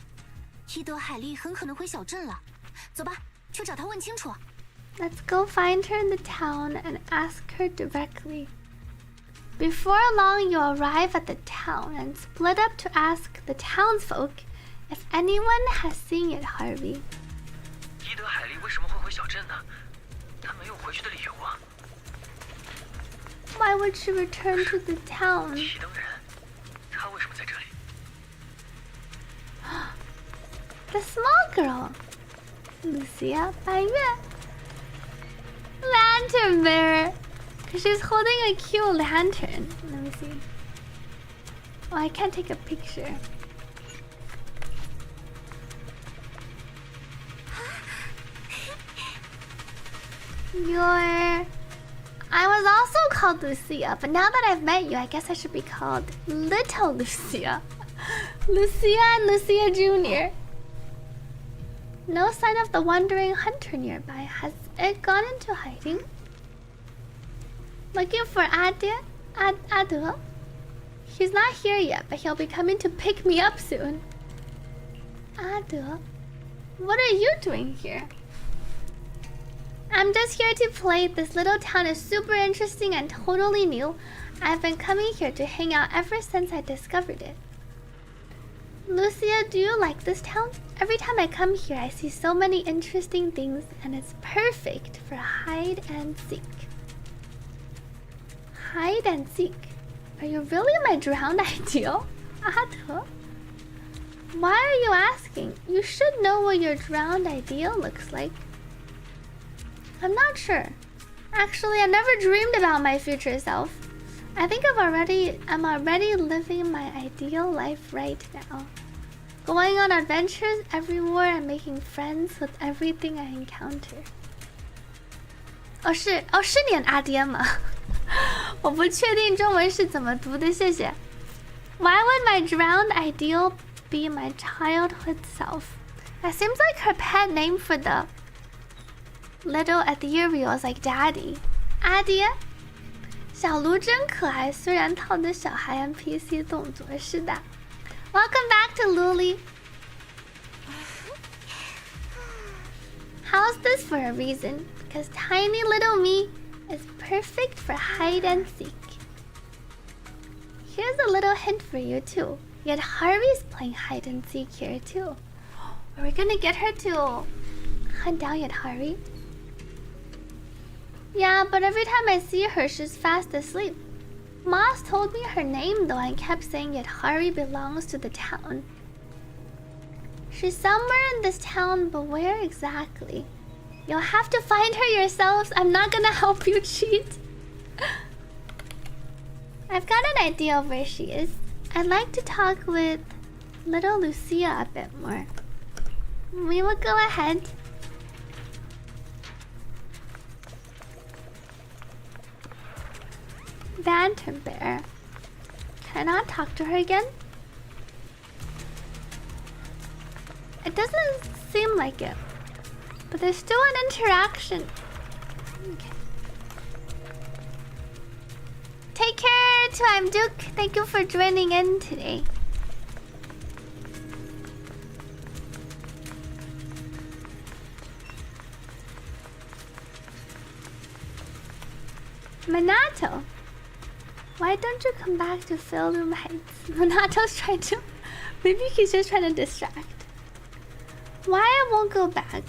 伊德海莉很可能回小镇了，走吧。 去找她问清楚。 Let's go find her in the town and ask her directly. Before long, you arrive at the town and split up to ask the townsfolk if anyone has seen it, Harvey. 伊德海莉为什么会回小镇呢？她没有回去的理由啊。 Why would she return to the town? 提灯人，她为什么在这里？ The small girl. Lucia, 白月 Lantern bearer. Because she's holding a cute lantern. Let me see. Oh, I can't take a picture. I was also called Lucia, but now that I've met you, I guess I should be called Little Lucia. Lucia and Lucia Jr. No sign of the wandering hunter nearby. Has it gone into hiding? Looking for Ade? He's not here yet, but he'll be coming to pick me up soon. Ade? What are you doing here? I'm just here to play. This little town is super interesting and totally new. I've been coming here to hang out ever since I discovered it. Lucia, do you like this town? Every time I come here, I see so many interesting things, and it's perfect for hide and seek. Hide and seek. Are you really my drowned ideal? Ado? Why are you asking? You should know what your drowned ideal looks like. I'm not sure. Actually, I never dreamed about my future self. I think I'm already living my ideal life right now. Going on adventures everywhere and making friends with everything I encounter. 是念阿爹吗？我不确定中文是怎么读的，谢谢。Why would my drowned ideal be my childhood self? That seems like her pet name for the little ethereals like Daddy. 阿爹。小卢真可爱，虽然套的小孩 NPC 动作是的。Welcome back to Luli. How's this for a reason? Because tiny little me is perfect for hide and seek. Here's a little hint for you too. Yet Harvey's playing hide and seek here too. Are we gonna get her to hunt down Yet Harvey? Yeah, but every time I see her, she's fast asleep. Moss told me her name though and kept saying Yet Harvey belongs to the town. She's somewhere in this town, but where exactly? You'll have to find her yourselves. I'm not gonna help you cheat. I've got an idea of where she is. I'd like to talk with little Lucia a bit more. We will go ahead. Lantern bearer. Can I not talk to her again? It doesn't seem like it. But there's still an interaction. Okay. Take care, Time Duke. Thank you for joining in today. Minato, why don't you come back to Philroom Heights? Minato's trying to... Maybe he's just trying to distract. Why I won't go back?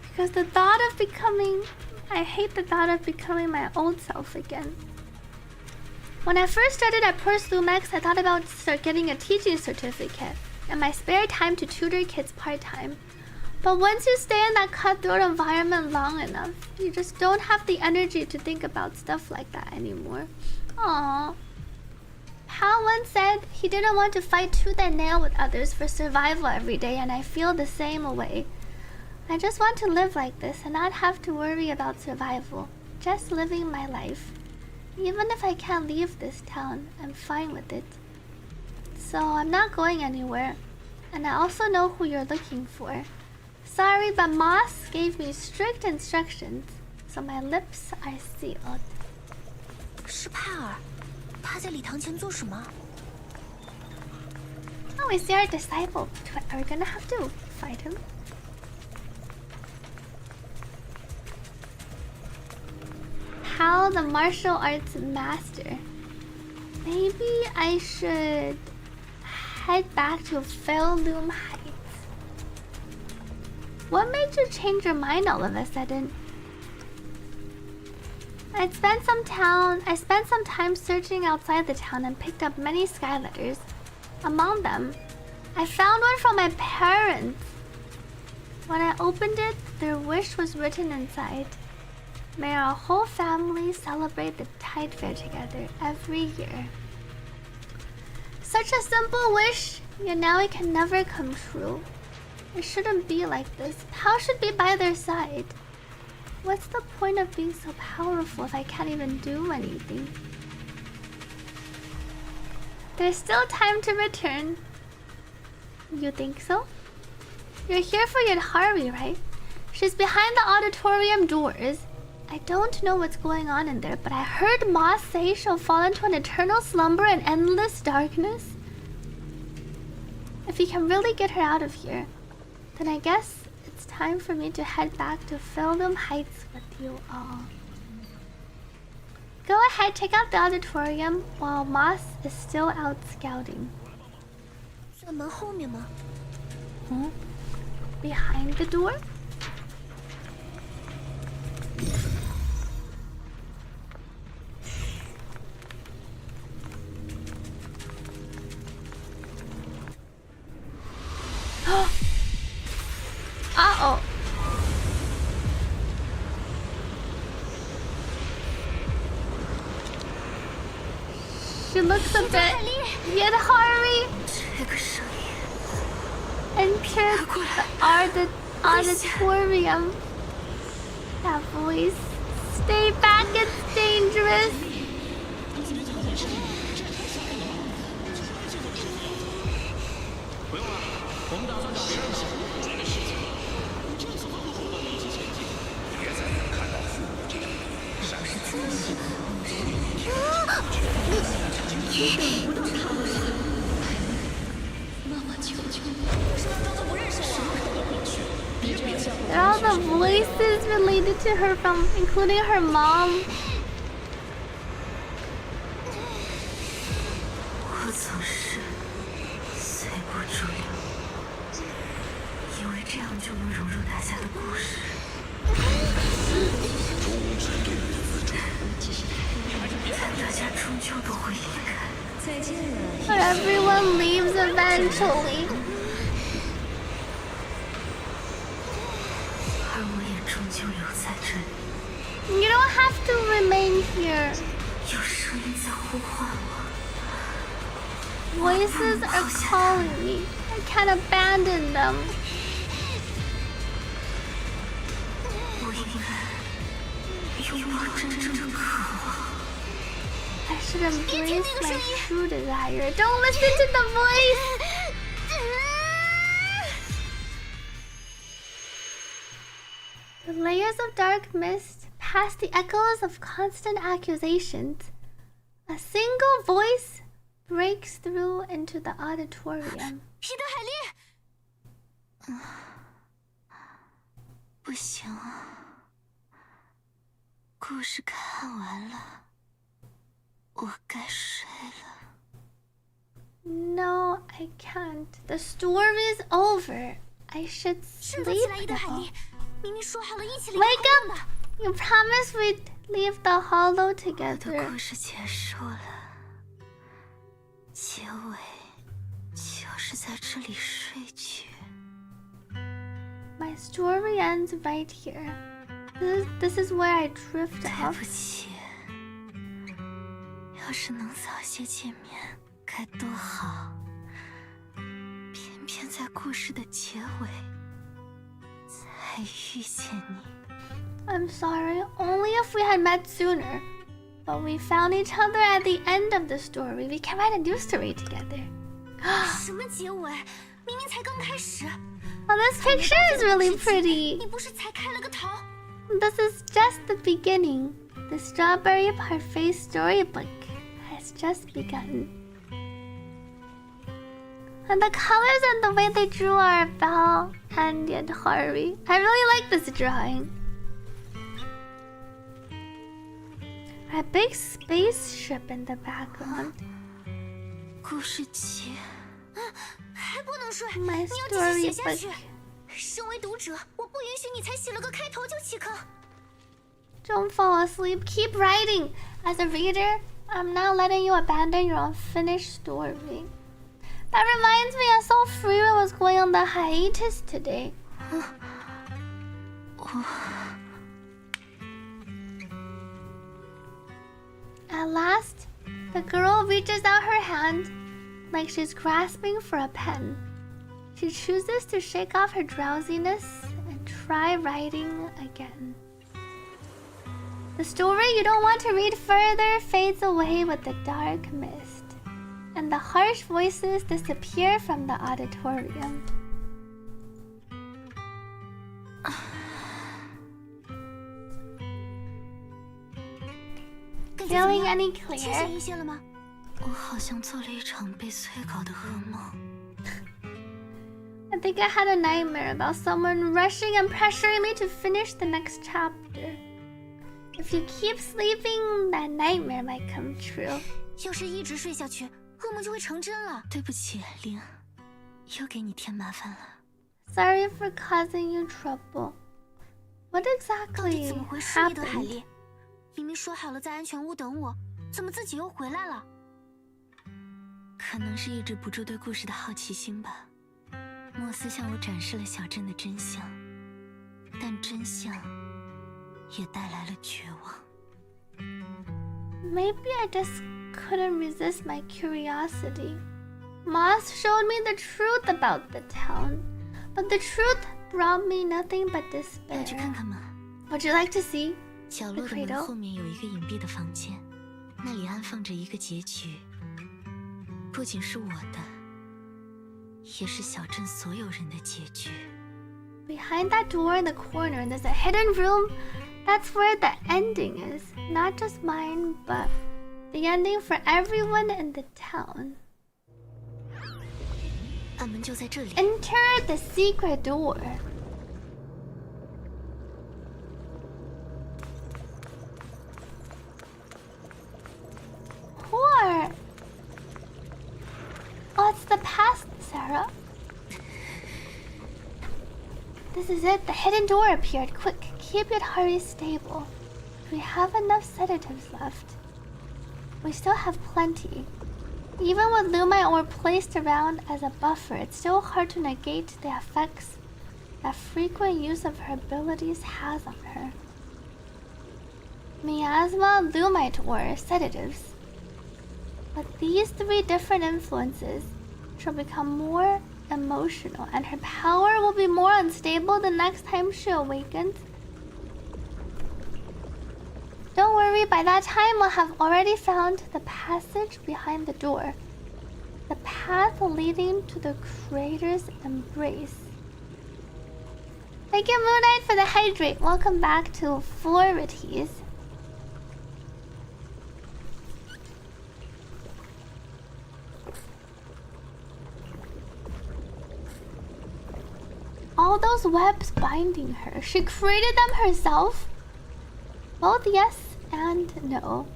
Because the thought of becoming... I hate the thought of becoming my old self again. When I first started at Purse Lumex, I thought about getting a teaching certificate and my spare time to tutor kids part-time. But once you stay in that cutthroat environment long enough, you just don't have the energy to think about stuff like that anymore. Aww. Pal once said he didn't want to fight tooth and nail with others for survival every day, and I feel the same way. I just want to live like this and not have to worry about survival. Just living my life. Even if I can't leave this town, I'm fine with it. So I'm not going anywhere. And I also know who you're looking for. Sorry, but Moss gave me strict instructions, so my lips are sealed. 是帕尔，他在礼堂前做什么？ Oh, we see our disciple. Are we gonna have to fight him? Hal, the martial arts master. Maybe I should head back to Fairloom Heights. What made you change your mind all of a sudden? I spent some time searching outside the town and picked up many sky letters. Among them, I found one from my parents. When I opened it, their wish was written inside. May our whole family celebrate the Tide Fair together every year. Such a simple wish, yet now it can never come true. It shouldn't be like this. Pal should be by their side. What's the point of being so powerful if I can't even do anything? There's still time to return. You think so? You're here for Yadhari, right? She's behind the auditorium doors. I don't know what's going on in there, but I heard Moss say she'll fall into an eternal slumber and endless darkness. If you can really get her out of here, then I guess it's time for me to head back to Fairloom Heights with you all. Go ahead, check out the auditorium while Moss is still out scouting. 在门后面吗？ Behind the door? Uh-oh. She looks a bit Yadhari. Enter the auditorium. That voice. Stay back, it's dangerous. And all the voices related to her from, including her mom. 我总是随波逐流，以为这样就能融入大家的故事。但大家终究都会离开。再见了。But everyone leaves eventually. 而我也终究留在这里。You don't have to remain here. 有声音在呼唤我。 Voices are calling me. I can't abandon them. 我应该拥抱真正的渴望。 I should embrace my true desire. Don't listen to the voice. The layers of dark mist past the echoes of constant accusations. A single voice breaks through into the auditorium. 彼得海莉，不行，故事看完了，我该睡了。 No, I can't. The story's over. I should sleep now. Wake up! You promised we'd leave the hollow together. 故事结束了。结尾就是在这里睡去。My story ends right here. This is where I drift off. 对不起，要是能早些见面该多好。偏偏在故事的结尾才遇见你。I'm sorry, only if we had met sooner. But we found each other at the end of the story. We can write a new story together. 什么结尾？明明才刚开始。Oh, this picture is really pretty. 你不是才开了个头？ This is just the beginning. The strawberry parfait storybook has just begun. And the colors and the way they drew are Belle, Andy, and Harvey. I really like this drawing. A big spaceship in the background. 故事集，还不能睡， My 你要继续写下 storybook. 去。身为读者，我不允许你才写了个开头就弃坑。Don't fall asleep. Keep writing. As a reader, I'm not letting you abandon your unfinished story. That reminds me, I saw Freeman was going on the hiatus today. At last, the girl reaches out her hand like she's grasping for a pen. She chooses to shake off her drowsiness and try writing again. The story you don't want to read further fades away with the dark mist, and the harsh voices disappear from the auditorium. Feeling any 清 clear? 醒一些了吗？我好像做了一场被催稿的噩梦。I think I had a nightmare about someone rushing and pressuring me to finish the next chapter. If you keep sleeping, that nightmare might come true. 要是一直睡下去，噩梦就会成真了。对不起，玲，又给你添麻烦了。Sorry for causing you trouble. What 到底 exactly 怎么回事？伊德海 happened? 莉，明明说好了在安全屋等我，怎么自己又回来了？可能是抑制不住对故事的好奇心吧。莫斯向我展示了小镇的真相，但真相也带来了绝望。Maybe I just couldn't resist my curiosity. Moss showed me the truth about the town, but the truth brought me nothing but 要 despair. 去看看吗？ Would you like to see 角 the 落的门 cradle? 后面有一个隐蔽的房间，那里安放着一个结局，不仅是我的，也是小镇所有人的结局。 Behind that door in the corner, there's a hidden room. That's where the ending is. Not just mine, but the ending for everyone in the town. 暗门就在这里。 Enter the secret door. Or... Oh, it's the past, Sarah. This is it. The hidden door appeared. Quick, keep it hurry stable. We have enough sedatives left. We still have plenty. Even with Lumite ore placed around as a buffer, it's still hard to negate the effects that frequent use of her abilities has on her. Miasma, Lumite ore, sedatives. But these three different influences she'll become more emotional, and her power will be more unstable the next time she awakens. Don't worry, by that time we'll have already found the passage behind the door. The path leading to the crater's embrace. Thank you, Moon Knight, for the hydrate. Welcome back to Florities. All those webs binding her, she created them herself? Both yes and no.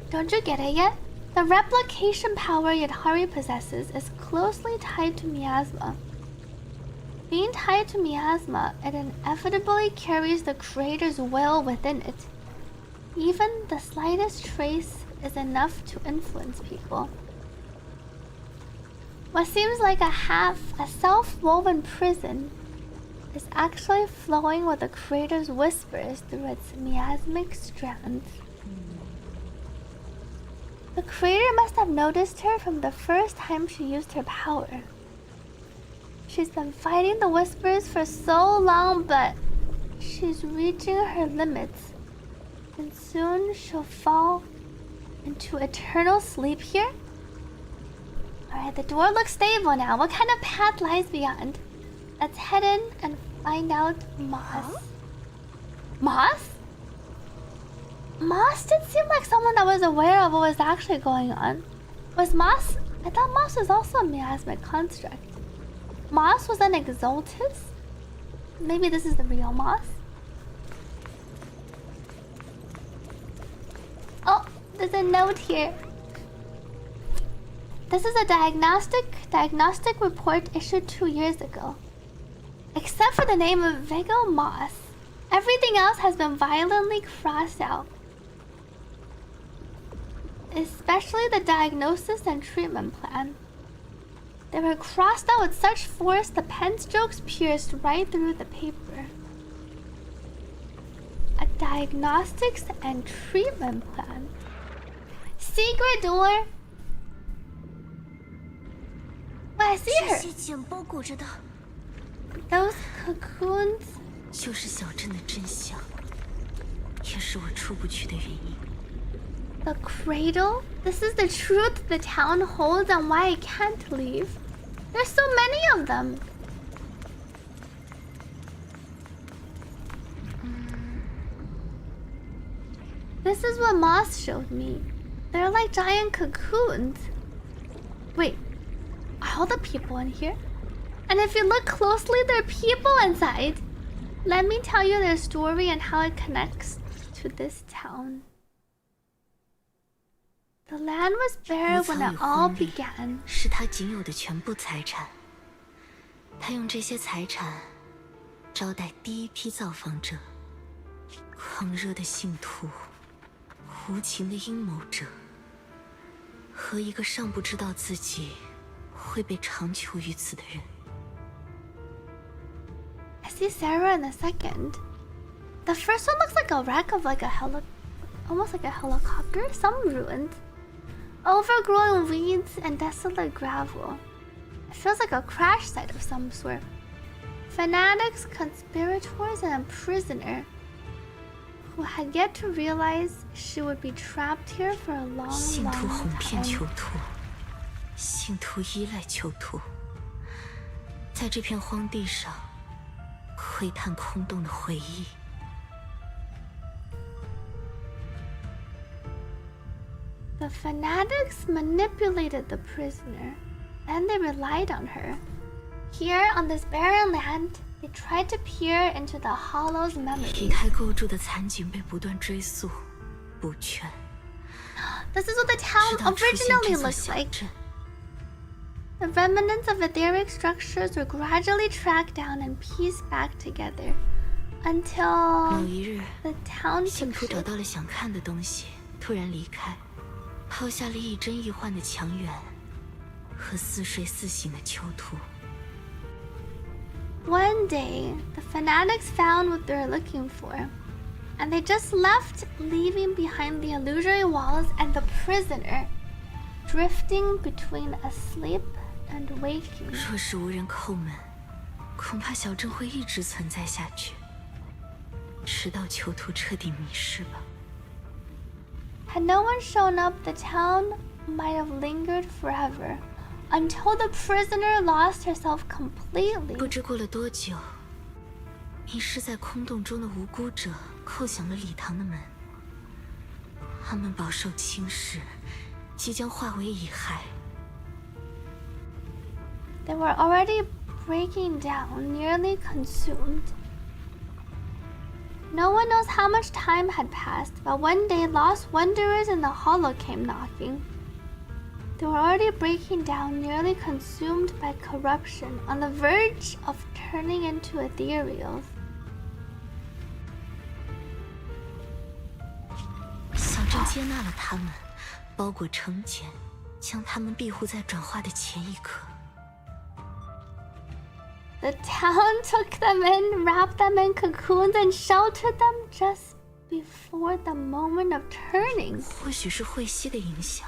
Don't you get it yet? The replication power Yadhari possesses is closely tied to miasma. Being tied to miasma, it inevitably carries the creator's will within it. Even the slightest trace is enough to influence people. What seems like a self-woven prison is actually flowing with the creator's whispers through its miasmic strands. The creator must have noticed her from the first time she used her power. She's been fighting the whispers for so long, but she's reaching her limits. And soon she'll fall into eternal sleep here? Alright, the door looks stable now. What kind of path lies beyond? Let's head in and find out Moss. Moss? Moss did seem like someone that was aware of what was actually going on. Was Moss? I thought Moss was also a miasmic construct. Moss was an Exaltus? Maybe this is the real Moss? Oh, there's a note here. This is a diagnostic report issued 2 years ago. Except for the name of Viggo Moss, everything else has been violently crossed out. Especially the diagnosis and treatment plan. They were crossed out with such force the pen strokes pierced right through the paper. A diagnostics and treatment plan. Secret door. Wait, I see her. Those cocoons. 就是小镇的真相，也是我出不去的原因。 The cradle? This is the truth the town holds and why I can't leave. There's so many of them. This is what Moss showed me. They're like giant cocoons. Wait, are all the people in here? And if you look closely, there are people inside. Let me tell you their story and how it connects to this town. The land was bare when it all began. 是他仅有的全部财产。他用这些财产招待第一批造访者，狂热的信徒，无情的阴谋者，和一个尚不知道自己会被长囚于此的人。 I see Sarah in a second. The first one looks like a wreck of like a almost like a helicopter, some ruined. Overgrown weeds and desolate gravel. It feels like a crash site of some sort. Fanatics, conspirators, and a prisoner who had yet to realize she would be trapped here for a long, 信徒 long 哄骗 time. 囚徒，信徒依赖囚徒，在这片荒地上窥探空洞的回忆。 The fanatics manipulated the prisoner, and they relied on her. Here, on this barren land, they tried to peer into the hollow's memory. 以太构筑的残景被不断追溯、补全。 This is what the town originally looked like. The remnants of etheric structures were gradually tracked down and pieced back together, until 某一日， the town 信 took 徒找 shape. 到了想看的东西，突然离开。 抛下了亦真亦幻的强援和似睡似醒的囚徒。 One day, the fanatics found what they were looking for, and they just left, leaving behind the illusory walls and the prisoner, drifting between asleep and waking. 若是无人叩门，恐怕小镇会一直存在下去，直到囚徒彻底迷失吧。 Had no one shown up, the town might have lingered forever, until the prisoner lost herself completely. 不知过了多久，迷失在空洞中的无辜者叩响了礼堂的门。他们饱受侵蚀，即将化为蚁骸。 They were already breaking down, nearly consumed. No one knows how much time had passed, but one day lost wanderers in the hollow came knocking. They were already breaking down, nearly consumed by corruption, on the verge of turning into ethereals. 小镇接纳了他们，包裹成茧，将他们庇护在转化的前一刻。The town took them in, wrapped them in cocoons, and sheltered them just before the moment of turning. 或许是慧熙的影响，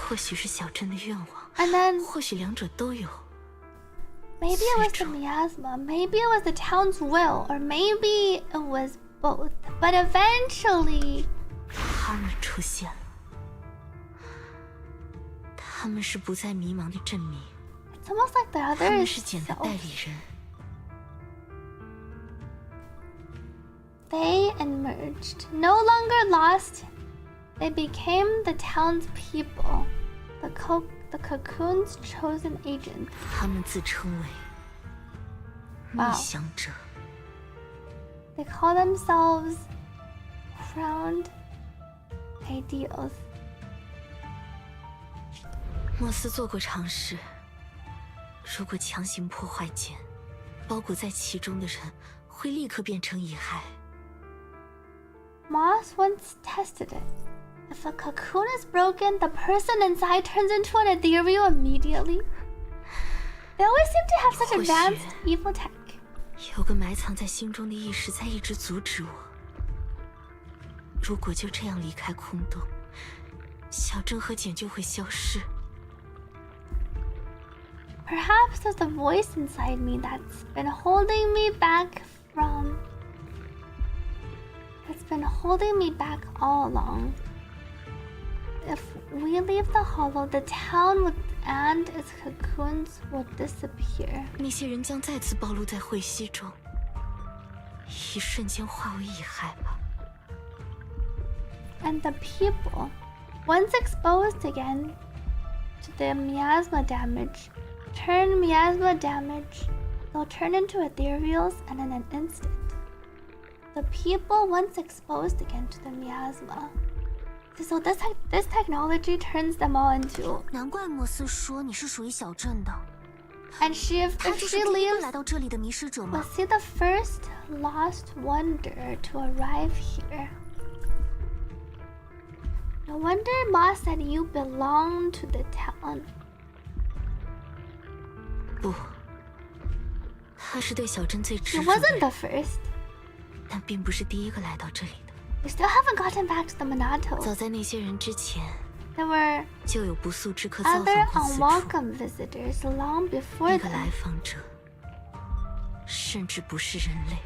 或许是小镇的愿望， And then 或许两者都有。 Maybe it was the miasma, maybe it was the town's will, or maybe it was both. But eventually, 他们出现了。他们是不再迷茫的证明。 it's almost like the 他们 others 是简的代理人。 They emerged, no longer lost. They became the town's people, the cocoon's chosen agents. 他们自称为逆想者。 They call themselves crowned ideals. 莫斯做过尝试，如果强行破坏茧，包裹在其中的人会立刻变成遗骸。 Moss once tested it. If a cocoon is broken, the person inside turns into an ethereal immediately. They always seem to have such advanced evil tech. 有个埋藏在心中的意识在一直阻止我。如果就这样离开空洞，小镇和茧就会消失。 Perhaps there's a voice inside me that's been holding me back from... It's been holding me back all along. If we leave the hollow, the town and its cocoons will disappear. 那些人将再次暴露在晦息中，一瞬间化为遗骸吧。 And the people, once exposed again to the miasma damage, they'll turn into ethereals and in an instant. The people once exposed again to the miasma. So this technology turns them all into. 难怪莫斯说你是属于小镇的。 And if she leaves, 来到这里的迷失者吗 we'll see the first lost wonder to arrive here. No wonder Moss said you belong to the town. 不，他是对小镇最执 He 着的 wasn't 人， the first. 但并不是第一个来到这里的。 We still haven't gotten back to the Minato. 早在那些人之前， There were 就有不速之客造 other 访过此处。 unwelcome visitors long before 那个 them. 来访者，甚至不是人类。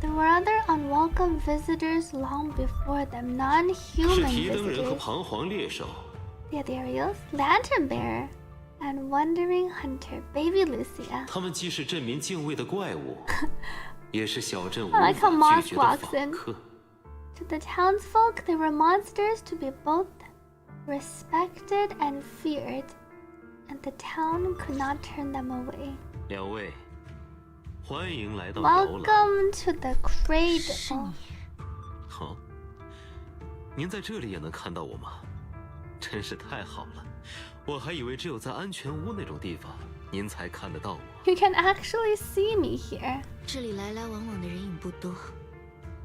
There were other unwelcome visitors long before them, 是 non-human 提灯人和 visitors. 彷徨猎手。 The Ethereals, Lantern Bearer, and Wandering Hunter, Baby Lucia. 他们既是镇民敬畏的怪物，也是小镇无 I like how 法 Moss 拒绝的 walks 访 in. 客。 To the townsfolk, they were monsters to be both respected and feared, and the town could not turn them away. 两位，欢迎来到摇篮。 Welcome to the cradle. 好，您在这里也能看到我吗？真是太好了，我还以为只有在安全屋那种地方您才看得到我。 You can actually see me here. 这里来来往往的人影不多，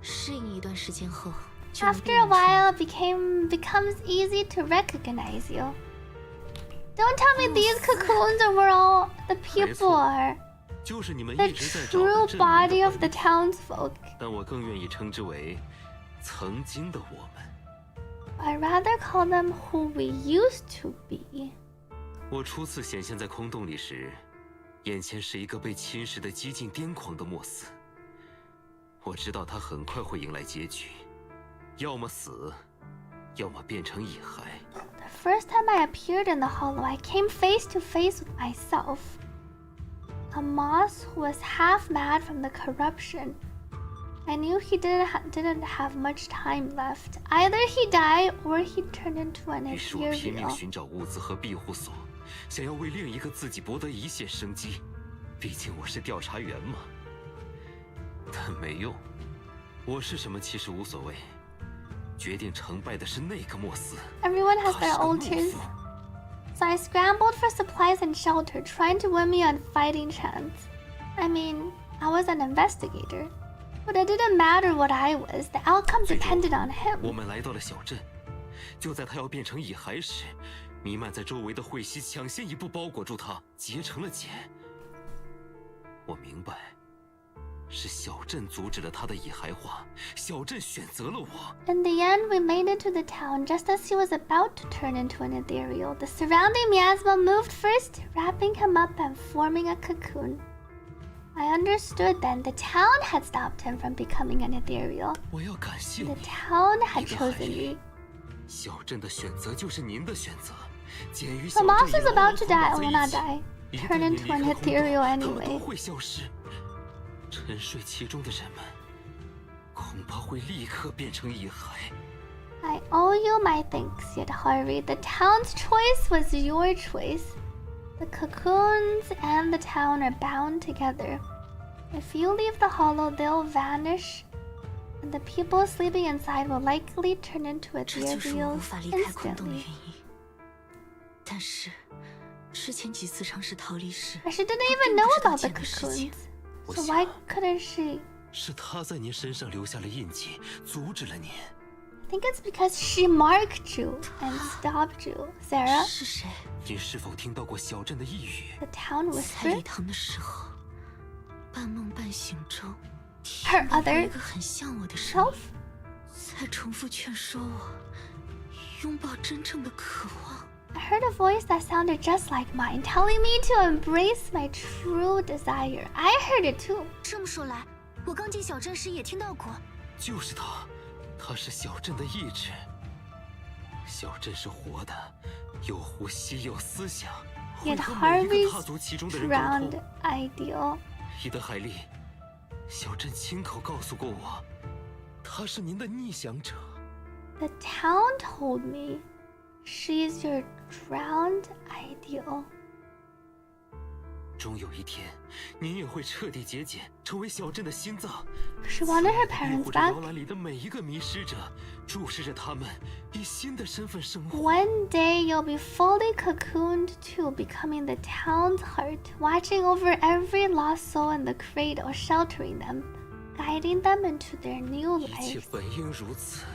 适应一段时间后，就能 After 辨 a 认出 while, it becomes easy to recognize you. Don't tell me these cocoons are all the people are 就是你们 the 一直在找 true 的镇民 body 的 of the townsfolk. 但我更愿意称之为曾经的我们。 I'd rather call them who we used to be. 我初次显现在空洞里时，眼前是一个被侵蚀的几近癫狂的莫斯。我知道他很快会迎来结局，要么死，要么变成蚁骸。 The first time I appeared in the hollow, I came face to face with myself. A moss who was half mad from the corruption. I knew he didn't have much time left. Either he died or he turned into an 于是我拼命 ethereal. 寻找物资和庇护所，想要为另一个自己博得一线生机。毕竟我是调查员嘛。但没用，我是什么其实无所谓。决定成败的是那个莫斯。 Everyone has 他 their 是个懦 altars. 夫。 So I scrambled for supplies and shelter, trying to win me on fighting chance. I mean, I was an investigator. But it didn't matter what I was, the outcome depended on 我 him. 们来到了小镇，就在他要变成蚁骸时，弥漫在周围的彗息抢先一步包裹住它，结成了茧。我明白，是小镇阻止了它的蚁骸化，小镇选择了我。In the end, we made it to the town just as he was about to turn into an ethereal. The surrounding miasma moved first, wrapping him up and forming a cocoon. I understood then the town had stopped him from becoming an ethereal. 我要感谢 The 你。 town had chosen me. 小镇的选择就是您的选择。鉴于 The 小镇 moss 已 is 牢 about 牢 to 捆绑 die. 在 Will 一 not 起， die. 一 Turn 旦您 into 离 an 开空洞， ethereal 他们都 anyway. 会消失。沉睡其中的人们，恐怕会立刻变成蚁骸。 I owe you my thanks, Yadhari. The town's choice was your choice. The cocoons and the town are bound together. If you leave the hollow, they'll vanish, and the people sleeping inside will likely turn into 这就是我无 ethereals 法离开空洞的原 instantly. 因。但是，之前几次尝试逃离时， But she didn't even know 并不知道 about the 剑的事情。 cocoons, so why couldn't she? 是他在您身上留下了印记，阻止了您。 I think it's because she marked you and stopped you, Sarah. 是谁？您是否听到过小镇的异语？ The town 在礼 whispered. 堂的时候，半梦半醒中，体 Her 验到过 other 一个很像我的声 self. 音，在重复劝说我拥抱真正的渴望。 I heard a voice that sounded just like mine, telling me to embrace my true desire. I heard it too. 这么说来，我刚进小镇时也听到过。就是他，他是小镇的意志。小镇是活的，有呼吸，有思想，会 Yet 和每一个 Harvey's 踏足其中的人沟 drowned 通。 ideal. 伊德海利，小镇亲口告诉过我，他是您的逆想者。 The town told me she's your drowned ideal. 终有一天，您也会彻底节俭，成为小镇的心脏。 She wanted her 庇 parents 护着 back. 摇篮里的每一个迷失者，注视着他们以新的身份生活。 One day you'll be fully cocooned too, becoming the town's heart, watching over every lost soul in the cradle, sheltering them, guiding them into their new 一切 lives. 本应如此，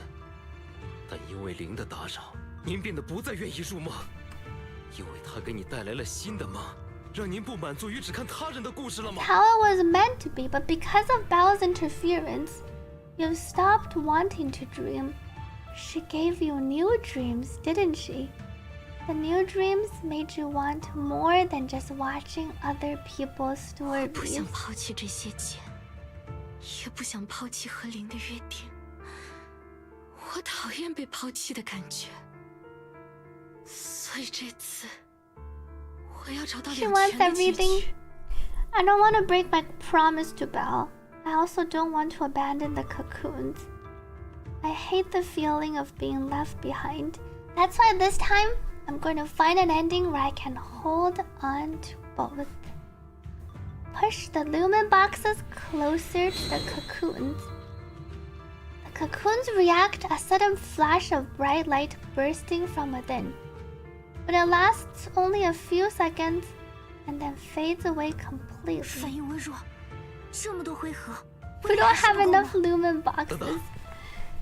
但因为灵的打扰，您变得不再愿意入梦，因为它给你带来了新的梦，让您不满足于只看他人的故事了吗？ How it was meant to be, but because of Belle's interference, you've stopped wanting to dream. She gave you new dreams, didn't she? The new dreams made you want more than just watching other people's 我不 stories. 想抛弃这些茧，也不想抛弃和灵的约定。我讨厌被抛弃的感觉，所以这次我要找到 She 两 wants 全的结 everything. 局。 I don't want to break my promise to Belle. I also don't want to abandon the cocoons. I hate the feeling of being left behind. That's why this time, I'm going to find an ending where I can hold on to both. Push the lumen boxes closer to the cocoons. The cocoons react a sudden flash of bright light bursting from within. But it lasts only a few seconds and then fades away completely. 反应微弱，这么多回合， We don't have enough lumen boxes.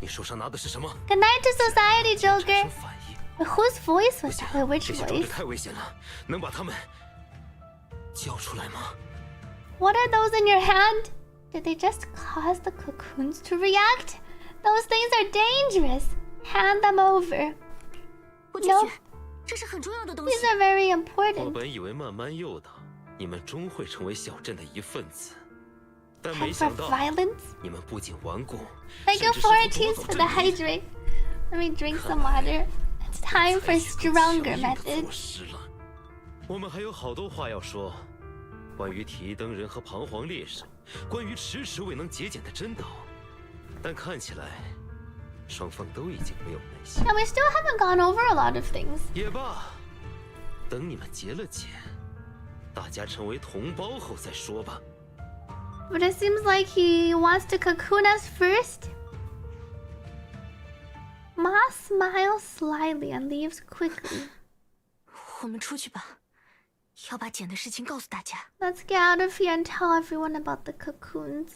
你手上拿的是什么？ Good night to society, 产 Joker. 生反应。 But whose voice was that? Wait, which 这些装置 voice? 太危险了，能把它们交出来吗？ What are those in your hand? Did they just cause the cocoons to react? Those things are dangerous. Hand them over. 我拒 No, 绝，这是很重要的东 these 西。 are very 我 important. 本以为慢慢诱导你们终会成为小镇的一份子，但 Time 没 for 想到 violence? 你们不仅顽固， Thank 甚 you 至 for 试 a 图夺 taste 走 for 阵 the 地。 hydrate. Let me drink some water. It's time for 采取更 stronger 强硬的 methods. 措施了。我们还有好多话要说，关于提灯人和彷徨烈士，关于迟迟未能节俭的真岛。但看起来，双方都已经没有耐心。 And we still haven't gone over a lot of things. 也罢，等你们结了茧，大家成为同胞后再说吧。 But it seems like he wants to cocoon us first. Ma smiles slyly and leaves quickly. 我们出去吧，要把茧的事情告诉大家。 Let's get out of here and tell everyone about the cocoons.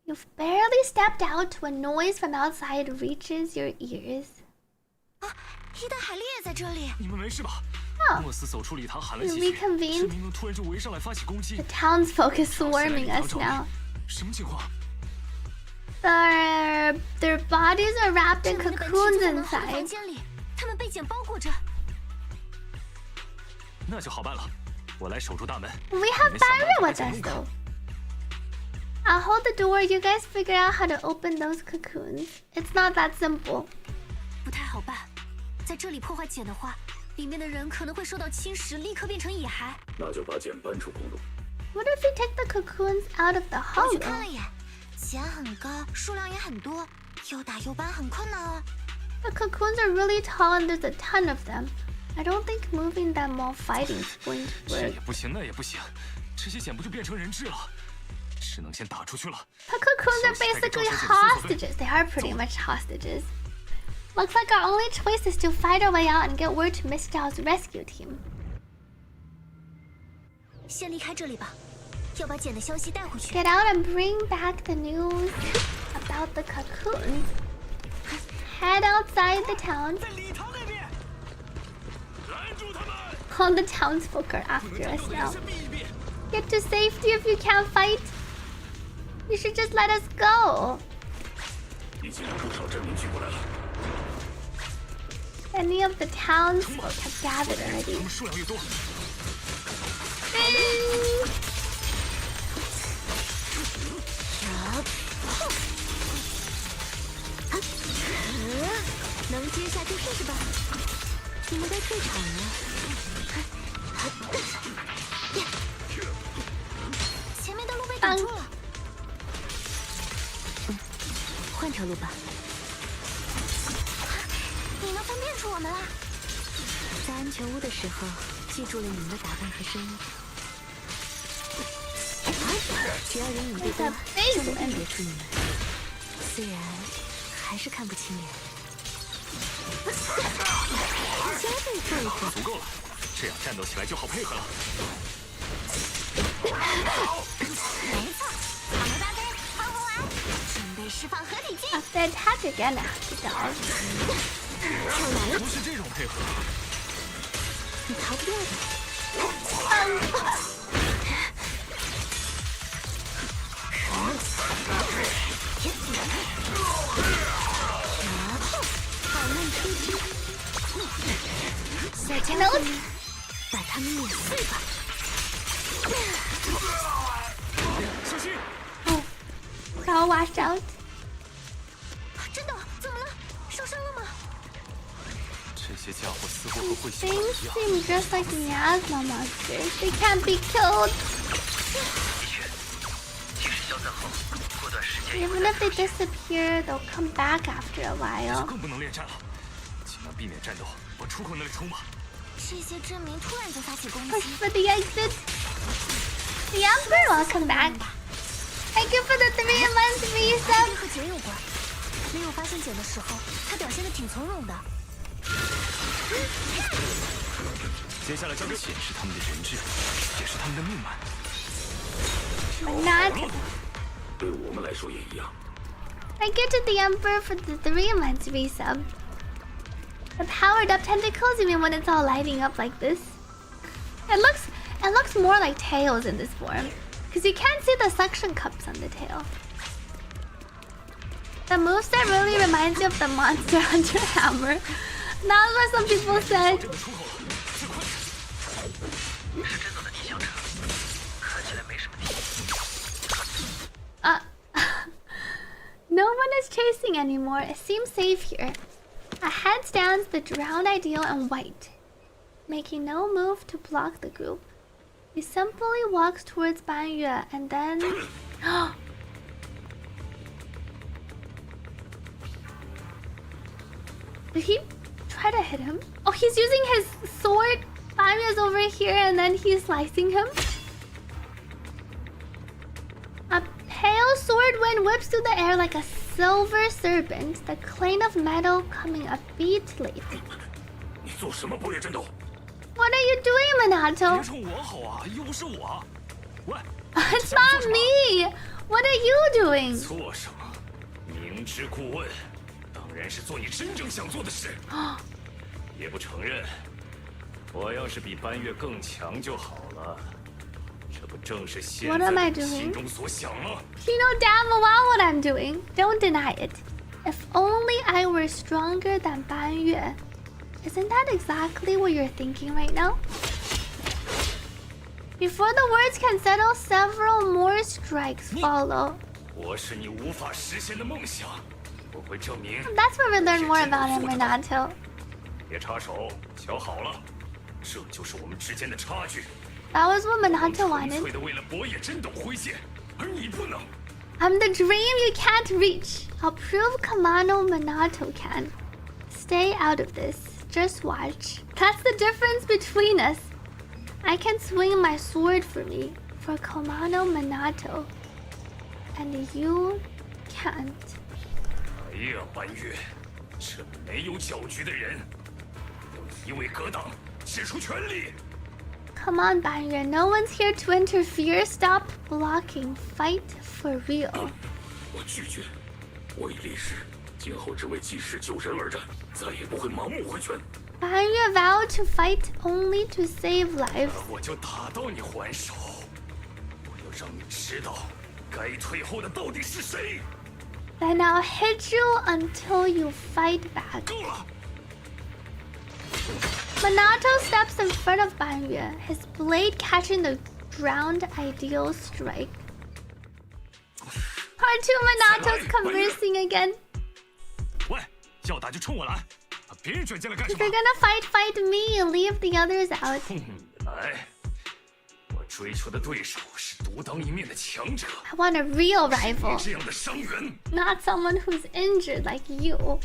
You've barely stepped out when noise from outside reaches your ears. 一代海丽也在这里。你们没事吧？ Oh, 莫斯走出礼堂喊了 we 几句， reconvened. 市民们突然就围上来发起攻击。 The townsfolk is swarming us now. 什么情况？ Their bodies are wrapped in cocoons inside. 他们被茧包裹着。那就好办了，我来守住大门。 We have barrier with us though. I'll hold the door. You guys figure out how to open those cocoons. It's not that simple. 不太好办，在这里破坏茧的话，里面的人可能会受到侵蚀，立刻变成野孩。那就把茧搬出空洞。 What if we take the cocoons out of the 我去 hollow? 看了眼，茧很高，数量也很多，又大又搬很困难啊。 The cocoons are really tall and there's a ton of them. I don't think moving them while fighting is going to 这 work. 也不行，那也不行，这些茧不就变成人质了？只能先打出去了。 The cocoons are basically hostages. They are pretty much hostages. Looks like our only choice is to fight our way out and get word to Miss Zhao's rescue team. 先离开这里吧，要把茧的消息带回去。 Get out and bring back the news about the cocoons. Head outside the town. All the townsfolk are after us now. Get to safety if you can't fight. You should just let us go. 已经有不少镇民聚过来了。 Many of the townsfolk have gathered already. 他们数量越多。 能接下就试试吧。你们该退场了。前面的路被挡住了。换条路吧。你能分辨出我们啦？在安全屋的时候，记住了你们的打扮和声音。只要人影不多，就能辨别出你们。虽然还是看不清脸。 加倍做一会儿，足够了，这样战斗起来就好配合了。没错，草莓大根，防火完，准备释放合体技。After attack again, the dog. 不是这种配合，你逃不掉的。缓慢出击。 小家伙们，把他们碾碎吧！小心！ All washed out. 真的？怎么了？受伤了吗？这些家伙似乎和会习 Things seem just like miasma monsters. They can't be killed. Even if they disappear, they'll come back after a while. 更不能恋战了，尽量避免战斗，往出口那里冲吧。 这些镇民突然就发起攻击。 Push for the exit. The Emperor, welcome back. Thank you for the 3 months resub. 和茧有关。没有发现茧的时候，他表现得挺从容的。接下来交给茧是他们的人质，也是他们的命脉。 Not. 对我们来说也一样。 Thank you to the Emperor for the 3 months resub. The powered up tentacles, even when it's all lighting up like this. It looks more like tails in this form, because you can't see the suction cups on the tail. The moveset really reminds me of the Monster Hunter hammer. That's what some people said. No one is chasing anymore. It seems safe here. Ahead stands the drowned ideal in white, making no move to block the group. He simply walks towards Ban Yue and then... Did he try to hit him? Oh, he's using his sword. Ban Yue's over here and then he's slicing him. A pale sword wind whips through the air like a silver serpent, the clang of metal coming a beat late. 你做什么不列战斗？ What are you doing, Minato? 别冲我好啊，又不是我。喂 It's not me. What are you doing? 做什么？明知故问，当然是做你真正想做的事。也不承认。我要是比班月更强就好了。这不正是现在你心中所想吗？ You know damn well what I'm doing. Don't deny it. If only I were stronger than Ban Yue. Isn't that exactly what you're thinking right now? Before the words can settle, several more strikes follow. 我是你无法实现的梦想，我会证明。 That's where we learn more about him, Minato. 别插手，瞧好了，这就是我们之间的差距。 That was what Minato wanted. 纯粹的为了博野真斗挥剑，而你不能。 I'm the dream you can't reach. I'll prove Kamano Minato can. Stay out of this. Just watch. That's the difference between us. I can swing my sword for me, for Kamano Minato. And you can't. 哎呀，班月，这没有搅局的人，要一味格挡，使出全力。 Come on, Banyu. No one's here to interfere. Stop blocking. Fight for real. 我拒绝。我已立誓，今后只为济世救人而战，再也不会盲目挥拳。 Banyu vowed to fight only to save lives. 我就打到你还手。我要让你知道，该退后的到底是谁。 Then I'll hit you until you fight back. 够了。 Minato steps in front of Banyu, his blade catching the ground ideal strike. Our two Minatos conversing again. 喂，要打就冲我来，把别人卷进来干什 If 么 you're gonna fight me, leave the others out. 来，我追求的对手是独当一面的强者。 I want a real rival, 这样的伤员 not someone who's injured like you.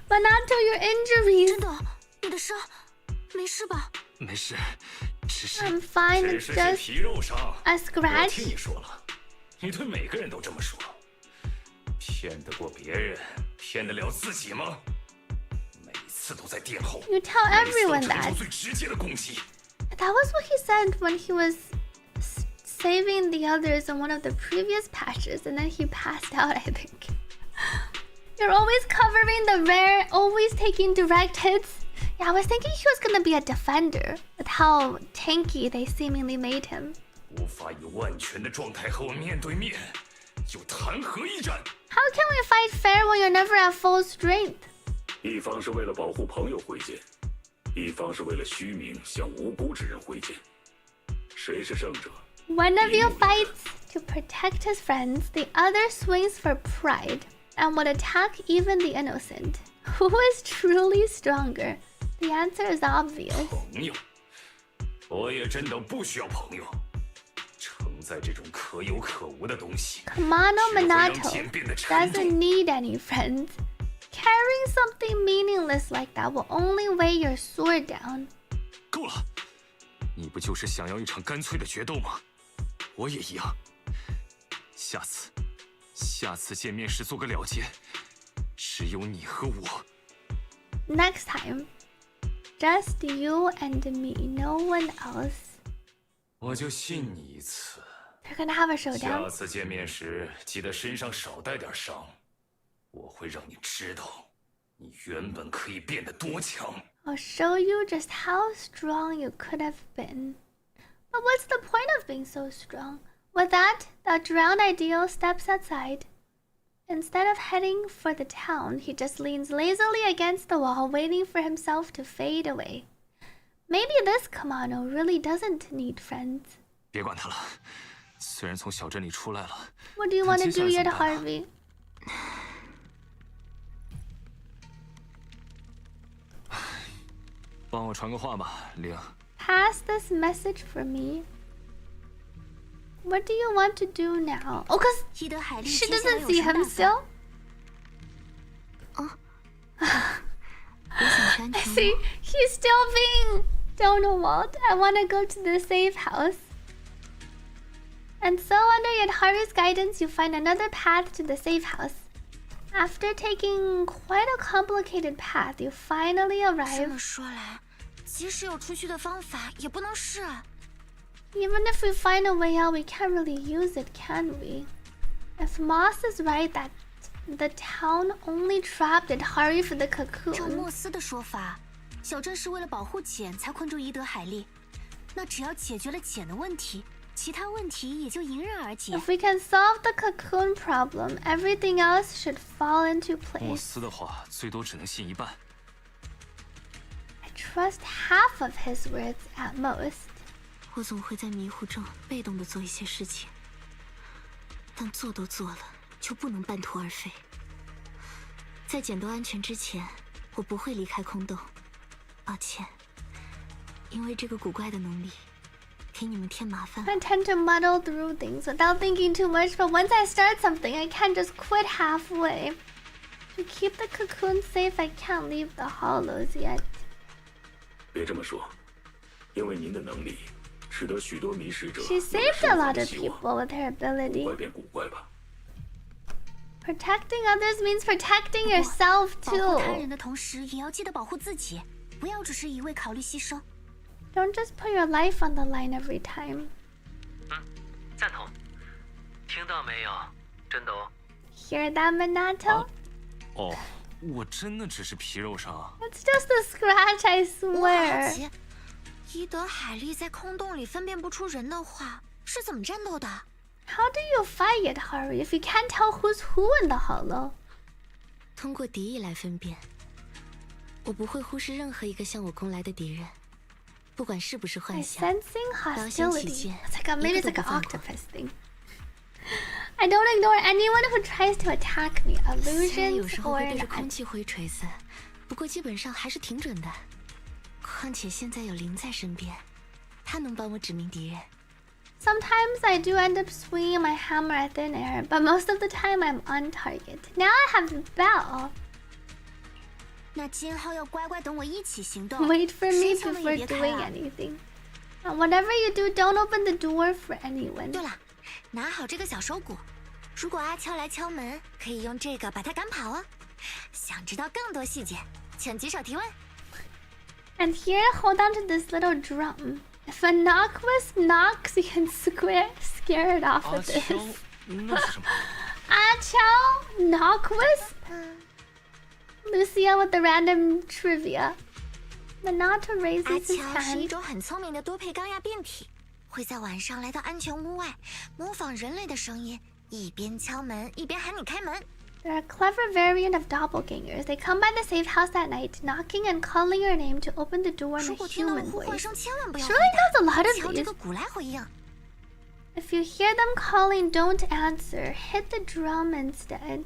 Minato, your injuries. 你的伤没事吧？没事，只是 I'm fine, it's 只是皮肉伤。 a 我 scratch. 听你说了，你对每个人都这么说，骗得过别人，骗得了自己吗？每次都在殿后， You tell everyone 每次都 that. 承受最直接的攻击。 That was what he said when he was saving the others in one of the previous patches, and then he passed out, I think. You're always covering the rear, always taking direct hits. Yeah, I was thinking he was gonna be a defender, with how tanky they seemingly made him. 无法以万全的状态和我面对面，又谈何一战？ How can we fight fair when you're never at full strength? 一方是为了保护朋友挥剑，一方是为了虚名向无辜之人挥剑。谁是胜者？ One of you fights to protect his friends, the other swings for pride and would attack even the innocent. Who is truly stronger? The answer is obvious. 朋友，我也真的不需要朋友。承载这种可有可无的东西， Kamano 只会让 Minato 剑变得沉重。 doesn't need any friends. Carrying something meaningless like that will only weigh your sword down. 够了，你不就是想要一场干脆的决斗吗？我也一样。下次见面时做个了结，只有你和我。 Next time, just you and me, no one else. 我就信你一次。 They're gonna have a showdown. 下次见面时，记得身上少带点伤。我会让你知道，你原本可以变得多强。 I'll show you just how strong you could have been. But what's the point of being so strong? With that, the drowned ideal steps outside. Instead of heading for the town, he just leans lazily against the wall, waiting for himself to fade away. Maybe this Kamano really doesn't need friends. 别管他了，虽然从小镇里出来了。 What do you want to do yet, 但接下来怎么办啊？ Harvey? 帮我传个话吧，玲。 Pass this message for me. What do you want to do now? Oh, because she doesn't see him still. I see. He's still being Donald. I want to go to the safe house. And so, under Yadharu's guidance, you find another path to the safe house. After taking quite a complicated path, you finally arrive. 这么说来，即使有出去的方法，也不能试。 Even if we find a way out, we can't really use it, can we? If Moss is right that the town only trapped at Hari for the cocoon. 照莫斯的说法，小镇是为了保护简才困住伊德海莉。那只要解决了简的问题，其他问题也就迎刃而解。 If we can solve the cocoon problem, everything else should fall into 莫 place. 斯的话最多只能信一半。 I trust half of his words at most. 我总会在迷糊中被动的做一些事情，但做都做了，就不能半途而废。在捡到安全之前，我不会离开空洞。抱歉，因为这个古怪的能力，给你们添麻烦。 I tend to muddle through things without thinking too much, but once I start something, I can't just quit halfway. To keep the cocoon safe, I can't leave the hollows yet. 别这么说，因为您的能力使得许多迷失者 She saved a lot of people with her ability. 古怪变古怪吧。 Protecting others means protecting yourself 保护他 too. 人的同时，也要记得保护自己，不要只是一味考虑牺牲。 Don't just put your life on the line every time. 赞同。听到没有，真的哦。 Hear that, Minato? 哦，我真的只是皮肉伤。 It's just a scratch, I 我好 swear. 奇，伊德海莉在空洞里分辨不出人的话，是怎么战斗的？ How do you fight it, Haru, if you can't tell who's who in the hollow? 通过敌意来分辨。我不会忽视任何一个向我攻来的敌人，不管是不是 By 幻想。 sensing 保险起 hostility. 见， It's like maybe 一 it's 个 like 都 an 不放过。 octopus thing. I don't ignore anyone who tries to attack me. 虽然有 Illusions 时候 or 会对着 not. 空气挥锤子，不过基本上还是挺准的。况且现在有灵在身边，他能帮我指明敌人。 Sometimes I do end up swinging my hammer at thin air, but most of the time I'm on target. Now I have the bell. 那今后要乖乖等我一起行动。 Wait for me 谁敲门 before 也别开 doing 了。 anything. And whatever you do, don't open the door for anyone. 对了，拿好这个小手鼓，如果阿敲来敲门，可以用这个把他赶跑哦。想知道更多细节，请举手提问。 And here, hold on to this little drum. If a knockwas knocks, you can scare it off 阿 with this. 秋，那是什么？ Achao? Knockwas? Lucia with the random trivia. Minato 阿 raises his 乔是一 hand. 种很聪明的多配高压变体，会在晚上来到安全屋外，模仿人类的声音，一边敲门一边喊你开门。 They're a clever variant of doppelgangers. They come by the safe house at night, knocking and calling your name to open the door in 如 a 果听到 human 呼唤 voice. 声，千万不要 She 回 really does a lot 答， of 敲这 these. 个鼓来回应。 If you hear them calling, don't answer. Hit the drum instead.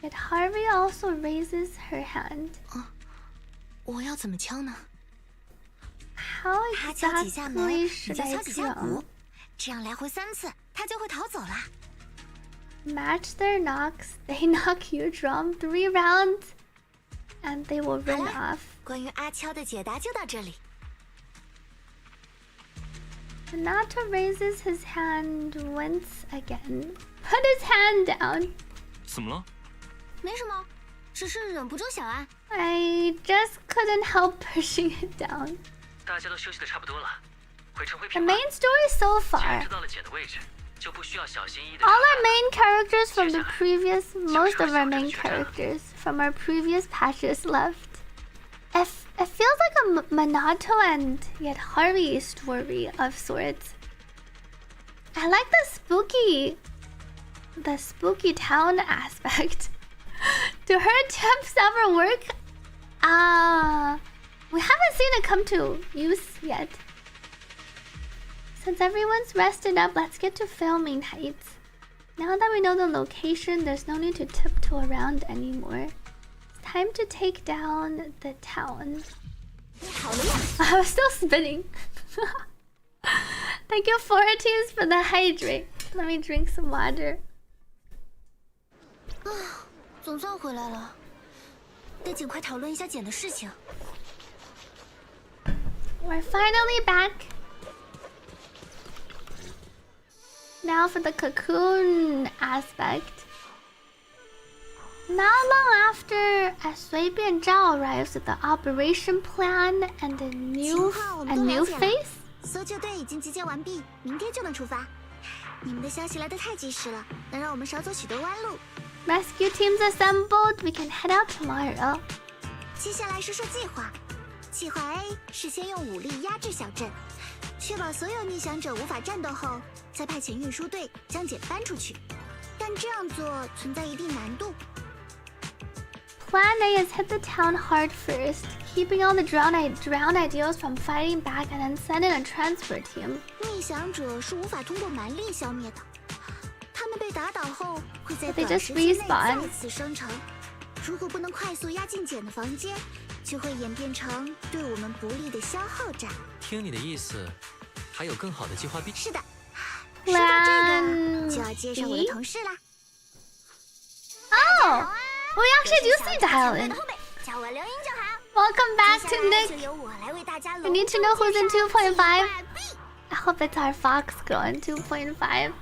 Yet Harvey also raises her hand. 我要怎么敲呢？ How 他敲几下门， exactly 你 should 就 I 敲几下 jump? 鼓，这样来回3次，他就会逃走啦。 Match their knocks. They knock your drum 3 rounds, and they will run 好了 off. 关于阿敲的解答就到这里。 Minato raises his hand once again. Put his hand down. 怎么了？没什么，只是忍不住想啊。 I just couldn't help pushing it down. 大家都休息的差不多了，回城回 The 平吧。 main story so 既然 far. 知道了简的位置，就不需要小心翼翼的。 All our main characters from the previous, most of our main characters from our previous patches left. It feels like a Minato and yet Harvey story of sorts. I like the spooky town aspect. Do her tips ever work? We haven't seen it come to use yet. Since everyone's rested up, let's get to filming heights. Now that we know the location, there's no need to tiptoe around anymore. It's time to take down the town. I was still spinning. Thank you, Forties, for the hydrate. Let me drink some water. 总算回来了，得尽快讨论一下简的事情。 We're finally back. Now for the cocoon aspect. Not long after, Sui Bianzhao arrives with the operation plan and a new face. 搜救队已经集结完毕，明天就能出发。你们的消息来得太及时了，能让我们少走许多弯路。Rescue teams assembled. We can head out tomorrow. 接下来说说计划。计划 A 是先用武力压制小镇，确保所有逆降者无法战斗后，再派遣运输队将茧搬出去。但这样做存在一定难度。Plan A is hit the town hard first, keeping all the drowned ideals from fighting back, and then send in a transfer team. 逆降者是无法通过蛮力消灭的，他们被打倒后会在 They 短 just 时间内 respawn. 再次生成。如果不能快速压进茧的房间，就会演变成对我们不利的消耗战。听你的意思，还有更好的计划 B？ 是的。说到这个，就要介绍我的同事啦。Oh, we actually do see Dial-In. 叫我刘英就好。Welcome back to Nick. We need to know who's in 2.5. I hope it's our Fox girl in 2.5.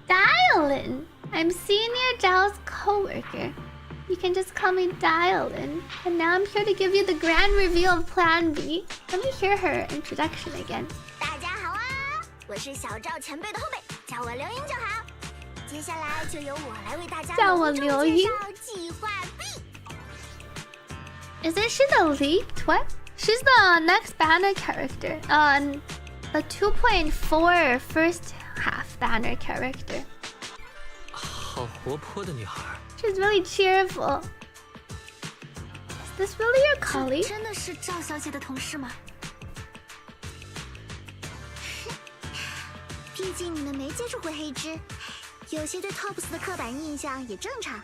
Dial-In. I'm Senior Zhao's co-worker. You can just call me Dial-In. And now I'm here to give you the grand reveal of Plan B. Let me hear her introduction again. 大家好啊，我是小赵前辈的后辈，叫我刘英就好。接下来就由我来为大家叫我刘英。介绍计划 B。 Isn't she the lead? What? She's the next banner character. The 2.4 first half banner character. 好活泼的女孩。 She's really cheerful. Is this really your colleague? 真的是赵小姐的同事吗？毕竟你们没接触过黑芝，有些对 Tops 的刻板印象也正常。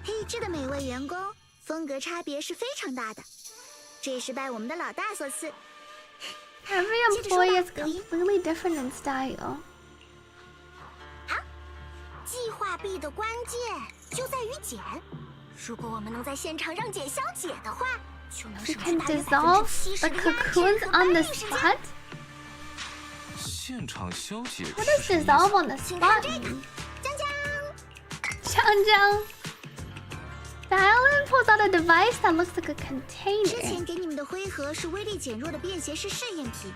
黑芝的每位员工风格差别是非常大的，这也是拜我们的老大所赐。Every employee is completely different in style. 计划 B 的关键就在于茧。如果我们能在现场让茧消解的话，就能 We 省 can 去大约 dissolve 70%的 the 压制 cocoons 和 on 搬 the 运时间。 spot? 现场消解。 What does dissolve on the 请看 spot 这个 mean? 江江。江江. Dial-In pulls out a device that looks like a 之 container. 前给你们的灰盒是威力减弱的便携式试验品。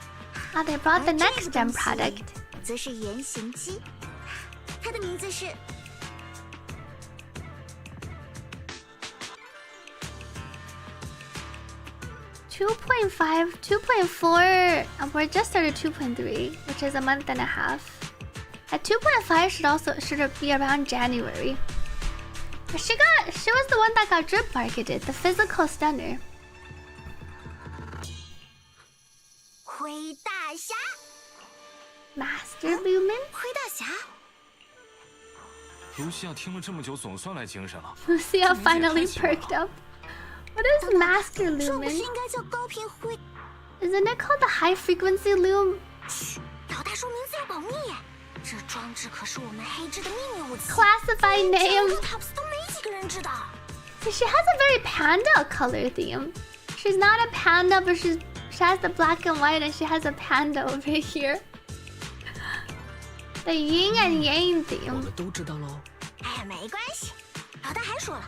Ah, they brought the next gen product. 则是原型机，它的名字是 2.5, 2.4, we're just started 2.3, which is a month and a half. At 2.5 should be around January. She was the one that got drip marketed, the physical stunner. 灰大侠 Master Lumen? 灰大侠 LUCIA 听了这么久，总算来精神了。 Lucia finally perked up. What is Master 这不 Lumen? 是应该叫高频灰？ Isn't it called the high frequency loom? 老大说名字要保密耶，这装置可是我们黑芝的秘密武器。 Classified name. Tops 都没几个人知道。 So she has a very panda color theme. She's not a panda, but she has the black and white, and she has a panda over here. The yin and yang 我 theme. 们都知道喽。哎呀，没关系。老大还说了，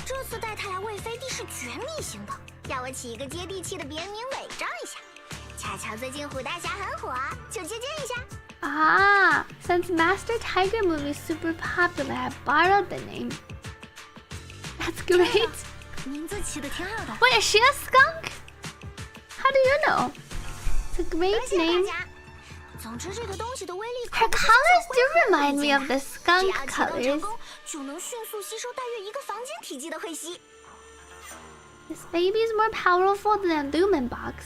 这次带他来喂飞地是绝密型的，要我起一个接地气的别名伪装一下。恰巧最近虎大侠很火，就借鉴一下。 Ah, since Master Tiger movie is super popular, I borrowed the name. That's great. 名字起得挺好的。 Wait, is she a skunk? How do you know? It's a great name. 总之，这个东西的威力 Her colors do remind me of the skunk colors. 就能迅速吸收大约一个房间体积的hơi息。 This baby is more powerful than a lumen box.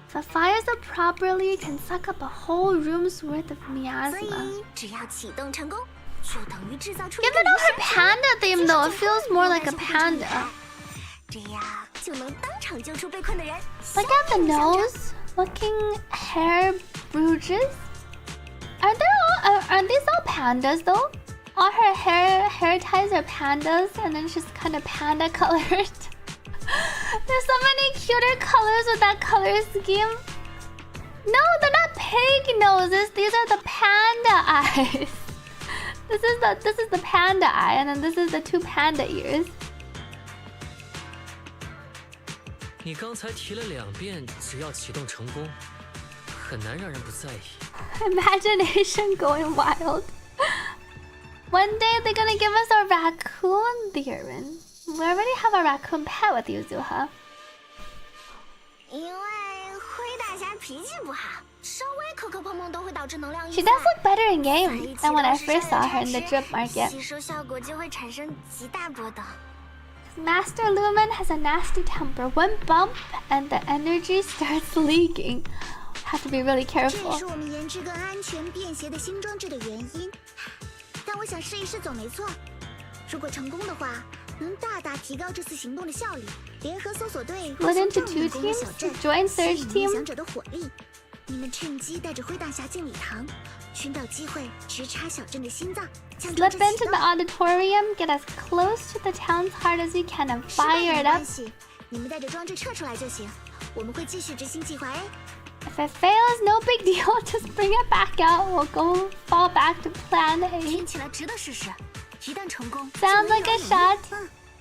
If it fires up properly, it can suck up a whole room's worth of 所 miasma. 以只要启动成功，就等于制造出 Given all her panda theme though, it feels more like a panda. 这样就能当场救出被困的人。 Look at the nose. Looking hair bruises. Are these all pandas though? All her hair ties are pandas, and then she's kind of panda colored. There's so many cuter colors with that color scheme. No, they're not pig noses. These are the panda eyes. This is the panda eye, and then this is the two panda ears. 你刚才提了2遍，只要启动成功，很难让人不在意。 Imagination going wild. One day they're gonna give us a raccoon, Theron. We already have a raccoon pet with Yuzuha. 因为灰大侠脾气不好，稍微磕磕碰碰都会导致能量溢 She 散。 does look better in game than when I first saw her in the drip market. 吸收效果就会产生极大波动。 Master Lumen has a nasty temper. One bump and the energy starts leaking. Have to be really 这 careful. 也是我们研制更安全便携的新装置的原因。但我想试一试总没错。如果成功的话，能大大提高这次行动的效率。联合搜索队 Split into 2 teams, join search 吸引 team. 影响者的火力。你们趁机带着灰大侠进礼堂，寻找机会直插小镇的心脏。 Slip into the auditorium, get as close to the town's heart as you can, and fire it up. 你们带着装置撤出来就行。我们会继续执行计划 A。 If it fails, no big deal. Just bring it back out. We'll go fall back to plan A. 听起来值得试试。一旦成功 Sounds like a shot.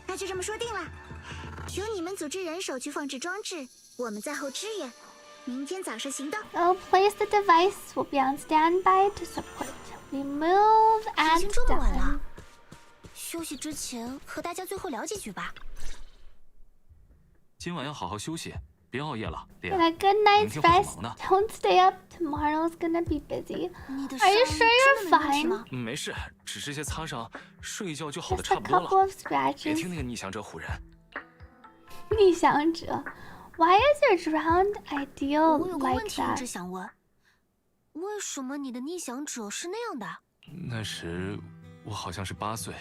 那就这么说定了。由你们组织人手去放置装置，我们在后支援。明天早上行动。 I'll place the device. We'll be on standby to support. We move at 已经这么晚 7. 了，休息之前和大家最后聊几句吧。今晚要好好休息，别熬夜了， Get a good night's rest. Don't stay up. Tomorrow's gonna be busy. Are you sure you're fine? 没事，只是些擦伤，睡一觉就好的 Just 差 a 不多 couple 了。 of 别 scratches. 听那个逆想者唬人。逆想者 Why is your drowned 我 ideal 有个 like 问题一直 that? 想问，为什么你的逆想者是那样的？那时我好像是8岁，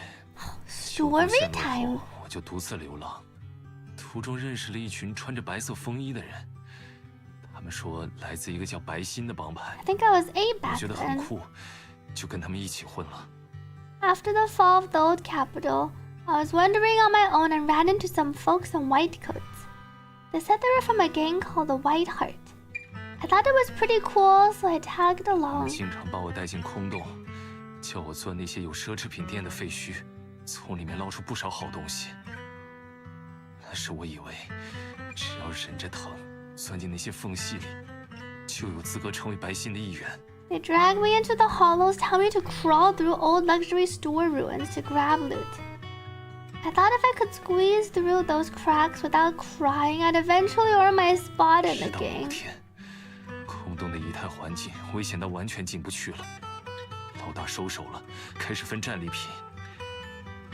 Story 后 time. 我就独自流浪，途中认识了一群穿着白色风衣的人，他们说来自一个叫白心的帮派。 I think I was 8我 back 觉得很 then. 酷，就跟他们一起混了。 After the fall of the old capital, I was wandering on my own and ran into some folks in white coats. They said they were from a gang called the White Heart. I thought it was pretty cool, so I tagged 他们 along. 经常把我带进空洞，叫我钻那些有奢侈品店的废墟，从里面捞出不少好东西。那时我以为，只要忍着疼，钻进那些缝隙里，就有资格成为白心的一员。 They dragged me into the hollows, tell me to crawl through old luxury store ruins to grab loot. I thought if I could squeeze through those cracks without crying, I'd eventually earn my spot in the 直到某 gang. 天，空洞的仪态环境危险到完全进不去了。老大收手了，开始分战利品，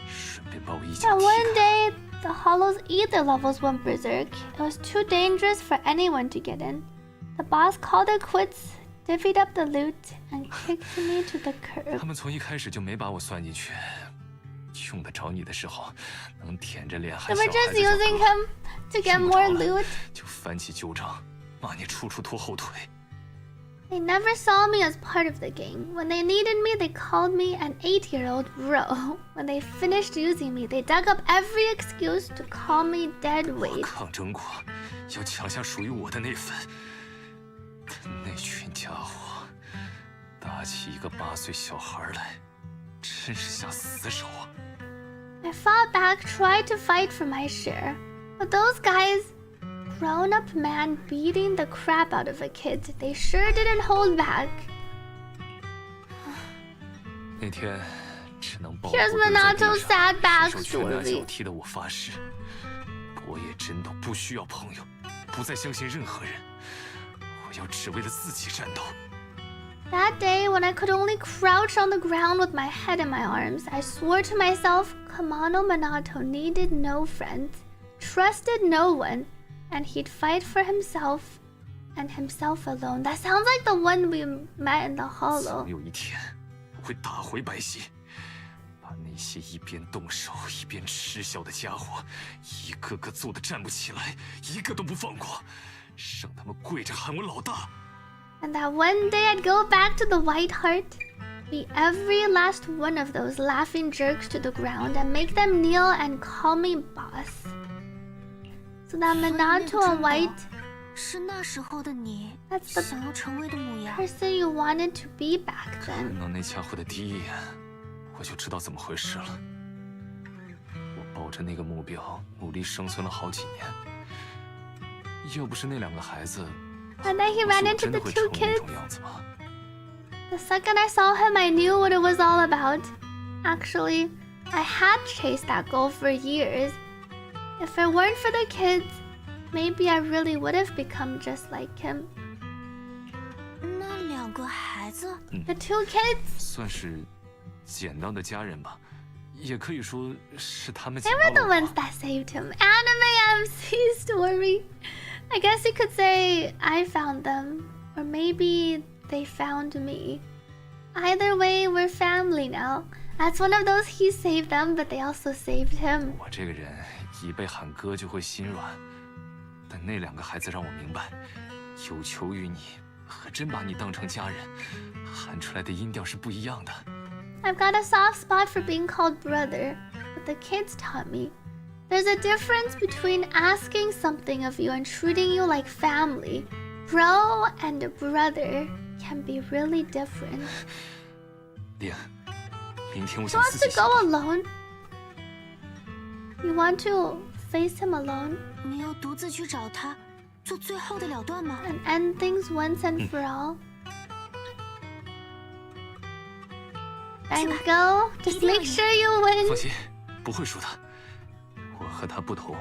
顺便把我一脚 And 踢 one 开。 day, the hollows either levels went berserk. It was too dangerous for anyone to get in. The boss called it quits, divvied up the loot, and kicked me to the curb. 他们从一开始就没把我算进去，用得着你的时候，能舔着脸喊 They 小 were 孩 just 子叫 using 哥， him to get more loot. 就翻起旧账，骂你处处拖后腿。 They never saw me as part of the gang. When they needed me, they called me an 8-year-old bro. When they finished using me, they dug up every excuse to call me dead 我 weight. 抗争过，要抢下属于我的那份。但那群家伙打起一个8岁小孩来，真是下死手啊！ I fought back, tried to fight for my share. But those guys, grown-up man beating the crap out of a kid, they sure didn't hold back. 那天只能抱 Here's 头蹲在地 Minato's 上， sad 伸手 backstory. 拳打脚踢的我发誓，我也真的不需要朋友，不再相信任何人，我要只为了自己战斗。 That day, when I could only crouch on the ground with my head in my arms, I swore to myself Kamano Minato needed no friends, trusted no one, and he'd fight for himself and himself alone. That sounds like the one we met in the hollow. 总有一天，我会打回白皙，把那些一边动手一边吃笑的家伙，一个个揍得站不起来，一个都不放过，让他们跪着喊我老大。 And that one day I'd go back to the White Heart, beat every last one of those laughing jerks to the ground, and make them kneel and call me boss. So that Minato and White, 是那时候的你 that's the 想要成为的模样。 person you wanted to be back then. 看到那家伙的第一眼，我就知道怎么回事了。我抱着那个目标努力生存了好几年，要不是那2个孩子， And then he 或 ran 许我 into 真的 the 会 two 成为那 kids. 种样子吗？ The second I saw him, I knew what it was all about. Actually, I had chased that goal for years. If it weren't for the kids, maybe I really would have become just like him. The 2 kids? 算是捡到的家人吧，也可以说是他们 They 捡 were 到 the 了 ones that saved him. Anime MC story. I guess you could say I found them, or maybe they found me. Either way, we're family now. That's one of those he saved them, but they also saved him. 我这个人一被喊哥就会心软，但那2个孩子让我明白，有求于你和真把你当成家人，喊出来的音调是不一样的。I've got a soft spot for being called brother, but the kids taught me. There's a difference between asking something of you and treating you like family. Bro and brother can be really different. 丽安，明天我 He 想 wants 自 to 己 go 下班。 alone. You want to face him alone? 你要独自去找他，做最后的了断吗？ And end things once and for all? And go. Just make sure you 放 win. 心，不会输的。我和他不同，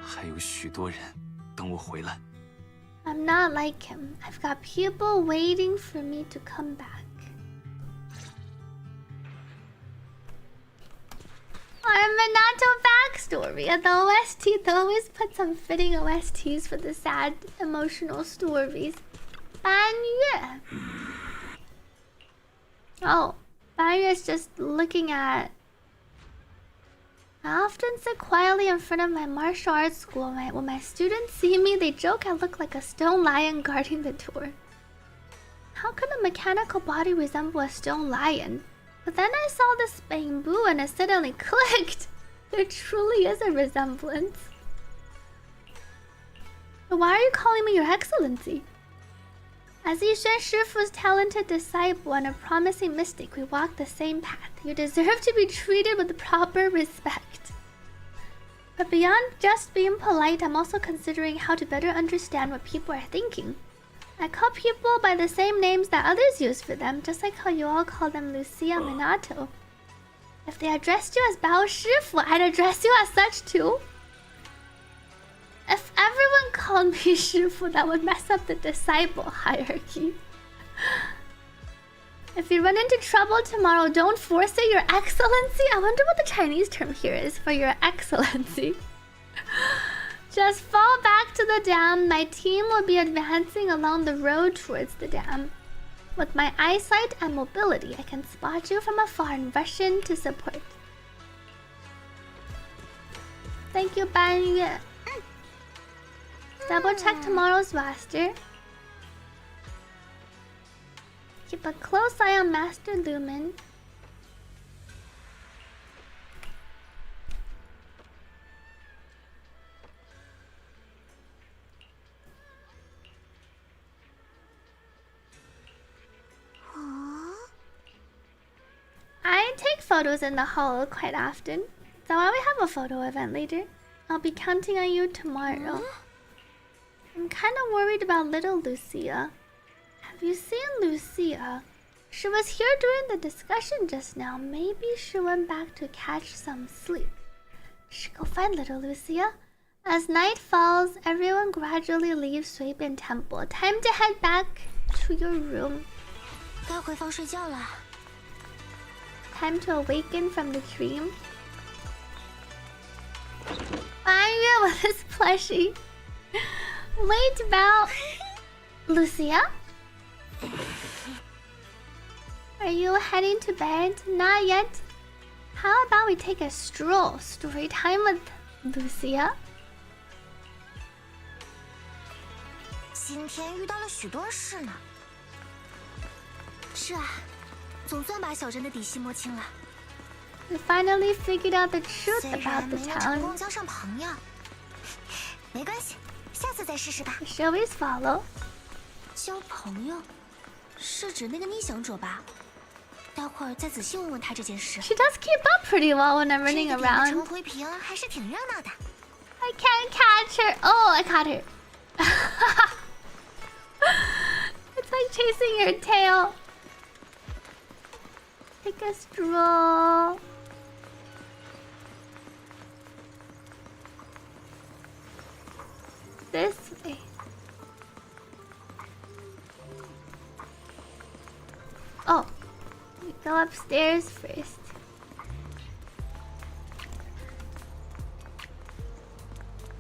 还有许多人等我回来。 I'm not like him. I've got people waiting for me to come back. Our Minato backstory. And the OST, they always put some fitting OSTs for the sad, emotional stories. Ban Yue. Oh, Ban Yue is just looking at... I often sit quietly in front of my martial arts school. When my students see me, they joke I look like a stone lion guarding the door. How can a mechanical body resemble a stone lion? But then I saw this bamboo and it suddenly clicked. There truly is a resemblance. But why are you calling me your excellency? As Yishen Shifu's talented disciple and a promising mystic, we walk the same path. You deserve to be treated with proper respect. But beyond just being polite, I'm also considering how to better understand what people are thinking. I call people by the same names that others use for them, just like how you all call them Lucia Minato. If they addressed you as Bao Shifu, I'd address you as such too. If everyone called me Shifu, that would mess up the disciple hierarchy. If you run into trouble tomorrow, don't force it, Your Excellency. I wonder what the Chinese term here is for Your Excellency. Just fall back to the dam. My team will be advancing along the road towards the dam. With my eyesight and mobility, I can spot you from afar and rush in to support. Thank you, Ban Yue. Double check tomorrow's roster. Keep a close eye on Master Lumen. I take photos in the hall quite often, so I will have a photo event later. I'll be counting on you tomorrow. I'm kind of worried about little Lucia. Have you seen Lucia? She was here during the discussion just now. Maybe she went back to catch some sleep. Should go find little Lucia. As night falls, everyone gradually leaves Suibin Temple. Time to head back to your room. 该回房睡觉了。 Time to awaken from the dream. Ban Yue with his plushie. Wait about... Lucia? Are you heading to bed? Not yet. How about we take a stroll? Story time with Lucia? 今天遇到了许多事呢。是啊，总算把小镇的底细摸清了。 We finally figured out the truth 虽 about 然 the 没有成功 town. 交上朋友，没关系，下次再试试吧。 We should always follow. 交朋友，是指那个逆想者吧？待会儿再仔细问问他这件事。 She does keep up pretty well when I'm running 这个点的 around. 陈灰瓶还是挺热闹的。 I can't catch her. Oh, I caught her. It's like chasing your tail. Take a stroll. This way. Oh, we go upstairs first.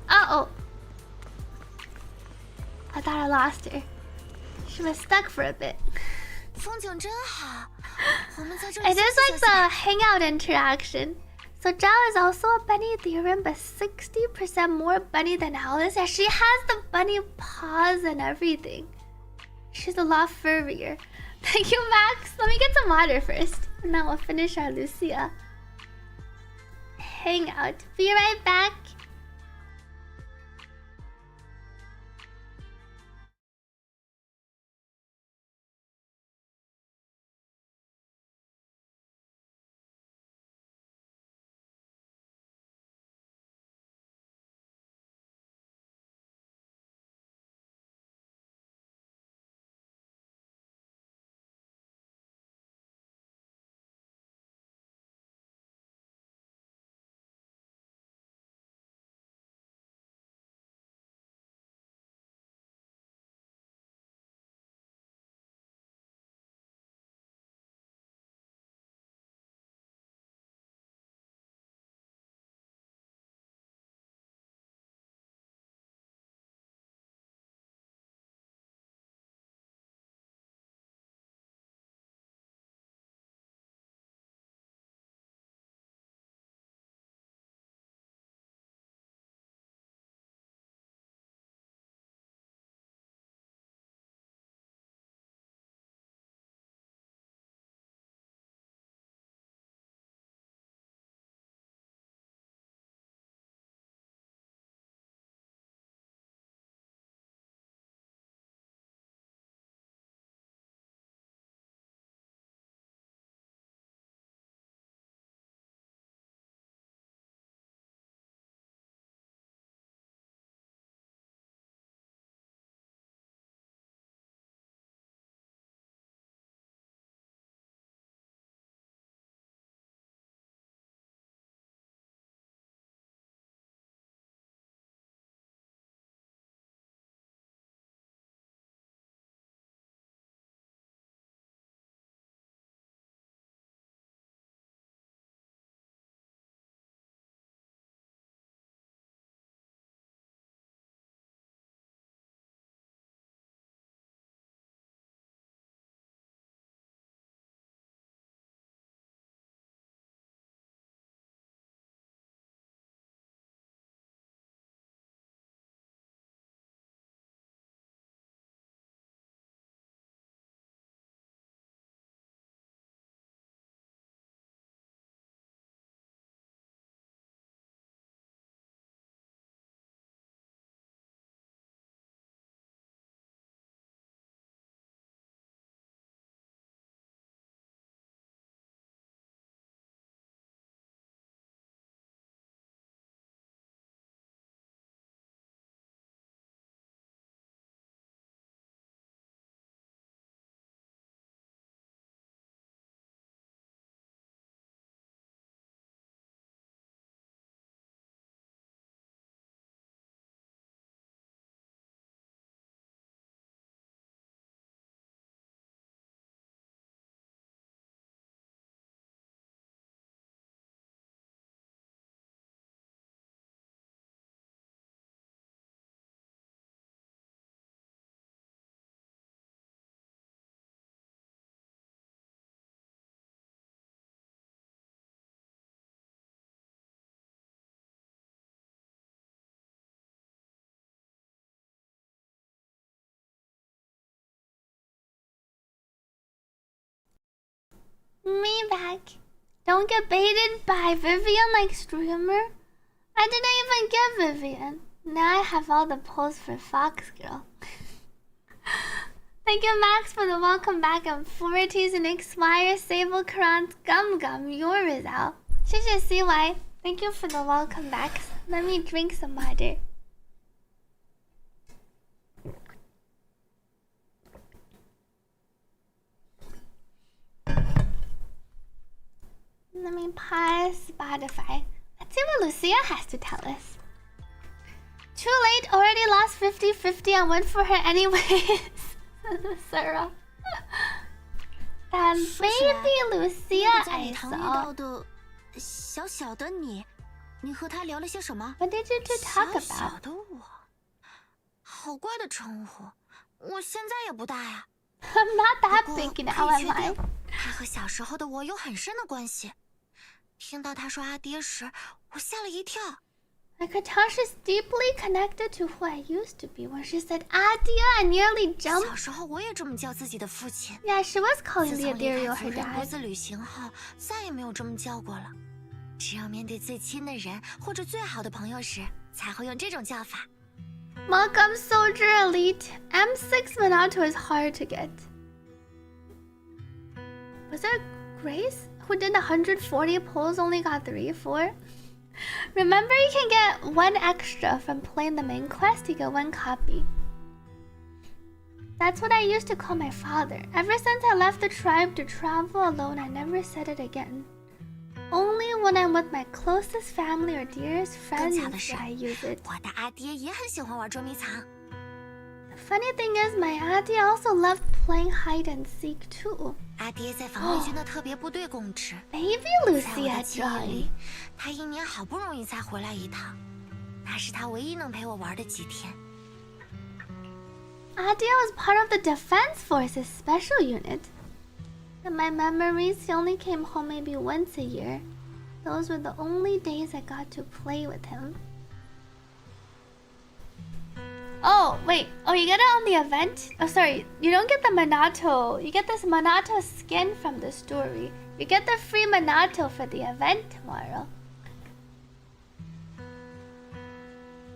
Uh-oh. I thought I lost her. She was stuck for a bit. It is like the hangout interaction. So Zhao is also a bunny theorem, but 60% more bunny than Alice. Yeah, she has the bunny paws and everything. She's a lot furrier. Thank you, Max. Let me get some water first, and then we'll finish our Lucia hangout. Be right back. Me back. Don't get baited by Vivian like streamer. I didn't even get Vivian. Now I have all the polls for Fox Girl. Thank you, Max, for the welcome back and Forties and Expire Sable Current Gum Gum. Your is out. 谢谢 CY. Thank you for the welcome back. Let me drink some water. Let me pause Spotify. Let's see what Lucia has to tell us. Too late, already lost 50-50 and went for her anyways. Sarah. That baby Lucia I saw. What did you two talk about? 好怪的称呼，我现在也不大呀。I'm not that big now, am I? 他和小时候的我有很深的关系。听到他说阿爹时，我吓了一跳。I could tell she's deeply connected to who I used to be. When she said Adia, I nearly jumped. 小时候我也这么叫自己的父亲。Yeah, she was calling the Aderio her 自从离开国 dad. 自旅行后，再也没有这么叫过了。只有面对最亲的人或者最好的朋友时，才会用这种叫法。Welcome, Soldier Elite. M6 Minato is hard to get. Was it Grace who did 140 pulls, only got 3, 4? Remember, you can get 1 extra from playing the main quest. You get 1 copy. That's what I used to call my father. Ever since I left the tribe to travel alone, I never said it again. Only when I'm with my closest family or dearest friends do I use it. 我的阿爹也很喜欢玩捉迷藏。The funny thing is, my auntie also loved playing hide and seek too. 阿爹在防卫军的特别部队供职。Baby Lucia Joy. 他1年好不容易才回来一趟，那是他唯一能陪我玩的几天。Adia was part of the Defense Forces special unit. In my memories, he only came home maybe once a year. Those were the only days I got to play with him. Oh, wait. Oh, you get it on the event? Oh, sorry. You don't get the Minato. You get this Minato skin from the story. You get the free Minato for the event tomorrow.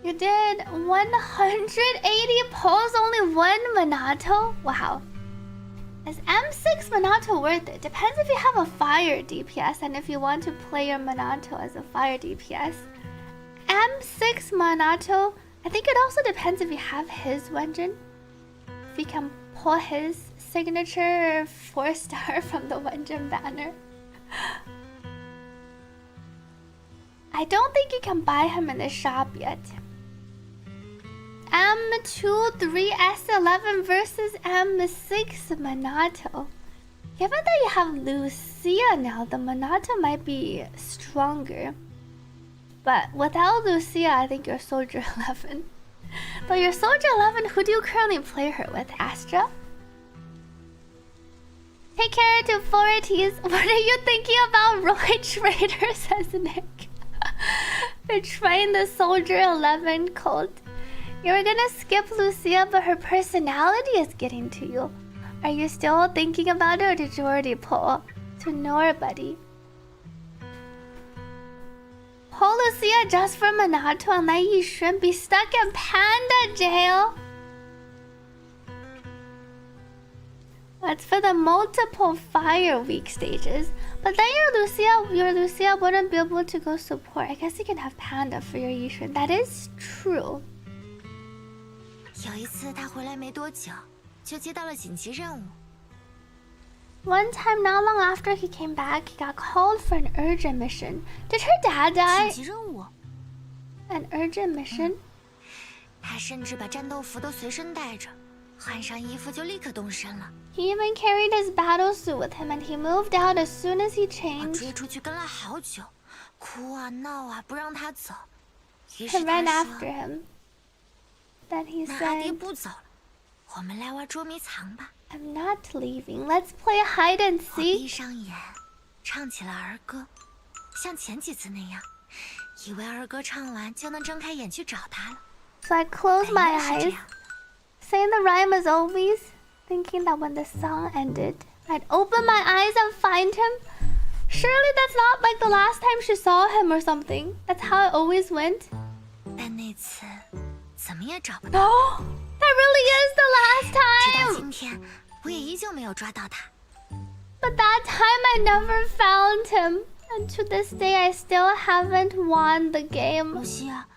You did 180 pulls, only 1 Minato? Wow. Is M6 Minato worth it? Depends if you have a fire DPS and if you want to play your Minato as a fire DPS. M6 Minato, I think it also depends if you have his Wenjin. If you can pull his signature 4-star from the Wenjin banner. I don't think you can buy him in the shop yet. M23S11 versus M6 Minato. Given that you have Lucia now, the Minato might be stronger. But without Lucia, I think you're Soldier 11. But you're Soldier 11, who do you currently play her with, Astra? Take care to 4Ts. What are you thinking about Roy Trader, says Nick. Betraying the Soldier 11 cult. You were gonna skip Lucia, but her personality is getting to you. Are you still thinking about it, or did you already pull to nobody? Pull Lucia just for Minato and let you shrimp be stuck in Panda jail. That's for the multiple Fire Week stages. But then your Lucia wouldn't be able to go support. I guess you can have Panda for your Yishun. That is true. 有一次他回来没多久，就接到了紧急任务。One time, not long after he came back, he got called for an urgent mission. Did her dad die? 紧急任务。An urgent mission? 他甚至把战斗服都随身带着，换上衣服就立刻动身了。He even carried his battle suit with him, and he moved out as soon as he changed. 我追出去跟了好久，哭啊闹啊不让他走。于 He 是 ran 他 after 说 him. Then he 那阿爹 said, 不走了，我们来玩捉迷藏吧。 I'm not leaving. Let's play hide and 我闭 seek. 上眼，唱起了儿歌，像前几次那样，以为儿歌唱完就能睁开眼去找他了。 So I closed my 本应是这 eyes, 样的。 saying the rhyme as always, thinking that when the song ended, I'd open my eyes and find him. Surely that's not like the last time she saw him or something. That's how it always went. 但那次怎么也找不到。 No, that really is the last 直到 time. 今天，我也依旧没有抓到他。 But that time I never found him. And to this day I still haven't won the game. 露西亚，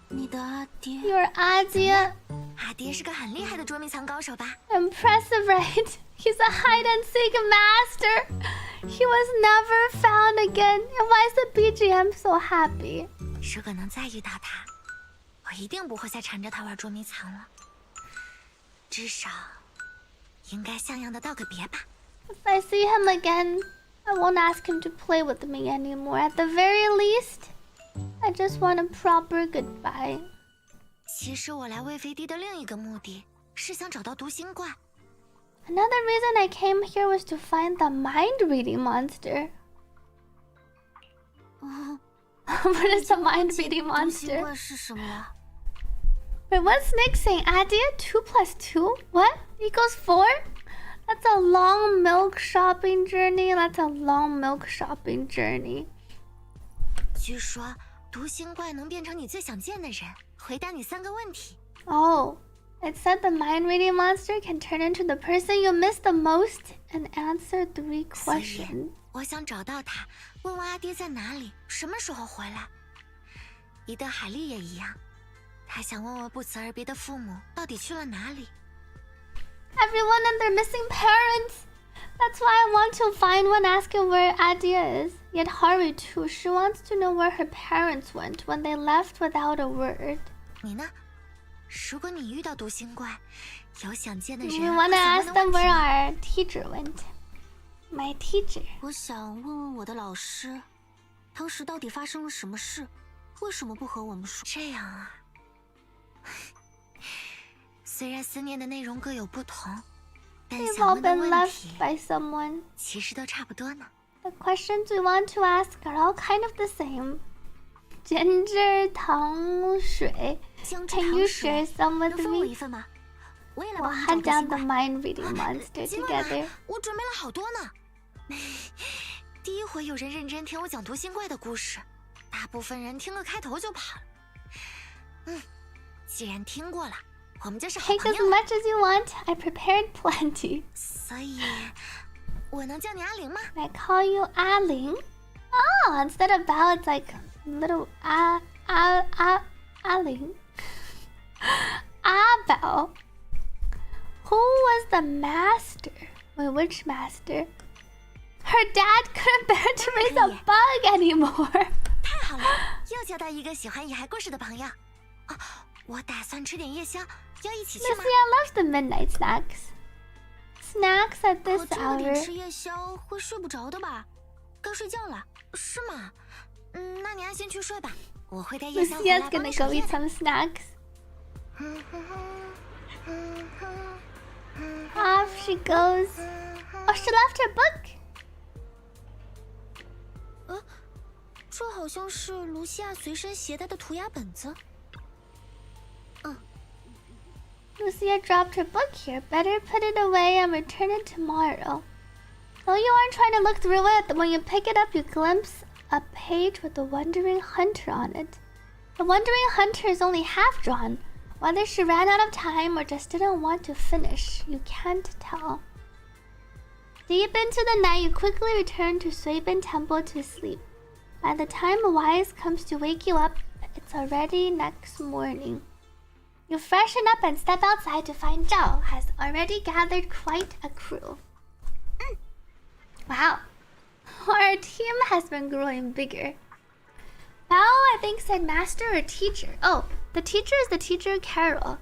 你的阿爹。 Your Adia. 阿爹是个很厉害的捉迷藏高手吧？ Impressive, right? He's a hide and seek master. He was never found again. And why is the BGM so happy? 如果能再遇到他，我一定不会再缠着他玩捉迷藏了。至少，应该像样的道个别吧。If I see him again, I won't ask him to play with me anymore. At the very least, I just want a proper goodbye. 其实我来魏飞地的另一个目的是想找到读心怪。Another reason I came here was to find the mind-reading monster. What is the mind-reading monster? Wait, what's Nick saying? Idea 2 + 2? What? Equals 4? That's a long milk shopping journey. That's a long milk shopping journey. 据说读心怪能变成你最想见的人，回答你3个问题。Oh, it said the mind-reading monster can turn into the person you miss the most and answer 3 questions. 我想找到他，问问阿爹在哪里，什么时候回来。伊德海莉也一样，他想问问不辞而别的父母到底去了哪里。Everyone and their missing parents. That's why I want to find one asking where Adia is. Yet Haru too, she wants to know where her parents went when they left without a word. 你呢？如果你遇到读心怪，有想见的人， We want to ask them where our teacher went. My teacher. 我想问问我的老师，当时到底发生了什么事？为什么不和我们说？这样啊。虽然思念的内容各有不同，但 We've 想 all 问的 been 问 left 题 by someone. 其实都差不多呢。The questions we want to ask are all kind of the same. Ginger 糖水. Can you share some with me? We'll hunt down the mind-reading monster together. 我准备了好多呢。第一回有人认真听我讲读心怪的故事，大部分人听个开头就跑了。既然听过了，我们就是好 Take 朋 as 友。 much as you want. I prepared plenty. 所以，我能叫你阿玲吗？ I call you Ah Ling. Oh, instead of Bao, it's like little Ah Ling. Ah Bao. Who was the master? Wait, which master? Her dad couldn't bear to raise a bug anymore. 太好了，又交到一个喜欢野孩故事的朋友。啊，我打算吃点夜宵，要一起去吗？ LUCIA loves the midnight snacks. Snacks at this 这个点 hour. 吃夜宵会睡不着的吧？该睡觉了，是吗？那你安心去睡吧，我会带夜宵回来 Lucia's 帮 gonna 你 go 守夜 eat 的。 some snacks. Off she goes. Oh, she left her book. 这好像是卢西亚随身携带的涂鸦本子。Lucia dropped her book here. Better put it away and return it tomorrow. Though you aren't trying to look through it, when you pick it up, you glimpse a page with the Wandering Hunter on it. The Wandering Hunter is only half drawn. Whether she ran out of time or just didn't want to finish, you can't tell. Deep into the night, you quickly return to Suibin Temple to sleep. By the time a wise comes to wake you up, it's already next morning. You freshen up and step outside to find Zhao has already gathered quite a crew. Wow, our team has been growing bigger. Bao, I think, said master or teacher. Oh, the teacher is the teacher Carol.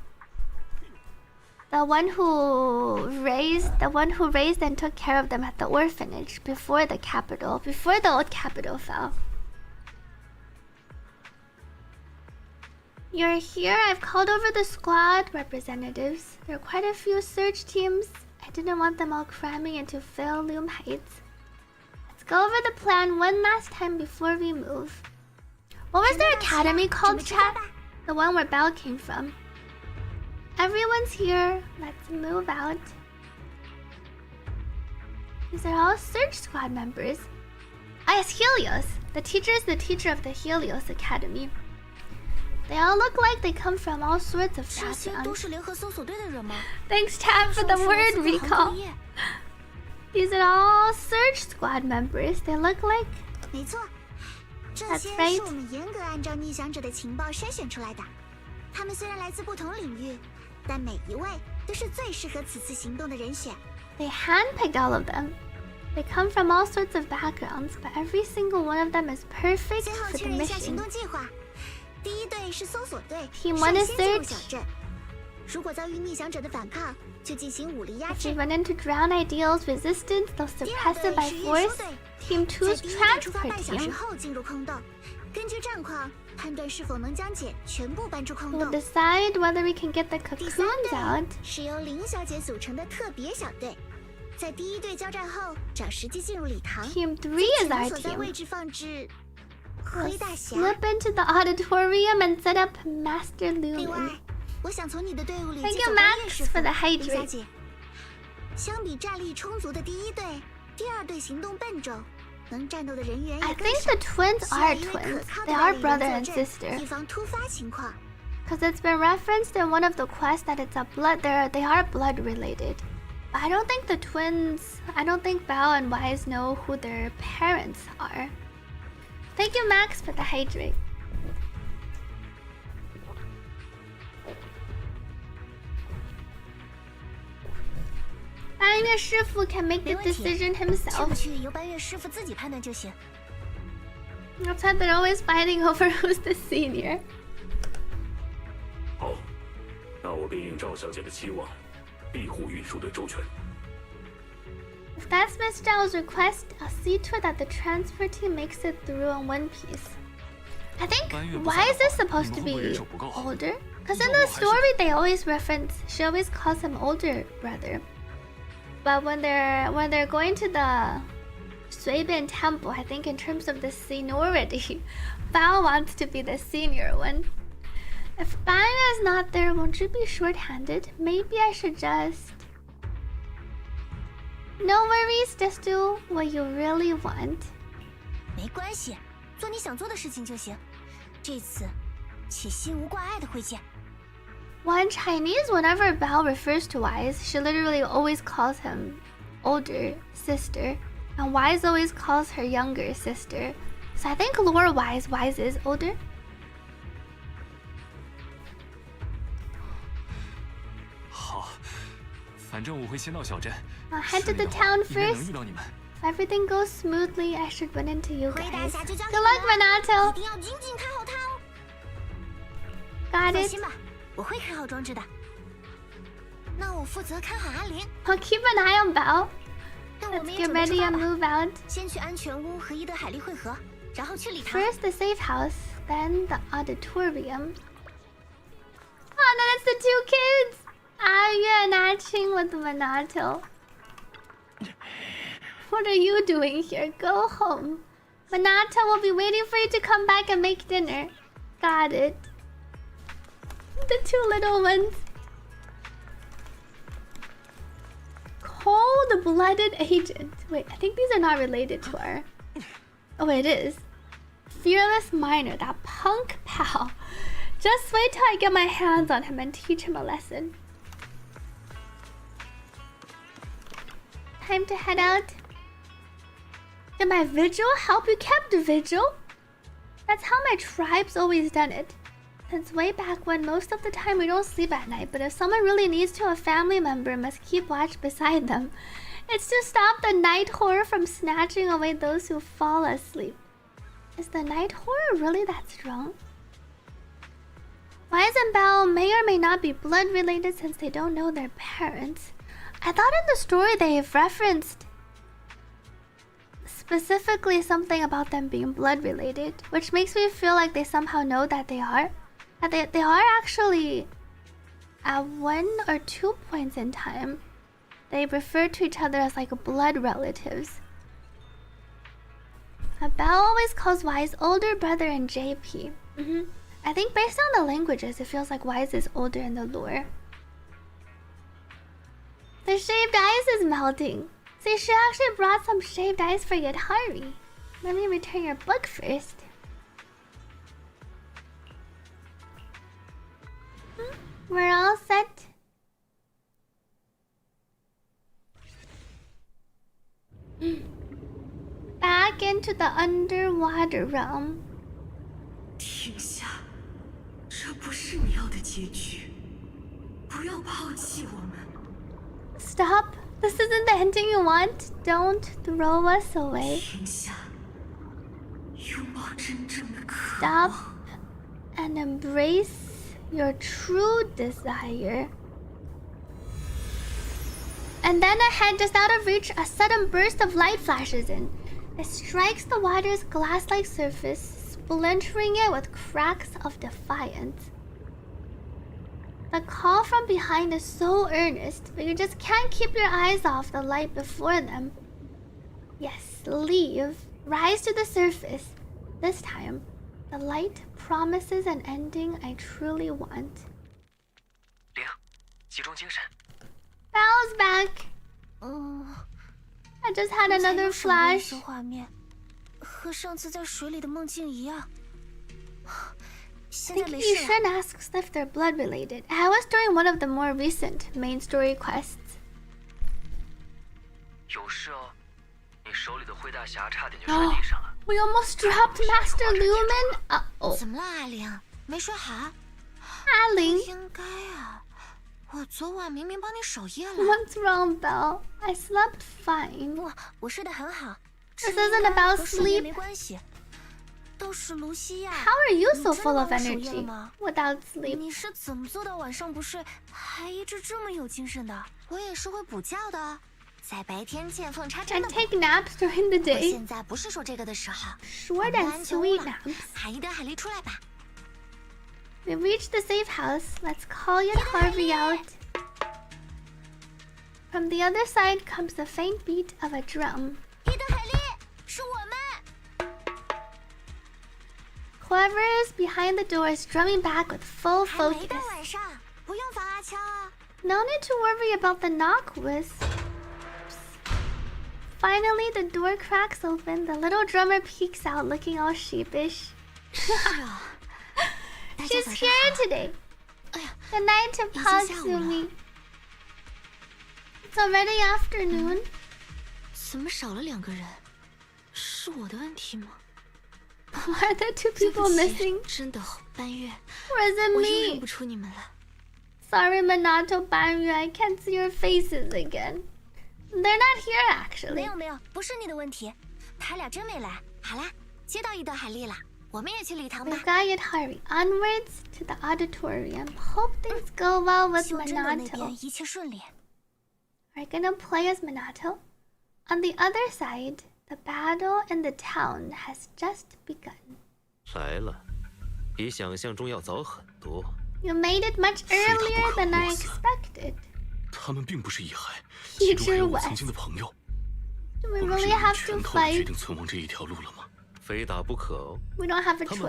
The one who raised and took care of them at the orphanage before the old capital fell. You're here. I've called over the squad representatives. There are quite a few search teams. I didn't want them all cramming into Fairloom Heights. Let's go over the plan one last time before we move. What was their academy called, chat? The one where Belle came from. Everyone's here. Let's move out. These are all search squad members. Ah, yes, Helios. The teacher is the teacher of the Helios Academy. They all look like they come from all sorts of backgrounds. Thanks, Tab, for the word recall. These are all search squad members. They look like... 没错，这 That's 些 right. 是我们严格按照逆想者的情报筛选出来的。他们虽然来自不同领域，但每一位都是最适合此次行动的人选。 They handpicked all of them. They come from all sorts of backgrounds, but every single one of them is perfect for the mission. Team 1 is search. If we run into drown ideals resistance, they'll suppress it by force. Team 2's transport team. We'll decide whether we can get the cocoons out. Team 3 is our team. We'll slip into the auditorium and set up Master Lumen. Thank you, Max, for the hydrate. I think the twins are twins. They are brother and sister. Because it's been referenced in one of the quests that it's a blood. They are blood related. But I don't think the twins. I don't think Bao and Wise know who their parents are. Thank you, Max, for the hydrate. Ban Yue Shifu can make the decision himself. That's why they're always fighting over who's the senior. 好，那我便应赵小姐的期望，庇护运输队周全。 If that's Miss Zhao's request, I'll see to it that the transfer team makes it through in one piece. I think, why is this supposed to be older? Because in the story they always reference, she always calls him older brother. But when they're going to the Suibian temple, I think in terms of the seniority, Bao wants to be the senior one. If Ban Yue is not there, won't you be short-handed? Maybe I should just... No worries, just do what you really want. 没关系，做你想做的事情就行。这次，且心无挂碍的会见。 Well, in Chinese, whenever Bao refers to Wise, she literally always calls him older sister, and Wise always calls her younger sister. So I think lore-wise, Wise is older. 好，反正我会先到小镇。 I'll head to the town first. If everything goes smoothly, I should run into you guys. Good luck, Renato. Got it. 我会看好装置的。那我负责看好阿林。I'll keep an eye on Bao. Let's get ready and move out. 先去安全屋和伊德海莉会合，然后去礼堂。 First the safe house, then the auditorium. Oh, then it's the two kids. Ayue and Aching with Minato. What are you doing here? Go home. Minato will be waiting for you to come back and make dinner. Got it. The two little ones. Cold-blooded agent. Wait, I think these are not related to our... Oh, it is. Fearless miner, that punk pal. Just wait till I get my hands on him and teach him a lesson. Time to head out. Did my vigil help? You kept vigil? That's how my tribe's always done it. Since way back when, most of the time we don't sleep at night, but if someone really needs to, a family member must keep watch beside them. It's to stop the night horror from snatching away those who fall asleep. Is the night horror really that strong? Wise and Bao may or may not be blood related since they don't know their parents. I thought in the story they've referenced specifically something about them being blood related, which makes me feel like they somehow know that they are. That they are actually, at 1 or 2 points in time, they refer to each other as like blood relatives. Bao always calls Wise older brother and JP. I think based on the languages, it feels like Wise is older in the lore. The shaved ice is melting. So she actually brought some shaved ice for Yadhari. Let me return your book first. We're all set. Back into the underwater realm. 停下，这不是你要的结局，不要抛弃我们。Stop This isn't the ending you want. Don't throw us away. Stop and embrace your true desire. And then ahead, just out of reach, a sudden burst of light flashes in. It strikes the water's glass-like surface, splintering it with cracks of defiance. The call from behind is so earnest, but you just can't keep your eyes off the light before them. Yes, leave. Rise to the surface. This time, the light promises an ending I truly want. Bow's back. I just had another flash. I think Yishen asks if they're blood related. I was doing one of the more recent main story quests. We almost dropped Master Lumen. Uh-oh. Aling. What's wrong, Belle? I slept fine. This isn't about sleep. How are you so full of energy without sleep? And take naps during the day. Short and sweet naps. We reached the safe house. Let's call Yet Harvey out. From the other side comes the faint beat of a drum. Clever is behind the doors, drumming back with full focus. No need to worry about the knock, Wisp. Finally, the door cracks open. The little drummer peeks out, looking all sheepish. She's here today. Good night to Patsumi. It's already afternoon. Why are there two people missing? Or is it me? Sorry, Minato, Banyu, I can't see your faces again. They're not here, actually. We've got Yet Harvey. Onwards to the auditorium. Hope things go well with Minato. We're gonna play as Minato. On the other side, the battle in the town has just begun. You made it much earlier than I expected. Teacher West. Do we really have to fight? We don't have a choice. All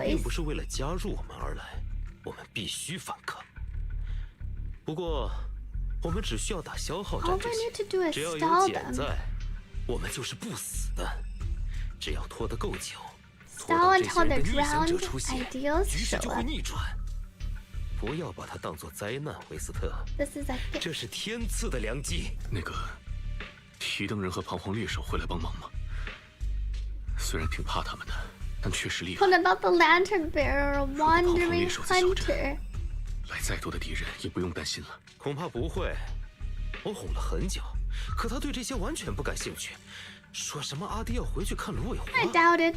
we need to do is stall them. Stall until they're drowned. Ideals show up. This is a gift. 提灯人和彷徨猎手会来帮忙吗？虽然挺怕他们的，但确实厉害。 What about the lantern bearer, a wandering hunter? 来再多的敌人也不用担心了。恐怕不会。我哄了很久，可他对这些完全不感兴趣，说什么阿弟要回去看芦苇花。I doubt it.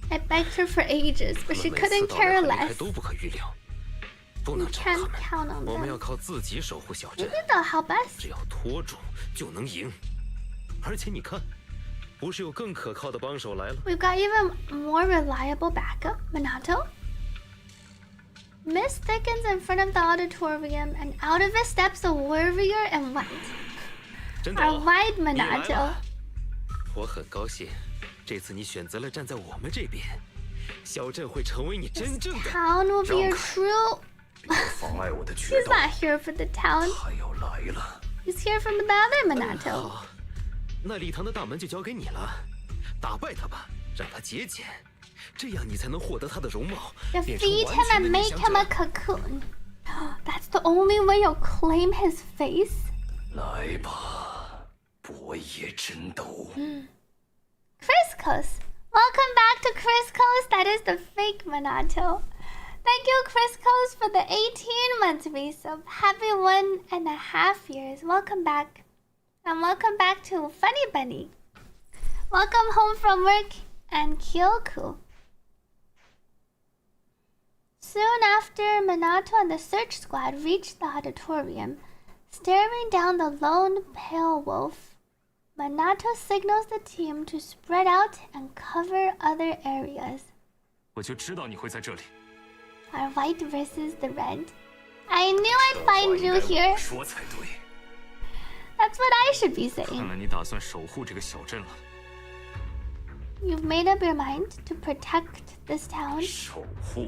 I begged her for ages, but she couldn't care less. 都不可预料。不能找他们，我们要靠自己守护小镇。只要拖住就能赢。 而且你看，不是有更可靠的帮手来了 We've got even more reliable backup, Minato. Mist thickens in front of the auditorium, and out of it steps a warrior in white. Our white Minato. 我很高兴，这次你选择了站在我们这边，小镇会成为你真正的。 Town will be your true. 别妨碍我的决斗。 He's not here for the town. 他要来了。 He's here for the other Minato. 那礼堂的大门就交给你了，打败他吧，让他节俭，这样你才能获得他的容貌，变成 Defeat him and make him a cocoon. That's the only way you'll claim his face. 来吧，博野真斗。Criscos. Welcome back to Criscos. That is the fake Minato. Thank you, Criscos, for the 18 months resub. Happy 1.5 years. Welcome back. And welcome back to Funny Bunny. Welcome home from work and Kyoku. Soon after, Minato and the search squad reached the auditorium. Staring down the lone pale wolf, Minato signals the team to spread out and cover other areas. 我就知道你会在这里。 Our white versus the red. I knew I'd find you here. 说才对。 That's what I should be saying. 看来你打算守护这个小镇了。 You've made up your mind to protect this town. 守护。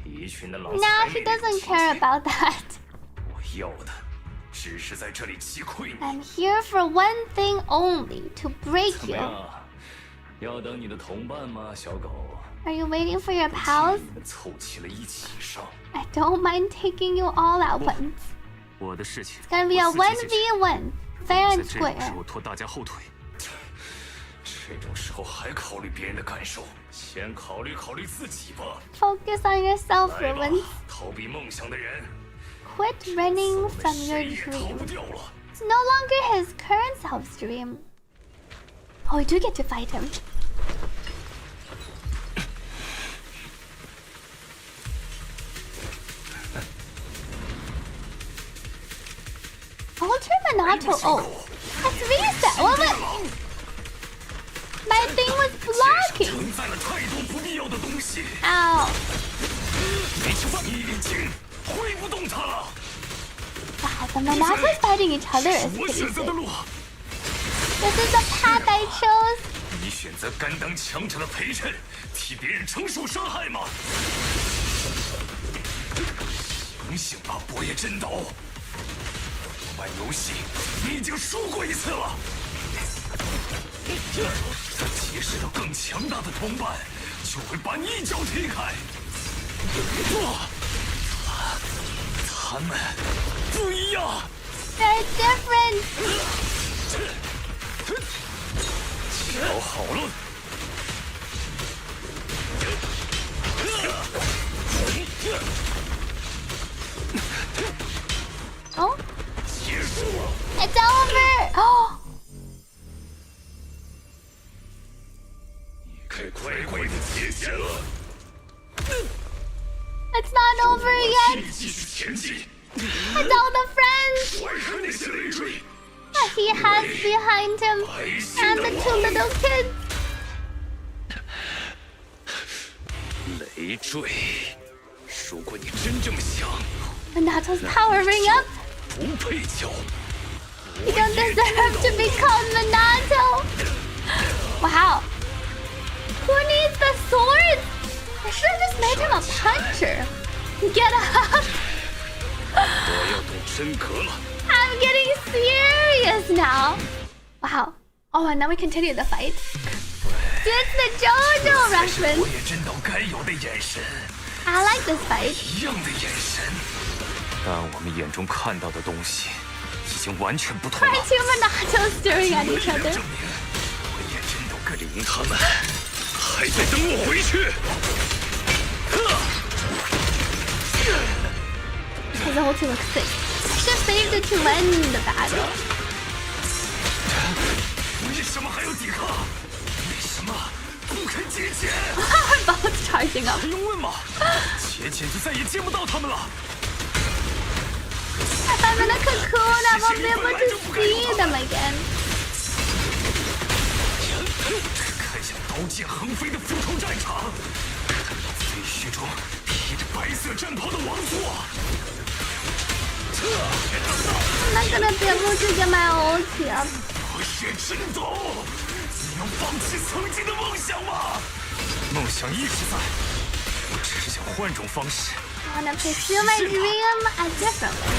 离群的老 Nah, he doesn't care about that. 我要的只是在这里击溃你。 I'm here for one thing only, to break 怎么 you. 样？要等你的同伴吗，小狗？ Are you waiting for your pals? 你们凑齐了一起上。 I don't mind taking you all at once. 我的事情 It's gonna be a 1v1, fair and 在这种时 square. 候拖大家后腿。这种时候还考虑别人的感受，先考虑考虑自己吧。 Focus on yourself for 来吧 once. 逃避梦想的人。 Quit running from your 谁也逃 dream. 不掉了。 It's no longer his current self's dream. Oh, we do get to fight him. Ultra Minato. Oh, that's reset. What was... My thing was blocking. 承载了太多不必要的东西。 Ow. 你已经挥不动它了。 Wow, the Minatos fighting each other is 我 pretty 选择的 sick. 路。 This is the path I chose. 你选择甘当强者的陪衬，替别人承受伤害吗？醒醒吧，波野真斗！玩游戏，你已经输过一次了。结识到更强大的同伴，就会把你一脚踢开。不，他们不一样。 They're different. 瞧好了。 Oh, it's over. Oh, 快快的解决了。 it's not over yet. 继续前进。 It's all the friends 甩开那些累赘。 that he has behind him and the two little kids. 累赘，如果你真这么想， Minato's powering up. 不配叫。 You don't deserve to be called Minato. Wow. Who needs the sword? I should have just made him a puncher. Get up. 我要动真格了。 I'm getting serious now. Wow. Oh, and now we continue the fight. It's the JoJo reference. 我也真到该有的眼神。 I like this fight. 一样的眼神，但我们眼中看到的东西已经完全不同 Try 了。 two Minatos staring at each other. 我也真到该领他们，还在等我回去。 His ulti looks sick. Should have saved it to end the battle. 为什么还要抵抗？为什么不肯节俭？ We're both charging up. 还用问吗？节俭就再也见不到他们了。 If I'm in a cocoon, I won't be able to see them again. 看向刀剑横飞的复仇战场，废墟中披着白色战袍的王座。 I'm not gonna be able to get my ulti up. 我也真懂，你要放弃曾经的梦想吗？梦想一直在，我只是想换种方式。 I wanna pursue my dream a different way.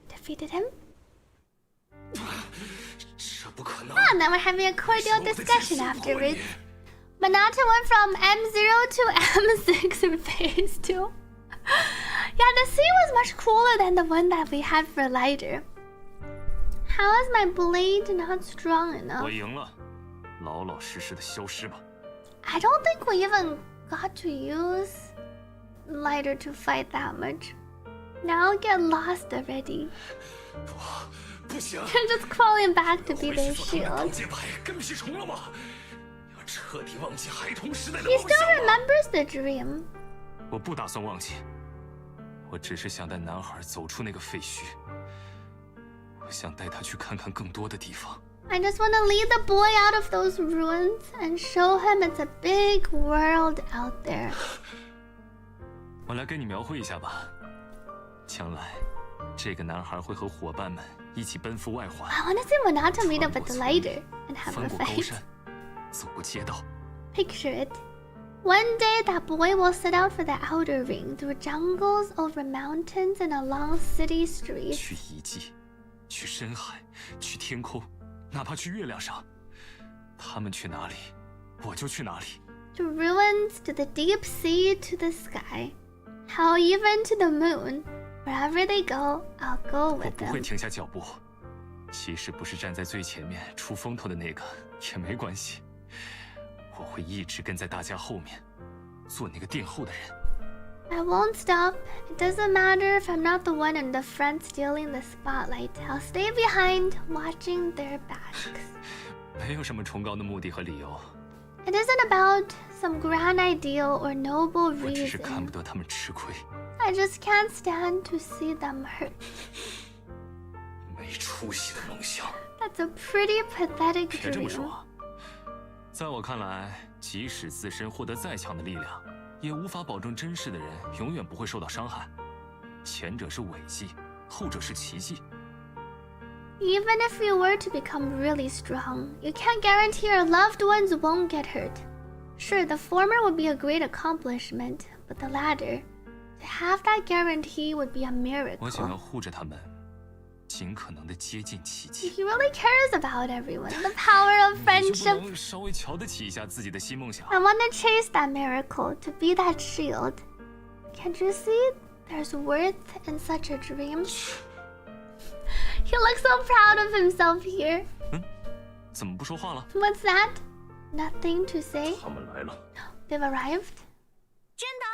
Defeated him? Ah, now we're having a cordial discussion afterwards. Minato went from M0 to M6 in phase 2. Yeah, the sea was much cooler than the one that we had for lighter. How is my blade not strong enough? 我赢了，老老实实的消失吧。 I don't think we even got to use lighter to fight that much. Now get lost already. 不行 They're just crawling back to be their shield. 跟屁虫了吗？要彻底忘记孩童时代的 He 梦想 still remembers the dream. 我不打算忘记，我只是想带男孩走出那个废墟。我想带他去看看更多的地方。 I just want to lead the boy out of those ruins and show him it's a big world out there. 我来给你描绘一下吧。将来，这个男孩会和伙伴们一起奔赴外环。 I want to see Minato meet up with the lighter and have 翻 a 过高 fight. 山，走过街道。 Picture it. One day that boy will set out for the outer ring through jungles, over mountains, and along city streets. 去遗迹，去深海，去天空，哪怕去月亮上，他们去哪里，我就去哪里。 To ruins, to the deep sea, to the sky. How even to the moon. Wherever they go, I'll go 我 with 不会 them. 停下脚步，即使不是站在最前面出风头的那个也没关系，我会一直跟在大家后面，做那个殿后的人。 I won't stop. It doesn't matter if I'm not the one in the front stealing the spotlight. I'll stay behind, watching their backs. 没有什么崇高的目的和理由， It isn't about some grand ideal or noble 我只是看 reason. 不得他们吃亏。 I just can't stand to see them hurt. 没出息的梦想。 That's a pretty pathetic 别这么 dream. 说，在我看来，即使自身获得再强的力量，也无法保证真实的人永远不会受到伤害。前者是伪迹，后者是奇迹。 Even if you were to become really strong, you can't guarantee your loved ones won't get hurt. Sure, the former would be a great accomplishment, but the latter, to have that guarantee would be a 我想要 miracle. 护着他们，尽可能的接近奇迹。 He really cares about everyone. The power of 你就不 friendship. 能稍微瞧得起一下自己的新梦想？ I want to chase that miracle, to be that shield. Can't you see? There's worth in such a dream. He looks so proud of himself here. 怎么不说话了？ What's that? Nothing to say? 他们来了。 They've arrived. 真的，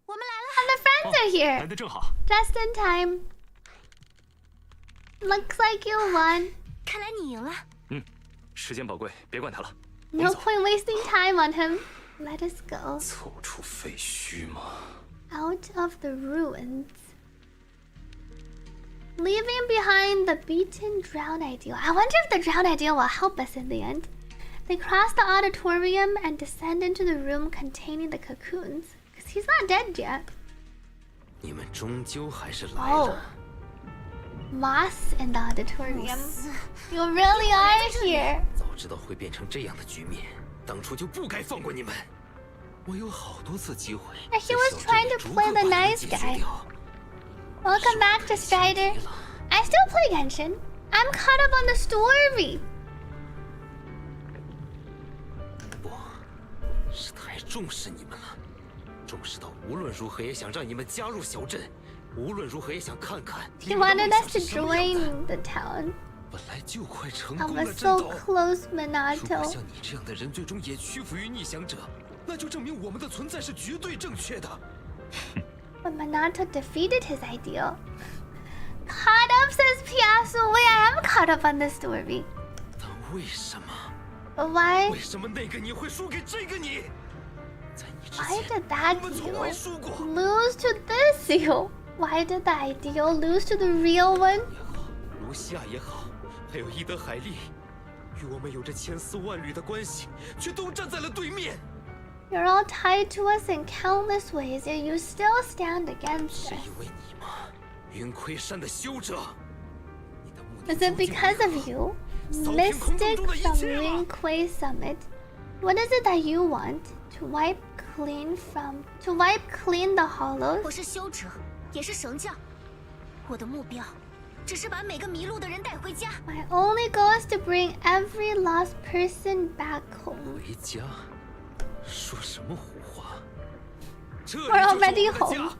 我们来了。 And the friends are 来 here. 得正好。 Just in time. Looks like you won. 看来你赢了。时间宝贵，别管他了。 No point wasting time on him. Let us go. 走出废墟吗？ Out of the ruins. Leaving behind the beaten drowned ideal. I wonder if the drowned ideal will help us in the end. They cross the auditorium and descend into the room containing the cocoons. Because he's not dead yet. 你们终究还是来 Oh. 了。 Moss in the auditorium. You really are here. 早知道会变成这样的局面，当初就不该放过你们。我有好多次机会。 He was trying to play the nice guy. Welcome back to Strider. I still play Genshin. I'm caught up on the story. 不，是太重视你们了，重视到无论如何也想让你们加入小镇，无论如何也想看看。 He wanted us to join the town. 本来就快成 I 功了， was 真 so 岛。 close, 如果 Minato. 像你这样的人最终也屈服于逆想者，那就证明我们的存在是绝对正确的。 But Minato defeated his ideal. Caught up, says Piasso. Wait, I am caught up on the story. 但为什么？ But why? 为什么那个你会输给这个你？在你之 Why 前， did that 我们从 you 未输过。 lose to this you? Why did the ideal lose to the real one? 卢西亚也好，还有伊德海利，与我们有着千丝万缕的关系，却都站在了对面。 You're all tied to us in countless ways, yet you still stand against 是 us. 因为你吗？云魁山的修者。你的目的 Is it because of you? Mystic from Lingquei Summit. What is it that you want? To wipe clean the hollows? 我是修者，也是神将。我的目标，只是把每个迷路的人带回家。 My only goal is to bring every lost person back home. 回家？说什么胡话？这 We're 里就是 already 我的家 home.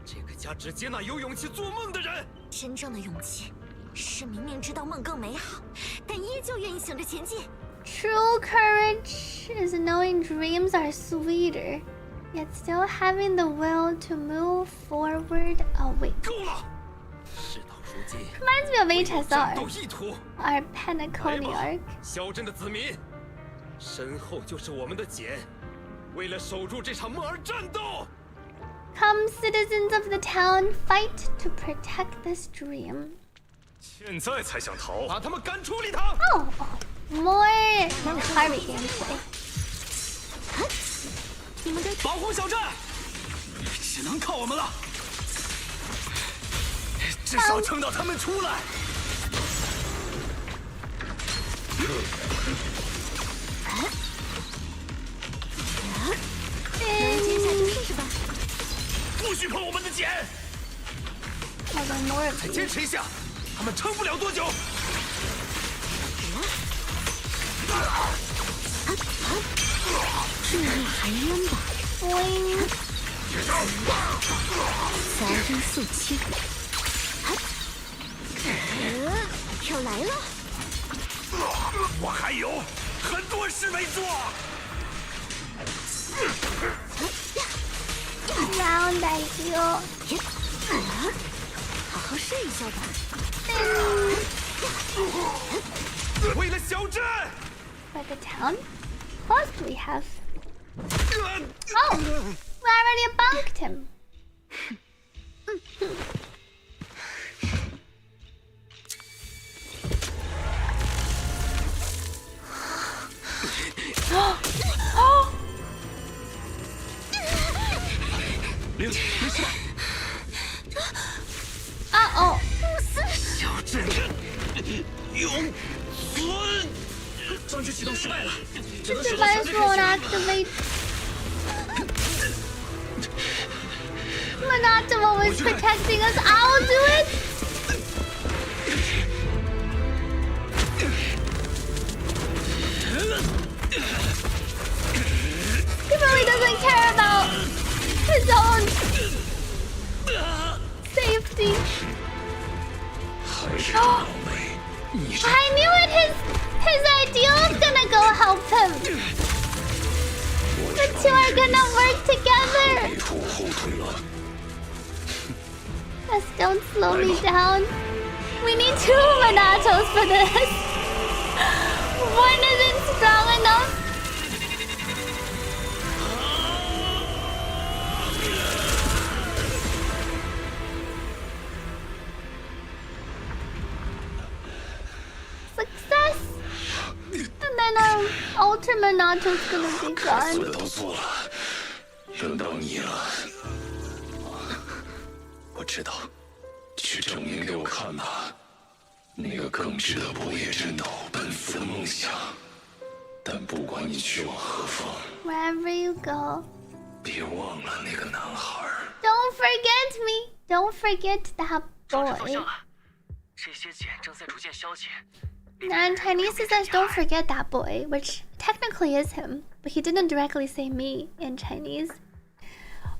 这个家只接纳有勇气做梦的人。真正的勇气，是明明知道梦更美好，但依旧愿意醒着前进。True courage is knowing dreams are sweeter, yet still having the will to move forward away. 够了！事到如今 Reminds me of 战斗 HSR, 意图。 our Penacony arc. 小镇的子民，身后就是我们的茧，为了守住这场梦而战斗。 Come, citizens of the town, fight to protect this dream. 现在才想逃，把他们赶出礼堂。 Oh, more Harvey gameplay. 保护小镇，只能靠我们了。至少撑到他们出来。接下去试试吧。 不许碰我们的茧！再坚持一下，他们撑不了多久。注意含冤吧。杂音速七。又来了。我还有很多事没做。 Round I heal. 好好睡一觉吧。为了小镇。 For the town? Of course we have. Oh, we already bunked him. Oh! 没事吧？哦，小镇永存。装置启动失败了，只能使用强制开启。 Monotoma was protecting us. I'll do it. He really doesn't care about his own safety. I knew it. His ideal is gonna go help him. The two are gonna work together. Just don't slow me down. We need 2 Monatos for this. One isn't strong enough. Success! And then our Ultra Monato's gonna be gone. 都做了，轮到你了。我知道，去证明给我看吧，那个更值得不夜战斗奔赴的梦想。但不管你去往何方 ，Wherever you go， 别忘了那个男孩。Don't forget me. Don't forget that boy. 这些茧正在逐渐消解。 Now in Chinese it says don't forget that boy, which technically is him, but he didn't directly say me in Chinese.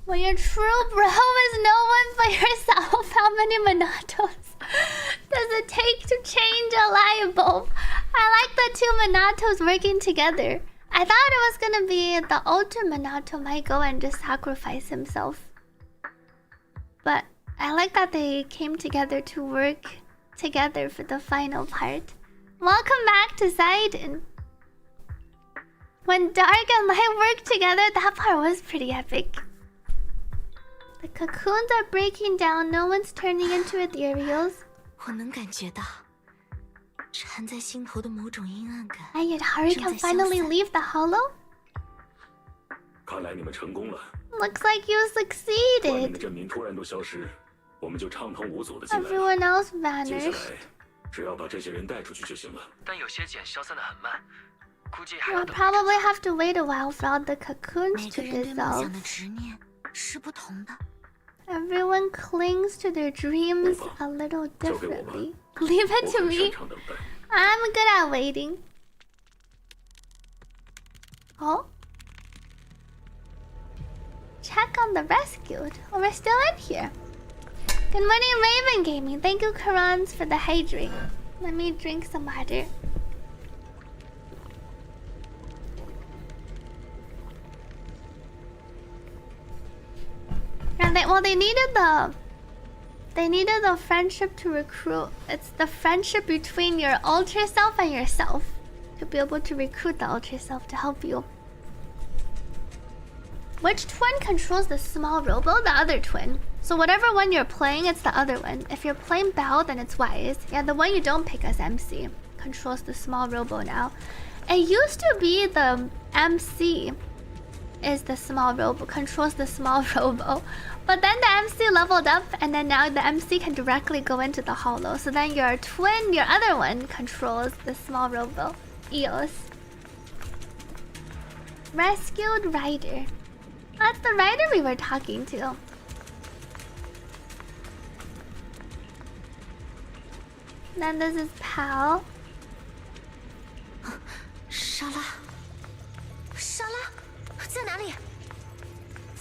When your true bro is no one but yourself, how many Monatos does it take to change a light bulb? I like the 2 Monatos working together. I thought it was gonna be the Ultra Monato might go and just sacrifice himself. But I like that they came together to work together for the final part. Welcome back to Sidon. When dark and light work together, that part was pretty epic. The cocoons are breaking down, no one's turning into ethereals. 我能感觉到缠在心头的某种阴暗感。 And yet Hari can finally leave the hollow? 看来你们成功了。 Looks like you 外面的 succeeded. 镇民突然都消失，我们就畅通无阻的进来了。 Everyone else 接下 vanished. 来只要把这些人带出去就行了。但有些茧消散得很慢，估计还要 We'll 等。 probably have to wait a while for all the cocoons 每 to 个人对梦 dissolve. 想的执念是不同的。 Everyone clings to their dreams a little differently. Leave it to me. I'm good at waiting. Oh? Check on the rescued. Oh, we're still in here. Good morning, Raven Gaming. Thank you, Karans, for the hydrate. Let me drink some water. And they needed the friendship to recruit. It's the friendship between your ultra self and yourself to be able to recruit the ultra self to help you. Which twin controls the small robo? The other twin. So whatever one you're playing, it's the other one. If you're playing Bao, then it's Wise. Yeah, the one you don't pick as MC controls the small robo now. It used to be the MC is the small robo, controls the small robo. But then the MC leveled up, and then now the MC can directly go into the holo. So then your twin, your other one, controls the small robo. Eos. Rescued Rider. That's the rider we were talking to. Then this is Pal. 莎拉，莎拉，在哪里？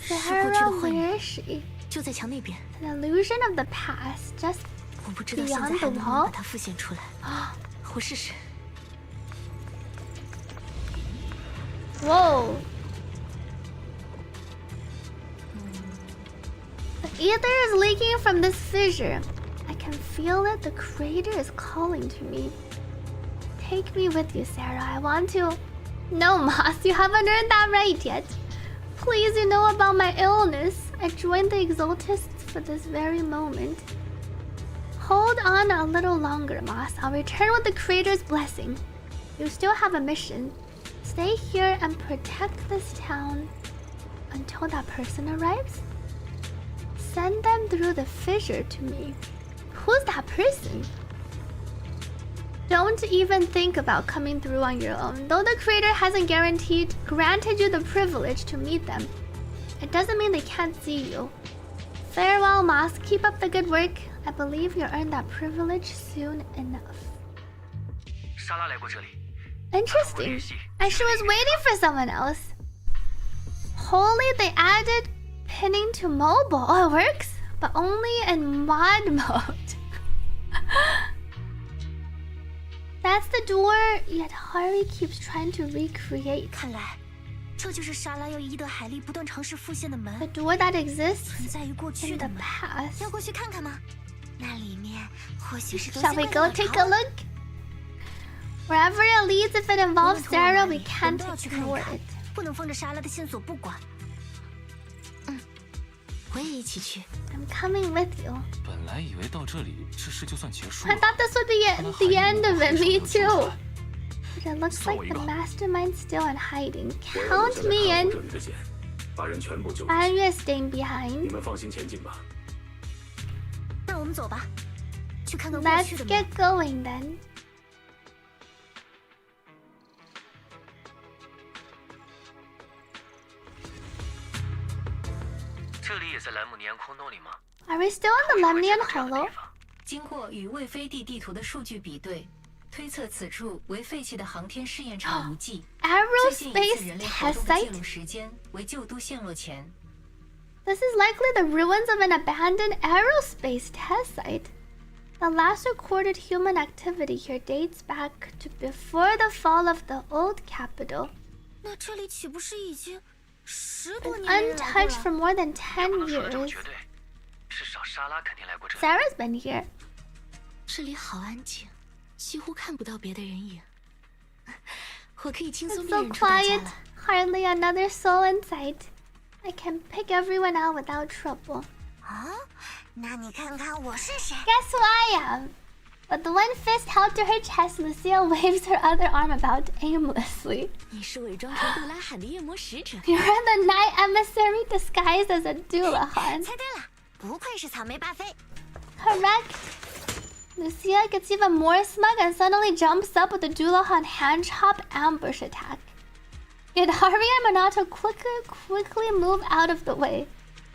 Sarah, where is she? 就在墙那边。 An illusion of the past, just 我不知道现在 beyond 还 the 能不能 wall. 把它复现出来。我试试。 Whoa. The ether is leaking from this fissure. I can feel it. The crater is calling to me. Take me with you, Sarah. I want to. No, Moss, you haven't earned that right yet. Please, you know about my illness. I joined the Exaltists for this very moment. Hold on a little longer, Moss. I'll return with the crater's blessing. You still have a mission. Stay here and protect this town until that person arrives. Send them through the fissure to me. Who's that person? Don't even think about coming through on your own. Though the creator hasn't granted you the privilege to meet them, it doesn't mean they can't see you. Farewell, Moss. Keep up the good work. I believe you'll earn that privilege soon enough. 莎拉来过这里。 Interesting. And she was waiting for someone else. Holy, they added pinning to mobile. Oh, it works? But only in mod mode. That's the door, yet Hari keeps trying to recreate. 看来，这就是莎拉要伊德海莉不断尝试复现的门。 The door that exists 存在于过去 in 的 the 门。 past. 要过去看看吗？那里面或许是 Shall we go take a look? Wherever it leads, if it involves Sarah, we can't ignore it. 不能放着莎拉的线索不管。我也一起去。 I'm coming with you. 本来以为到这里这事就算结束 I 了。 thought this would be the end of it. Me too. But it looks like the mastermind's still in hiding. Count me in. 把人全部救出。 I'm just staying behind. 你们放心前进吧。那我们走吧，去看看过 Let's 去的门。 get going then. 这里也在兰姆尼安空洞里吗？ Are we still in the Lemnian Hollow? 经过与魏飞地地图的数据比对，推测此处为废弃的航天试验场遗迹。最近一次人类活动的记录时间为旧都陷落前。 This is likely the ruins of an abandoned aerospace test site. The last recorded human activity here dates back to before the fall of the old capital. 那这里岂不是已经10多 Been 年没人来过 untouched for 了？ more than 10 years. 绝对，至少莎拉肯定来过这里。 Sarah's been here. 这里好安静，几乎看不到别的人影。我可以轻松 It's 辨 so 认出大家 quiet. 了。 Hardly another soul in sight. I can pick everyone out without trouble. 啊，那你看看我是谁？ Guess who I am? With one fist held to her chest, Lucia waves her other arm about aimlessly. 你是伪装成杜拉罕的夜魔使者。 You're the night emissary disguised as a Doulahan. 猜对了，不愧是草莓巴菲。 Correct. Lucia gets even more smug and suddenly jumps up with a Doulahan hand chop ambush attack. Yet Harvey and Minato quickly move out of the way,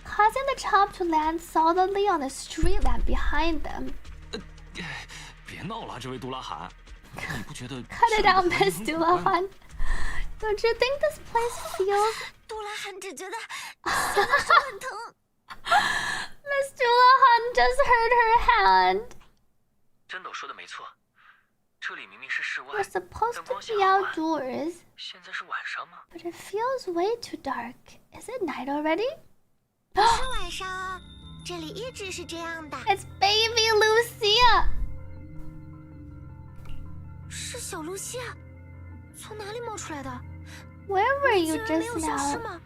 causing the chop to land solidly on the street lamp behind them. 别闹了，这位杜拉罕，你不觉得 Cut it out, Miss Doulahan. Don't you think this place feels... 杜拉罕只觉得现在手很疼。Miss Julahan just hurt her hand. 真的，我说的没错，这里明明是室外， We're supposed 灯 to 光线 be 好暗。 outdoors. 现在是晚上吗？ But it feels way too dark. Is it night already? 不是晚上啊，这里一直是这样的。 It's baby Lucia. 是小露西亚，从哪里冒出来的？ Where were you 竟然没 just 有消失 now? 吗？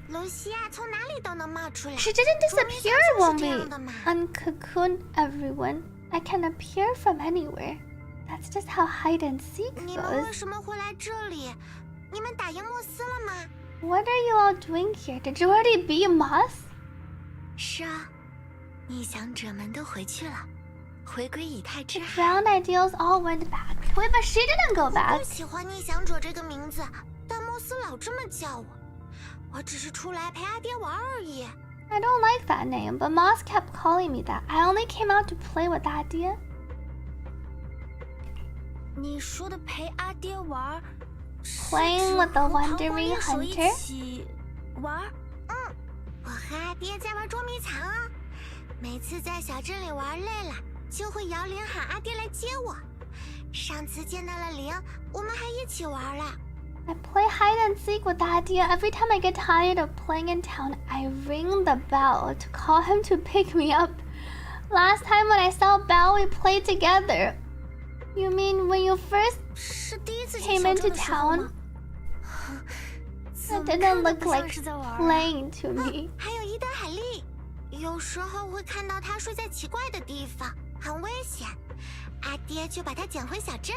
露西亚从哪里都能冒出来。 She didn't disappear when 这 we 样的嘛。 uncocoon everyone. I can appear from anywhere. That's just how hide and seek 你们为 goes. 什么会来这里？你们打赢莫斯了吗？ What are you all doing here? Did you already beat Moss? 是啊，逆想者们都回去了，回归以太之 The 海。 drowned ideals all went back. Wait, but she didn't go 我 back. 不喜欢逆想者这个名字，但莫斯老这么叫我。我只是出来陪阿爹玩而已。 I don't like that name, but Moss kept calling me that. I only came out to play with Adia. 你说的陪阿爹玩， Playing with the wandering hunter? 一起玩？嗯，我和阿爹在玩捉迷藏啊。每次在小镇里玩累了，就会摇铃喊阿爹来接我。上次见到了铃，我们还一起玩了。 I play hide and seek with Adia. Every time I get tired of playing in town, I ring the bell to call him to pick me up. Last time when I saw Bell, we played together. You mean when you first 是第一次 came into town? It didn't look like playing to me. 还有伊德海莉，有时候会看到他睡在奇怪的地方，很危险。阿爹就把他捡回小镇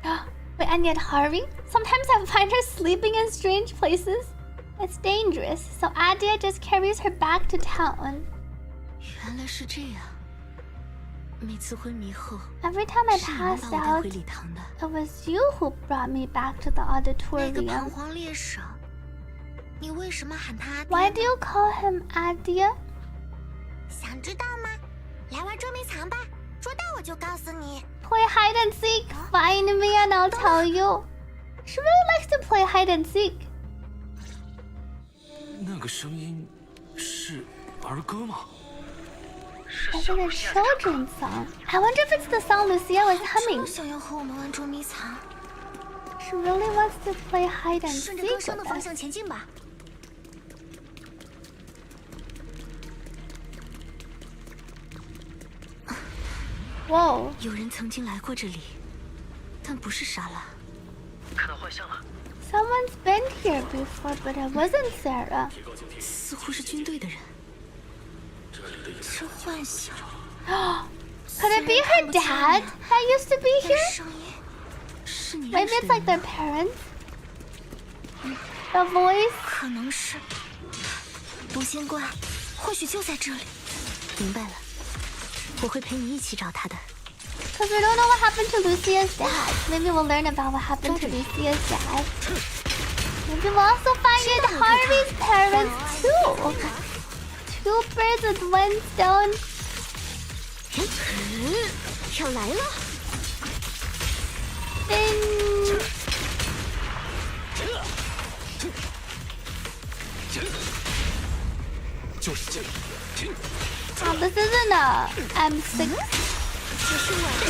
了。Wait, and yet Harvey? Sometimes I find her sleeping in strange places. It's dangerous, so Adia just carries her back to town. 原来是这样。每次昏迷后， Every time I 是你们 passed 把我带 out, 回礼堂的。 it was you who brought me back to the 那个 auditorium. 彷徨猎手，你为什么喊他阿爹？ Why do you call him Adia? 想知道吗？来玩捉迷藏吧，捉到我就告诉你。 Play hide and seek. Find me and I'll tell you. She really likes to play hide and seek. 那个声音是儿歌吗？ Is it a children's song? I wonder if it's the song Lucia was humming. 想要和我们玩捉迷藏。 She really wants to play hide and 顺着 seek 歌声的 with 方 us. 向前进吧。 Whoa. 有人曾经来过这里，但不是莎拉。看到幻象了。 Someone's been here before, but it wasn't Sarah. 似乎是军队的人。是幻想。 Could it be her dad that used to be here? 声音是你 Maybe it's like their parents. The voice. 可能是。无心怪，或许就在这里。明白了，我会陪你一起找他的。 Because we don't know what happened to Lucia's dad. Maybe we'll learn about what happened to Lucia's dad. Maybe we'll also find it Harvey's parents too. Two birds with one stone. 要来了！ Ding. 就是这里。 Oh, this isn't a M6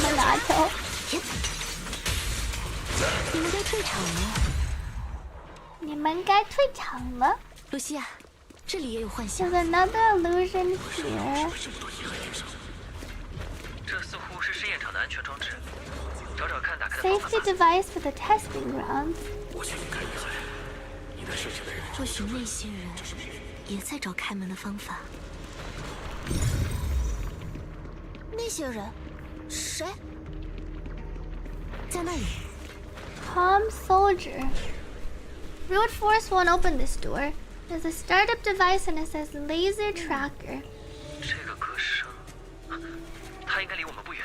Monato. 你们该退场了。你们该退场了。露西亚，这里也有幻象。 There's another illusion here. 这似乎是试验场的安全装置，找找看打开的方法 Safety 吧。 device for the testing grounds. 我去看一看，你的设计的人。或许那些人也在找开门的方法。那些人，谁？在那里。 Calm soldier. Brute force won't open this door. There's a startup device and it says laser tracker. 这个歌声，他应该离我们不远。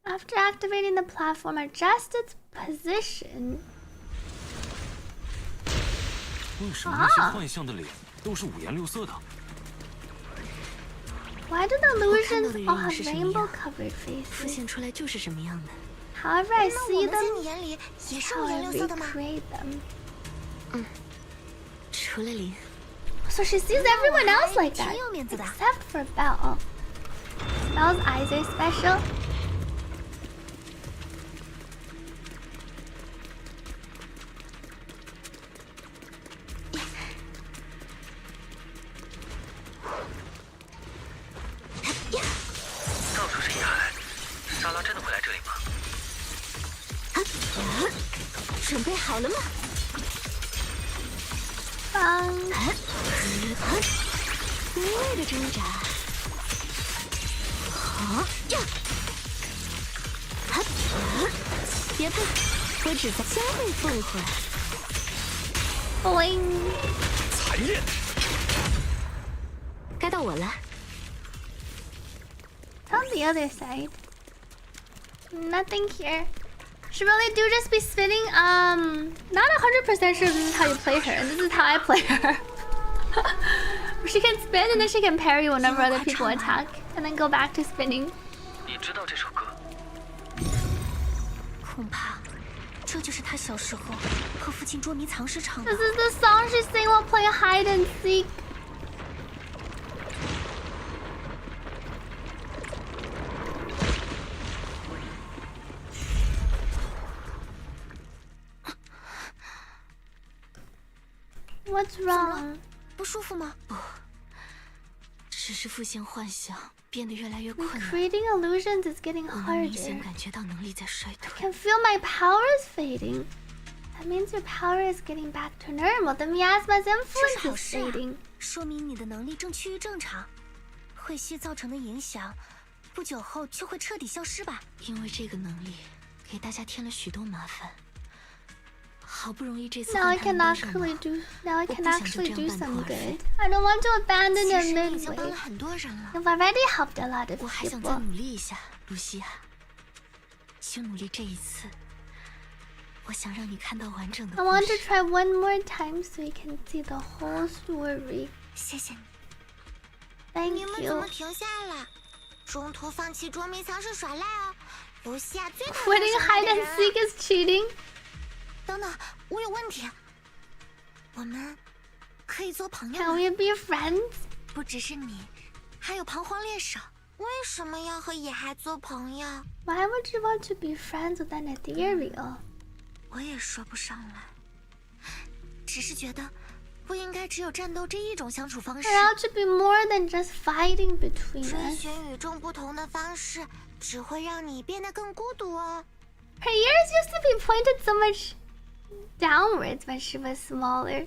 After activating the platform, adjust its position. 为什么那些幻象的脸都是五颜六色的？ Why do the illusions all have rainbow-covered 浮 faces? 现出来就是什么样的。 However I 那我 see 们在 them, 你眼里也是 how 五 I 颜六色的吗？ recreate them. 除了林。 So she sees everyone else like that, except for Belle. Belle's eyes are special. On the other side. Nothing here. Should really do just be spinning. Not 100% sure this is how you play her, and this is how I play her. She can spin and then she can parry whenever other people attack, and then go back to spinning. 你知道这首歌？恐怕这就是他小时候和父亲捉迷藏时唱的。 This is the song she sang while playing hide and seek. What's wrong? 不舒服吗？不，只是复现幻想变得越来越困难。 Creating illusions is getting 我能明 harder. 显感觉到能力在衰 I 退。 can feel my powers fading. That means your power is getting back to normal. The miasma's 这是 influence 好 is 事啊， fading. 说明你的能力正趋于正常。会息造成的影响，不久后就会彻底消失吧。因为这个能力给大家添了许多麻烦。 好不容易这次 Now I 换他 can 们登上马 actually do. Now I 我 can 不想就 actually 这 do 样半途 some 而废 good. I don't want to abandon 其 it 实你已经帮 midway. 了很多人了， You've already helped a lot of 我还想再 people. 努力一下，露西亚。就努力这一次，我想让你看到完整的 I 故 want to 事。 try one more time so you can see the whole story. 谢谢你。 Thank 你们怎 you. 么停下了？中途放弃捉迷藏是耍赖哦。露西亚最讨厌 Quitting 耍赖 hide 的 and 人 seek is cheating. 等等，我有问题。我们可以做朋友 Can 吗？ we be friends? 不只是你，还有彷徨猎手。为什么要和野孩做朋友？ Why would you want to be friends with an ethereal? 我也说不上来，只是觉得不应该只有战斗这一种相处方式。 There ought to be more than just fighting between 追 us. 寻与众不同的方式，只会让你变得更孤独哦。 Her ears used to be pointed so much downwards when she was smaller.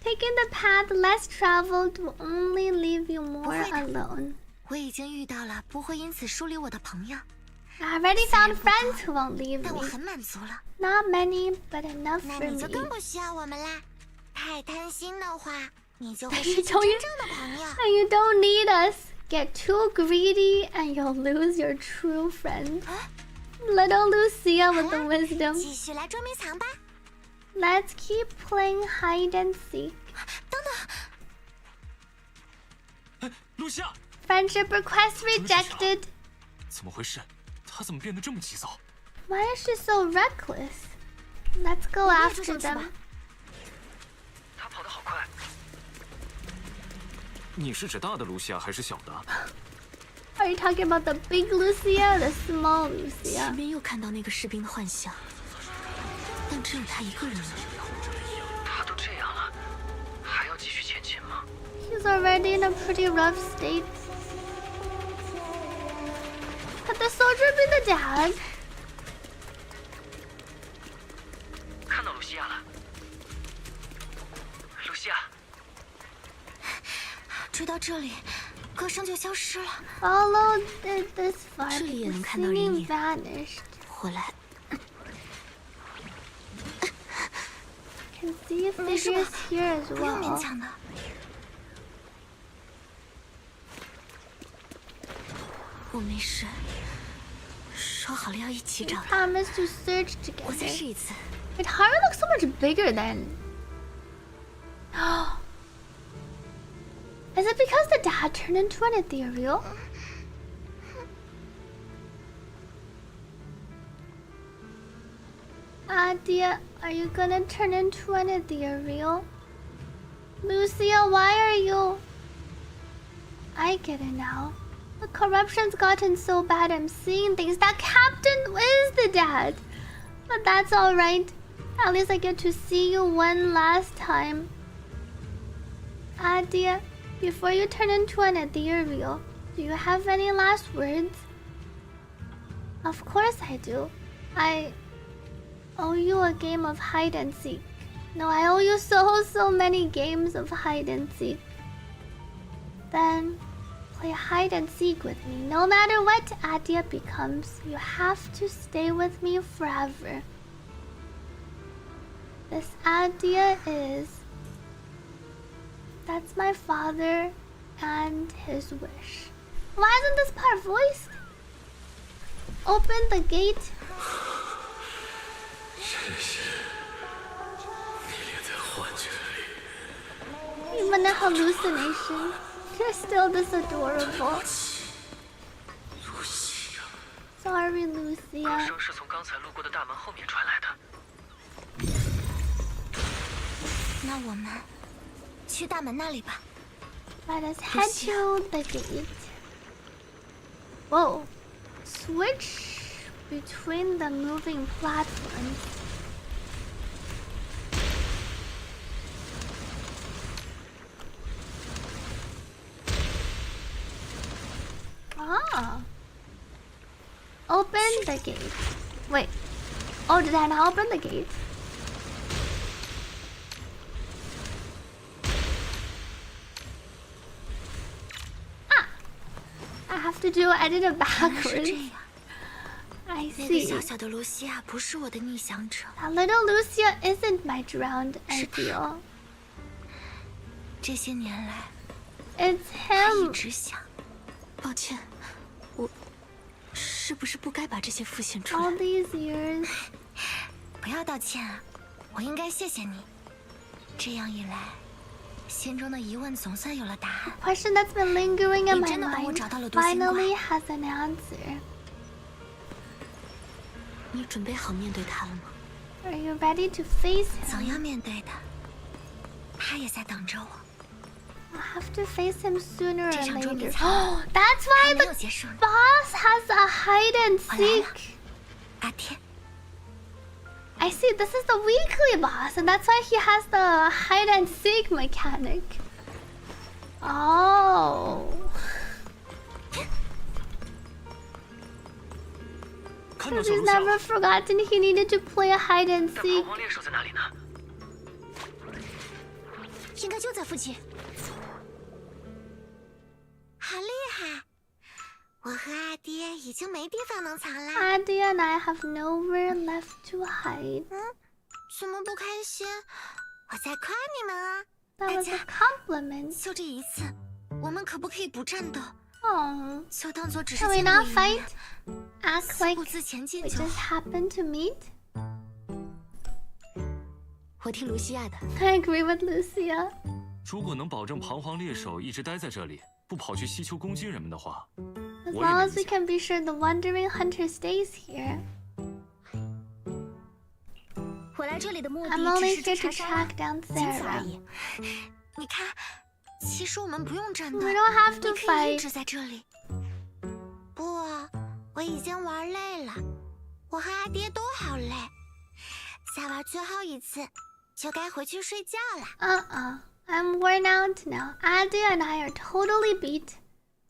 Taking the path less traveled will only leave you more alone. 我已经遇到了不会因此疏离我的朋友。 I already found friends who won't leave 但我 me. 很满足了。 Not many, but enough 那 for 你就 me. 更不需要我们啦。太贪心的话，你就会 And 失 you 去 don't, 真正的朋友。 and you don't need us. Get too greedy and you'll lose your true friends. Little Lucia with the wisdom. 继续来捉迷藏吧。 Let's keep playing hide and seek. 等等，露西亚， Friendship request rejected. 怎么回事？他怎么变得这么急躁？ Why is she so reckless? Let's go after them. 他跑得好快。你是指大的露西亚还是小的？ Are you talking about the big Lucia or the small Lucia? 前面又看到那个士兵的幻象，但只有他一个人了。他都这样了，还要继续前进吗？ He's already in a pretty rough state. Could the soldier be the dad? 看到露西亚了，露西亚。追到这里，歌声就消失了。 Followed this far, 这 but 里也 the 能看到人 singing 影。 vanished. 我来。 Can see 没事吧 figures here as 不用勉 well. 强的。我没事，说好了要一起 We 找的。 promised to search 我再 together. 试一次。 Wait, Haru looks so much bigger than. Is it because the dad turned into an ethereal? Adia, are you gonna turn into an ethereal? Lucia, why are you... I get it now. The corruption's gotten so bad I'm seeing things. That captain is the dad. But that's alright. At least I get to see you one last time. Adia, before you turn into an ethereal, do you have any last words? Of course I do. I owe you a game of hide and seek. No, I owe you so many games of hide and seek. Then play hide and seek with me. No matter what Adia becomes, you have to stay with me forever. This Adia is... That's my father and his wish. Why isn't this part voiced? Open the gate. Even a hallucination. You're still this adorable. Sorry, Lucia. 声是从刚才路过的大门后面传来的。那我们去大门那里吧。Let us head to the gate. Whoa. Switch between the moving platforms. Ah. Open the gate. Wait. Oh, did I not open the gate? Ah. I have to do edit it backwards. I see. That little Lucia isn't my drowned ideal. It's him. 抱歉，我是不是不该把这些复现出来 ？All these years. 不要道歉啊，我应该谢谢你。这样一来，心中的疑问总算有了答案。A question that's been lingering in my mind finally has an answer. 你准备好面对他了吗 ？Are you ready to face him? 总要面对的，他也在等着我。 I'll have to face him sooner or later. Oh, that's why the boss has a hide and seek. I see, this is the weekly boss, and that's why he has the hide and seek mechanic. Oh. Because he's never forgotten he needed to play a hide and seek. 应该就在附近。 好厉害！我和阿爹已经没地方能藏啦。Adia and I have nowhere left to hide. 怎么不开心？我在夸你们啊！ That was a compliment. 就这一次，我们可不可以不战斗？ Oh. 就当做只是 Can we not fight? Act like 互自前进 we 就 just 好。 happened to meet? 我听卢西亚的。I agree with Lucia. 如果能保证彷徨猎手一直待在这里。 不跑去西丘攻击人们的话， As long as we can be sure the wandering hunter stays here. 我来这里的目的 I'm only 只 here 是 to track down 仅此而 Sarah. 已。你看，其实我们不用战斗， We don't have to 你可以一 fight. 直在这里。不，我已经玩累了，我和阿爹都好累，再玩最后一次，就该回去睡觉了。I'm worn out now. Adia and I are totally beat.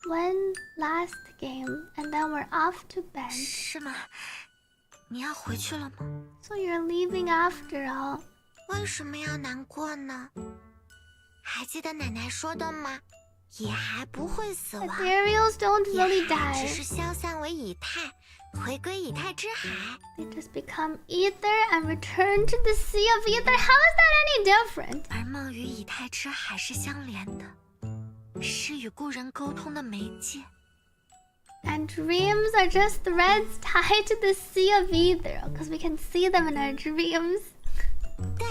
One last game, and then we're off to bed. 是吗？你要回去了吗？ So you're leaving after all. 为什么要难过呢？还记得奶奶说的吗？野孩不会死亡。Ethereals don't really 野孩 die. 只是消散为以太，回归以太之海。 They just become ether and return to the sea of ether. How is that any different? 而梦与以太之海是相连的，是与故人沟通的媒介。 And dreams are just threads tied to the sea of ether, because we can see them in our dreams. 对，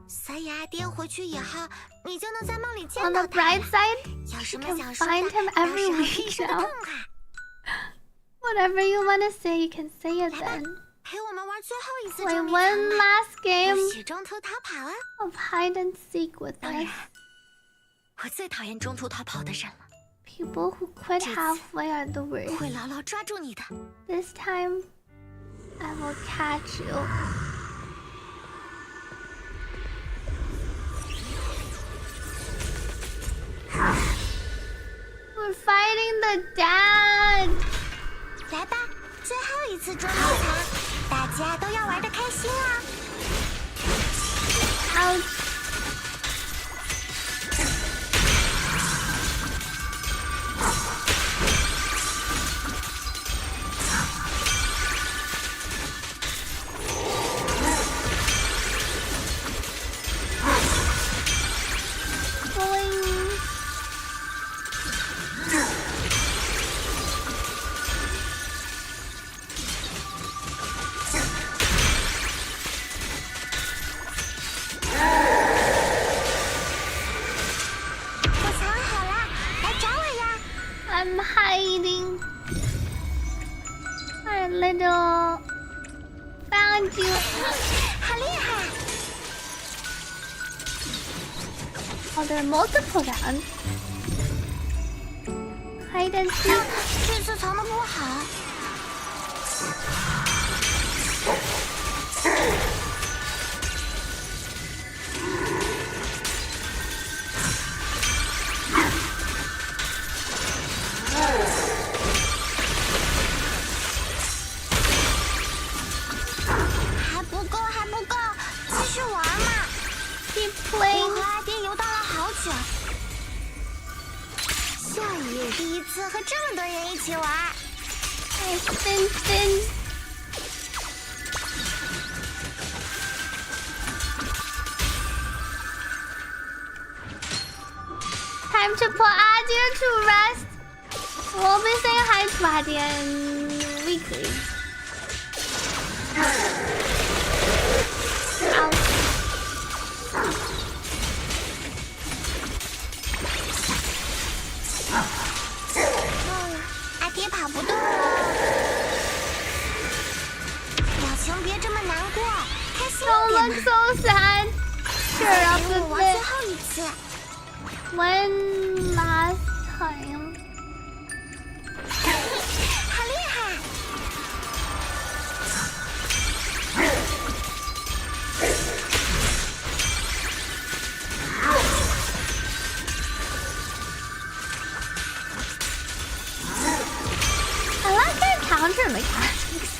所以阿爹回去以后，你就能在梦里见 On 到 the 他。 bright side, 有什 you 么 can 想说的， find him 到 every 时候可以 week 说得 now. 痛快。 Whatever you want to say, you can say it then. Wait, one last game of hide and seek with us. People who quit halfway are the worst. This time, I will catch you. We're fighting the dad. 来吧，最后一次捉迷藏，大家都要玩得开心啊！ Ouch. I'm hiding. Our little found you. 好厉害！ Oh, there are multiple rounds. Hide and seek. 这次藏得不好。 还不够，还不够，继续玩嘛！ Keep playing. 我和阿爹游荡了好久，下雨也第一次和这么多人一起玩。Spin, spin. Time to put Adia to rest. We'll be saying hi to Adia weekly. Ow.阿爹跑不动了，表情别这么难过，开心 Don't 一 look 点 so sad. Cheer up 给 a 我玩最 bit. 后一次。 One last time. 好厉害！ I like their counter mechanics.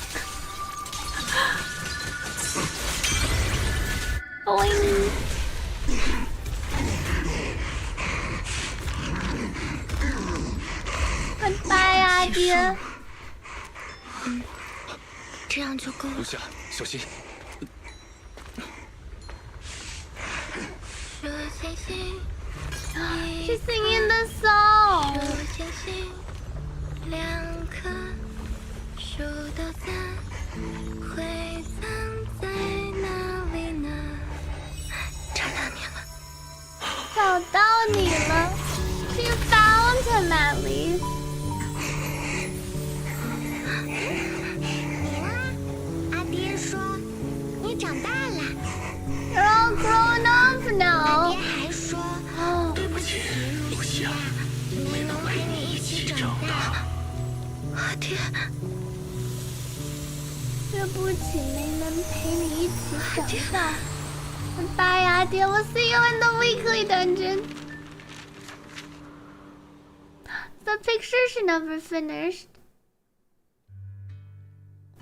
Boing. Goodbye, Adia. 这样就够了。留下，小心。数星星， She's singing the song. 数星星，两颗，数到3，会藏在哪里呢？找到你了。找到你了。She found him at least. 你呢？阿爹说你长大了。 You're all grown up 阿 now. 爹还说对不起，露西亚，没能陪你一起长大。阿爹，对不起，没能陪你一起长大。Goodbye, Adia. We'll see you in the weekly dungeon. The picture she never finished.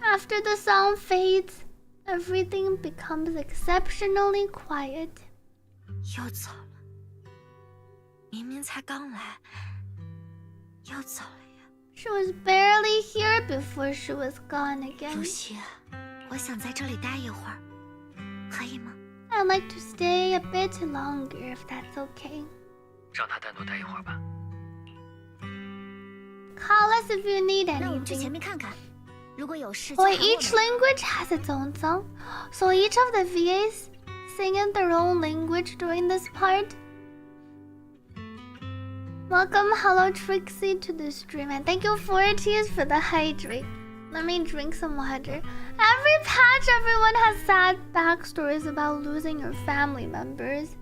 After the song fades, everything becomes exceptionally quiet. 又走了，明明才刚来，又走了呀。 She was barely here before she was gone again. 露西，我想在这里待一会儿，可以吗？ I'd like to stay a bit longer if that's okay. 让他单独待一会儿吧。 Call us if you need 那我们去前 anything. 面看看，如果有事就 Boy, 喊我 each 们。 language has its own song, so each of the VAs sing in their own language during this part. Welcome, hello Trixie, to the stream, and thank you 4Ts for the hydrate. Let me drink some water. Every patch, everyone has sad backstories about losing your family members.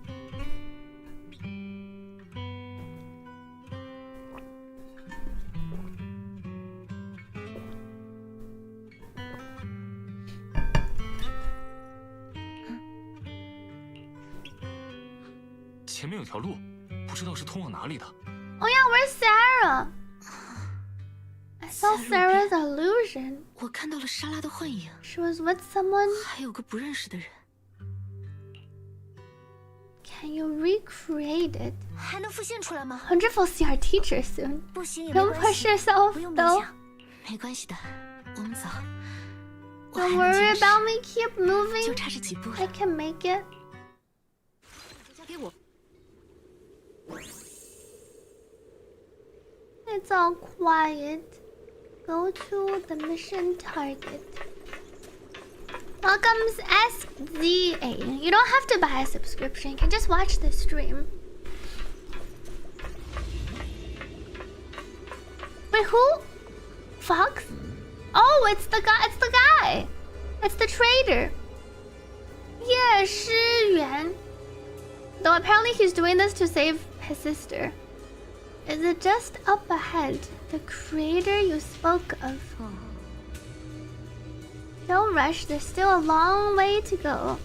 Oh yeah, where's Sarah? I saw Sarah's illusion. 我看到了莎拉的幻影。 She was with someone. 还有个不认识的人。 Can you recreate it? 还能复现出来吗？ Wonder if we'll see our teacher soon. 不行也没 Don't 关 push 系， yourself 不用冥 though. 想，没关系的，我们走。 Don't worry about me. Keep moving. 就差这几步了。 I can make it. 交给我。 It's all quiet. Go to the mission target. Welcome's ZZZ. You don't have to buy a subscription. You can just watch the stream. Wait, who? Fox? Oh, it's the guy. It's the guy. It's the trader. Yeah, Shi Yuan. Though apparently he's doing this to save his sister. Is it just up ahead? The crater you spoke of. Don't rush, there's still a long way to go.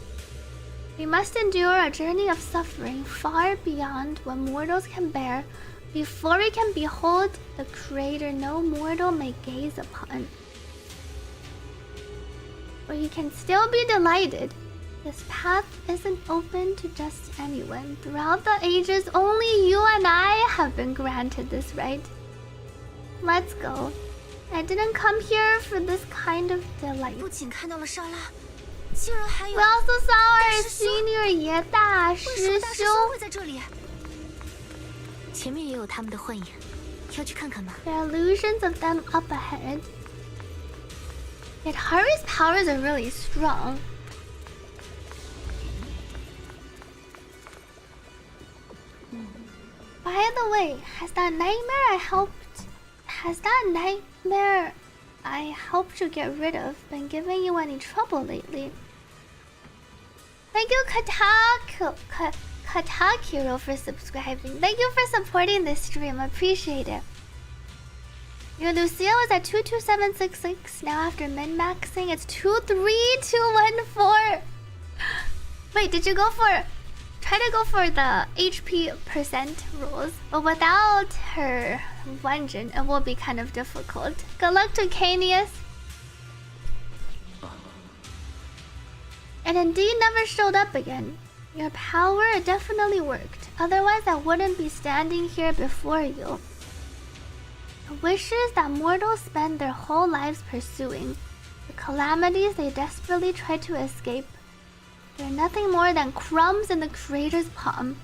We must endure a journey of suffering far beyond what mortals can bear before we can behold the crater no mortal may gaze upon. But you can still be delighted. This path isn't open to just anyone. Throughout the ages, only you and I have been granted this right. Let's go. I didn't come here for this kind of delight. 不仅看到了莎拉，竟然还有 We also saw our senior 爷大师兄。为什么大师兄会在这里？前面也有他们的幻影，要去看看吗？ There are illusions of them up ahead. Yet Haru's powers are really strong. By the way, has that nightmare I helped you get rid of been giving you any trouble lately? Thank you, Katakiro, for subscribing. Thank you for supporting this stream. Appreciate it. Your Lucia was at 22766. Now after min-maxing, it's 23214. Wait, did you go for... Try to go for the HP percent rules, but without her Wenjin, it will be kind of difficult. Good luck to Canius. It indeed never showed up again. Your power definitely worked. Otherwise, I wouldn't be standing here before you. The wishes that mortals spend their whole lives pursuing, the calamities they desperately try to escape, they're nothing more than crumbs in the creator's palm,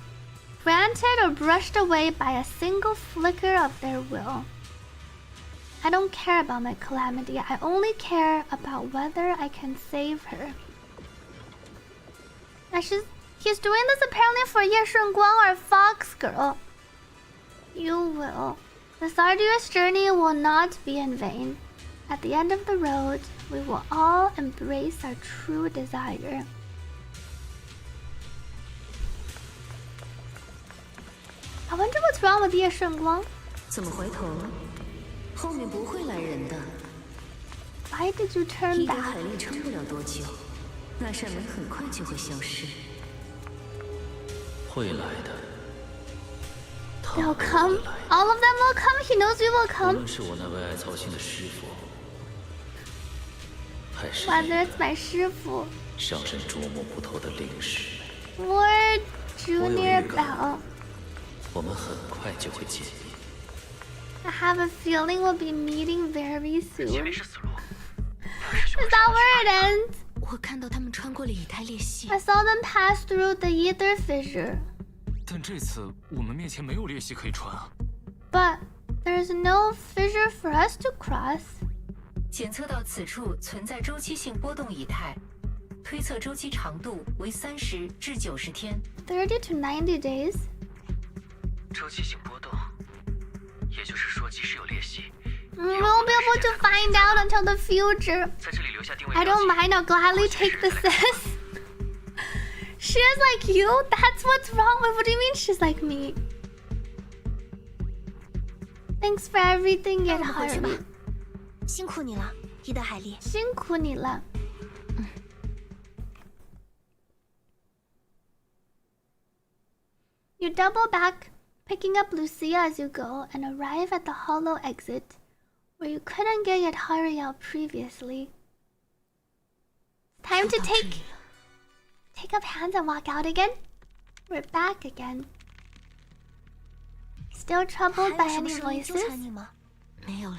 granted or brushed away by a single flicker of their will. I don't care about my calamity. I only care about whether I can save her. Now he's doing this apparently for Ye Shunguang or Fox Girl. You will. This arduous journey will not be in vain. At the end of the road, we will all embrace our true desire. I wonder what's wrong with Ye Shunguang. 怎么回头了？后面不会来人的。 Why did you turn 伊德 back? 海力撑不了多久，那扇门很快就会消失。会来的。 They'll come. All of them will come. He knows we will 无 come. 论是我那为爱操心的师傅，还是 Whether it's my 师傅让人捉摸不透的灵石， or Junior Bell. 我们很快就会见面。 I have a feeling we'll be meeting very soon. Is that where it ends? 我看到他们穿过了以太裂隙。 I saw them pass through the ether fissure. 但这次我们面前没有裂隙可以穿啊。 But there's no fissure for us to cross. 检测到此处存在周期性波动以太，推测周期长度为30至90天。 30 to 90 days. 周期性波动，也就是说，即使有裂隙， We won't be able to find out until the future. I don't mind, I'll gladly take the sis. She is like you? That's what's wrong with. What do you mean she's like me? Thanks for everything, yet Harvey. 辛苦你了，伊德海莉。辛苦你了。You double back, picking up Lucia as you go, and arrive at the hollow exit, where you couldn't get Yadhari out previously. Time to take up hands and walk out again. We're back again. Still troubled by any voices? 没有了，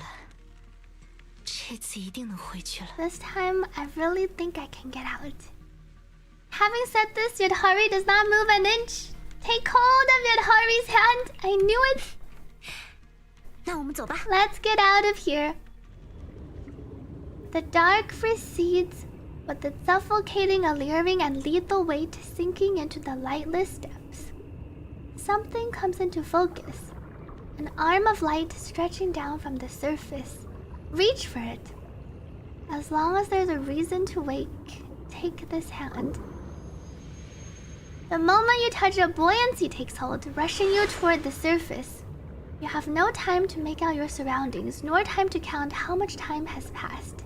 这次一定能回去了。 This time, I really think I can get out. Having said this, Yadhari does not move an inch. Take hold of Yadhari's hand. I knew it. 那我们走吧。 Let's get out of here. The dark recedes, with its suffocating, alluring, and lethal weight sinking into the lightless depths. Something comes into focus. An arm of light stretching down from the surface. Reach for it. As long as there's a reason to wake, take this hand. The moment you touch it, buoyancy takes hold, rushing you toward the surface. You have no time to make out your surroundings, nor time to count how much time has passed.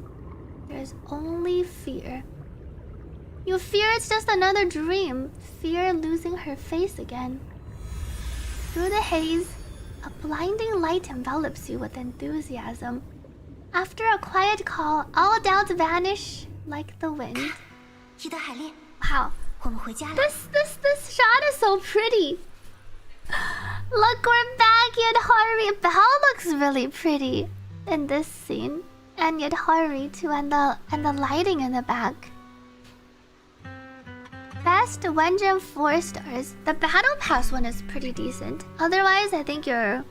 There's only fear. You fear it's just another dream, fear losing her face again. Through the haze, a blinding light envelops you with enthusiasm. After a quiet call, all doubts vanish like the wind. Wow. This shot is so pretty. Look, we're back, Yadhari. Belle looks really pretty in this scene. And Yadhari too, and the lighting in the back. Best Wenjin 4 stars. The Battle Pass one is pretty decent. Otherwise, I think you're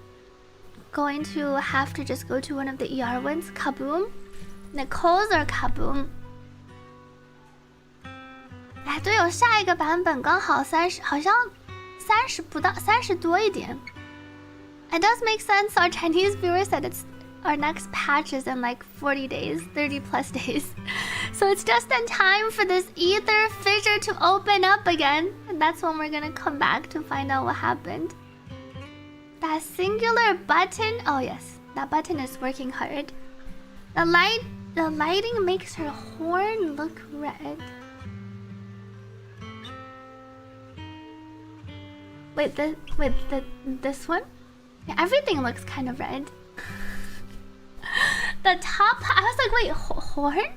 going to have to just go to one of the ER ones. Kaboom. Nicole's or Kaboom. 哎，对哦，下一个版本刚好30，好像30不到，30多一点。It does make sense. Our Chinese viewers said it's our next patch is in like 40 days, 30 plus days. So it's just in time for this ether fissure to open up again. And that's when we're gonna come back to find out what happened. That singular button, oh yes, that button is working hard. The lighting makes her horn look red. This one? Yeah, everything looks kind of red. The top, I was like, wait, horn?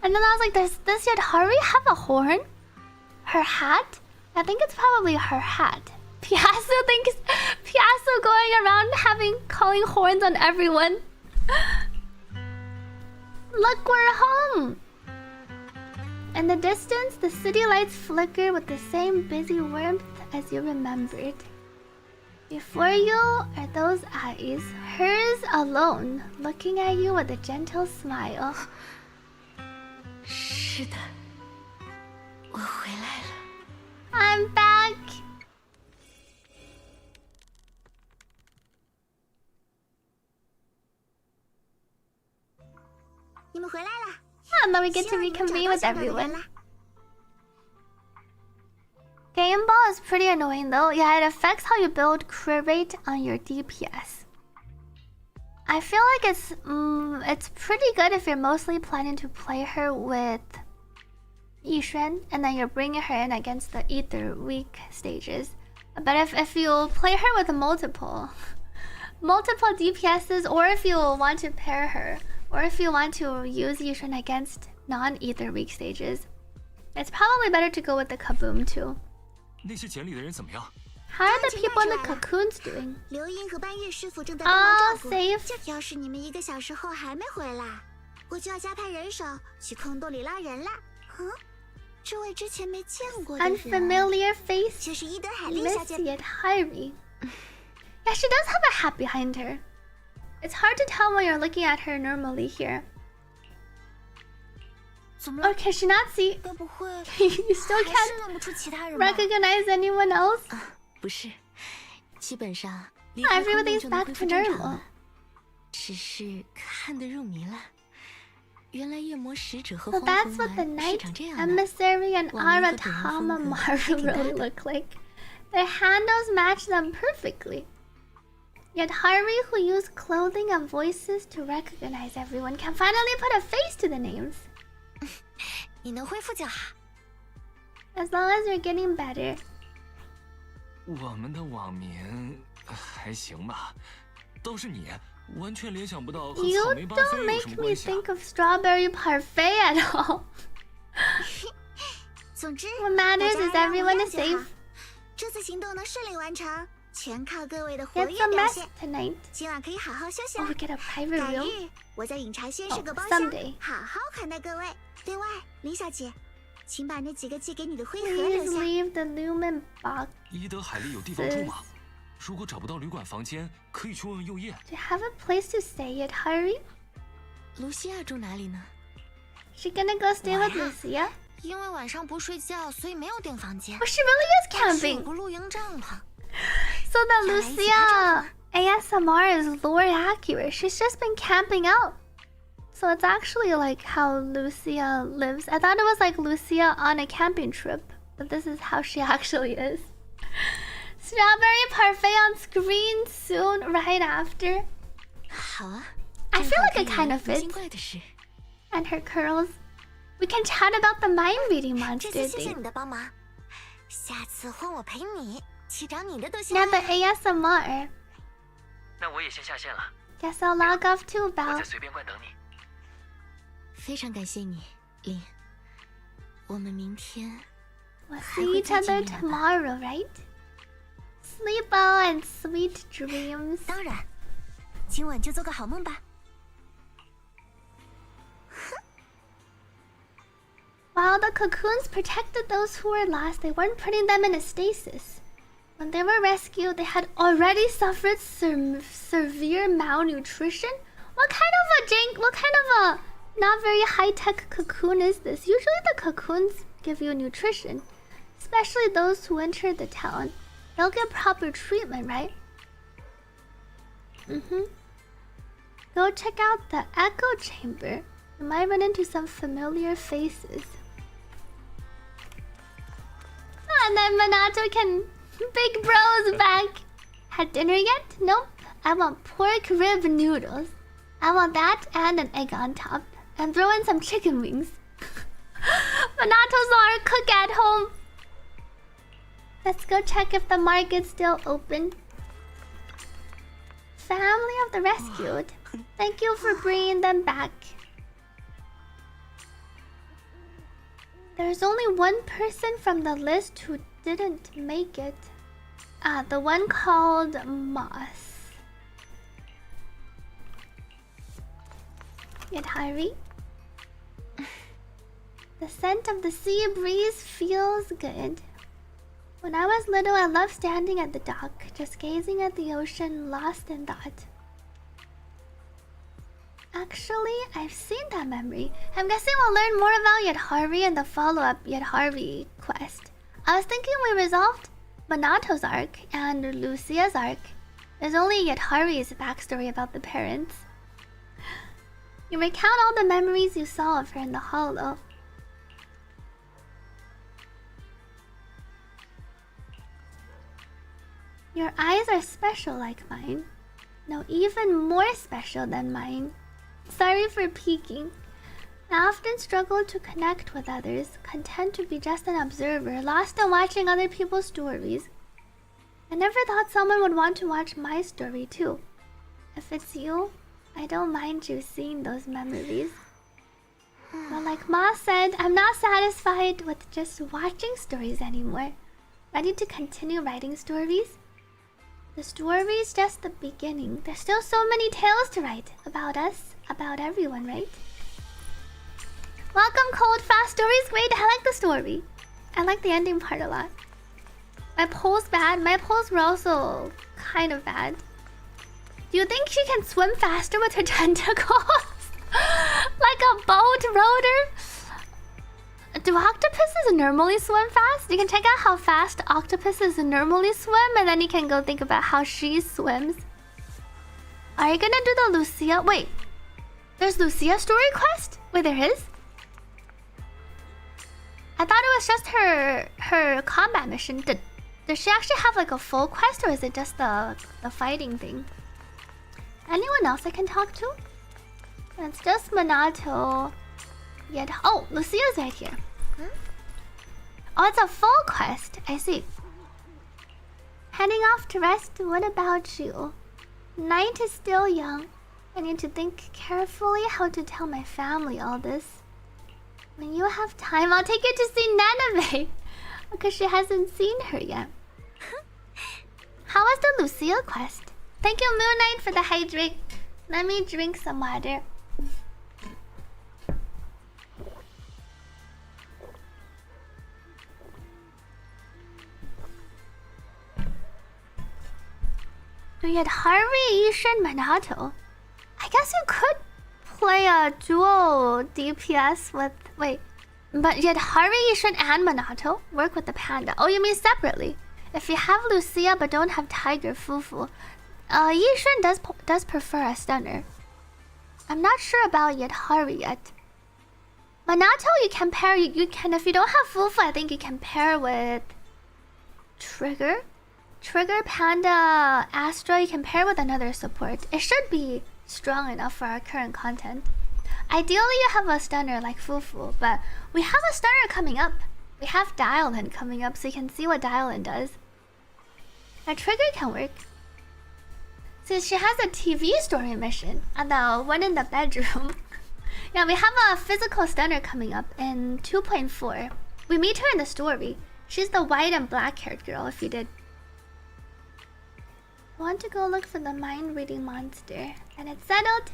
And then I was like, does Yadhari have a horn? Her hat? I think it's probably her hat. Picasso going around calling horns on everyone. Look, we're home. In the distance, the city lights flicker with the same busy warmth as you remembered. Before you are those eyes, hers alone, looking at you with a gentle smile. 是的，我回来了。I'm back. 你们回来了。And then we get to reconvene with everyone. Game Ball is pretty annoying though. Yeah, it affects how you build crit rate on your DPS. I feel like it's pretty good if you're mostly planning to play her with Yixuan and then you're bringing her in against the Ether weak stages. But if you play her with multiple DPSs, or if you want to pair her, or if you want to use Yixuan against non-Ether weak stages, it's probably better to go with the Kaboom too. 那些简里的人怎么样？ How are the people in the cocoons doing? 刘英和半月师傅正在帮忙照顾。 safe. 要是你们1个小时后还没回来，我就要加派人手去空洞里捞人了。这位之前没见过的人 Unfamiliar face. 就是伊德海莉小姐。 Miss Yadhari. Yeah, she does have a hat behind her. It's hard to tell when you're looking at her normally here. Or can she not see? You still can't recognize anyone else? 不是，基本上 Everything's back to normal. 只是看得入迷了。原来夜魔使者和 So 黄 that's 魂 what the 丸是 Knight 长这样的。 Emissary and 往一个本人 Aratama 风格还 Maru 挺搭 really 的。 look like. Their handles match them perfectly. Yet Harvey, who used clothing and voices to recognize everyone, can finally put a face to the names. 你能恢复就好。 As long as you're getting better. 我们的网名还行吧，倒是你完全联想不到和 You 草莓巴菲 don't 有 make 什么 me 关系啊。 think of strawberry parfait at all. 总之 What matters is everyone is safe. 这次行动能顺利完成，全靠各位的活 Get 跃 some 表 rest 现。 tonight. 今晚可以好好休息 Oh, 了。 we get a private 改 room. 日我在饮茶轩是个 Oh, 包厢 someday. 好好款待各位。对外，林小姐，请把那几个寄给你的灰盒 Please 留下。 leave the lumen box. 伊德海利有地方住吗？如果找不到旅馆房间，可以去问问右叶。 Do you have a place to stay at Harvey? 卢西亚住哪里呢？ She gonna go stay with Lucia? 因为晚上不睡觉，所以没有订房间。 Oh, she really is 但是有 camping. 个露营帐篷。 So the Lucia ASMR is lore accurate. She's just been camping out. So it's actually like how Lucia lives. I thought it was like Lucia on a camping trip, but this is how she actually is. Strawberry parfait on screen soon, right after. 好啊， I feel like it 正好可以 kind of 聊 fits. 无精怪的事。 And her curls. We can chat about the mind reading 这 monster 次谢谢 thing. 你的帮忙，下次换我陪你，去找你的都行。 Now the ASMR. 那我也先下线了， Guess I'll log off too, 我 Belle. 在随便馆等你。非常感谢你，林。我们明天 We'll 还 see 会 each 再 other 见面的吧？ tomorrow, right? Sleep well and sweet dreams. 当然，今晚就做个好梦吧。 While the cocoons protected those who were lost, they weren't putting them in a stasis. When they were rescued, they had already suffered severe malnutrition. What kind of a not very high-tech cocoon is this? Usually the cocoons give you nutrition, especially those who entered the town. They'll get proper treatment, right? Go check out the echo chamber. You might run into some familiar faces. And then Minato can... Big Bro's back. Had dinner yet? Nope. I want pork rib noodles. I want that and an egg on top. And throw in some chicken wings. Minato's our cook at home. Let's go check if the market's still open. Family of the rescued. Thank you for bringing them back. There's only one person from the list who didn't make it. Ah, the one called Moss. Yet Harry. The scent of the sea breeze feels good. When I was little, I loved standing at the dock, just gazing at the ocean, lost in thought. Actually, I've seen that memory. I'm guessing we'll learn more about Yadharvi in the follow-up Yadharvi quest. I was thinking we resolved Minato's arc and Lucia's arc. There's only Yadharvi's backstory about the parents. You recount all the memories you saw of her in the hollow. Your eyes are special like mine. No, even more special than mine. Sorry for peeking. I often struggle to connect with others, content to be just an observer, lost in watching other people's stories. I never thought someone would want to watch my story too. If it's you, I don't mind you seeing those memories. But like Ma said, I'm not satisfied with just watching stories anymore. Ready to continue writing stories? The story's just the beginning. There's still so many tales to write about us, about everyone, right? Welcome, Cold Fast Story's great. I like the story. I like the ending part a lot. My poll's bad. My polls were also kind of bad. Do you think she can swim faster with her tentacles? Like a boat rotor? Do octopuses normally swim fast? You can check out how fast octopuses normally swim, and then you can go think about how she swims. Are you gonna do the Lucia? Wait, there's Lucia story quest? Wait, there is? I thought it was just her combat mission. Does she actually have like a full quest, or is it just the fighting thing? Anyone else I can talk to? It's just Minato. Yet, oh, Lucia's right here. Oh, it's a full quest. I see. Heading off to rest. What about you? Night is still young. I need to think carefully how to tell my family all this. When you have time, I'll take you to see Nanabe, because she hasn't seen her yet. How was the Lucia quest? Thank you, Moon Knight, for the hydrate. Let me drink some water. Yet Harvey, Ishin, Minato. I guess you could play a dual DPS with... Wait. But yet Harvey, Ishin, and Minato work with the panda. Oh, you mean separately? If you have Lucia but don't have Tiger Fufu, Yishin does prefer a stunner. I'm not sure about yet Harvey yet. Minato, you can pair... You can... If you don't have Fufu, I think you can pair with... Trigger, Panda, Astra, you can pair with another support. It should be strong enough for our current content. Ideally, you have a stunner like Fufu, but we have a stunner coming up. We have Dialin coming up, so you can see what Dialin does. A Trigger can work. Since she has a TV story mission, and the one in the bedroom. Yeah, we have a physical stunner coming up in 2.4. We meet her in the story. She's the white and black haired girl, if you did. I want to go look for the mind-reading monster. And it's settled.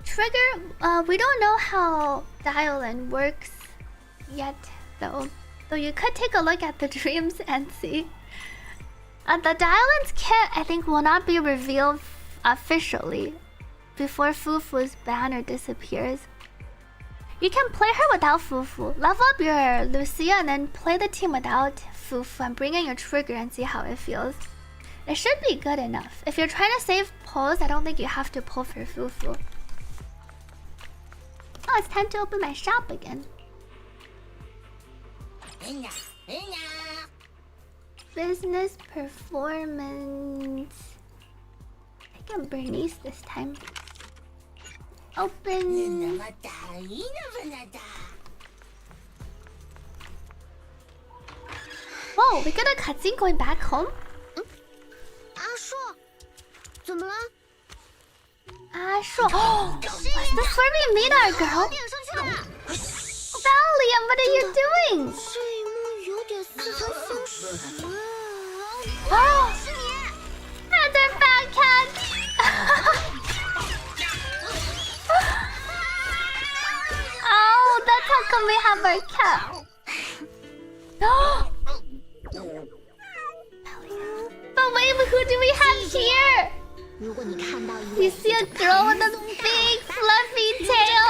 Trigger, we don't know how Dialin works yet, though. So you could take a look at the dreams and see. The Dialin's kit, I think, will not be revealed officially before Fufu's banner disappears. You can play her without Fufu. Level up your Lucia and then play the team without Fufu and bring in your Trigger and see how it feels. It should be good enough. If you're trying to save pulls, I don't think you have to pull for Fufu. Oh, it's time to open my shop again. Business performance. I think I'm Bernice this time. Open. Whoa, we got a cutscene going back home? 阿硕，怎么了？阿硕 ，Oh, is this where we meet our girl? Valiant, what are you doing? 这一幕有点似曾相识。Oh, that's our fat cat. Oh, that's how come we have our cat. But wait, who do we have here? You see a girl with a big fluffy tail,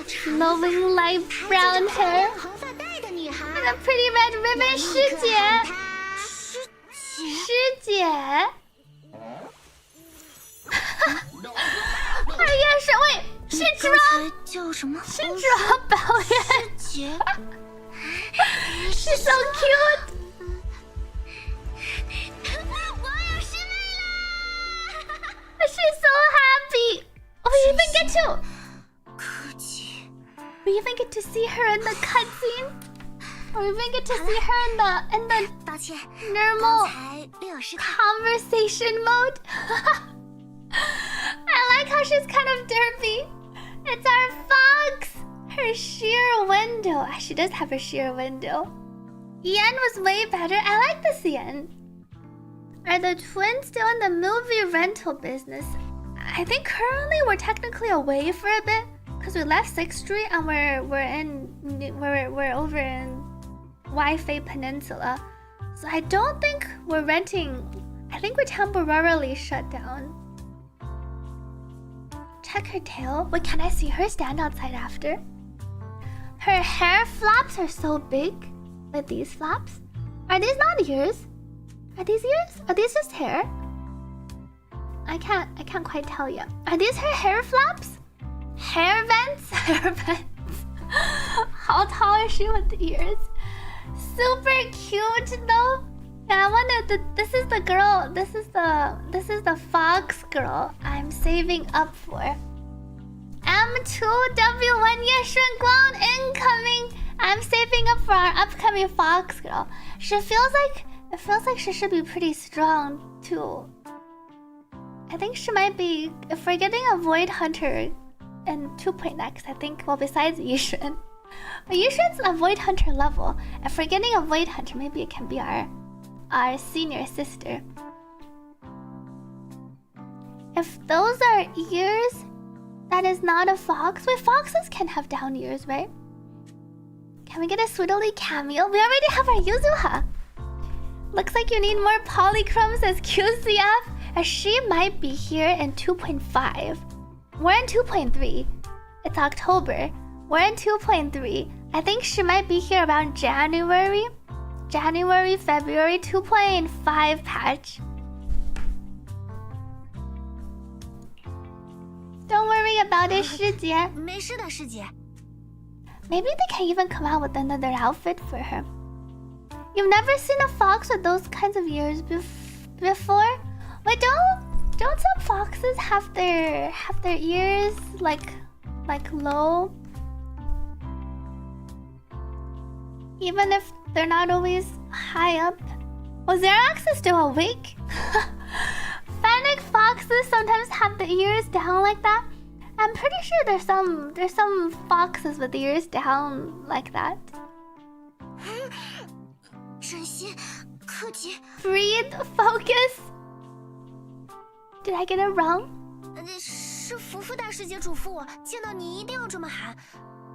flowing light brown hair, and a pretty red ribbon. 师姐，师姐。哎呀，是喂，是drop，叫什么？是drop表演。师姐。She's so cute. She's so happy. Oh, we even get to. We even get to see her in the cutscene. Or we even get to see her in the normal conversation mode. I like how she's kind of derpy. It's our fox. Her sheer window. She does have a sheer window. Yen was way better. I like this Yen. Are the twins still in the movie rental business? I think currently we're technically away for a bit because we left 6th Street and we're over in Wi-Fi Peninsula. So I don't think we're renting. I think we're temporarily shut down. Check her tail. Wait, can I see her stand outside after? Her hair flaps are so big. Like these flaps. Are these not ears? Are these ears? Are these just hair? I can't quite tell you. Are these her hair flaps? Hair vents? Hair vents. How tall is she with the ears? Super cute though. Yeah, I wanted this is the girl. This is the fox girl I'm saving up for. M2W1 Yeshun incoming. I'm saving up for our upcoming fox girl. It feels like she should be pretty strong too. I think she might be. If we're getting a Void Hunter in 2.x, I think, well, besides Yishun. But Yishun's a Void Hunter level. If we're getting a Void Hunter, maybe it can be our senior sister. If those are ears, that is not a fox. Wait, foxes can have down ears, right? Can we get a Sweetily cameo? We already have our Yuzuha. Looks like you need more polychromes as QCF. As she might be here in 2.5. We're in 2.3. It's October. We're in 2.3. I think she might be here around January, February 2.5 patch. Don't worry about it, 师姐。没事的，师姐。 Maybe they can even come out with another outfit for her. You've never seen a fox with those kinds of ears before? Wait, don't some foxes have their ears like low? Even if they're not always high up? Oh, Xerax is still awake? Fennec foxes sometimes have the ears down like that. I'm pretty sure there's some foxes with ears down like that. Breathe, focus. Did I get it wrong? 是福福大师姐嘱咐我，见到你一定要这么喊。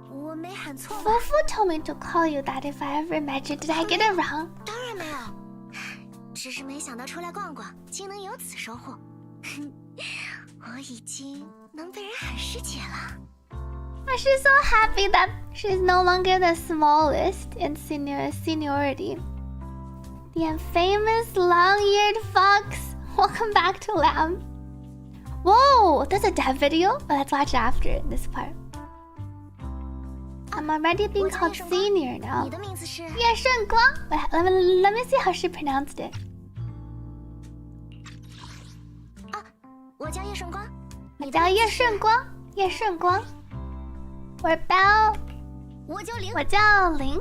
我没喊错吧？ Fufu told me to call you that if I ever met you. Did I get it wrong? 当然没有，只是没想到出来逛逛，竟能有此收获。我已经能被人喊师姐了。She's so happy that she's no longer the smallest in seniority. The infamous long-eared fox. Welcome back to Lamb. Whoa, there's a dev video? Well, let's watch after this part. I'm already being called senior now. Yeah, Shen Guang. Let me see how she pronounced it. 我叫叶顺光。我叫叶顺光。叶顺光。我叫我叫林。我叫林。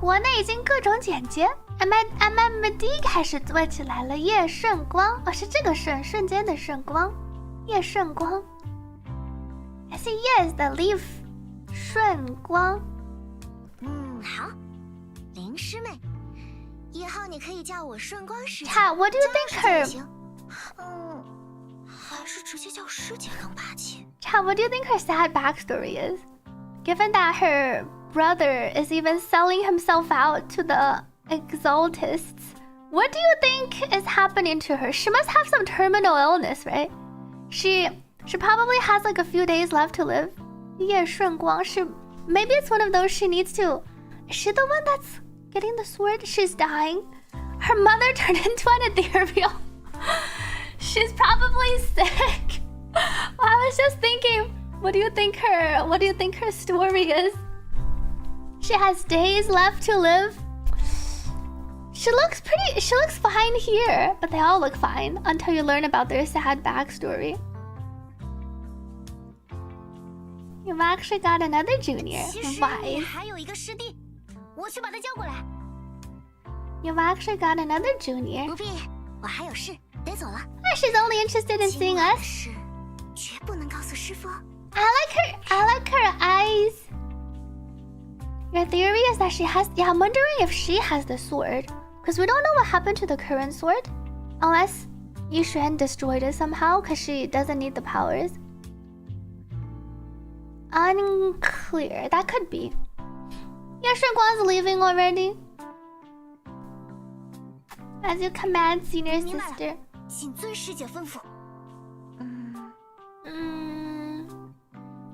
国内已经各种简介 ，MMD 开始做起来了。叶顺光，哦，是这个瞬间的顺光，叶顺光。I say yes, the leaf， 顺光。好，林师妹，以后你可以叫我顺光师姐。What do you think her？ 还是直接叫师姐更霸气。What do you think her sad backstory is? Given that her brother is even selling himself out to the exaltists, what do you think is happening to her? She must have some terminal illness, right? She probably has like a few days left to live. 叶顺光, maybe it's one of those she needs to. Is she the one that's getting the sword? She's dying. Her mother turned into an ethereal. She's probably sick. I was just thinking, what do you think her story is? She has days left to live. She looks fine here, but they all look fine until you learn about their sad backstory. You've actually got another junior. Why? You've actually got another junior. She's only interested in seeing us. I like her eyes. Your theory is that she has... Yeah, I'm wondering if she has the sword. Because we don't know what happened to the current sword. Unless Yixuan destroyed it somehow, because she doesn't need the powers. Unclear. That could be. Yeah, Shenguang's leaving already. As you command, senior sister.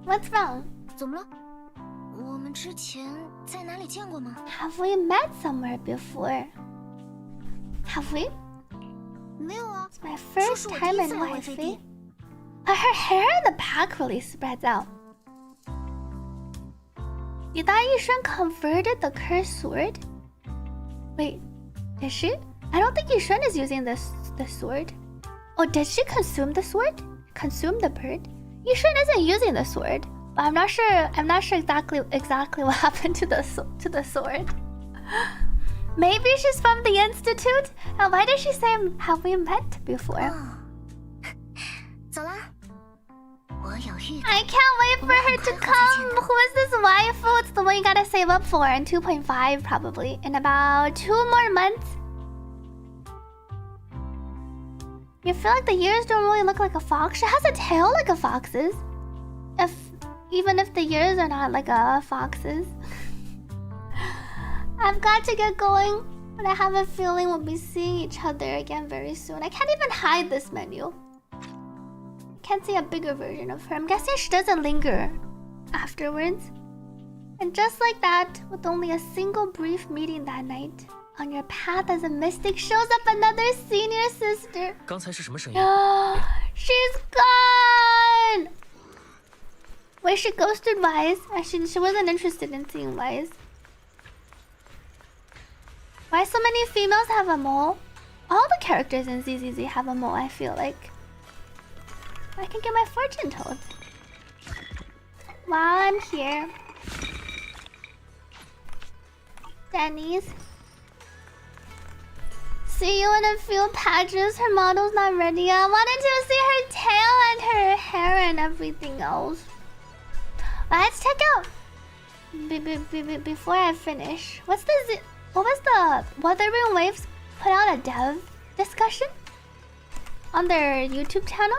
What's wrong? Have we met somewhere before? Have we? It's my first time in wifey. Her hair in the back really spreads out. You thought Yishun converted the cursed sword? Wait, is she? I don't think Yishun is using the sword. Oh, did she consume the sword? Consume the bird? Yishun isn't using the sword, but I'm not sure exactly what happened to the sword. Maybe she's from the institute. And why did she say have we met before? I can't wait for her to come. Who is this waifu? It's the one you gotta save up for in 2.5 probably. In about 2 more months. You feel like the ears don't really look like a fox. She has a tail like a fox's. Even if the ears are not like a fox's. I've got to get going, but I have a feeling we'll be seeing each other again very soon. I can't even hide this menu. Can't see a bigger version of her. I'm guessing she doesn't linger afterwards. And just like that, with only a single brief meeting that night, on your path as a mystic shows up another senior sister. She's gone! Wait, she ghosted Wise. She wasn't interested in seeing Wise. Why so many females have a mole? All the characters in ZZZ have a mole, I feel like. I can get my fortune told. While I'm here. Denny's. See you in a few patches. Her model's not ready. I wanted to see her tail and her hair and everything else. Let's check out. Before I finish, what was the Wuthering Waves put out a dev discussion on their YouTube channel?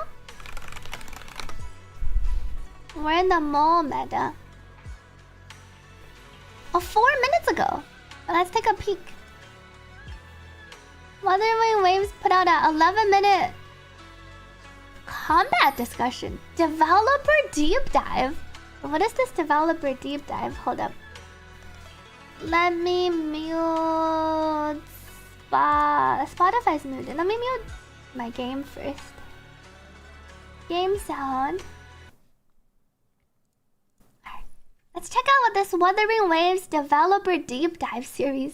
We're in the mall meta. Oh, 4 minutes ago. Let's take a peek. Wuthering Waves put out a 11-minute combat discussion. Developer deep dive. What is this developer deep dive? Hold up. Let me mute Spotify's muted. Let me mute my game first. Game sound. Alright. Let's check out what this Wuthering Waves developer deep dive series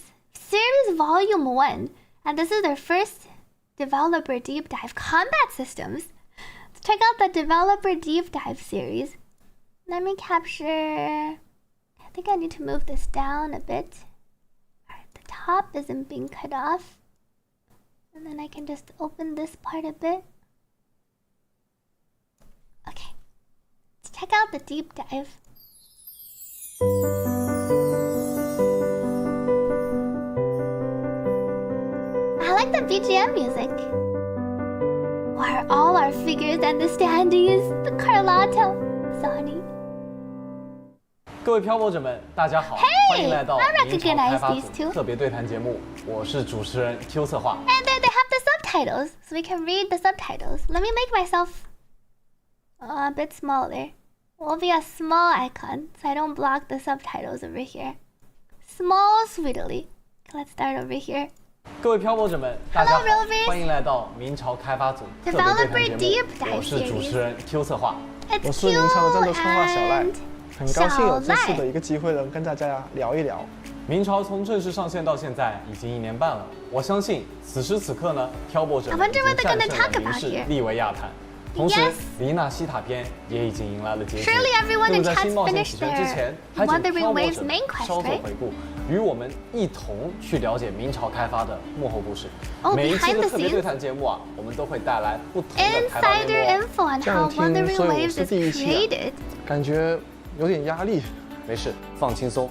volume 1. And this is their first developer deep dive combat systems. Let's check out the developer deep dive series. Let me capture. I think I need to move this down a bit. Alright, the top isn't being cut off. And then I can just open this part a bit. Okay. Let's check out the deep dive. I like the BGM music. Where all our figures and the standees, the Carlotta, Sonny. 各位漂泊者们，大家好，欢迎来到明朝开发组特别对谈节目，我是主持人 Q 策划。And they have the subtitles, so we can read the subtitles. Let me make myself a bit smaller. Will be a small icon, so I don't block the subtitles over here. Small sweetily. Let's start over here. 各位漂泊者们，大家好，欢迎来到明朝开发组特别对谈节目，我是主持人 Q 策划。我是明朝的战斗策划小赖。 很高兴有这次的一个机会能跟大家聊一聊。明朝从正式上线到现在已经1年半了，我相信此时此刻呢，漂泊者已经战胜了明世，立为亚坛。同时，黎娜西塔篇也已经迎来了结局。那么在新冒险起源之前，还请漂泊者稍作回顾，与我们一同去了解明朝开发的幕后故事。每一期的特别对谈节目啊，我们都会带来不同的开发内容。这样听，所以我是第一期啊，感觉 有点压力，没事，放轻松。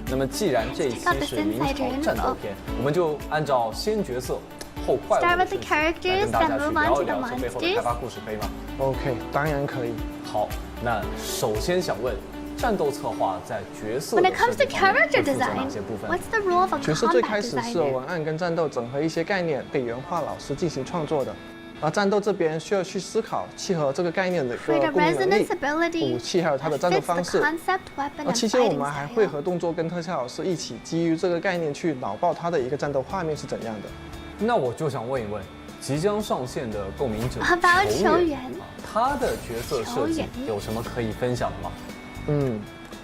那么既然这一期是明朝战斗篇，我们就按照先角色后怪物的顺序来跟大家去聊一聊这背后的开发故事，可以吗 ？OK， 当然可以。好，那首先想问，战斗策划在角色的设计方面会负责哪些部分？角色最开始是由文案跟战斗整合一些概念，被原画老师进行创作的。 而战斗这边需要去思考契合这个概念的一个共鸣能力、武器还有它的战斗方式。而期间我们还会和动作跟特效老师一起基于这个概念去脑爆它的一个战斗画面是怎样的。那我就想问一问，即将上线的共鸣者球员，他的角色设计有什么可以分享的吗？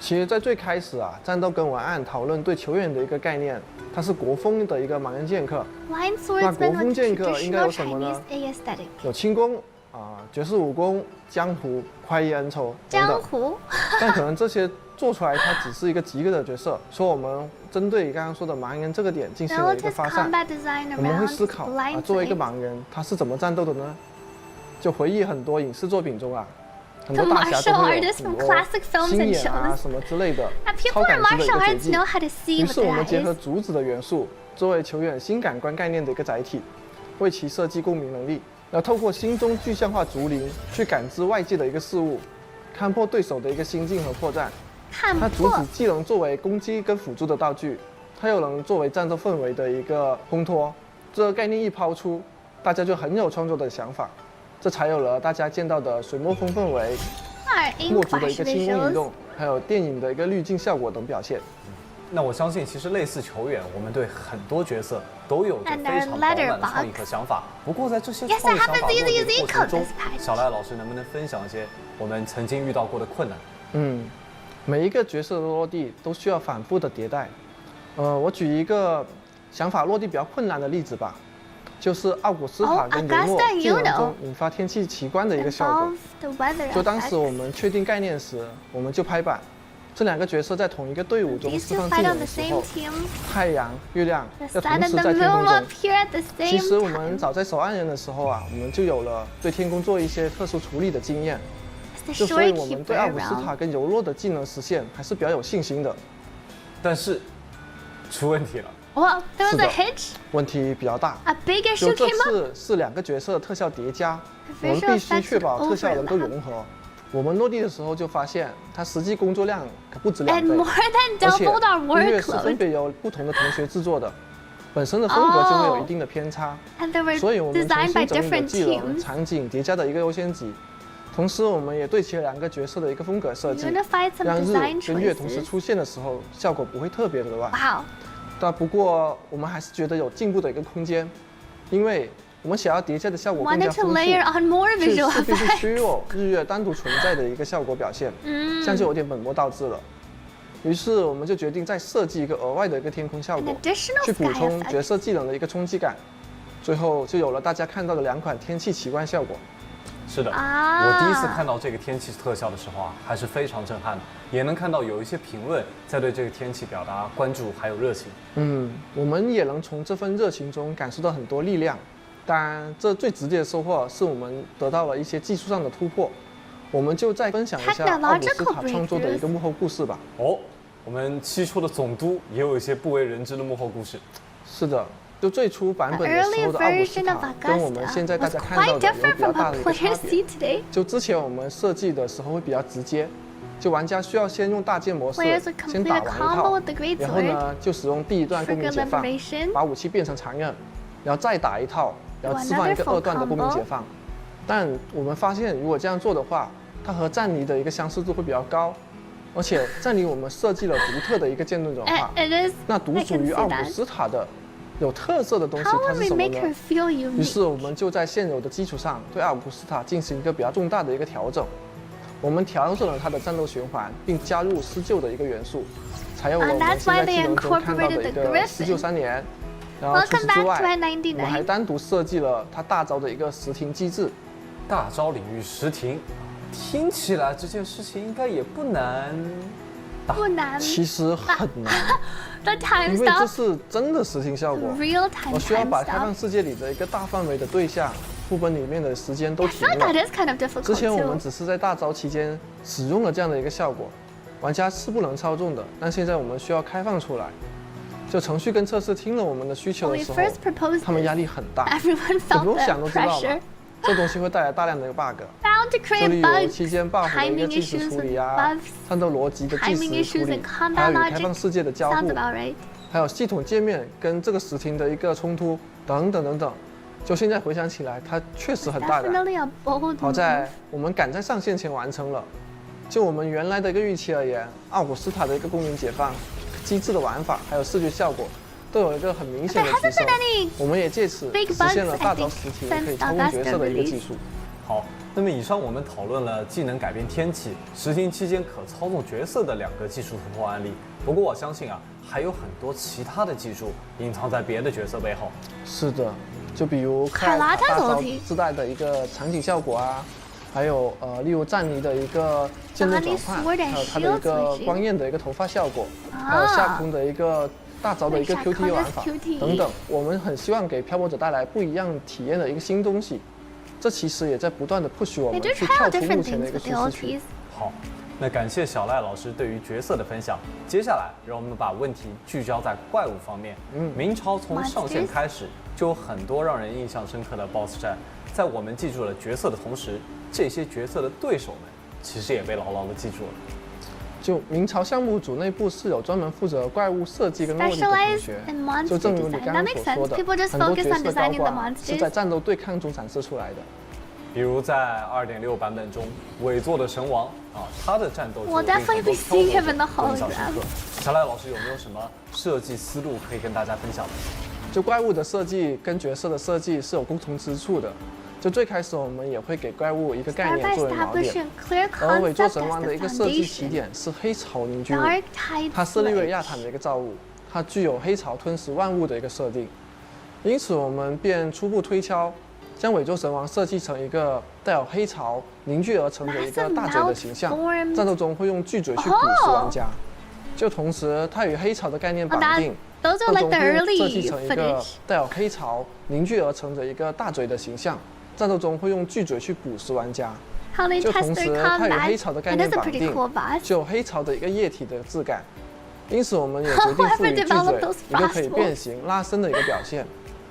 其实，在最开始啊，战斗跟文案讨论对球员的一个概念，它是国风的一个盲人剑客。那国风剑客应该有什么呢？有轻功绝世武功、江湖、快意恩仇等等。但可能这些做出来，它只是一个及格的角色。说我们针对刚刚说的盲人这个点进行了一个发散，我们会思考作为一个盲人，他是怎么战斗的呢？就回忆很多影视作品中很多大侠都会有很多心眼什么之类的超感知的一个捷径。于是我们结合竹子的元素，作为球员新感官概念的一个载体，为其设计共鸣能力。要透过心中具象化竹林去感知外界的一个事物，看破对手的一个心境和破绽。它竹子既能作为攻击跟辅助的道具，它又能作为战斗氛围的一个烘托。这个概念一抛出，大家就很有创作的想法。这才有了大家见到的水墨风氛围、墨竹的一个轻功移动，还有电影的一个滤镜效果等表现。那我相信，其实类似球员，我们对很多角色都有着非常饱满的创意和想法。不过在这些创意想法落地的过程中，小赖老师能不能分享一些我们曾经遇到过的困难？每一个角色的落地都需要反复的迭代。我举一个想法落地比较困难的例子吧。就是奥古斯塔跟尤诺技能中引发天气奇观的一个效果。就当时我们确定概念时，我们就拍板，这两个角色在同一个队伍中释放技能的时候，太阳、月亮要同时在天空中。其实我们早在手按人的时候我们就有了对天空做一些特殊处理的经验。所以我们对奥古斯塔跟尤诺的技能实现还是比较有信心的。但是出问题了。there was a hitch. 问题比较大。就这次是两个角色的特效叠加，我们必须确保特效能够融合。我们落地的时候就发现，它实际工作量可不止2倍，而且音乐是分别由不同的同学制作的，本身的风格就会有一定的偏差。所以我们重新整理了技能、场景叠加的一个优先级。同时，我们也对齐了两个角色的一个风格设计，让日跟月同时出现的时候，效果不会特别的乱。但不过我们还是觉得有进步的一个空间，因为我们想要叠加的效果更加丰富，是必须虚弱日月单独存在的一个效果表现，这样就有点本末倒置了。于是我们就决定再设计一个额外的一个天空效果，去补充角色技能的一个冲击感，最后就有了大家看到的2款天气奇观效果。是的，我第一次看到这个天气特效的时候还是非常震撼的，也能看到有一些评论在对这个天气表达关注还有热情。我们也能从这份热情中感受到很多力量。当然，这最直接的收获是我们得到了一些技术上的突破。我们就再分享一下奥古斯塔创作的一个幕后故事吧。我们七出的总督也有一些不为人知的幕后故事。是的。就最初版本的时候的奥古斯塔，跟我们现在大家看到的有比较大的一个差别。就之前我们设计的时候会比较直接，就玩家需要先用大剑模式先打完一套，然后呢就使用第一段共鸣解放，把武器变成残刃，然后再打一套，然后释放一个2段的共鸣解放。但我们发现，如果这样做的话，它和战离的一个相似度会比较高，而且战离我们设计了独特的一个剑盾转化，那独属于奥古斯塔的。有特色的东西它是什么呢？于是我们就在现有的基础上对奥古斯塔进行一个比较重大的一个调整。我们调整了它的战斗循环，并加入施救的一个元素，才有了我们现在技能中看到的一个施救3连。然后除此之外，我们还单独设计了它大招的一个时停机制。大招领域时停，听起来这件事情应该也不难。其实很难，因为这是真的实停效果。我需要把开放世界里的一个大范围的对象副本里面的时间都停了。之前我们只是在大招期间使用了这样的一个效果，玩家是不能操纵的。但现在我们需要开放出来，就程序跟测试听了我们的需求的时候，他们压力很大，不用想都知道了。这东西会带来大量的一个 bug， 就例如期间 buff 的一个计时处理战斗逻辑的计时处理，还有与开放世界的交互，还有系统界面跟这个时停的一个冲突等等等等。就现在回想起来，它确实很大胆。好在我们赶在上线前完成了。就我们原来的一个预期而言，奥古斯塔的一个公民解放机制的玩法还有视觉效果都有一个很明显的提升。我们也借此实现了大招实体可以操控角色的一个技术。好，那么以上我们讨论了既能改变天气，实行期间可操纵角色的2个技术突破案例。不过我相信啊，还有很多其他的技术隐藏在别的角色背后。是的，就比如开大招自带的一个场景效果啊，还有例如战尼的一个渐动转换，还有它的一个光焰的一个头发效果，还有下空的一个大招的一个 QT 玩法等等。我们很希望给漂泊者带来不一样体验的一个新东西。这其实也在不断的 push 我们去跳出目前的一个舒适区。好，那感谢小赖老师对于角色的分享。接下来，让我们把问题聚焦在怪物方面。明朝从上线开始就有很多让人印象深刻的 BOSS 战，在我们记住了角色的同时，这些角色的对手们其实也被牢牢的记住了。就明朝项目组内部是有专门负责怪物设计跟落地的同学，就正如你刚刚所说的，很多角色高挂是在战斗对抗中展示出来的。比如在 2.6 版本中，伪作的神王啊，他的战斗我definitely be seeing him in the hologram。小赖老师有没有什么设计思路可以跟大家分享的？就怪物的设计跟角色的设计是有共同之处的。就最开始我们也会给怪物一个概念作为锚点，而伪作神王的一个设计起点是黑潮凝聚物，它是利维亚坦的一个造物，它具有黑潮吞噬万物的一个设定，因此我们便初步推敲，将伪作神王设计成一个带有黑潮凝聚而成的一个大嘴的形象，战斗中会用巨嘴去捕食玩家，就同时它与黑潮的概念绑定，战斗中会设计成一个带有黑潮凝聚而成的一个大嘴的形象。战斗中会用巨嘴去捕食玩家，就同时它与黑潮的概念绑定，就有黑潮的一个液体的质感，因此我们也决定赋予巨嘴一个可以变形、拉伸的一个表现。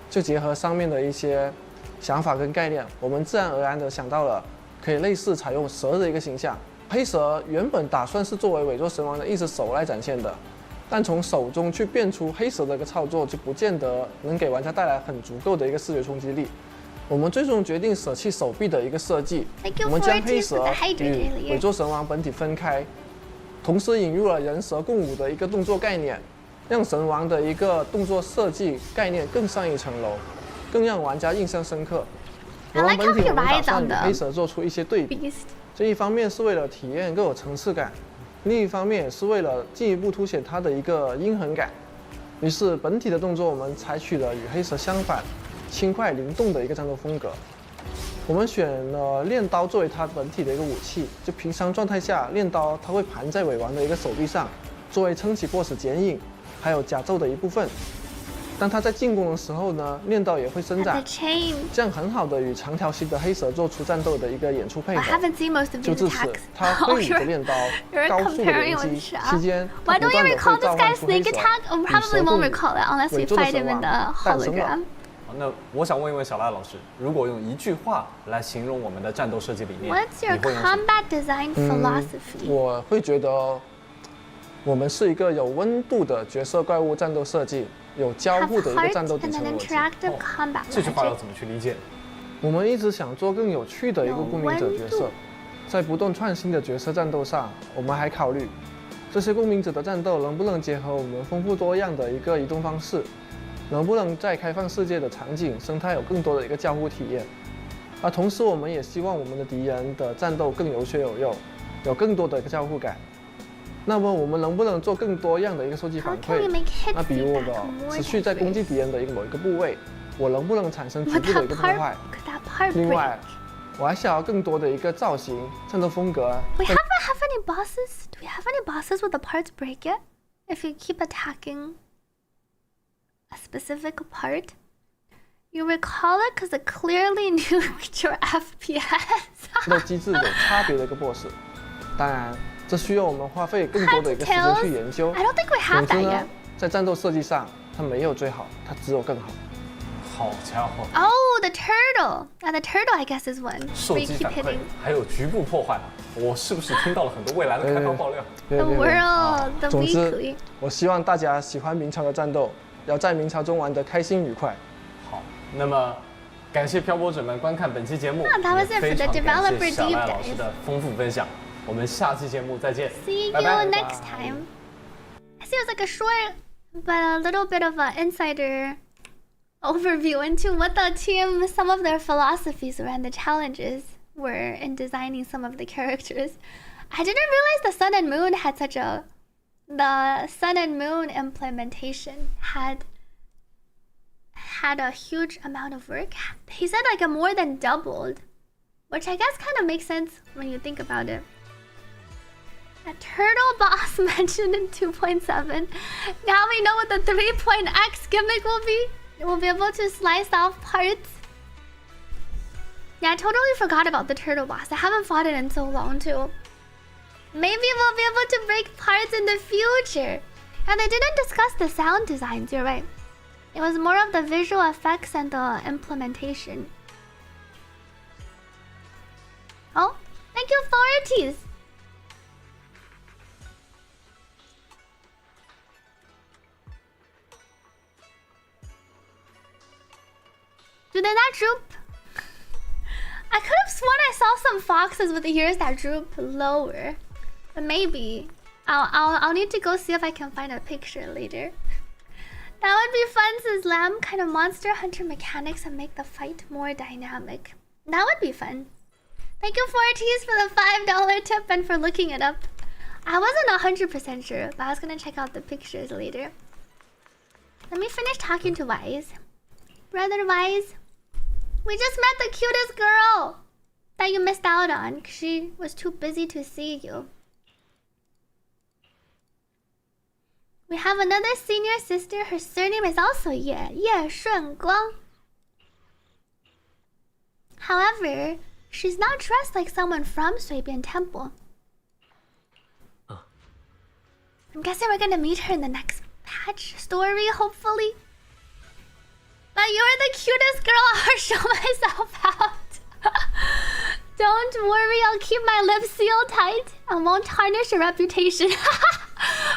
就结合上面的一些想法跟概念，我们自然而然的想到了可以类似采用蛇的一个形象。黑蛇原本打算是作为伪作神王的一只手来展现的，但从手中去变出黑蛇的一个操作，就不见得能给玩家带来很足够的一个视觉冲击力。我们最终决定舍弃手臂的一个设计，我们将黑蛇与伪作神王本体分开，同时引入了人蛇共舞的一个动作概念，让神王的一个动作设计概念更上一层楼，更让玩家印象深刻。神王本体我们打算与黑蛇做出一些对比，这一方面是为了体验更有层次感，另一方面也是为了进一步凸显它的一个阴狠感。于是本体的动作我们采取了与黑蛇相反，轻快灵动的一个战斗风格，我们选了炼刀作为它本体的一个武器。就平常状态下，炼刀它会盘在伪王的一个手臂上，作为撑起 BOSS 剪影还有甲胄的一部分。当它在进攻的时候呢，炼刀也会伸展，这样很好的与长条形的黑蛇做出战斗的一个演出配合。就至此，它挥舞着炼刀，高速的连击期间，它不断的会召唤出黑蛇，与蛇共舞，伪作的神王诞生了。那我想问一问小赖老师，如果用一句话来形容我们的战斗设计理念，你会用什么？我会觉得，我们是一个有温度的角色怪物战斗设计，有交互的一个战斗底层逻辑。这句话要怎么去理解？我们一直想做更有趣的一个公民者角色，在不断创新的角色战斗上，我们还考虑这些公民者的战斗能不能结合我们丰富多样的一个移动方式。能不能在开放世界的场景生态有更多的一个交互体验？而同时，我们也希望我们的敌人的战斗更有血有肉，有更多的一个交互感。那么，我们能不能做更多样的一个收集反馈？那比如我持续在攻击敌人的某一个部位，我能不能产生局部的一个破坏？另外，我还想要更多的一个造型、战斗风格。We haven't have any bosses. Do we have any bosses with the parts break yet? If you keep attacking a specific part, you recall it because it clearly nuked your FPS. 这个机制有差别的一个 boss， 当然这需要我们花费更多的一个时间去研究。I don't think we have that yet. 在战斗设计上，它没有最好，它只有更好。好家伙 ！Oh, the turtle. The turtle, I guess, is one. 受击反馈还有局部破坏，我是不是听到了很多未来的开发爆料 ？The world, the weekly. 总之，我希望大家喜欢明朝的战斗。要在明朝中玩得开心愉快。好，那么感谢漂泊者们观看本期节目，也非常感谢小赖老师的丰富分享。我们下期节目再见， See you next time. I see it was like a short but a little bit of an insider overview into what the team, some of their philosophies around the challenges were in designing some of the characters. I didn't realize the Sun and Moon had such a... The Sun and Moon implementation had a huge amount of work. He said like it more than doubled, which I guess kind of makes sense when you think about it. A turtle boss mentioned in 2.7. Now we know what the 3.x gimmick will be. We'll be able to slice off parts. Yeah, I totally forgot about the turtle boss. I haven't fought it in so long too. Maybe we'll be able to break parts in the future. And they didn't discuss the sound designs, you're right. It was more of the visual effects and the implementation. Oh, thank you for Ortiz. Do they not droop? I could have sworn I saw some foxes with ears that droop lower. But maybe. I'll need to go see if I can find a picture later. That would be fun, says Lamb. Kind of monster hunter mechanics and make the fight more dynamic. That would be fun. Thank you, Forties, for the $5 tip and for looking it up. I wasn't 100% sure, but I was gonna check out the pictures later. Let me finish talking to Wise. Brother Wise, we just met the cutest girl that you missed out on because she was too busy to see you. We have another senior sister. Her surname is also Ye Shunguang. However, she's not dressed like someone from Suibian Temple. I'm guessing we're gonna meet her in the next patch story, hopefully. But you're the cutest girl. I'll show myself out. Don't worry, I'll keep my lips sealed tight and won't tarnish your reputation.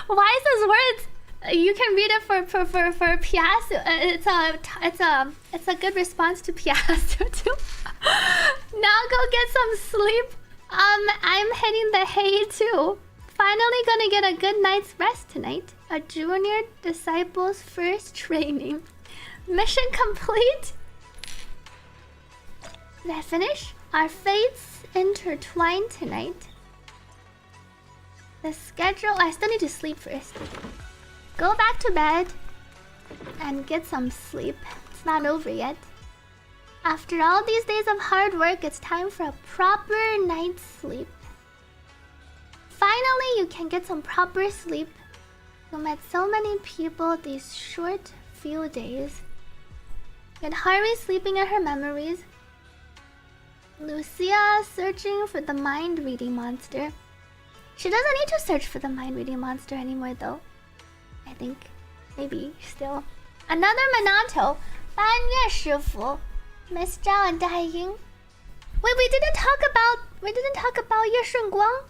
Wise's words. You can read it for Picasso. It's a good response to Picasso too. Now go get some sleep. I'm hitting the hay too. Finally gonna get a good night's rest tonight. A junior disciple's first training. Mission complete. Did I finish? Our fates intertwine tonight. The schedule... I still need to sleep first. Go back to bed and get some sleep. It's not over yet. After all these days of hard work, it's time for a proper night's sleep. Finally, you can get some proper sleep. You met so many people these short few days. Get Hari sleeping in her memories. Lucia searching for the mind-reading monster. She doesn't need to search for the mind-reading monster anymore though. I think. Maybe still. Another Minato. 半月师傅. Miss Zhao and Dai Ying. Wait, we didn't talk about Ye Shunguang?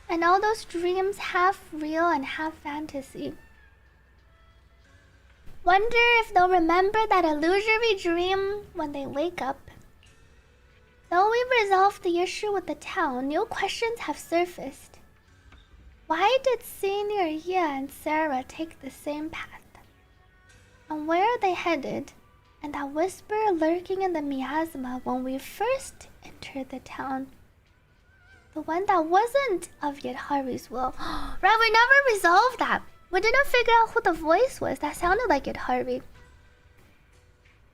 And all those dreams, half real and half fantasy. Wonder if they'll remember that illusory dream when they wake up. Though we've resolved the issue with the town, new questions have surfaced. Why did Senior Ye and Sarah take the same path? And where are they headed? And that whisper lurking in the miasma when we first entered the town. The one that wasn't of Yedhari's will. Right, we never resolved that. We didn't figure out who the voice was. That sounded like Yedhari.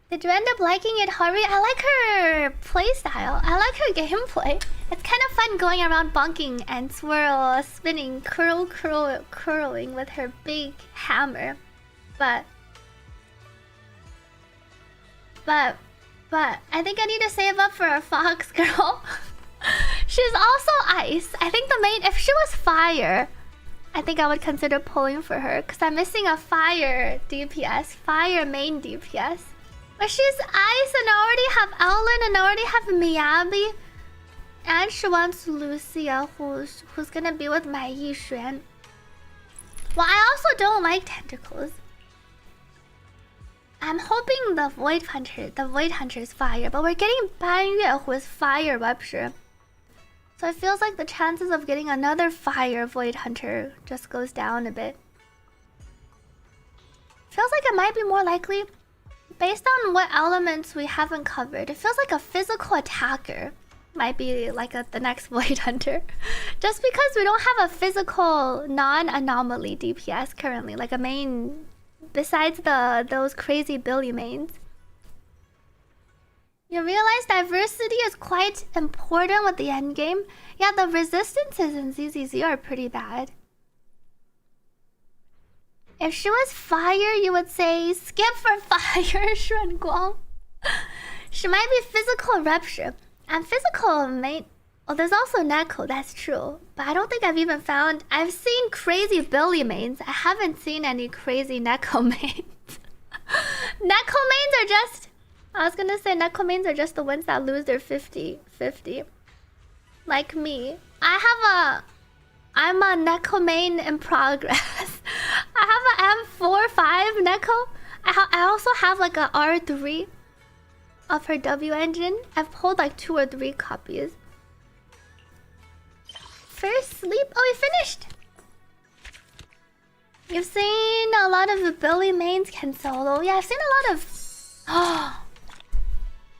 Did you end up liking Yedhari? I like her playstyle. I like her gameplay. It's kind of fun going around bonking and swirl, spinning, curling with her big hammer. But I think I need to save up for a fox girl. She's also ice. I think the main... If she was fire, I think I would consider pulling for her. Because I'm missing a fire DPS. Fire main DPS. But she's ice and I already have Owlin and I already have Miyabi. And she wants Lucia, who's gonna be with my Yixuan. Well, I also don't like tentacles. I'm hoping the Void Hunter is fire, but we're getting Ban Yue, who is fire rupture. So it feels like the chances of getting another fire Void Hunter just goes down a bit. Feels like it might be more likely, based on what elements we haven't covered, it feels like a physical attacker might be like the next Void Hunter. Just because we don't have a physical non-anomaly DPS currently, like a main, besides those crazy Billy mains. You realize diversity is quite important with the endgame? Yeah, the resistances in ZZZ are pretty bad. If she was fire, you would say skip for fire, Shuan Guang. She might be physical rupture. And physical main... Oh, there's also Neko, that's true. But I don't think I've even found... I've seen crazy Billy mains. I haven't seen any crazy Neko mains. Neko mains are just... I was gonna say Neko mains are just the ones that lose their 50-50. Like me. I'm a Neko main in progress. I have an M4-5 Neko. I also have like a R3 of her W engine. I've pulled like 2 or 3 copies. First sleep. Oh, we finished. You've seen a lot of the Billy mains can solo. Yeah, I've seen a lot of... Oh.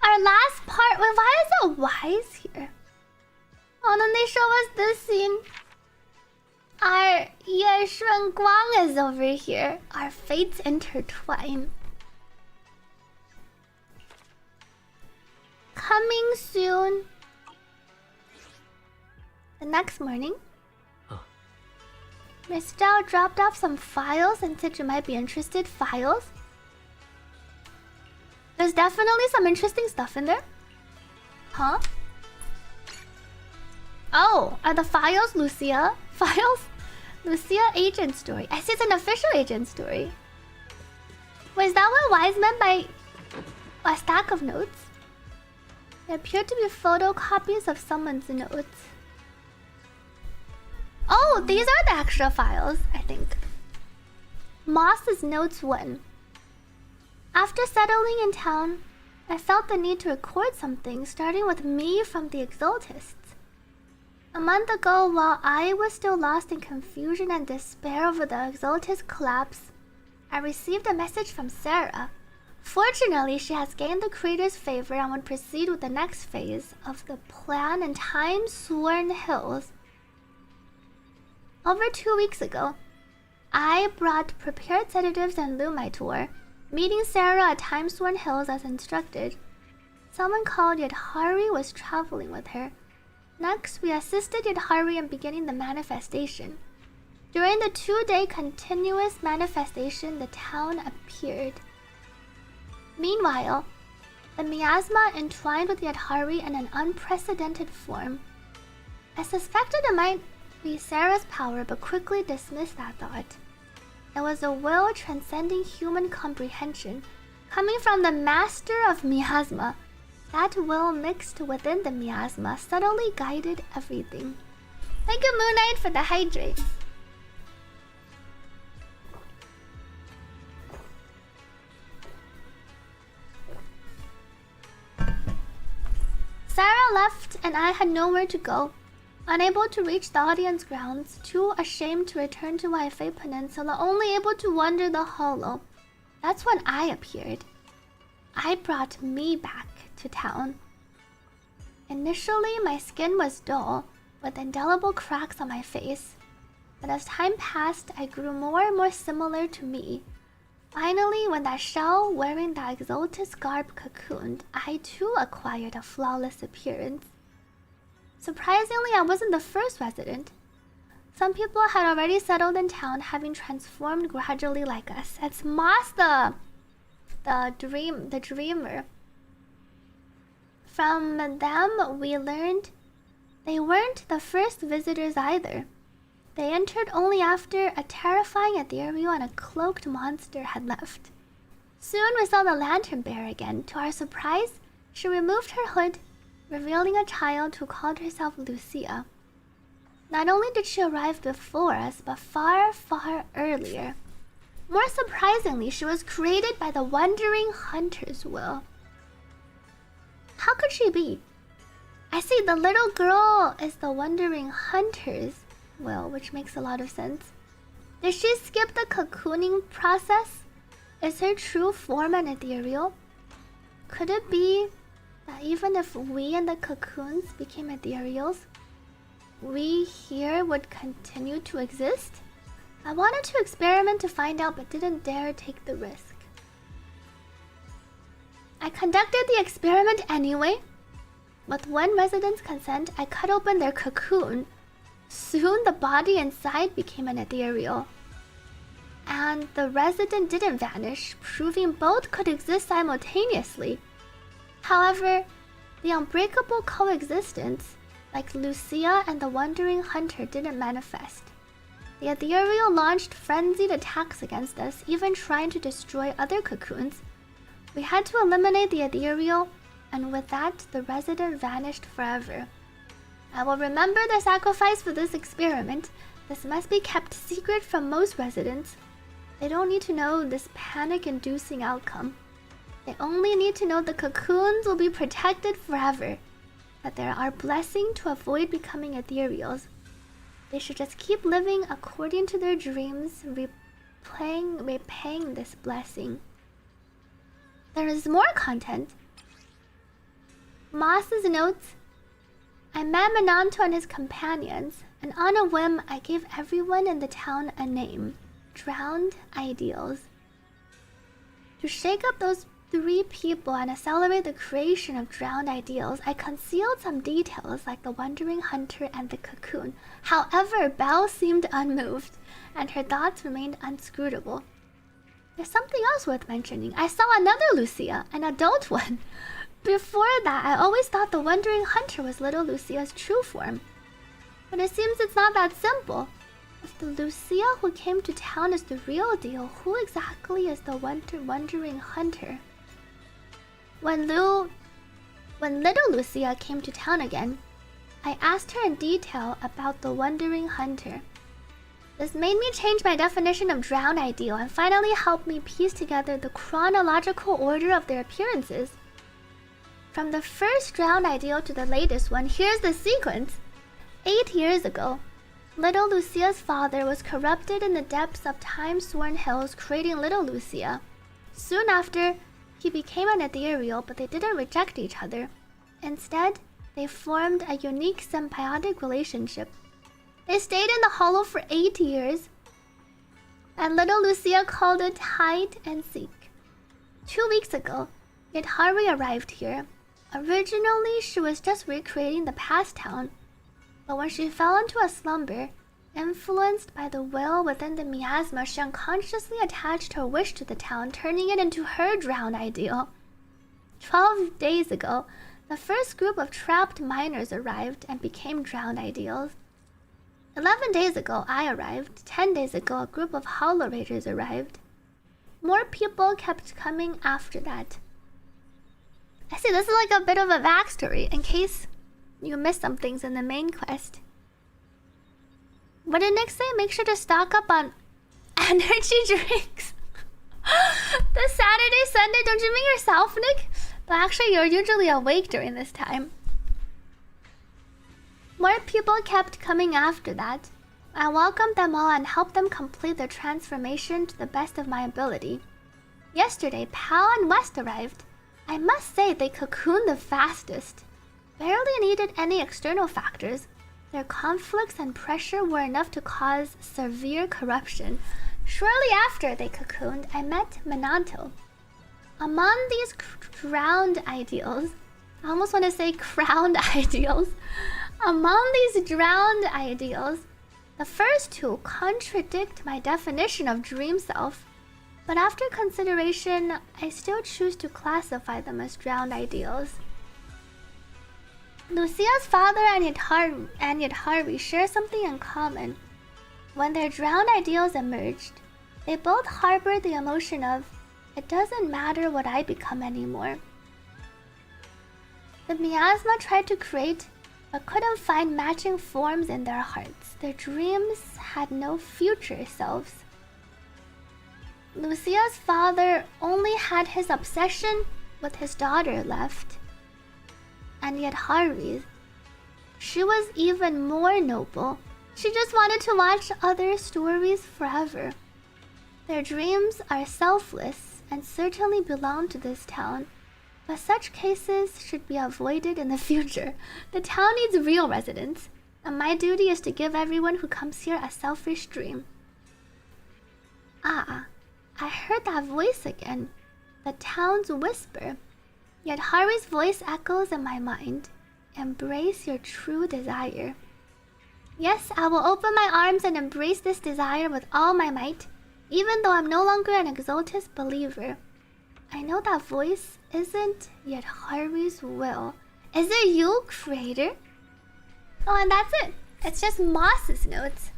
Our last part. Wait, why is it Wise here? Oh, then they show us this scene. Our Ye Shun Guang is over here. Our fates intertwine. Coming soon. The next morning, Miss Zhao dropped off some files and said you might be interested. Files? There's definitely some interesting stuff in there. Huh? Oh, are the files Lucia? Files? Lucia agent story. I see it's an official agent story. Wait, is that what Wise meant by a stack of notes? They appear to be photocopies of someone's notes. Oh, these are the extra files, I think. Moss's notes 1. After settling in town, I felt the need to record something, starting with me from the Exaltists. A month ago, while I was still lost in confusion and despair over the Exaltist collapse, I received a message from Sarah. Fortunately, she has gained the creator's favor and would proceed with the next phase of the plan in Time-Sworn Hills. Over 2 weeks ago, I brought prepared sedatives and Lumitor, meeting Sarah at Time-Sworn Hills as instructed. Someone called Yadhari was traveling with her. Next, we assisted Yadhari in beginning the manifestation. During the 2-day continuous manifestation, the town appeared. Meanwhile, the miasma entwined with Yadhari in an unprecedented form. I suspected it might be Sarah's power, but quickly dismissed that thought. It was a will transcending human comprehension, coming from the master of miasma. That will mixed within the miasma subtly guided everything. Thank you, Moon Knight, for the hydrate. Sarah left and I had nowhere to go. Unable to reach the audience grounds, too ashamed to return to Waifei Peninsula, only able to wander the hollow. That's when I appeared. I brought me back to town. Initially, my skin was dull, with indelible cracks on my face. But as time passed, I grew more and more similar to me. Finally, when that shell wearing the Exaltus garb cocooned, I too acquired a flawless appearance. Surprisingly, I wasn't the first resident. Some people had already settled in town, having transformed gradually like us. It's Moss the dreamer. From them, we learned they weren't the first visitors either. They entered only after a terrifying ethereal and a cloaked monster had left. Soon we saw the lantern bearer again. To our surprise, she removed her hood, revealing a child who called herself Lucia. Not only did she arrive before us, but far, far earlier. More surprisingly, she was created by the Wandering Hunter's will. How could she be? I see, the little girl is the Wandering Hunter's will, which makes a lot of sense. Did she skip the cocooning process? Is her true form an ethereal? Could it be that even if we and the cocoons became ethereals, we here would continue to exist? I wanted to experiment to find out, but didn't dare take the risk. I conducted the experiment anyway. With one resident's consent, I cut open their cocoon. Soon the body inside became an ethereal. And the resident didn't vanish, proving both could exist simultaneously. However, the unbreakable coexistence, like LUCIA and the Wandering Hunter, didn't manifest. The ethereal launched frenzied attacks against us, even trying to destroy other cocoons. We had to eliminate the ethereal, and with that, the resident vanished forever. I will remember the sacrifice for this experiment. This must be kept secret from most residents. They don't need to know this panic-inducing outcome. They only need to know the cocoons will be protected forever, that they are our blessing to avoid becoming ethereals. They should just keep living according to their dreams, repaying this blessing. There is more content. Moss's notes. I met Menanto and his companions, and on a whim, I gave everyone in the town a name. Drowned Ideals. To shake up those 3 people and accelerate the creation of Drowned Ideals, I concealed some details like the Wandering Hunter and the cocoon. However, Belle seemed unmoved, and her thoughts remained inscrutable. There's something else worth mentioning. I saw another LUCIA, an adult one. Before that, I always thought the Wandering Hunter was little LUCIA's true form. But it seems it's not that simple. If the LUCIA who came to town is the real deal, who exactly is the Wandering Hunter? When little LUCIA came to town again, I asked her in detail about the Wandering Hunter. This made me change my definition of Drowned Ideal and finally helped me piece together the chronological order of their appearances. From the first Drowned Ideal to the latest one, here's the sequence. 8 years ago, little LUCIA's father was corrupted in the depths of time-sworn hills, creating little LUCIA. Soon after, he became an ethereal, but they didn't reject each other. Instead, they formed a unique symbiotic relationship. They stayed in the hollow for 8 years, and little LUCIA called it hide and seek. 2 weeks ago, Yadhari arrived here. Originally, she was just recreating the past town, but when she fell into a slumber, influenced by the will within the miasma, she unconsciously attached her wish to the town, turning it into her Drowned Ideal. 12 days ago, the first group of trapped miners arrived and became Drowned Ideals. 11 days ago, I arrived. 10 days ago, a group of Hollow Raiders arrived. More people kept coming after that. I see, this is like a bit of a backstory in case you missed some things in the main quest. What did Nick say? Make sure to stock up on energy drinks. This Saturday, Sunday, don't you mean yourself, Nick? But actually, you're usually awake during this time. More people kept coming after that. I welcomed them all and helped them complete their transformation to the best of my ability. Yesterday, Pal and West arrived. I must say they cocooned the fastest. Barely needed any external factors. Their conflicts and pressure were enough to cause severe corruption. Shortly after they cocooned, I met Menanto. Among these drowned ideals, I almost want to say crowned ideals. Among these drowned ideals, the first 2 contradict my definition of dream self, but after consideration, I still choose to classify them as drowned ideals. LUCIA's father and Yadhari share something in common. When their drowned ideals emerged, they both harbored the emotion of, it doesn't matter what I become anymore. The miasma tried to create, but couldn't find matching forms in their hearts. Their dreams had no future selves. LUCIA's father only had his obsession with his daughter left. And Yadhari's, she was even more noble. She just wanted to watch other stories forever. Their dreams are selfless, and certainly belong to this town. But such cases should be avoided in the future. The town needs real residents, and my duty is to give everyone who comes here a selfish dream. Ah, I heard that voice again. The town's whisper. Yet Haru's voice echoes in my mind. Embrace your true desire. Yes, I will open my arms and embrace this desire with all my might, even though I'm no longer an Exaltus believer. I know that voice isn't yet Haru's will. Is it you, creator? Oh, and that's it. It's just Moss's notes.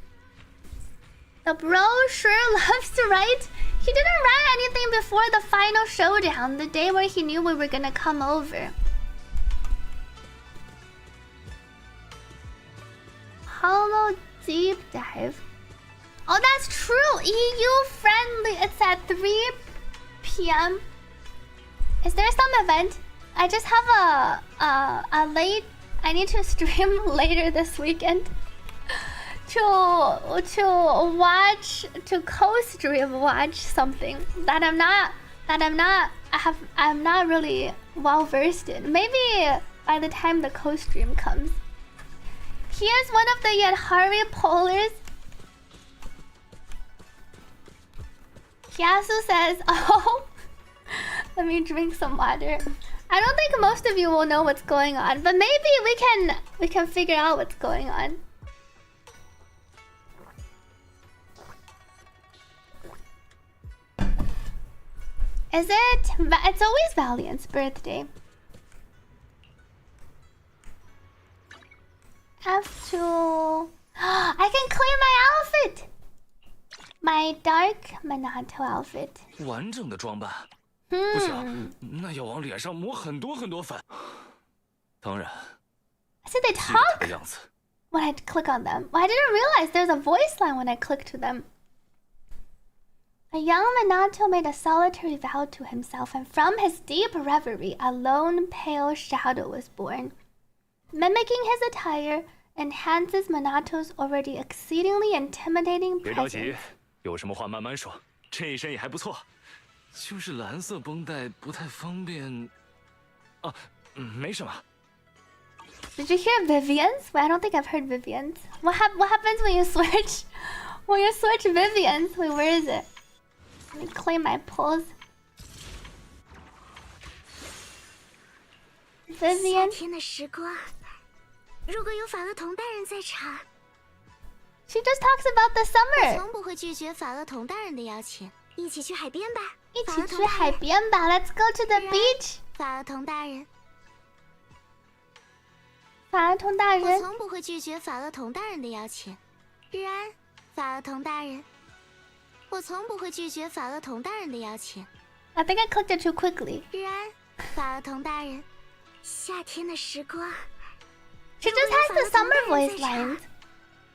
The bro sure loves to write. He didn't write anything before the final showdown, the day where he knew we were gonna come over. Hollow deep dive. Oh, that's true. EU friendly. It's at 3 p.m. Is there some event? I just have a late. I need to stream later this weekend to co-stream watch something that I'm not really well versed in. Maybe by the time the co-stream comes. Here's one of the Yadhari polars. Kyasu says, oh, let me drink some water. I don't think most of you will know what's going on, but maybe we can figure out what's going on. Is it? It's always Valiant's birthday. F2. I can claim my outfit. My dark Minato outfit. 完整的装扮，不行，那要往脸上抹很多很多粉。当然， So they talk when I click on them. Well, I didn't realize there's a voice line when I click to them. A young Minato made a solitary vow to himself, and from his deep reverie, a lone pale shadow was born. Mimicking his attire enhances Minato's already exceedingly intimidating 别着急， presence. 有什么话慢慢说。这一身也还不错，就是蓝色绷带不太方便。啊，没什么。 Did you hear Vivian's? Wait, I don't think I've heard Vivian's. What happens when you switch? When you switch Vivian's? Wait, where is it? Let me claim my pulls. Vivian. 夏天的时光，如果有法厄同大人在场， She just talks about the 我 summer. 从不会拒绝法厄同大人的邀请。一起去海边吧，一起去海边吧 Let's go to the beach. 法厄同大人。 法厄同大人。我从不会拒绝法厄同大人的邀请。日安，法厄同大人。我从不会拒绝法厄同大人的邀请。 I think I clicked it too quickly. 日安，法厄同大人。夏天的时光。 She just has the summer voice lines.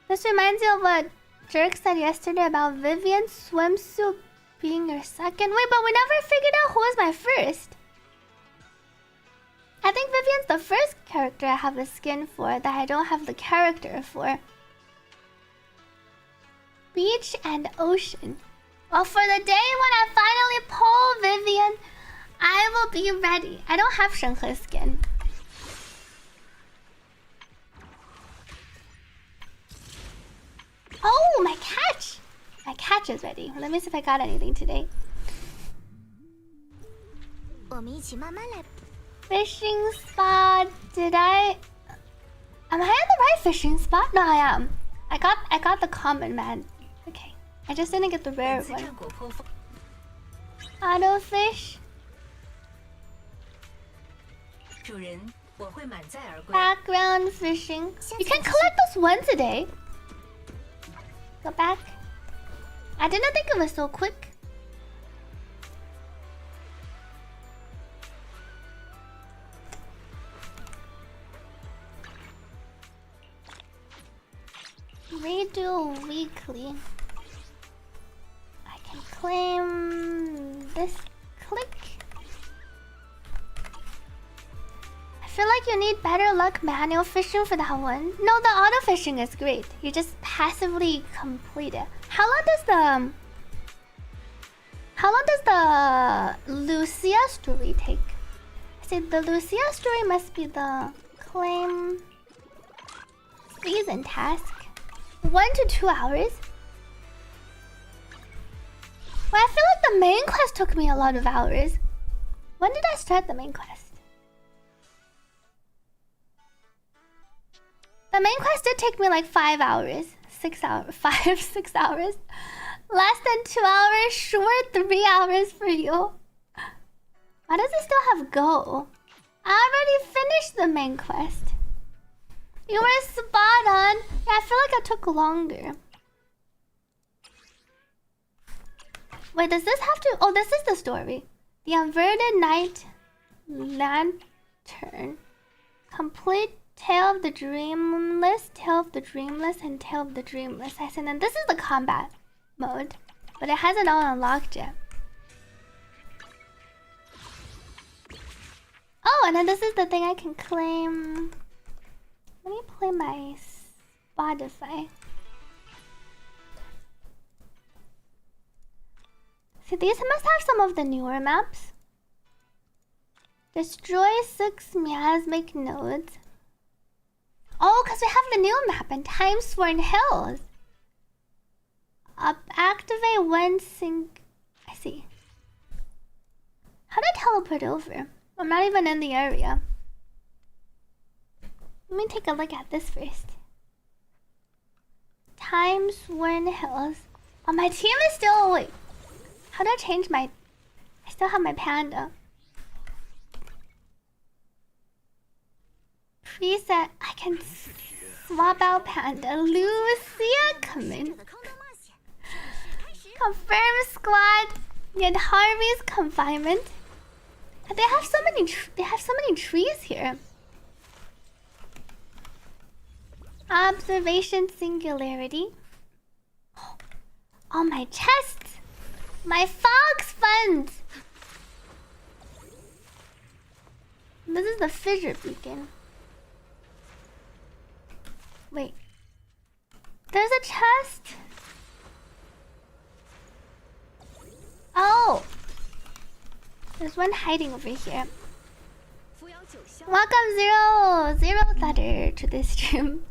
This reminds you of what Jerk said yesterday about Vivian's swimsuit being your second. Wait, but we never figured out who was my first. I think Vivian's the first character I have the skin for that I don't have the character for. Beach and ocean. Well, for the day when I finally pull Vivian, I will be ready. I don't have Shenhe's skin. Oh, my catch! My catch is ready. Let me see if I got anything today. 我们一起慢慢来。 Fishing spot. Did I? Am I in the right fishing spot? No, I am. I got the common man. Okay. I just didn't get the rare one. Auto fish. Background fishing. You can collect those once a day. Go back. I didn't think it was so quick. Redo weekly. I can claim this click. I feel like you need better luck manual fishing for that one. No, the auto fishing is great. You just passively complete it. How How long does the Lucia story take? I said the Lucia story must be the claim season task. 1 to 2 hours. Well, I feel like the main quest took me a lot of hours. When did I start the main quest? The main quest did take me like 5 hours. 6 hours. 5, 6 hours. Less than 2 hours. Short 3 hours for you. Why does it still have go? I already finished the main quest. You were spot on. Yeah, I feel like I took longer. Wait, does this have to... Oh, this is the story. The Inverted Night Lantern. Complete Tale of the Dreamless, Tale of the Dreamless, and Tale of the Dreamless. I said, and this is the combat mode. But it hasn't all unlocked yet. Oh, and then this is the thing I can claim. Let me play my Spotify. See, these must have some of the newer maps. Destroy 6 miasmic nodes. Oh, because we have the new map in Time Sworn Hills. Activate one sync. I see. How do I teleport over? I'm not even in the area. Let me take a look at this first. Time Sworn Hills. Oh, my team is still... Wait. How do I change my... I still have my panda. Preset. I can swap out panda. Lucia, come in. Confirm squad. Yet Harvey's confinement. They have so many trees here. Observation singularity. Oh, my chest. My fox funds. This is the fissure beacon. Wait. There's a chest. Oh. There's one hiding over here. Welcome Zero Thunder to this stream.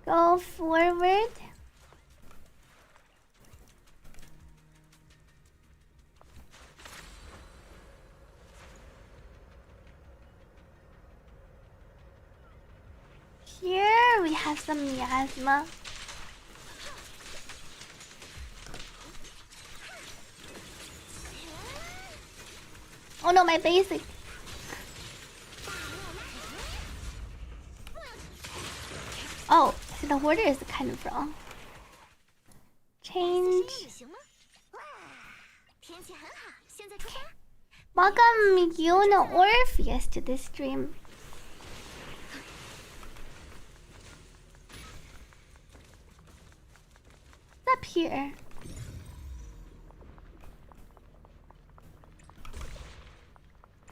Go forward. Here we have some miasma. Oh no, my basic. Oh, so the order is kind of wrong. Change. Welcome Yuna Orpheus to this stream. What's up here?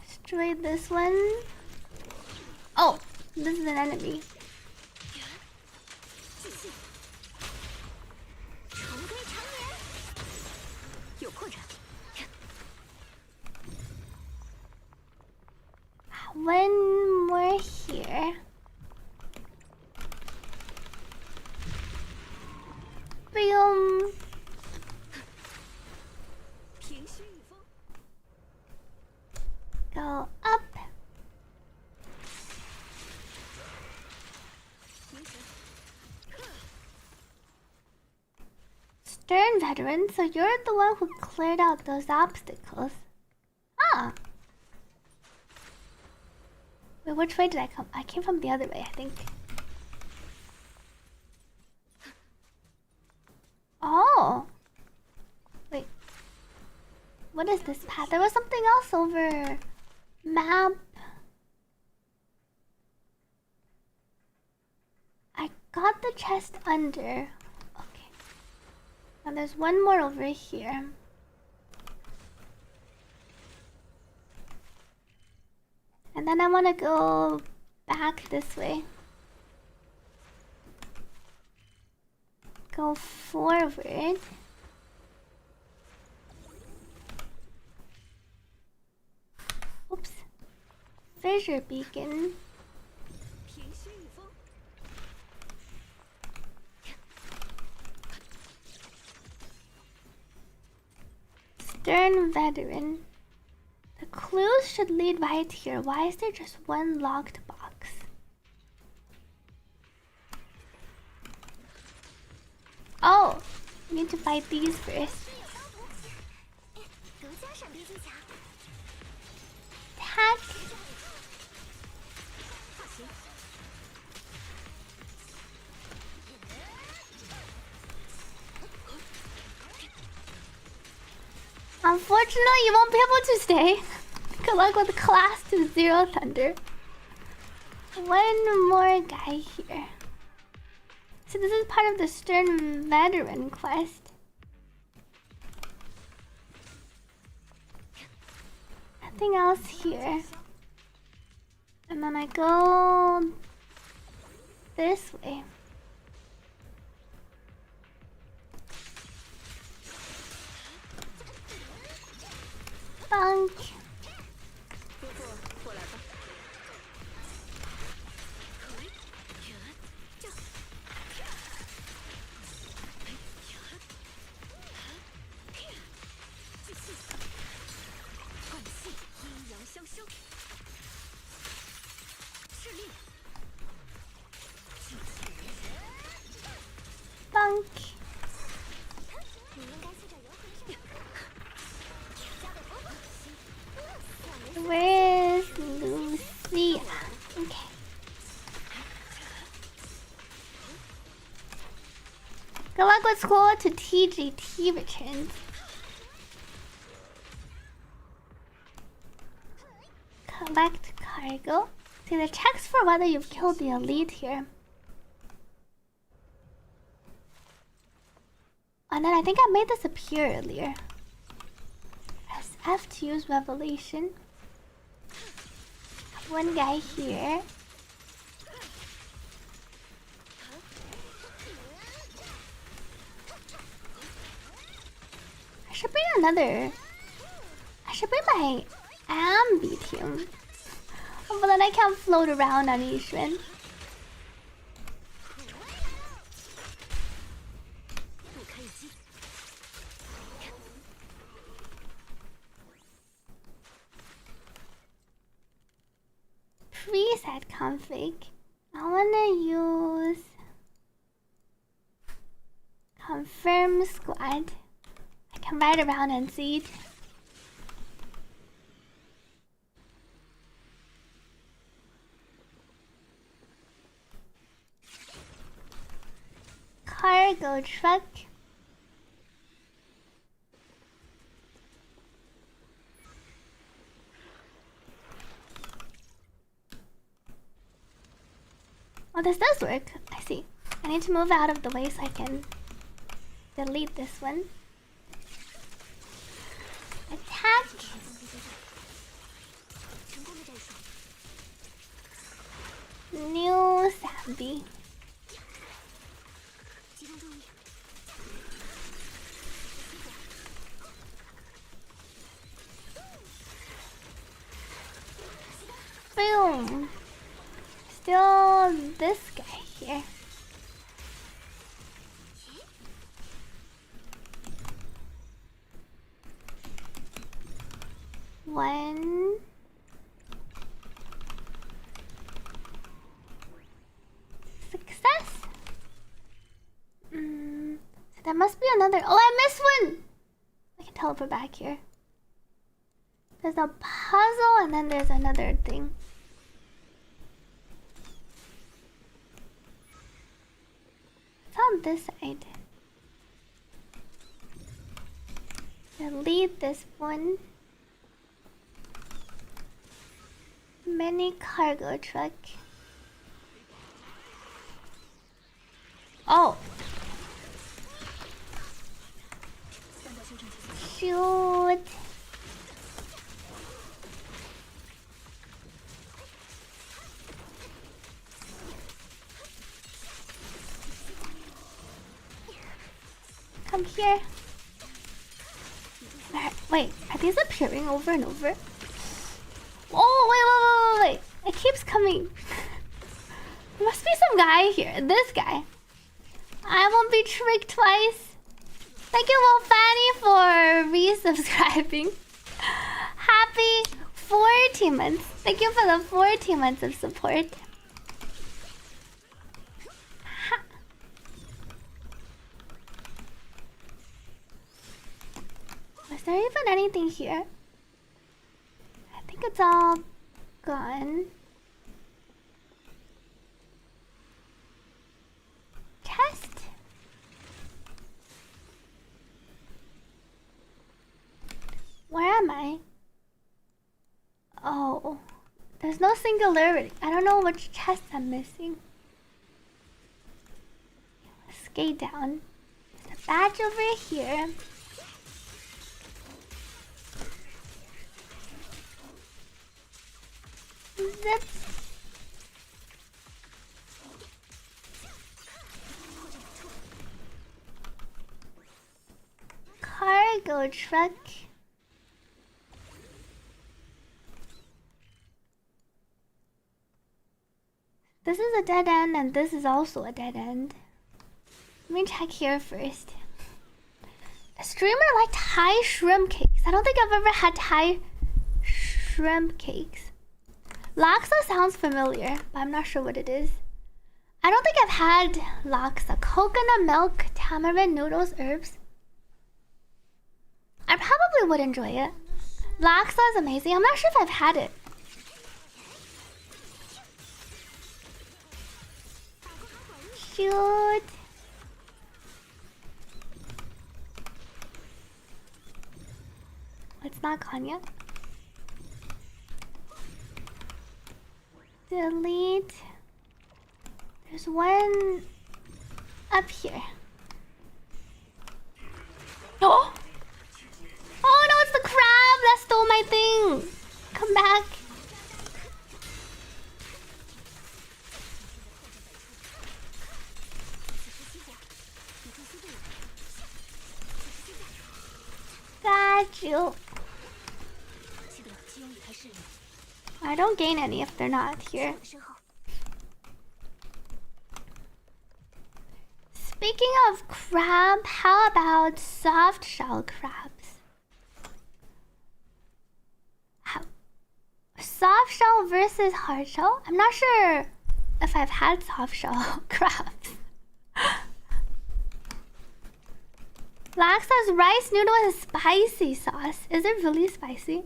Destroy this one. Oh, this is an enemy. One more here. Boom. Go up. Stern veteran, so you're the one who cleared out those obstacles. Ah. Wait, which way did I come? I came from the other way, I think. Oh. Wait. What is this path? There was something else over. Map. I got the chest under. Okay. Now there's one more over here. And then I want to go back this way. Go forward. fissure beacon. Stern veteran. The clues should lead right here. Why is there just one locked box? Oh, we need to fight these first. Attack. Unfortunately, you won't be able to stay. Good luck with class to 0 thunder. One more guy here. So this is part of the Stern Veteran quest. Nothing else here. And then I go this way. Bunk. Bunk. Where is Lucia? Okay. Good luck with school to TGT returns. Collect cargo. See the checks for whether you've killed the elite here. And then I think I made this appear earlier. Press F to use revelation. One guy here. I should bring another. I should bring my Ambi team. Oh, but then I can't float around on Ishrin. Preset config. I wanna use confirm squad. I can ride around and see it. Cargo truck. Oh, this does work. I see. I need to move out of the way so I can delete this one. Attack. New Sabby. Boom. Still this guy here. One. Success. So there must be another. Oh, I missed one. I can teleport back here. There's a puzzle and then there's another thing. It's on this side. Delete this one. Mini cargo truck. Oh. Shoot. Come here. Wait, are these appearing over and over? Oh, wait. It keeps coming. There must be some guy here. This guy. I won't be tricked twice. Thank you, Wolfani, for resubscribing. Happy 14 months. Thank you for the 14 months of support. Was there even anything here? I think it's all gone. Chest? Where am I? Oh, there's no singularity. I don't know which chest I'm missing. Let's skate down. There's a badge over here. Zip. Cargo truck. This is a dead end and this is also a dead end. Let me check here first. A streamer liked Thai shrimp cakes. I don't think I've ever had Thai shrimp cakes. Laksa sounds familiar, but I'm not sure what it is. I don't think I've had laksa. Coconut milk, tamarind noodles, herbs. I probably would enjoy it. Laksa is amazing. I'm not sure if I've had it. Shoot. It's not gone yet. Delete. There's one up here. Oh! Oh no, it's the crab that stole my thing! Come back. Got you. I don't gain any if they're not here. Speaking of crab, how about soft shell crabs? Soft shell versus hard shell? I'm not sure if I've had soft shell crabs. Laksa's rice noodle with spicy sauce. Is it really spicy?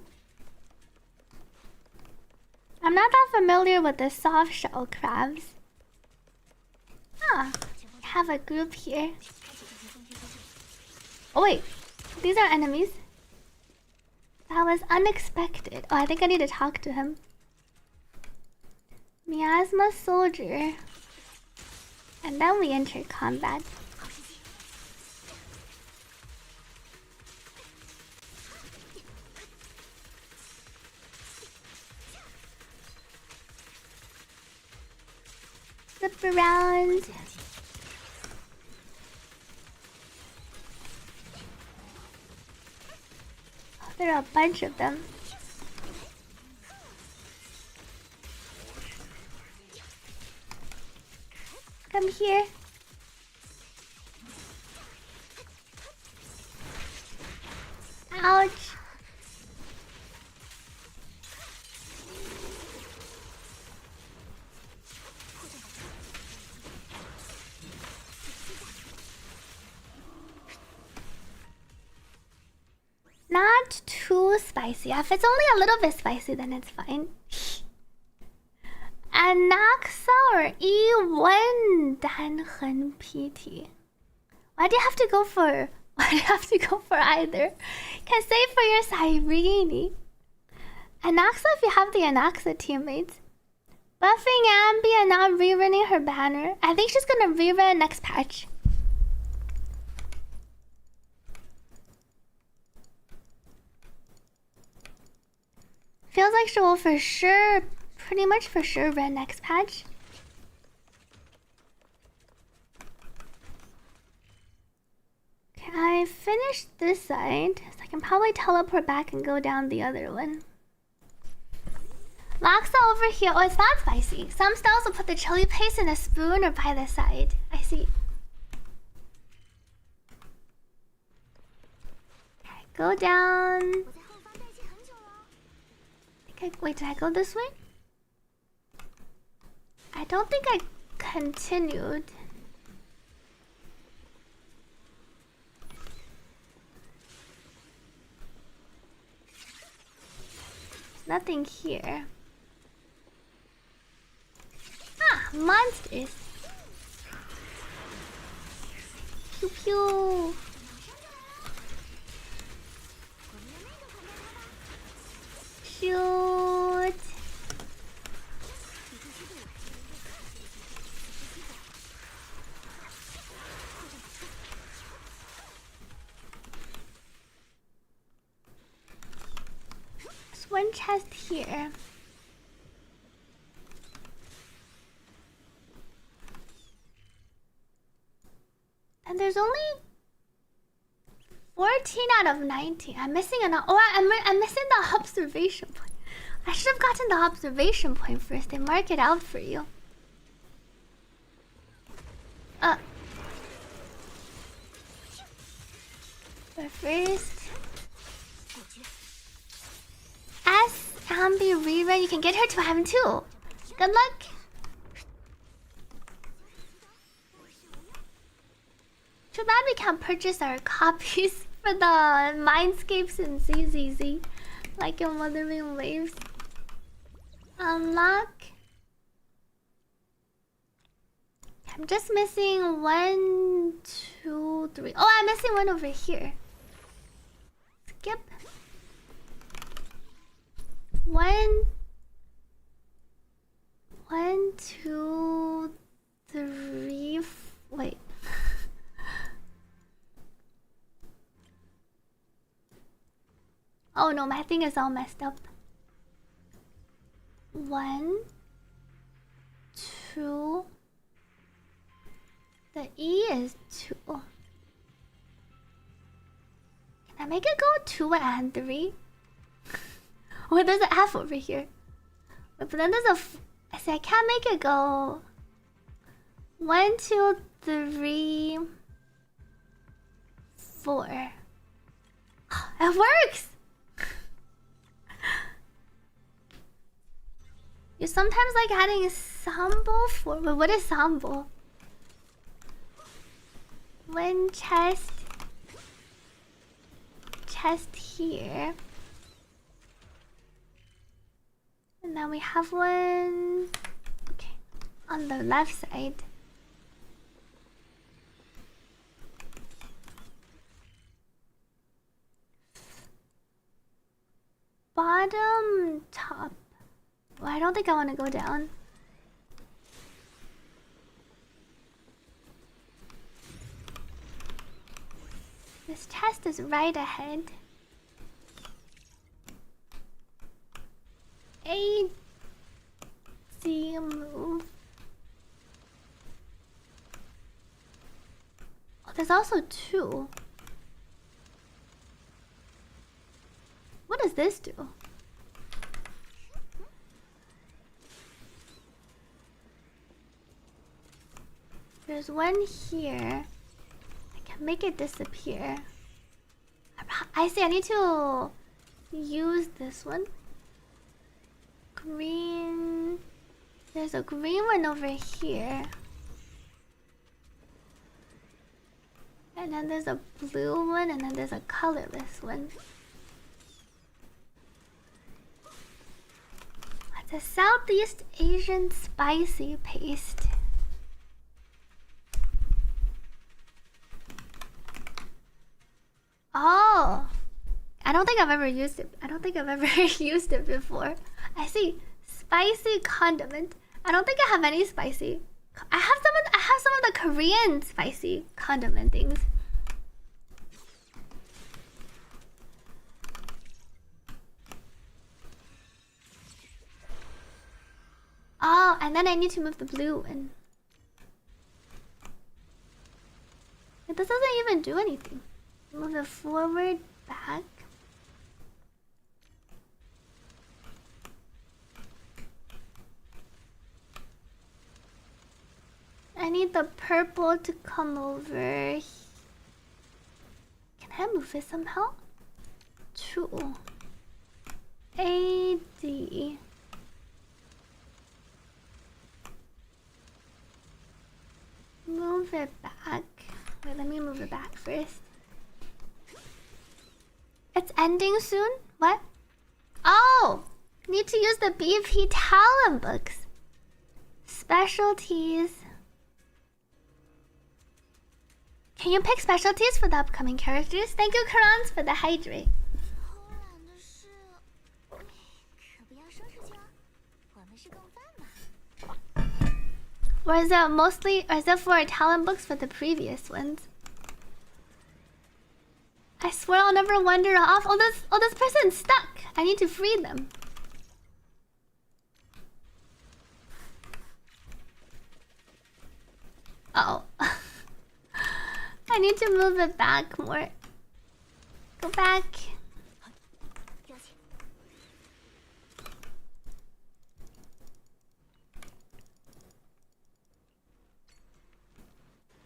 I'm not that familiar with the soft shell crabs. Ah, I have a group here. Oh wait, these are enemies. That was unexpected. Oh, I think I need to talk to him. Miasma soldier. And then we enter combat. Zip around. Oh, there are a bunch of them. Come here. Ouch. Not too spicy. If it's only a little bit spicy, then it's fine. Anaxa or E1 Dan Hen PT. Why do you have to go for? Why do you have to go for either? Can say for your Cyrene. Anaxa if you have the Anaxa teammates. Buffing Ambi and not rerunning her banner. I think she's gonna rerun next patch. Feels like she will for sure, pretty much for sure, run next patch. Okay, I finished this side, so I can probably teleport back and go down the other one. Laksa over here. Oh, it's not spicy. Some styles will put the chili paste in a spoon or by the side. I see. Okay, go down. Wait, did I go this way? I don't think I continued. Nothing here. Ah, monsters. Pew pew. Shoot. There's one chest here. And there's only 14 out of 19. I'm missing an. Oh, I'm missing the observation point. I should have gotten the observation point first. They mark it out for you. But first, S Ambi Rerun. You can get her to heaven too. Good luck. Too bad we can't purchase our copies for the Mindscapes and ZZZ, like in Wuthering Waves. Unlock. I'm just missing 1, 2, 3. Oh, I'm missing one over here. Skip. 1, 2, 3. Wait. Oh no, my thing is all messed up. 1, 2. The E is 2. Can I make it go 2 and 3? Oh, there's an F over here. But then there's a. I can't make it go 1, 2, 3, 4. It works! You sometimes like adding a sample for. But what is sample? One chest here, and then we have one. Okay, on the left side. Bottom, top. Well, I don't think I want to go down. This chest is right ahead. A, C, move. Oh, there's also 2. What does this do? There's one here. I can make it disappear. I see, I need to use this one. Green. There's a green one over here. And then there's a blue one, and then there's a colorless one. It's a Southeast Asian spicy paste. Oh, I don't think I've ever used it. I don't think I've ever used it before. I see, spicy condiment. I don't think I have any spicy. I have some of the Korean spicy condiment things. Oh, and then I need to move the blue one. This doesn't even do anything. Move it forward, back. need the purple to come over. Can I move it somehow? 2 AD. Move it back. Wait, let me move it back first. It's ending soon? What? Oh! Need to use the BP talent books. Specialties. Can you pick specialties for the upcoming characters? Thank you, Karans, for the hydrate. Or is it mostly, or is it for talent books for the previous ones? I swear I'll never wander off. Oh, this person's stuck. I need to free them. Uh oh. I need to move it back more. Go back.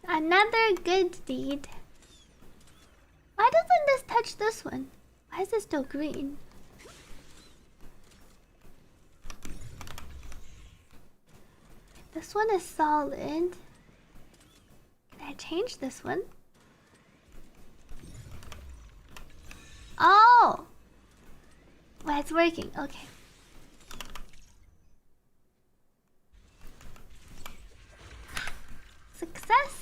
Another good deed. Why doesn't this touch this one? Why is it still green? This one is solid. Can I change this one? Oh! Well, it's working. Okay. Success!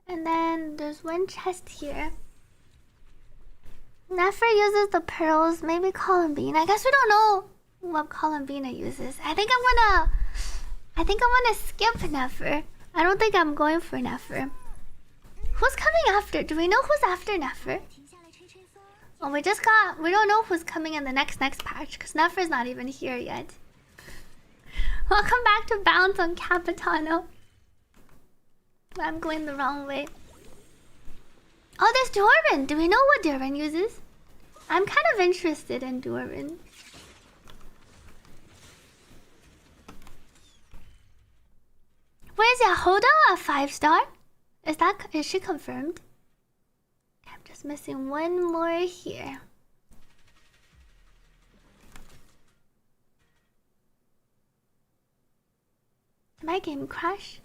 And then there's one chest here. Nefer uses the pearls, maybe Columbine. I guess we don't know what Columbine uses. I think I'm gonna skip Nefer. I don't think I'm going for Nefer. Who's coming after? Do we know who's after Nefer? Oh, we don't know who's coming in the next patch, because Nefer's not even here yet. Welcome back to Bounce on Capitano. I'm going the wrong way. Oh, there's Doran. Do we know what Doran uses? I'm kind of interested in Doran. Where's Yahoda? A 5-star? Is she confirmed? I'm just missing one more here. Did my game crash?